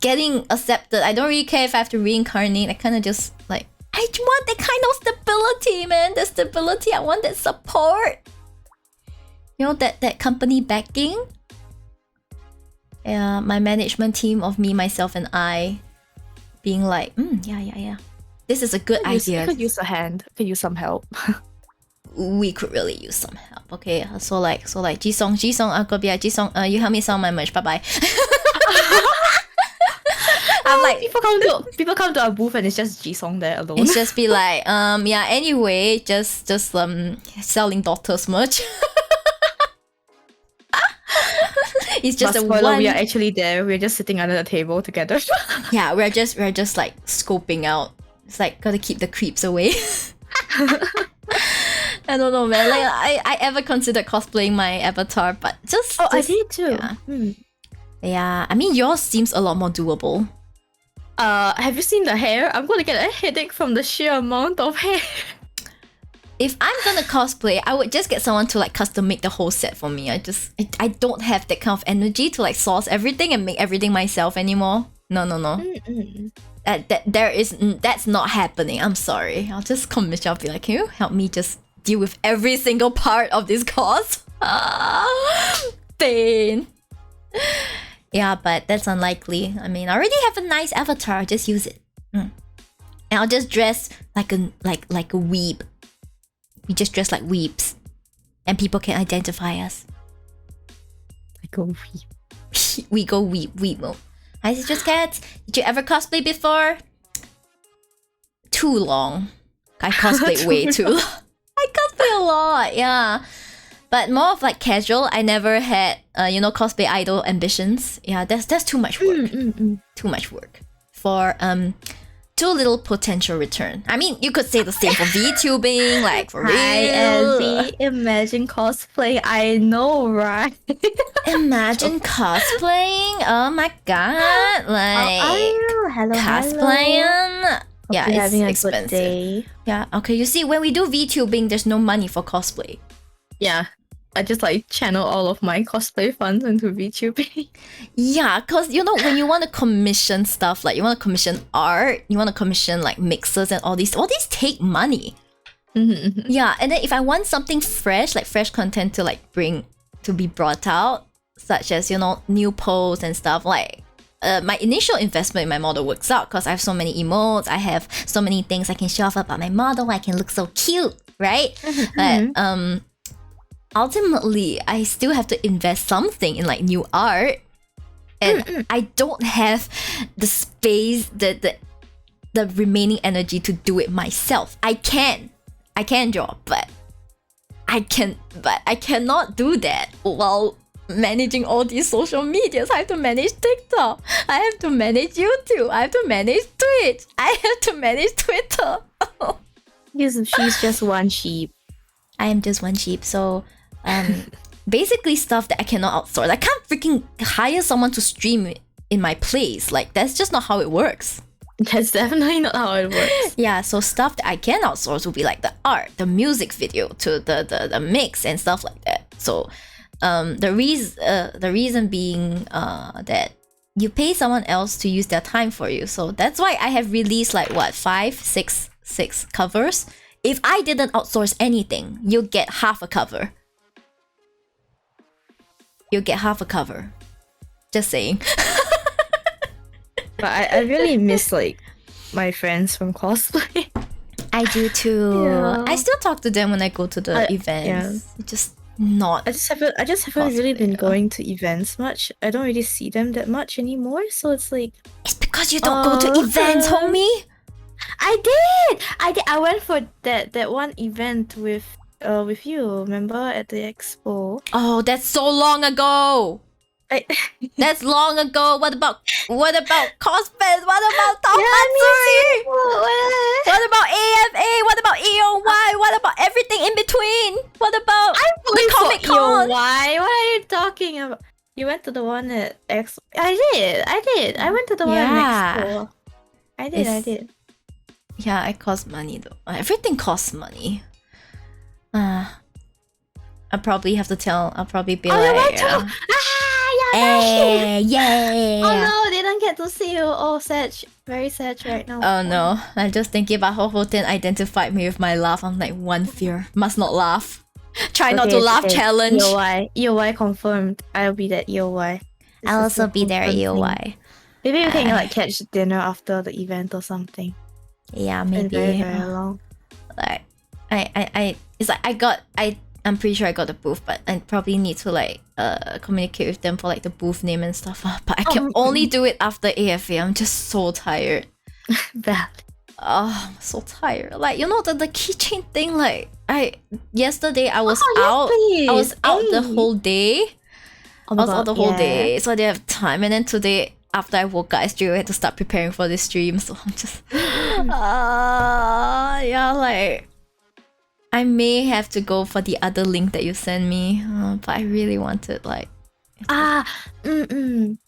getting accepted. I don't really care if I have to reincarnate. I kind of just like, I want that kind of stability, man. The stability. I want that support. You know, that company backing. Yeah, my management team of me, myself, and I being like, yeah. This is a good idea. You could use a hand. Could use some help. We could really use some help. Okay, so like Jisung, you help me sell my merch. Bye bye. I'm like, people come to our booth and it's just Jisung there alone. It's just be like, anyway, just selling Doctor's merch. It's just a spoiler, one. we are actually there. We're just sitting under the table together. Yeah, we're just like scoping out. It's like gotta keep the creeps away. I don't know, man. Like I ever considered cosplaying my avatar, but just I did too. Yeah. Yeah, I mean yours seems a lot more doable. Have you seen the hair? I'm gonna get a headache from the sheer amount of hair. If I'm gonna cosplay, I would just get someone to like custom make the whole set for me. I don't have that kind of energy to like source everything and make everything myself anymore. No. That's not happening. I'm sorry. I'll just commission. I'll be like, can you help me just deal with every single part of this cos? Pain. Yeah, but that's unlikely. I mean, I already have a nice avatar. Just use it. And I'll just dress like a weeb. We just dress like weeps, and people can identify us. I go weep. We go weep mode. Hi, Citrus Cats. Did you ever cosplay before? Too long. I cosplay way too long. I cosplay a lot, yeah. But more of like casual. I never had, cosplay idol ambitions. Yeah, that's too much work. Too much work for too little potential return. I mean, you could say the same for VTubing, like for real. Hi, imagine cosplay. I know, right? Imagine cosplaying. Oh my god! Like hello, cosplaying. Yeah, Hope you're it's having a expensive. good day. Yeah. Okay. You see, when we do VTubing, there's no money for cosplay. Yeah, I just like channel all of my cosplay funds into VTubing. Yeah, because when you want to commission stuff, like you want to commission art, you want to commission like mixers and all these take money. Yeah, and then if I want something fresh, like fresh content to like be brought out, such as new posts and stuff, like my initial investment in my model works out because I have so many emotes, I have so many things I can show off about my model, I can look so cute, right? But ultimately, I still have to invest something in like new art, and I don't have the space, the remaining energy to do it myself. I can draw, but I cannot do that while managing all these social medias. I have to manage TikTok, I have to manage YouTube, I have to manage Twitch, I have to manage Twitter. She's just one sheep. I am just one sheep, so basically stuff that I cannot outsource. I can't freaking hire someone to stream in my place. Like, that's just not how it works. That's definitely not how it works. Yeah, so stuff that I can outsource would be like the art, the music video, to the mix and stuff like that. So the reason being that you pay someone else to use their time for you. So that's why I have released like what, 6 covers. If I didn't outsource anything, you'll get half a cover. You'll get half a cover. Just saying. But I really miss like my friends from cosplay. I do too. Yeah. I still talk to them when I go to the events. Yeah. Just not. I just haven't really been going to events much. I don't really see them that much anymore. So it's like, It's because you don't go to events, homie. I did. I went for that one event with you. Remember at the expo? Oh, that's so long ago. That's long ago. What about cosplays? What about Top Matsuri? What about AFA? What about EOY? What about everything in between? What about the Comic Con? Why? What are you talking about? You went to the one at X. I did. I went to the one next door. I did. Yeah, it costs money though. Everything costs money. I probably have to tell. I'll probably be like, you went to... yeah. Oh no, they don't get to see you. Oh, sad. Very sad right now. Oh no, I'm just thinking about how Hoten identified me with my laugh. I'm like, one fear, must not laugh. Try not to laugh challenge. EOY confirmed. I'll be that EOY. I'll also be there at EOY. Maybe we can like catch dinner after the event or something. Yeah, maybe. Very, very long. Like, it's like I'm pretty sure I got the booth, but I probably need to like communicate with them for like the booth name and stuff. But I can only do it after AFA. I'm just so tired. Bad. Oh, I'm so tired. Like, you know, the keychain thing, like yesterday I was out. Yes, I was out the whole day. Oh I was out the whole day, so I didn't have time. And then today, after I woke up, I still had to start preparing for this stream. So I'm just yeah, like I may have to go for the other link that you sent me, but I really wanted like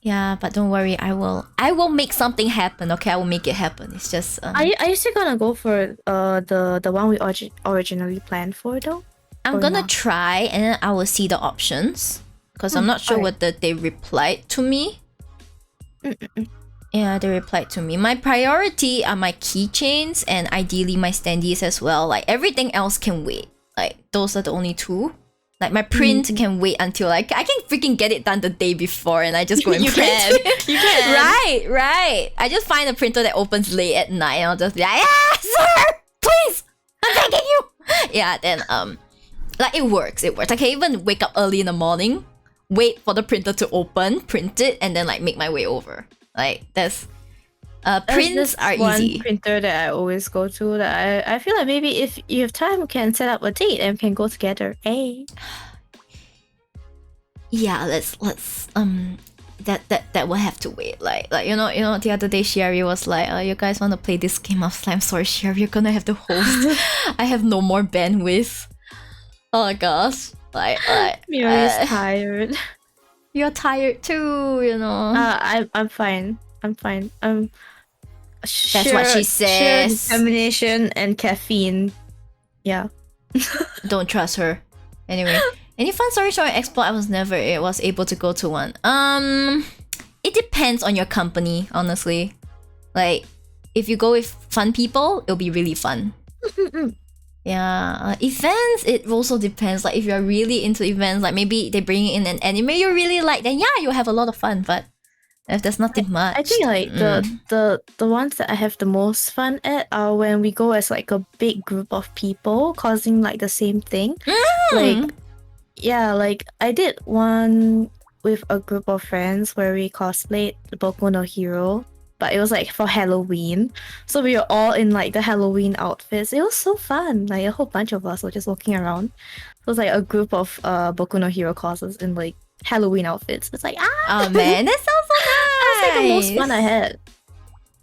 yeah, but don't worry, I will make something happen. Okay, I will make it happen. It's just Are you still gonna go for the one we originally planned for though? I'm gonna try, and then I will see the options because I'm not sure whether they replied to me. Yeah, they replied to me. My priority are my keychains and ideally my standees as well. Like everything else can wait. Like those are the only two. Like my print can wait until like I can freaking get it done the day before, and I just go and print it. You can. Right. I just find a printer that opens late at night, and I'll just be like, yeah, sir, please, I'm begging you. Yeah, then like it works. I can even wake up early in the morning, wait for the printer to open, print it, and then like make my way over. Like that's prints are easy. One printer that I always go to that I feel like maybe if you have time we can set up a date and we can go together. Hey. Yeah, let's that will have to wait. Like you know the other day Sherry was like, you guys want to play this game? I was like, I'm sorry Sherry, you're gonna have to host. I have no more bandwidth. Oh my gosh. Like Miri's tired. You're tired too, you know. I'm fine. That's what she says. Determination and caffeine. Yeah. Don't trust her. Anyway, any fun stories showing Expo? I was never able to go to one. It depends on your company, honestly. Like, if you go with fun people, it'll be really fun. Yeah, events, it also depends. Like if you're really into events, like maybe they bring in an anime you really like, then yeah, you'll have a lot of fun. But if there's nothing much, I think like the ones that I have the most fun at are when we go as like a big group of people causing like the same thing. Like yeah, like I did one with a group of friends where we cosplayed Boku no Hero. But it was like for Halloween. So we were all in like the Halloween outfits. It was so fun. Like a whole bunch of us were just walking around. It was like a group of Boku no Hero cosplay in like Halloween outfits. It's like oh man, that sounds so nice. That's like the most fun I had.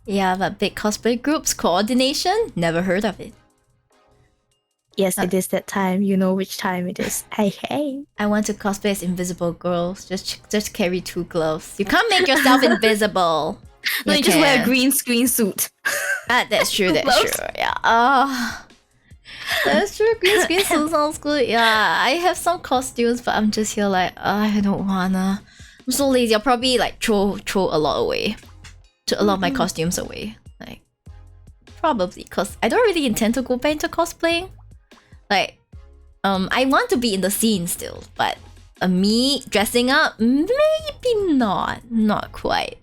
Yeah, but big cosplay groups, coordination, never heard of it. Yes, it is that time. You know which time it is. Hey. I want to cosplay as Invisible Girls. Just carry 2 gloves. You can't make yourself invisible. No, you just wear a green screen suit. That's true. Yeah. That's true. Green screen suit sounds good. Yeah, I have some costumes, but I'm just here like I don't wanna. I'm so lazy. I'll probably like throw a lot away. A lot of my costumes away. Like probably because I don't really intend to go back into cosplaying. Like I want to be in the scene still, but me dressing up, maybe not quite.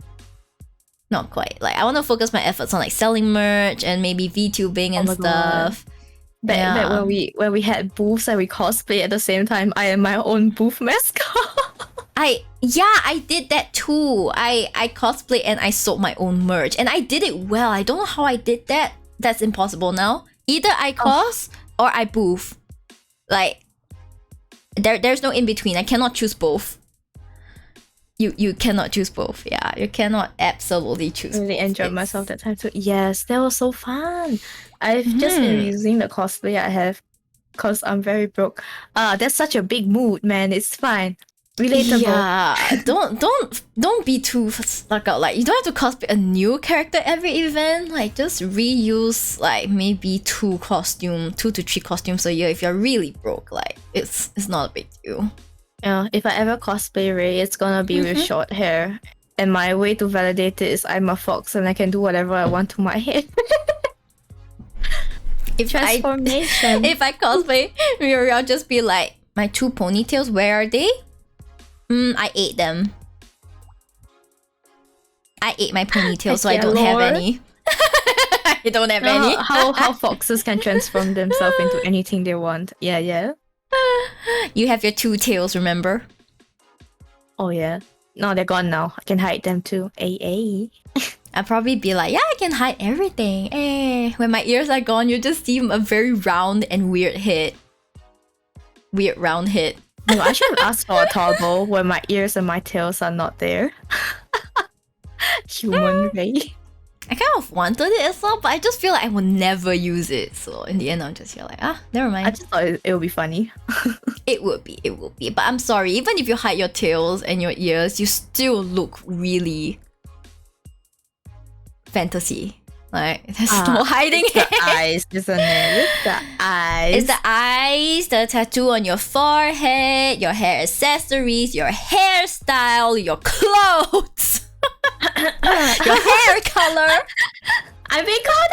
Like I want to focus my efforts on like selling merch and maybe VTubing and stuff. Back when we had booths and we cosplay at the same time, I am my own booth mascot. I did that too. I cosplay and I sold my own merch and I did it well. I don't know how I did that. That's impossible now. Either I cos or I booth. Like there's no in between. I cannot choose both. You cannot choose both. Yeah, you cannot absolutely choose. I really enjoyed myself that time too. Yes, that was so fun. I've just been using the cosplay I have because I'm very broke. That's such a big mood, man. It's fine. relatable. Yeah, don't be too stuck out. Like, you don't have to cosplay a new character every event. Like, just reuse like maybe 2 to 3 costumes a year if you're really broke. Like, it's not a big deal. Yeah, if I ever cosplay Ray, it's gonna be with short hair. And my way to validate it is I'm a fox and I can do whatever I want to my hair. Transformation. If I cosplay Miuri, I'll just be like, my 2 ponytails, where are they? I ate them. I ate my ponytail, so I don't have any. I don't have any. How foxes can transform themselves into anything they want. Yeah. You have your 2 tails, remember? Oh yeah. No, they're gone now. I can hide them too. Ay. I'll probably be like, yeah, I can hide everything. When my ears are gone, you just see a very round and weird head. Weird round head. No, I should have asked for a toggle when my ears and my tails are not there. Human Ray. I kind of wanted it as well, but I just feel like I will never use it. So in the end, I'm just here like, never mind. I just thought it would be funny. It would be. But I'm sorry, even if you hide your tails and your ears, you still look really fantasy. Like, there's no hiding it. The eyes, isn't it? It's the eyes. It's the eyes, the tattoo on your forehead, your hair accessories, your hairstyle, your clothes. Your hair color. I've been called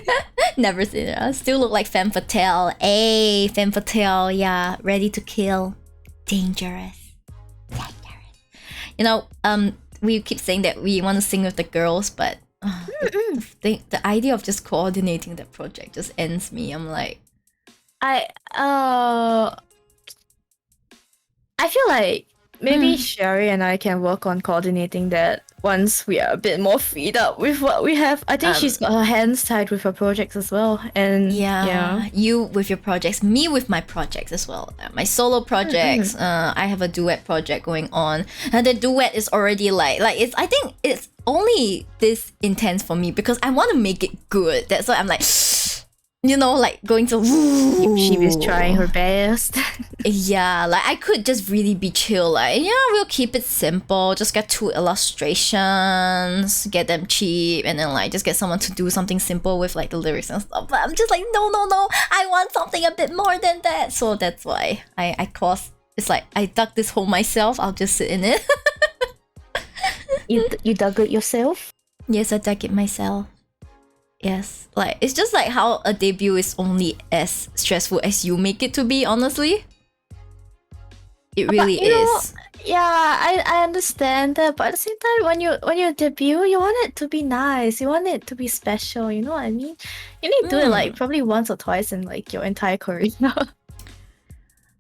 out! Never seen it. I still look like femme fatale. Femme fatale, yeah. Ready to kill. Dangerous. You know, we keep saying that we want to sing with the girls, but the idea of just coordinating that project just ends me. I'm like... I feel like maybe Sherry and I can work on coordinating that once we are a bit more freed up with what we have. I think she's got her hands tied with her projects as well. And yeah. You with your projects, me with my projects as well. My solo projects, I have a duet project going on. And the duet is already like it's, I think it's only this intense for me because I want to make it good. That's why I'm like, you know, like going to... She was trying her best. Yeah, like I could just really be chill. Like, yeah, we'll keep it simple. Just get 2 illustrations, get them cheap, and then like just get someone to do something simple with like the lyrics and stuff. But I'm just like, no. I want something a bit more than that. So that's why it's like I dug this hole myself. I'll just sit in it. You dug it yourself? Yes, I dug it myself. Yes, like it's just like how a debut is only as stressful as you make it to be, honestly. It really is. Yeah, I understand that, but at the same time, when you debut, you want it to be nice. You want it to be special. You know what I mean? You need to do it like probably once or twice in like your entire career. There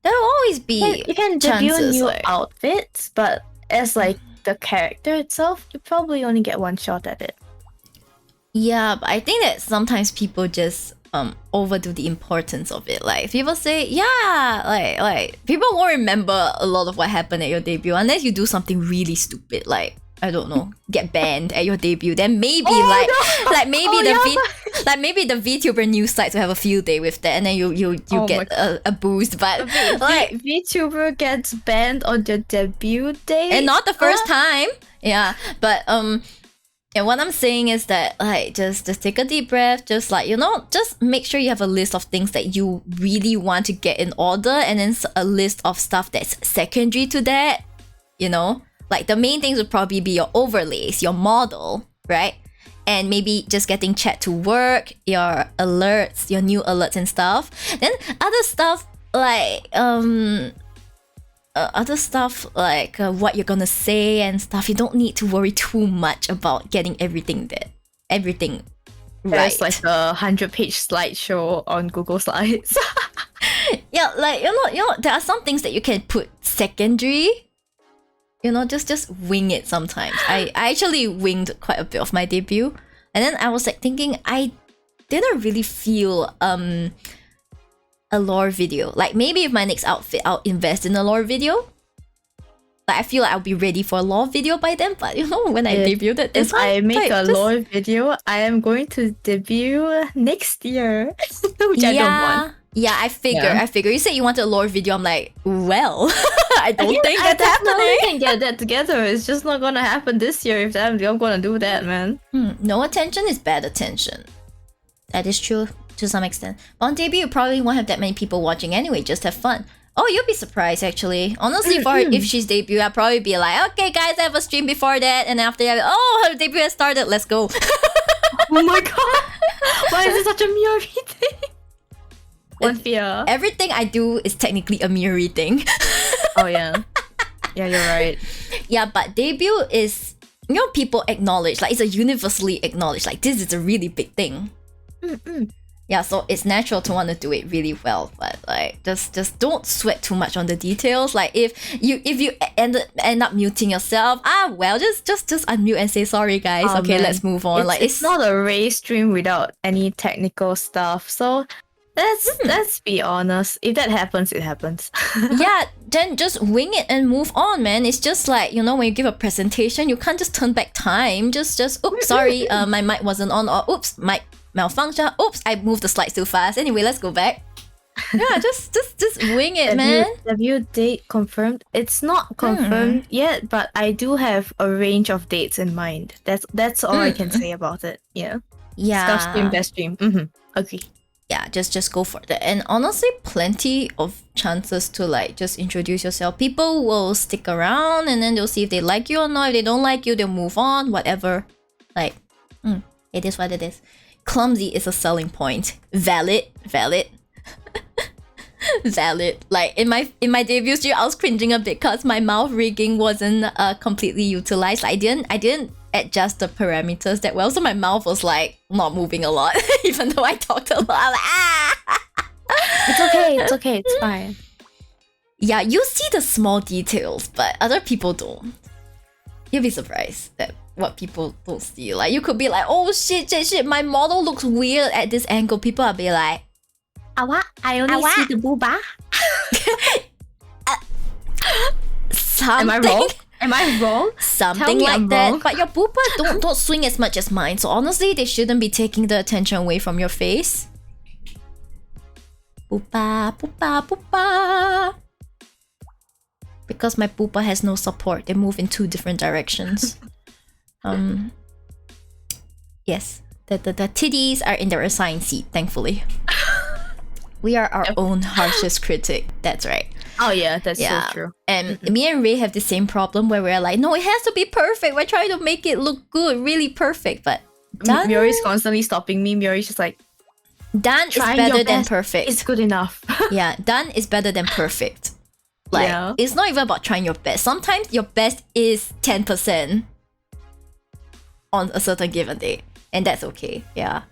will always be you can debut chances, new like... outfits, but as like the character itself, you probably only get one shot at it. Yeah, but I think that sometimes people just overdo the importance of it. Like people say, yeah, like people won't remember a lot of what happened at your debut unless you do something really stupid, like I don't know, get banned at your debut. Then maybe maybe the VTuber news sites will have a field day with that, and then you get a boost. But like VTuber gets banned on their debut day, and not the first time. Yeah, but and what I'm saying is that like just take a deep breath, just like, you know, just make sure you have a list of things that you really want to get in order, and then a list of stuff that's secondary to that, you know? Like the main things would probably be your overlays, your model, right? And maybe just getting chat to work, your alerts, your new alerts and stuff. Then other stuff like what you're gonna say and stuff, you don't need to worry too much about getting everything right. There's like a 100-page slideshow on Google Slides. Yeah, like you know, there are some things that you can put secondary. You know, just wing it sometimes. I actually winged quite a bit of my debut, and then I was like thinking I didn't really feel a lore video. Like maybe if my next outfit, I'll invest in a lore video. Like I feel like I'll be ready for a lore video by then. But you know, when I debuted this if I make a lore video, I am going to debut next year, which I don't want. Yeah, I figure. You said you wanted a lore video. I'm like, well, I don't think that's happening. We can get that together. It's just not gonna happen this year if I'm gonna do that, man. No attention is bad attention. That is true to some extent. But on debut, you probably won't have that many people watching anyway. Just have fun. Oh, you'll be surprised actually. Honestly, for if she's debut, I'd probably be like, okay, guys, I have a stream before that, and after that, oh, her debut has started. Let's go. Oh my god! Why is it such a Miori thing? One fear. Everything I do is technically a Miori thing. Oh yeah. Yeah, you're right. Yeah, but debut is, you know, people acknowledge, like it's a universally acknowledged, like this is a really big thing. Yeah, so it's natural to want to do it really well, but like just don't sweat too much on the details. Like if you end up muting yourself, well, just unmute and say sorry, guys. Oh, okay, man. let's move on. It's not a race stream without any technical stuff, so let's be honest. If that happens, it happens. Yeah, then just wing it and move on, man. It's just like, you know, when you give a presentation, you can't just turn back time. Just oops, sorry, my mic wasn't on, or oops, mic malfunction. Oops, I moved the slides too fast. Anyway, let's go back. Yeah, just wing it, man. Have you date confirmed? It's not confirmed yet, but I do have a range of dates in mind. That's all I can say about it. Yeah. Yeah. Scuff stream, best stream. Agree. Yeah, just go for that. And honestly, plenty of chances to like just introduce yourself. People will stick around and then they'll see if they like you or not. If they don't like you, they'll move on, whatever. Like, it is what it is. Clumsy is a selling point. Valid. Valid. Like in my debut stream, I was cringing a bit because my mouth rigging wasn't completely utilized. Like, I didn't adjust the parameters that well, so my mouth was like not moving a lot, even though I talked a lot. I'm like, It's okay. It's fine. Yeah, you see the small details, but other people don't. You'll be surprised at what people don't see. Like, you could be like, oh shit, my model looks weird at this angle. People will be like, what? I only see the booba. something. Am I wrong? Something like that. But your booba don't swing as much as mine. So honestly, they shouldn't be taking the attention away from your face. Booba. Because my booba has no support. They move in two different directions. Yes. The titties are in their assigned seat, thankfully. We are our own harshest critic. That's right. Oh yeah, that's so true. And me and Ray have the same problem where we're like, no, it has to be perfect. We're trying to make it look good, really perfect. But Miori's constantly stopping me. Miori's just like, done is better than perfect. It's good enough. Yeah, done is better than perfect. Like, it's not even about trying your best. Sometimes your best is 10% on a certain given day. And that's okay. Yeah.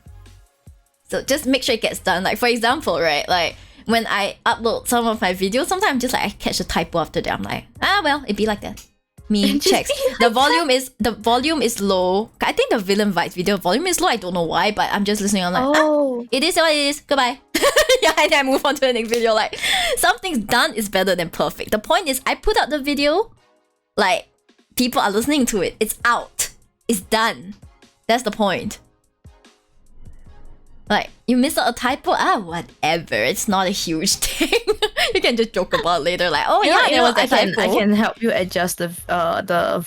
So just make sure it gets done. Like, for example, right? Like, when I upload some of my videos, sometimes just like I catch a typo after that. I'm like, well, it be like that. Me checks. The volume is low. I think the Villain Vibes video volume is low. I don't know why, but I'm just listening. I'm like, it is what it is. Goodbye. Yeah, and then I move on to the next video. Like, something's done is better than perfect. The point is, I put out the video, like, people are listening to it. It's out. It's done. That's the point. Like, you miss out a typo, whatever. It's not a huge thing. You can just joke about it later, like, oh yeah, there was a typo. I can help you adjust the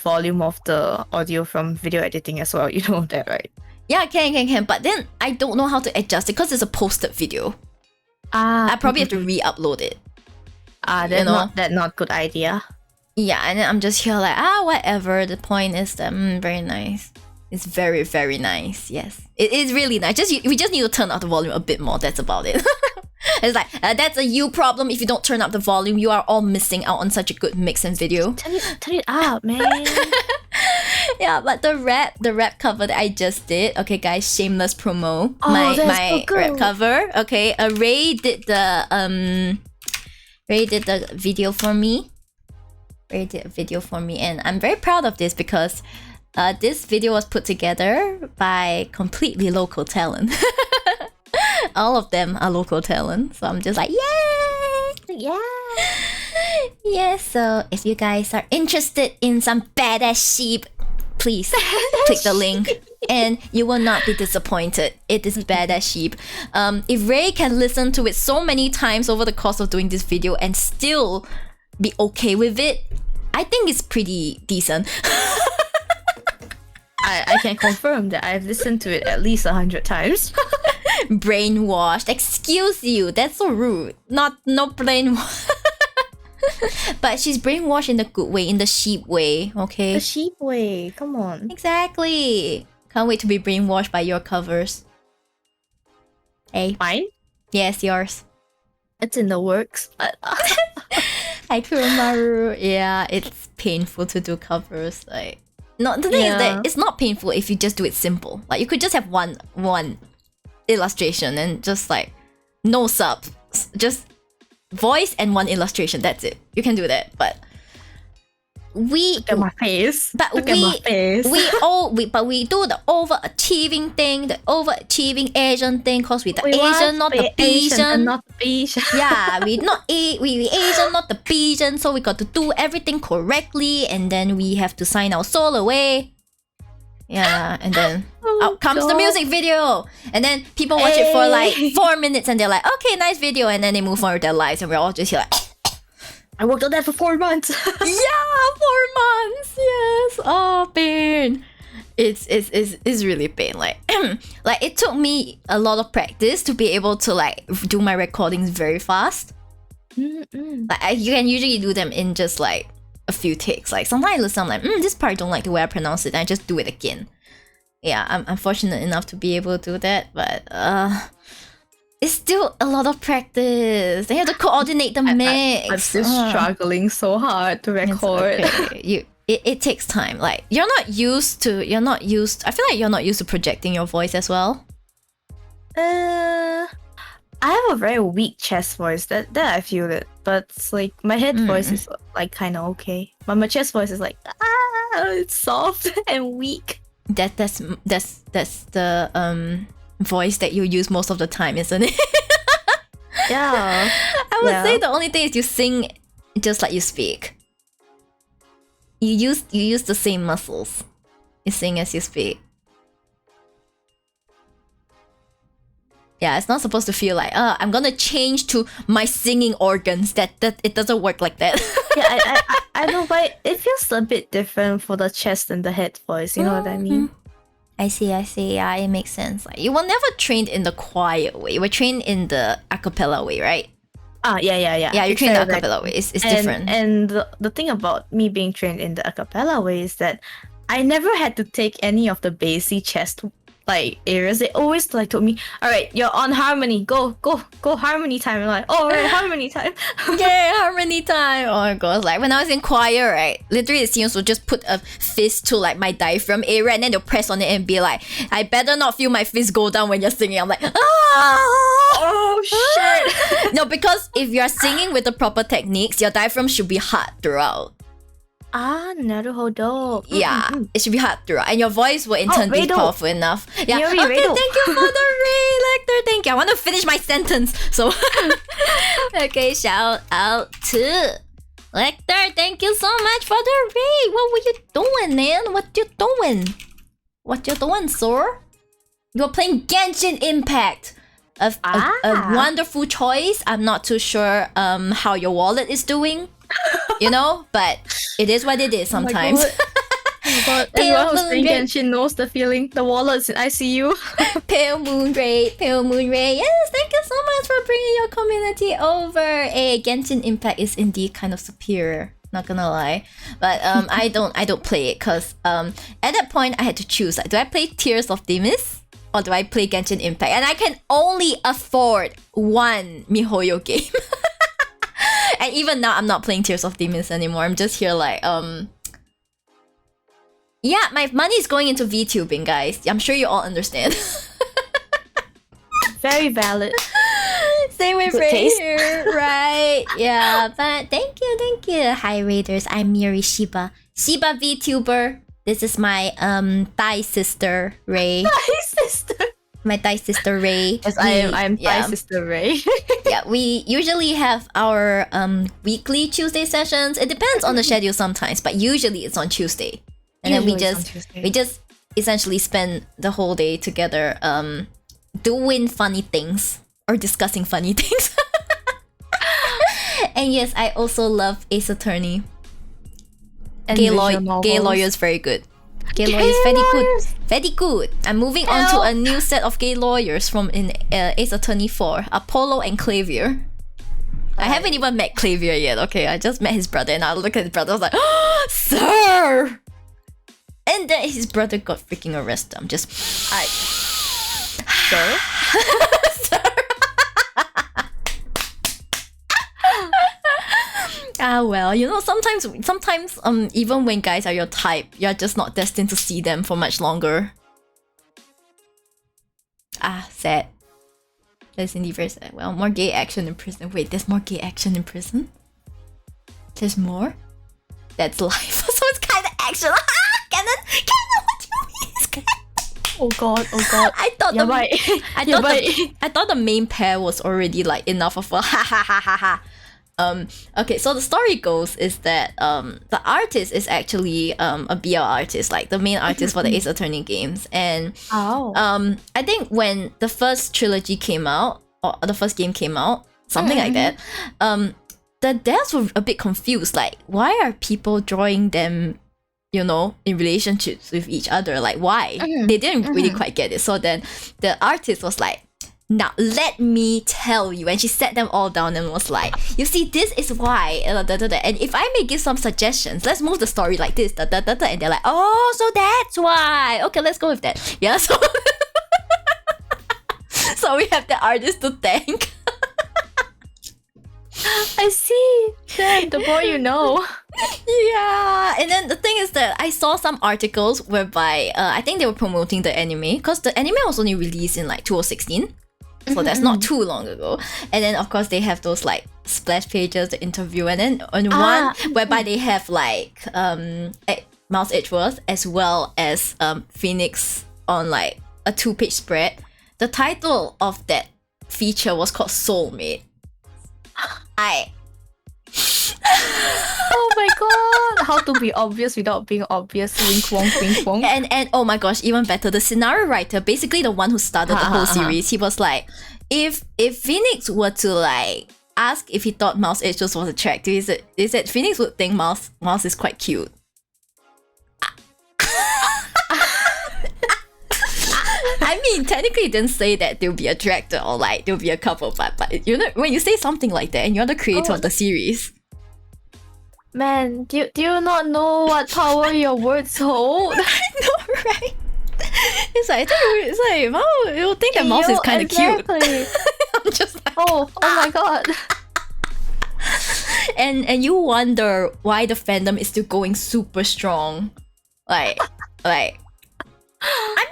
volume of the audio from video editing as well. You know that, right? Yeah, can. But then I don't know how to adjust it because it's a posted video. I probably have to re-upload it. That's not good idea. Yeah, and then I'm just here like, whatever. The point is that very nice. It's very, very nice. Yes, it is really nice. We just need to turn up the volume a bit more. That's about it. It's like, that's a you problem. If you don't turn up the volume, you are all missing out on such a good mix and video. Turn it up, man. Yeah, but the rap cover that I just did. Okay, guys, shameless promo. My so rap cover. Okay, Ray did the video for me. Ray did a video for me, and I'm very proud of this because this video was put together by completely local talent. All of them are local talent, so I'm just like, yay! Yeah. Yeah, so if you guys are interested in some badass sheep, please click the link and you will not be disappointed. It is Badass Sheep. If Ray can listen to it so many times over the course of doing this video and still be okay with it, I think it's pretty decent. I can confirm that I've listened to it at least 100 times. Brainwashed. Excuse you, that's so rude. No brainwashed. But she's brainwashed in the good way, in the sheep way, okay? The sheep way, come on. Exactly. Can't wait to be brainwashed by your covers. Hey. Mine? Yes, yours. It's in the works. Haikyuu. Yeah, it's painful to do covers. Like, no, the thing is that it's not painful if you just do it simple. Like, you could just have one illustration and just like no subs, just voice and one illustration. That's it. You can do that, but look at my face. But we do the overachieving thing, the overachieving Asian thing, cause we're the Asian, not the Asian. Not the Asian. Yeah, we Asian, not the Asian, so we got to do everything correctly, and then we have to sign our soul away. Yeah, and then out comes the music video, and then people watch it for like 4 minutes, and they're like, "Okay, nice video," and then they move on with their lives, and we're all just here like. I worked on that for 4 months. Yeah, 4 months. Yes. Oh, pain. It's really pain. Like, like it took me a lot of practice to be able to like do my recordings very fast. Like you can usually do them in just like a few takes. Like sometimes I listen, I'm like, this part I don't like the way I pronounce it, and I just do it again. Yeah, I'm fortunate enough to be able to do that, but it's still a lot of practice. They have to coordinate the mix. I'm still struggling so hard to record. Okay. It takes time. Like I feel like you're not used to projecting your voice as well. I have a very weak chest voice. That I feel it. But it's like my head voice is like kinda okay. But my chest voice is like it's soft and weak. That's the voice that you use most of the time, isn't it? Yeah. I would say the only thing is you sing just like you speak. You use the same muscles. You sing as you speak. Yeah, it's not supposed to feel like, I'm gonna change to my singing organs. That it doesn't work like that. Yeah, I know, but it feels a bit different for the chest and the head voice. You know what I mean? I see. Yeah, it makes sense. Like you were never trained in the choir way. You were trained in the a cappella way, right? Yeah. Yeah, you trained the a cappella way. It's different. And the thing about me being trained in the a cappella way is that I never had to take any of the bassy chest like areas. They always like told me, all right, you're on harmony, go harmony time. I'm like, oh right, harmony time. Yeah, harmony time. Oh my god, like when I was in choir, right, literally the seniors would just put a fist to like my diaphragm area, and then they'll press on it and be like, I better not feel my fist go down when you're singing. I'm like, oh shit. No, because if you're singing with the proper techniques, your diaphragm should be hard throughout. Naruhodo. Yeah, it should be hard throughout, and your voice will in turn be powerful enough. Yeah, okay, thank you for the Ray Lecter. Thank you. I want to finish my sentence. So, okay, shout out to Lecter. Thank you so much for the Ray. What were you doing, man? What you doing, sir? You're playing Genshin Impact. A wonderful choice. I'm not too sure how your wallet is doing. You know, but it is what it is sometimes. Oh my god. Everyone who's playing Genshin knows the feeling. The wallet's in ICU. Pale Moon Ray. Yes, thank you so much for bringing your community over. Hey, Genshin Impact is indeed kind of superior. Not gonna lie, but I don't play it because at that point I had to choose. Like, do I play Tears of Demis or do I play Genshin Impact? And I can only afford one MiHoYo game. And even now, I'm not playing Tears of Demons anymore. I'm just here like, yeah, my money is going into VTubing, guys. I'm sure you all understand. Very valid. Same with Ray here, right? Yeah, but thank you. Hi, Raiders. I'm Yuri Shiba VTuber. This is my Thai sister, Ray. Thai sister. My Thai sister Ray. Yes, I'm Thai sister Ray. Yeah, we usually have our weekly Tuesday sessions. It depends on the schedule sometimes, but usually it's on Tuesday. And then we Usually it's on just Tuesday. essentially spend the whole day together doing funny things or discussing funny things. And yes, I also love Ace Attorney. And Gay visual novels. lawyer is very good. Gay lawyer Gay is very lawyers. good. Very good. I'm moving on to a new set of gay lawyers from in Ace Attorney 4. Apollo and Clavier. I haven't even met Clavier yet, okay? I just met his brother and I look at his brother, I was like, oh, sir! And then his brother got freaking arrested. I'm just... Sir? Well, you know, sometimes even when guys are your type, you're just not destined to see them for much longer. Sad. That's indeed very sad. Well, more gay action in prison. Wait, there's more gay action in prison? There's more? That's life. So it's kind of action. Canon, what do you mean? It's kind of... Oh god. I thought Yeah, I thought the main pair was already like enough of a ha ha ha ha ha. Okay, so the story goes is that the artist is actually a BL artist, like the main artist for the Ace Attorney games. And I think when the first trilogy came out, or the first game came out, something like that, the devs were a bit confused, like why are people drawing them, you know, in relationships with each other? Like why? They didn't really quite get it. So then the artist was like, now let me tell you, and she sat them all down and was like, you see, this is why, and if I may give some suggestions, let's move the story like this, and they're like, oh, so that's why, okay, let's go with that. Yeah, so so we have the artist to thank. I see. Then the more you know. Yeah, and then the thing is that I saw some articles whereby I think they were promoting the anime, because the anime was only released in like 2016. So that's not too long ago. And then of course they have those like splash pages, the interview, and then on one whereby they have like Miles Edgeworth as well as Phoenix on like a 2-page spread. The title of that feature was called Soulmate. Oh my god. How to be obvious without being obvious. Wink wonk, wink wonk. And oh my gosh, even better, the scenario writer, basically the one who started the whole series, he was like, if Phoenix were to like ask if he thought Miles Edgeworth was attractive, he said Phoenix would think Miles is quite cute. I mean, technically it didn't say that they'll be attracted or like they'll be a couple, but you know, when you say something like that and you're the creator of the series. Man, do you not know what power your words hold? I know, right? It's like wow, you think that Miles is kind of cute. I'm just like, oh my god. And you wonder why the fandom is still going super strong. Like I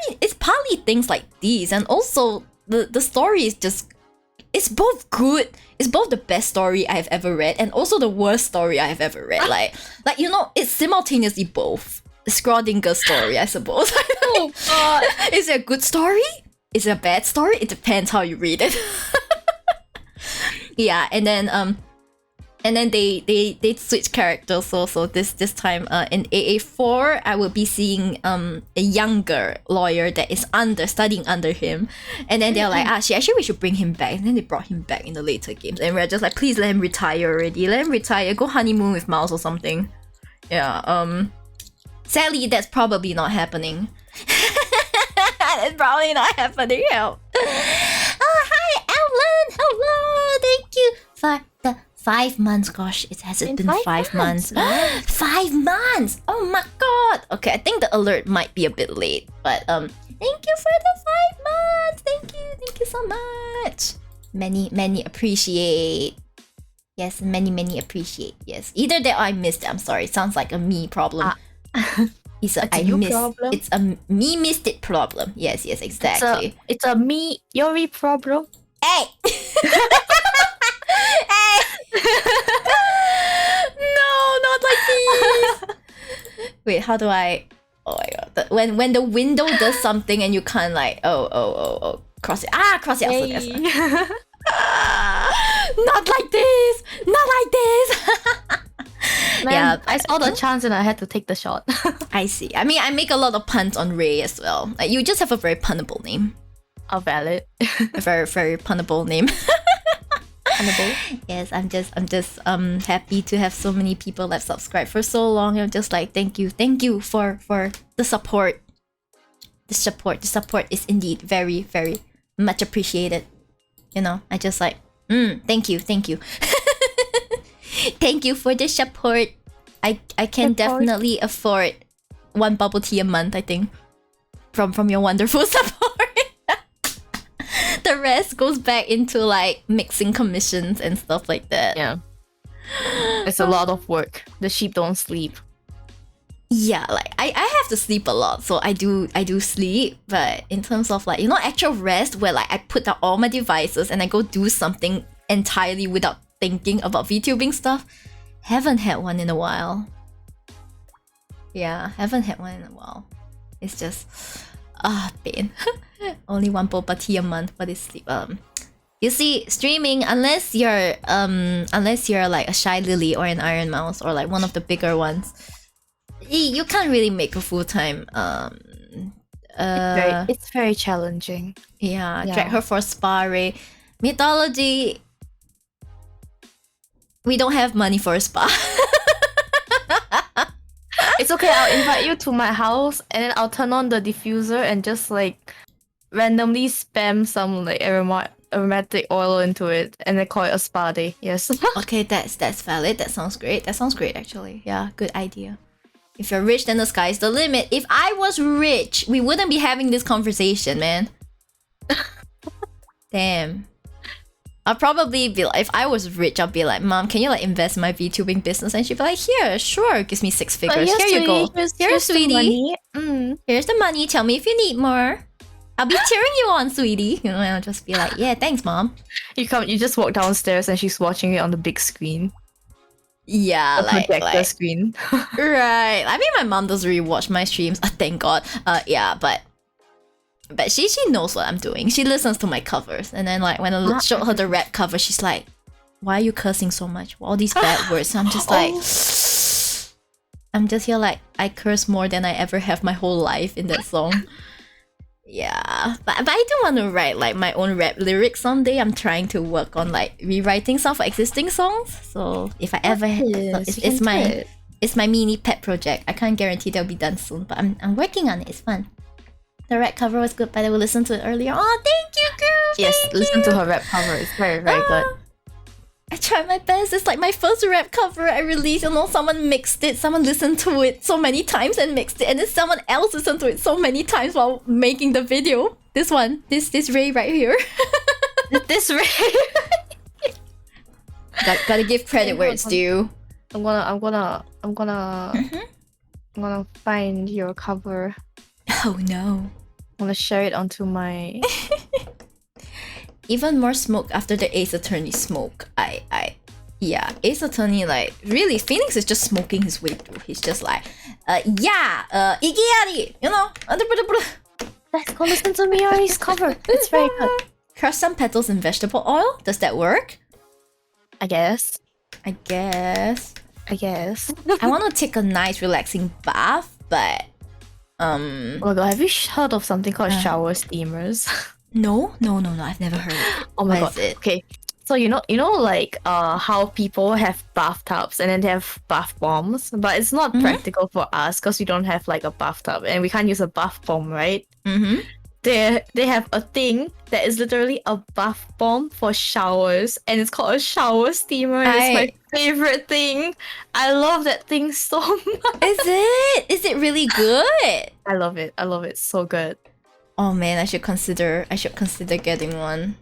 mean, it's partly things like these, and also the story is just, it's both good, it's both the best story I've ever read and also the worst story I have ever read. Like you know, it's simultaneously both. Schrodinger's story, I suppose. Oh god. Is it a good story? Is it a bad story? It depends how you read it. Yeah, and then they switch characters. So this time in AA4, I will be seeing a younger lawyer that is studying under him, and then they're like, we should bring him back, and then they brought him back in the later games, and we're just like, please let him retire already, go honeymoon with Miles or something. Yeah. Sadly, that's probably not happening. That's probably not happening. Help. Oh, hi, Ellen. Hello. Thank you for the 5 months. Gosh, has it been 5 months? 5 months. Oh my god. Okay, I think the alert might be a bit late, but thank you for the 5 months. Thank you so much. Many appreciate. Yes, many appreciate. Yes, either that or I missed it. I'm sorry. It sounds like a me problem. It's a problem. It's a me missed it problem. Yes, exactly. It's a me Yori problem. Hey. Hey. No, not like this. Wait, how do I? Oh my god! When the window does something and you can't like cross it. Cross it. Hey. Not like this. Not like this. Man, Yeah, I saw the chance and I had to take the shot. I see. I mean, I make a lot of puns on Ray as well. Like, you just have a very punnable name. Oh, valid. A very, very punnable name. Punnable. Yes, I'm just happy to have so many people that subscribe for so long. I'm just like, thank you for the support. The support is indeed very, very much appreciated. You know, I just like, thank you. Thank you for the support. I can definitely afford one bubble tea a month, I think. From your wonderful support. The rest goes back into like mixing commissions and stuff like that. Yeah. It's a lot of work. The sheep don't sleep. Yeah, like I have to sleep a lot, so I do sleep, but in terms of like, you know, actual rest where like I put down all my devices and I go do something entirely without thinking about VTubing stuff, haven't had one in a while. Yeah, haven't had one in a while. It's just pain. Only one boba tea a month, but it's sleep. You see, streaming, unless you're like a Shy Lily or an Iron Mouse or like one of the bigger ones, you can't really make a full-time It's very challenging. yeah, drag her for spa. Ray. Mythology, we don't have money for a spa. It's okay, I'll invite you to my house and then I'll turn on the diffuser and just like randomly spam some like aromatic oil into it and then call it a spa day. Yes. Okay, that's valid. That sounds great. That sounds great actually. Yeah, good idea. If you're rich, then the sky's the limit. If I was rich, we wouldn't be having this conversation, man. Damn. I'll probably be like, if I was rich, I'll be like, Mom, can you like invest in my VTubing business? And she'd be like, here, sure. Gives me 6 figures. Here you go. Here's sweetie. Here's the money. Tell me if you need more. I'll be cheering you on, sweetie. You know, and I'll just be like, yeah, thanks, Mom. You just walk downstairs and she's watching it on the big screen. Yeah, the projector screen. Right. I mean, my mom doesn't really watch my streams. Thank God. Yeah, but she knows what I'm doing. She listens to my covers, and then like when I show her the rap cover, she's like, "Why are you cursing so much? All these bad words." And I'm just like, I'm just here like I curse more than I ever have my whole life in that song. Yeah, but I do want to write like my own rap lyrics someday. I'm trying to work on like rewriting some for existing songs. So if I ever, it's my mini pet project. I can't guarantee they'll be done soon, but I'm working on it. It's fun. The rap cover was good, but I will listen to it earlier. Oh, thank you, girl. Yes, listen to her rap cover. It's very, very good. I tried my best. It's like my first rap cover I released. You know, someone mixed it. Someone listened to it so many times and mixed it, and then someone else listened to it so many times while making the video. This one, this Ray right here. This Ray. Gotta give credit where it's due. I'm gonna find your cover. Oh no. I'm gonna share it onto my. Even more smoke after the Ace Attorney smoke. Yeah, Ace Attorney, like, really, Phoenix is just smoking his way through. He's just like, Igiyari, you know? Let's go listen to Miyari's cover. It's very good. Crush some petals in vegetable oil? Does that work? I guess. I want to take a nice relaxing bath, but oh my god, have you heard of something called shower steamers? No, I've never heard it. Oh my god. Okay. So you know like how people have bathtubs and then they have bath bombs, but it's not practical for us because we don't have like a bathtub and we can't use a bath bomb, right? They have a thing that is literally a bath bomb for showers and it's called a shower steamer. It's my favorite thing. I love that thing so much. Is it really good? I love it so good. Oh man, I should consider getting one.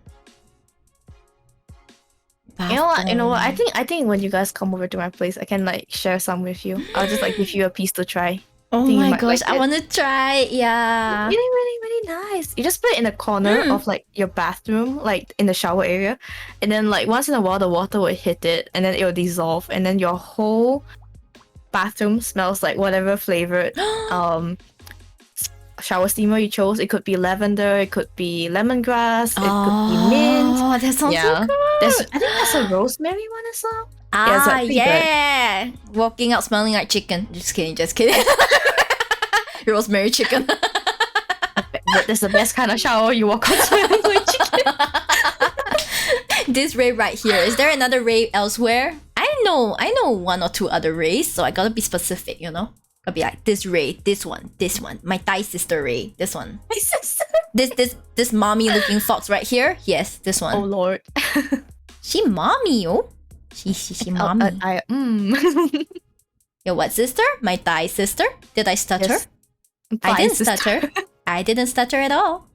You know what? I think when you guys come over to my place, I can like share some with you. I'll just like give you a piece to try. Oh my gosh, I want to try. Yeah. Really, really, really nice. You just put it in a corner of like your bathroom, like in the shower area, and then like once in a while the water will hit it, and then it will dissolve, and then your whole bathroom smells like whatever flavored shower steamer you chose. It could be lavender, it could be lemongrass, it could be mint. Oh, that sounds so good. I think there's a rosemary one as well. Yeah. Walking out smelling like chicken. Just kidding. Rosemary chicken. That's the best kind of shower. You walk out smelling like chicken. This Ray right here. Is there another Ray elsewhere? I know one or two other Rays, so I gotta be specific, you know? I'll be like, this Ray, this one. My Thai sister Ray, this one. My sister. This mommy looking fox right here. Yes, this one. Oh lord. She mommy, oh. She mommy. Your what sister? My Thai sister? Did I stutter? Yes. I didn't sister. stutter. I didn't stutter at all.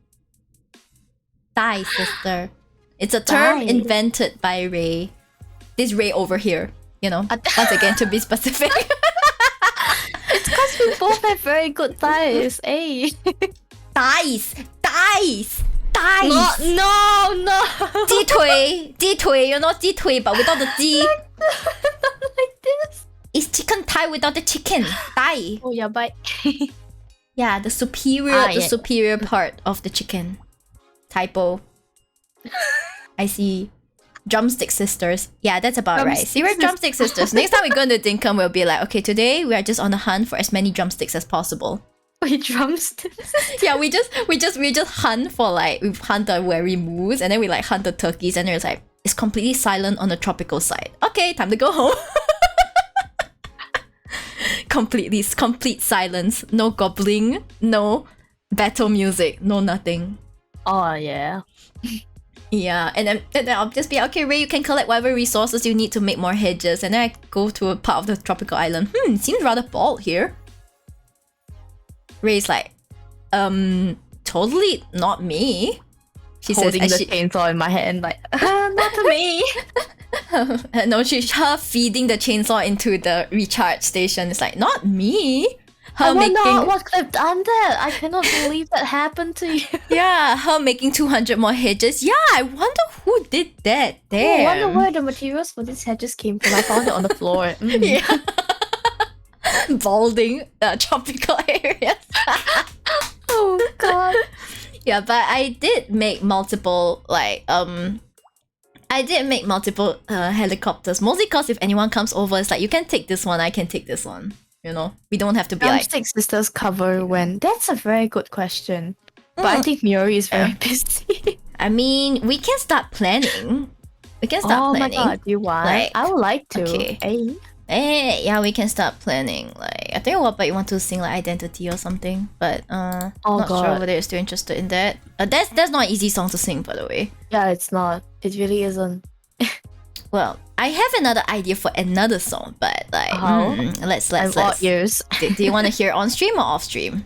Thai sister. It's a term Thai. invented by Ray. This Ray over here. You know, once again to be specific. It's because we both have very good thighs. Hey. Thighs. No. 鸡腿, you know 鸡腿, but without the 鸡. Like this. It's chicken thigh without the chicken. Thigh. Oh yeah, bye. Yeah, the superior yeah. superior part of the chicken. Typo. I see. Drumstick sisters. Yeah, that's about right. See, we're drumstick sisters. Next time we go into Dinkum, we'll be like, okay, today we are just on the hunt for as many drumsticks as possible. Wait, drumsticks? Yeah, we just hunt for like, we hunt the wary moose and then we like hunt the turkeys and it's like, it's completely silent on the tropical side. Okay, time to go home. Complete silence. No gobbling, no battle music, no nothing. Oh yeah. Yeah, and then I'll just be okay, Ray, you can collect whatever resources you need to make more hedges. And then I go to a part of the tropical island. Seems rather bald here. Ray's like, totally not me. She Holding says, the chainsaw in my hand, like, not to me. no, her feeding the chainsaw into the recharge station. It's like, not me. Her what could have done that? I cannot believe that happened to you. Yeah, her making 200 more hedges. Yeah, I wonder who did that. Damn. I wonder where the materials for these hedges came from. I found it on the floor. Yeah. Balding tropical areas. Oh god. Yeah, but I did make multiple helicopters. Mostly because if anyone comes over, it's like you can take this one, I can take this one. You know, we don't have to be Drumstick sisters cover when? That's a very good question. But I think Miori is very busy. I mean, we can start planning. Oh my god, do you want? Like, I would like to. Okay. Yeah, we can start planning. Like, I think but you want to sing like Identity or something, but not sure whether you're still interested in that. That's not an easy song to sing, by the way. Yeah, it's not. It really isn't. Well, I have another idea for another song, but like, let's. Years. Do you want to hear on stream or off stream?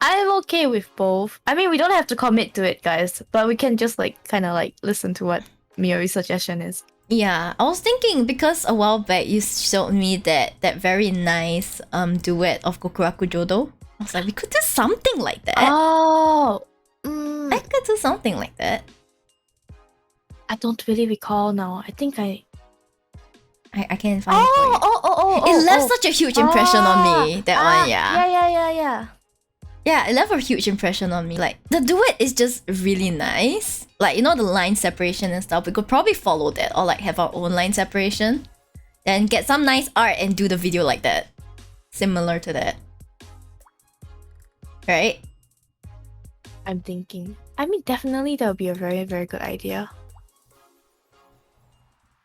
I'm okay with both. I mean, we don't have to commit to it, guys, but we can just like kind of like listen to what Miori's suggestion is. Yeah, I was thinking because a while back you showed me that very nice duet of Kokuraku Jodo. I was like, we could do something like that. Oh, I could do something like that. I don't really recall now. I think I can find it for you. It left such a huge impression on me. That one, yeah. Yeah, it left a huge impression on me. Like, the duet is just really nice. Like, you know, the line separation and stuff. We could probably follow that or like have our own line separation. Then get some nice art and do the video like that. Similar to that. Right? I'm thinking. I mean, definitely that would be a very, very good idea.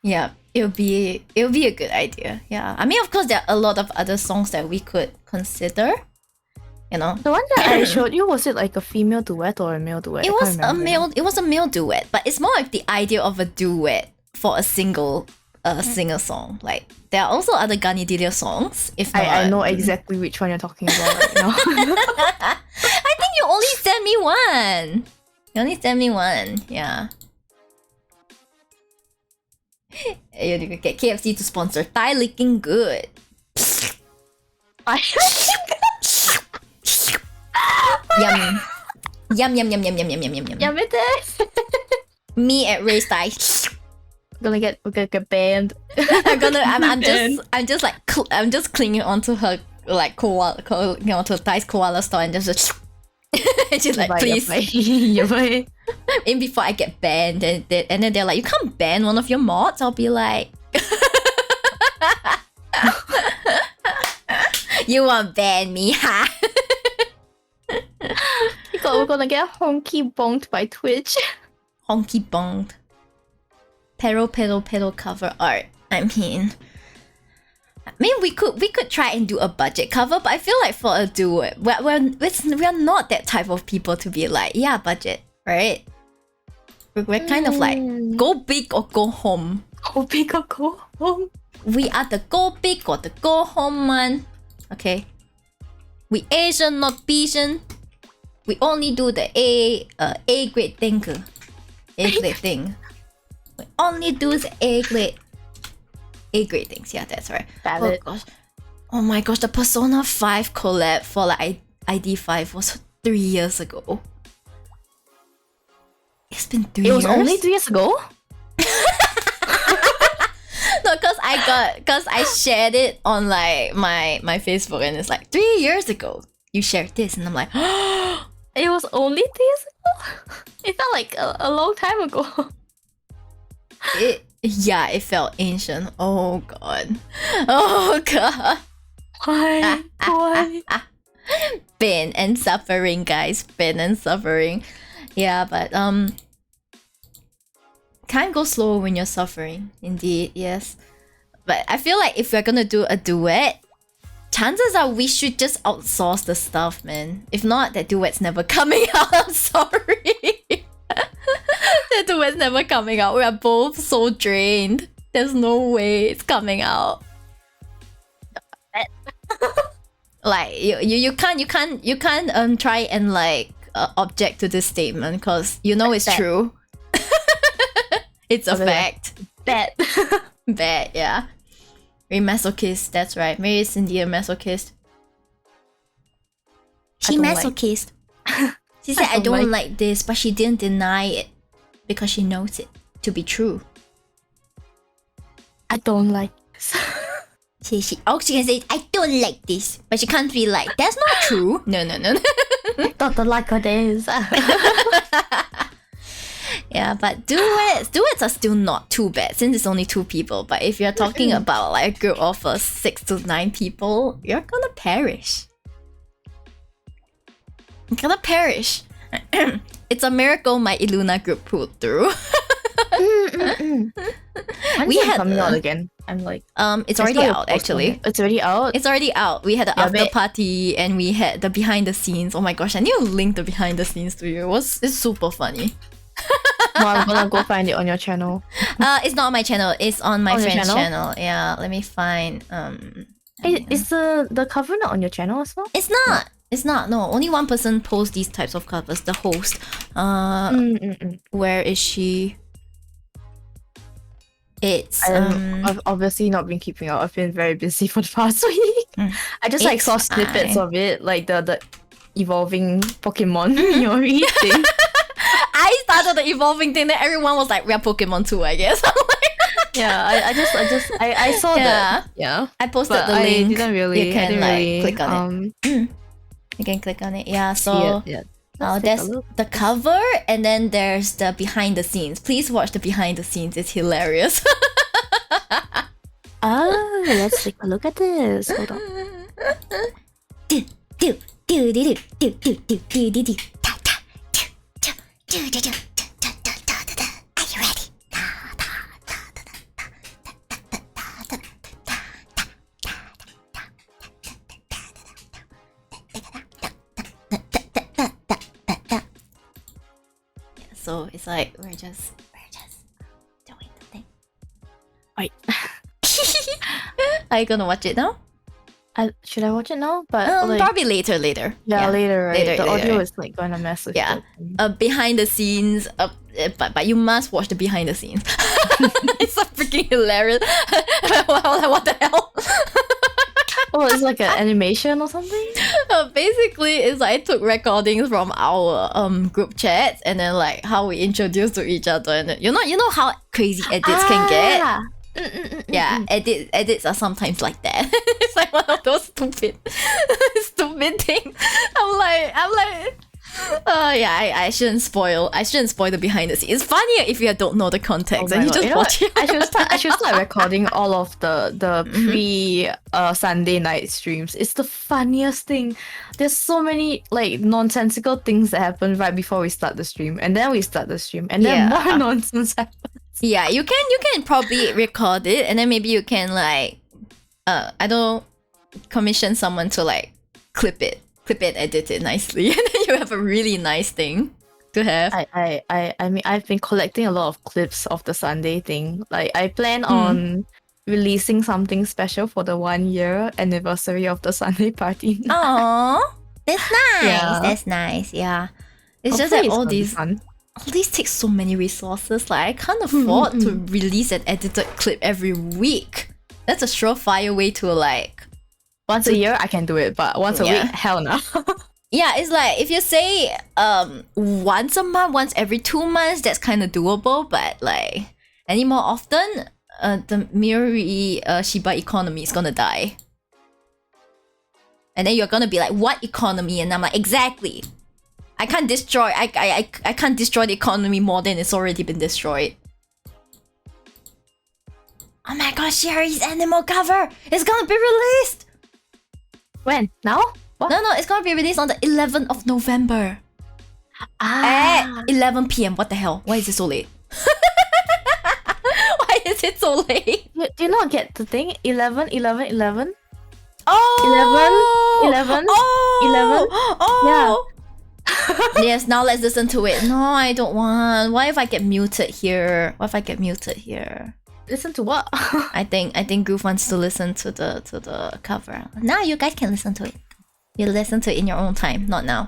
Yeah, it'll be a good idea. Yeah. I mean, of course, there are a lot of other songs that we could consider. You know, the one that I showed you, was it like a female duet or a male duet? It was a male duet, but it's more like the idea of a duet for a single singer song. Like, there are also other Ganidilia songs. If not, I know exactly which one you're talking about right now. I think you only sent me one. You only sent me one. Yeah. You could get KFC to sponsor Thai Licking Good. Yum. Yum. Yum it is. Me at Ray's Thai. We're gonna get banned. I'm just clinging onto her like koala, onto Thai's koala store and just and she's like, please. in before I get banned, and then they're like, you can't ban one of your mods. I'll be like, you won't ban me, ha? We're gonna get honky bonked by Twitch. Honky bonked. Pedal cover art. I mean, we could try and do a budget cover, but I feel like for a duo, we're not that type of people to be like, yeah, budget, right? We're kind of like, go big or go home. Go big or go home. We are the go big or the go home man. Okay. We Asian, not Bijan. We only do the A grade thing. A grade thing. We only do the A grade things. Yeah, that's right. Valid. Oh gosh. Oh my gosh, the Persona 5 collab for like ID5 was 3 years ago. It's been 3 years. It was only 3 years ago? No, cause I shared it on like my Facebook, and it's like 3 years ago you shared this, and I'm like, it was only 3 years ago? It felt like a long time ago. it felt ancient. Oh god. Oh god. Why? Pain and suffering, guys. Pain and suffering. Yeah, but can't go slow when you're suffering. Indeed, yes. But I feel like if we're gonna do a duet, chances are we should just outsource the stuff, man. If not, that duet's never coming out. I'm sorry. That duet's never coming out. We are both so drained. There's no way it's coming out. Like you can't try and like object to this statement, because you know it's true. It's a fact. Bad. Bad, yeah. Very masochist, that's right. Mary Cindy a masochist. She masochist. She said I don't like this, but she didn't deny it because she knows it to be true. I don't like this. She can say I don't like this, but she can't be like, that's not true. No. I don't like this. Yeah, but duets are still not too bad since it's only 2 people. But if you're talking about like a group of 6 to 9 people, you're gonna perish. You're gonna perish. It's a miracle my Iluna group pulled through. We had coming out again. I'm like, it's already out actually. It's already out. It's already out. We had the after party and we had the behind the scenes. Oh my gosh, I need to link the behind the scenes to you. It's super funny. Well, I'm gonna go find it on your channel. It's not on my channel. It's on my friend's channel. Yeah, let me find. Is the cover not on your channel as well? It's not. It's not. No, only one person posts these types of covers. The host. Where is she? It's I've obviously not been keeping up. I've been very busy for the past week. I just like saw snippets of it, like the evolving Pokemon Yori thing. I started the evolving thing, then everyone was like, we're Pokemon too, I guess. Yeah, I saw that. Yeah. I posted the link. I didn't really. You can really, click on it. You can click on it. Yeah, so there's the cover and then there's the behind the scenes. Please watch the behind the scenes. It's hilarious. Oh, let's take a look at this. Hold on. Are you ready? So it's like we're just doing the thing. Wait. Are you gonna watch it now? Should I watch it now? But like, probably later. Yeah, later, right? Later, the audio is like gonna mess with it. Behind the scenes. But you must watch the behind the scenes. It's so freaking hilarious. What the hell? Oh, it's like an animation or something? Basically, it's like I took recordings from our group chats and then like how we introduce to each other, and then, you know how crazy edits can get. Yeah, edits are sometimes like that. It's like one of those stupid things. I'm like, Yeah, I shouldn't spoil. I shouldn't spoil the behind the scenes. It's funnier if you don't know the context Oh and my you God. just You know watch what? it. I should start recording all of the pre Sunday night streams. It's the funniest thing. There's so many like nonsensical things that happen right before we start the stream, and then we start the stream, and then Yeah. more nonsense happens. Yeah, you can probably record it, and then maybe you can like, I don't commission someone to like clip it, edit it nicely, and then you have a really nice thing to have. I mean, I've been collecting a lot of clips of the Sunday thing. Like, I plan on releasing something special for the 1 year anniversary of the Sunday party. Aww, that's nice. Yeah. That's nice. Yeah, it's just Hopefully that all gonna be these fun. take so many resources. Like I can't afford to release an edited clip every week. That's a surefire way to like. Once a year, I can do it, but once a Yeah. week, hell no. Yeah, it's like if you say once a month, once every 2 months, that's kind of doable. But like any more often, the Miuri Shiba economy is gonna die. And then you're gonna be like, what economy? And I'm like, exactly. I can't destroy. I can't destroy the economy more than it's already been destroyed. Oh my gosh, Sherry's animal cover is gonna be released. When? Now? What? No, it's gonna be released on the 11th of November. At 11 p.m. What the hell? Why is it so late? Why is it so late? Do you not get the thing? 11, 11, 11? Oh! 11? Oh! Yes, now let's listen to it. No, I don't want. What if I get muted here? Listen to what? I think Groove wants to listen to the cover. Now you guys can listen to it. You listen to it in your own time, not now.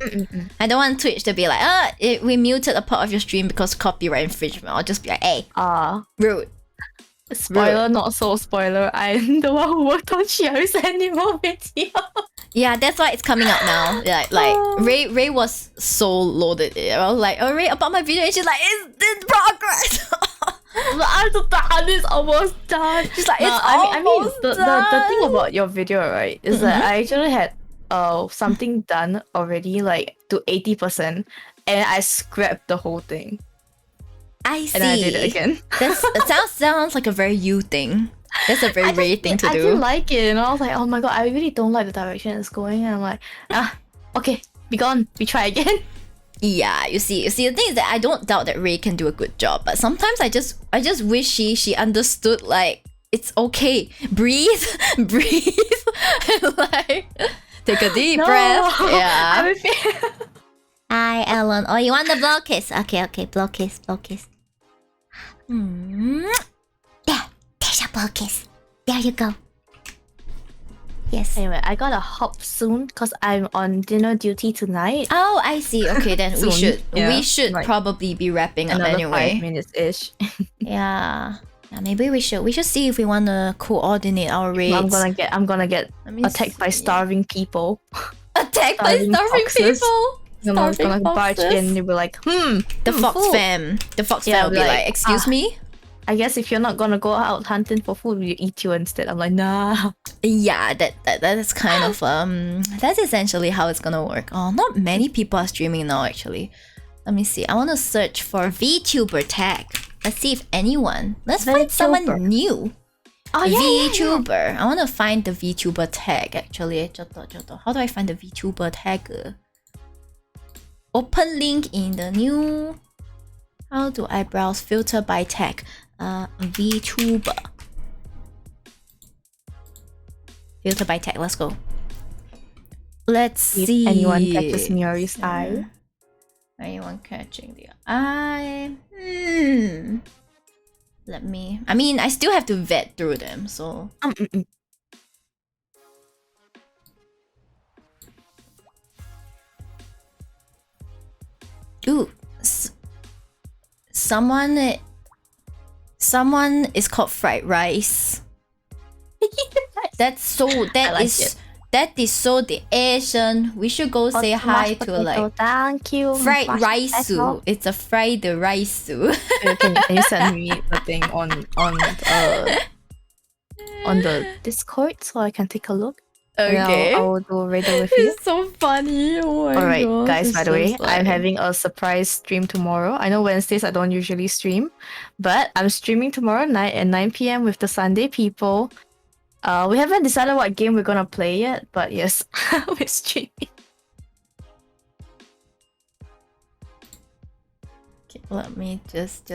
I don't want Twitch to be like, we muted a part of your stream because copyright infringement. I'll just be like, hey, rude. Spoiler, not so spoiler. I'm the one who worked on Sherry's animal video. Yeah, that's why it's coming out now. Like Ray was so loaded. I was like, oh Ray, about my video, and she's like, it's in progress. I'm so done. It's almost done. She's like, it's I mean, almost the thing about your video, right, is that I actually had something done already, like to 80%, and I scrapped the whole thing. I see. And I did it again. That sounds like a very you thing. That's a very Ray thing to do. I didn't like it, and I was like, oh my god, I really don't like the direction it's going. And I'm like, okay, be gone. We try again. Yeah, you see, the thing is that I don't doubt that Ray can do a good job, but sometimes I just wish she understood, like, it's okay. Breathe, and like take a deep breath. Yeah. Hi, Ellen. Oh, you want the blow kiss? Okay, blow kiss. Yeah, there's your blow kiss. There you go. Yes. Anyway, I gotta hop soon because I'm on dinner duty tonight. Oh, I see. Okay, then we should like, probably be wrapping up another anyway. 5 minutes ish. Yeah, maybe we should see if we want to coordinate our raids. I'm gonna get attacked by starving people. Attacked by starving people. You know, it's gonna barge in and they'll be like, the fox fam. The fox fam will be like, excuse me? I guess if you're not gonna go out hunting for food, we eat you instead. I'm like, nah. Yeah, that is kind of that's essentially how it's gonna work. Oh, not many people are streaming now actually. Let me see. I want to search for VTuber tag. Let's see if anyone. Let's find someone new. Oh yeah, VTuber. I want to find the VTuber tag actually. How do I find the VTuber tag? Open link in the new. How do I browse filter by tag? VTuber. Filter by tag. Let's go. Let's see. Anyone catches Miori's eye? Anyone catching the eye? Let me. I mean, I still have to vet through them, so. Ooh, someone is called fried rice. That is so the Asian. We should go say hi to like thank you. fried rice. It's a fried rice. Can you send me the thing on the Discord so I can take a look? And Okay. I will do Riddle with you. It's so funny. Oh my Alright, gosh, guys, it's by the way, just I'm like- having a surprise stream tomorrow. I know Wednesdays I don't usually stream, but I'm streaming tomorrow night at 9 p.m. with the Sunday people. We haven't decided what game we're gonna play yet, but yes, we're streaming. Okay, let me just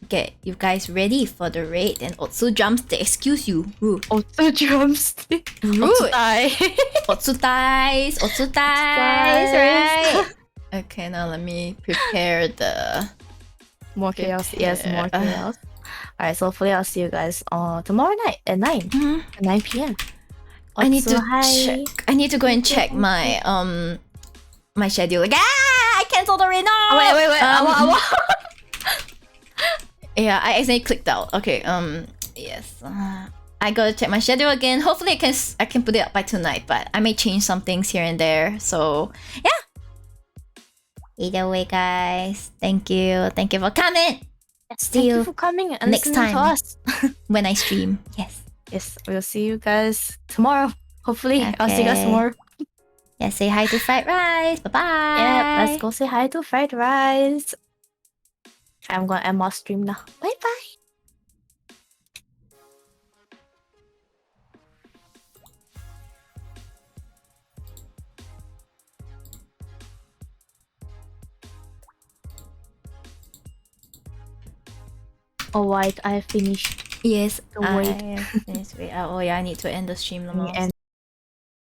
get you guys ready for the raid, and Otsu jumps to excuse you. Rude. Otsu drumstick. Rude. Otsutai. Otsu ties. Otsu ties, right? Okay, now let me prepare the... More chaos. Yes, more Yeah. chaos. Alright, so hopefully I'll see you guys tomorrow night at 9. Mhm. At 9 p.m. I need to Otsu, hi. check. I need to go and check my my schedule. Like, I canceled the raid now. Oh, wait. Awa. Yeah, I accidentally clicked out. Okay, yes. I gotta check my schedule again. Hopefully I can put it up by tonight, but I may change some things here and there. So yeah. Either way, guys, thank you for coming. See Thank you you for coming and next listening to time. us. when I stream. Yes. Yes, we'll see you guys tomorrow. Hopefully, I'll see you guys Okay. tomorrow. Yeah, say hi to Fried Rice. Bye bye. Yeah, let's go say hi to Fried Rice. I'm gonna end my stream now. Bye bye. Alright, I finished. Yes, The wait. I finished. Wait, oh yeah, I need to end the stream. And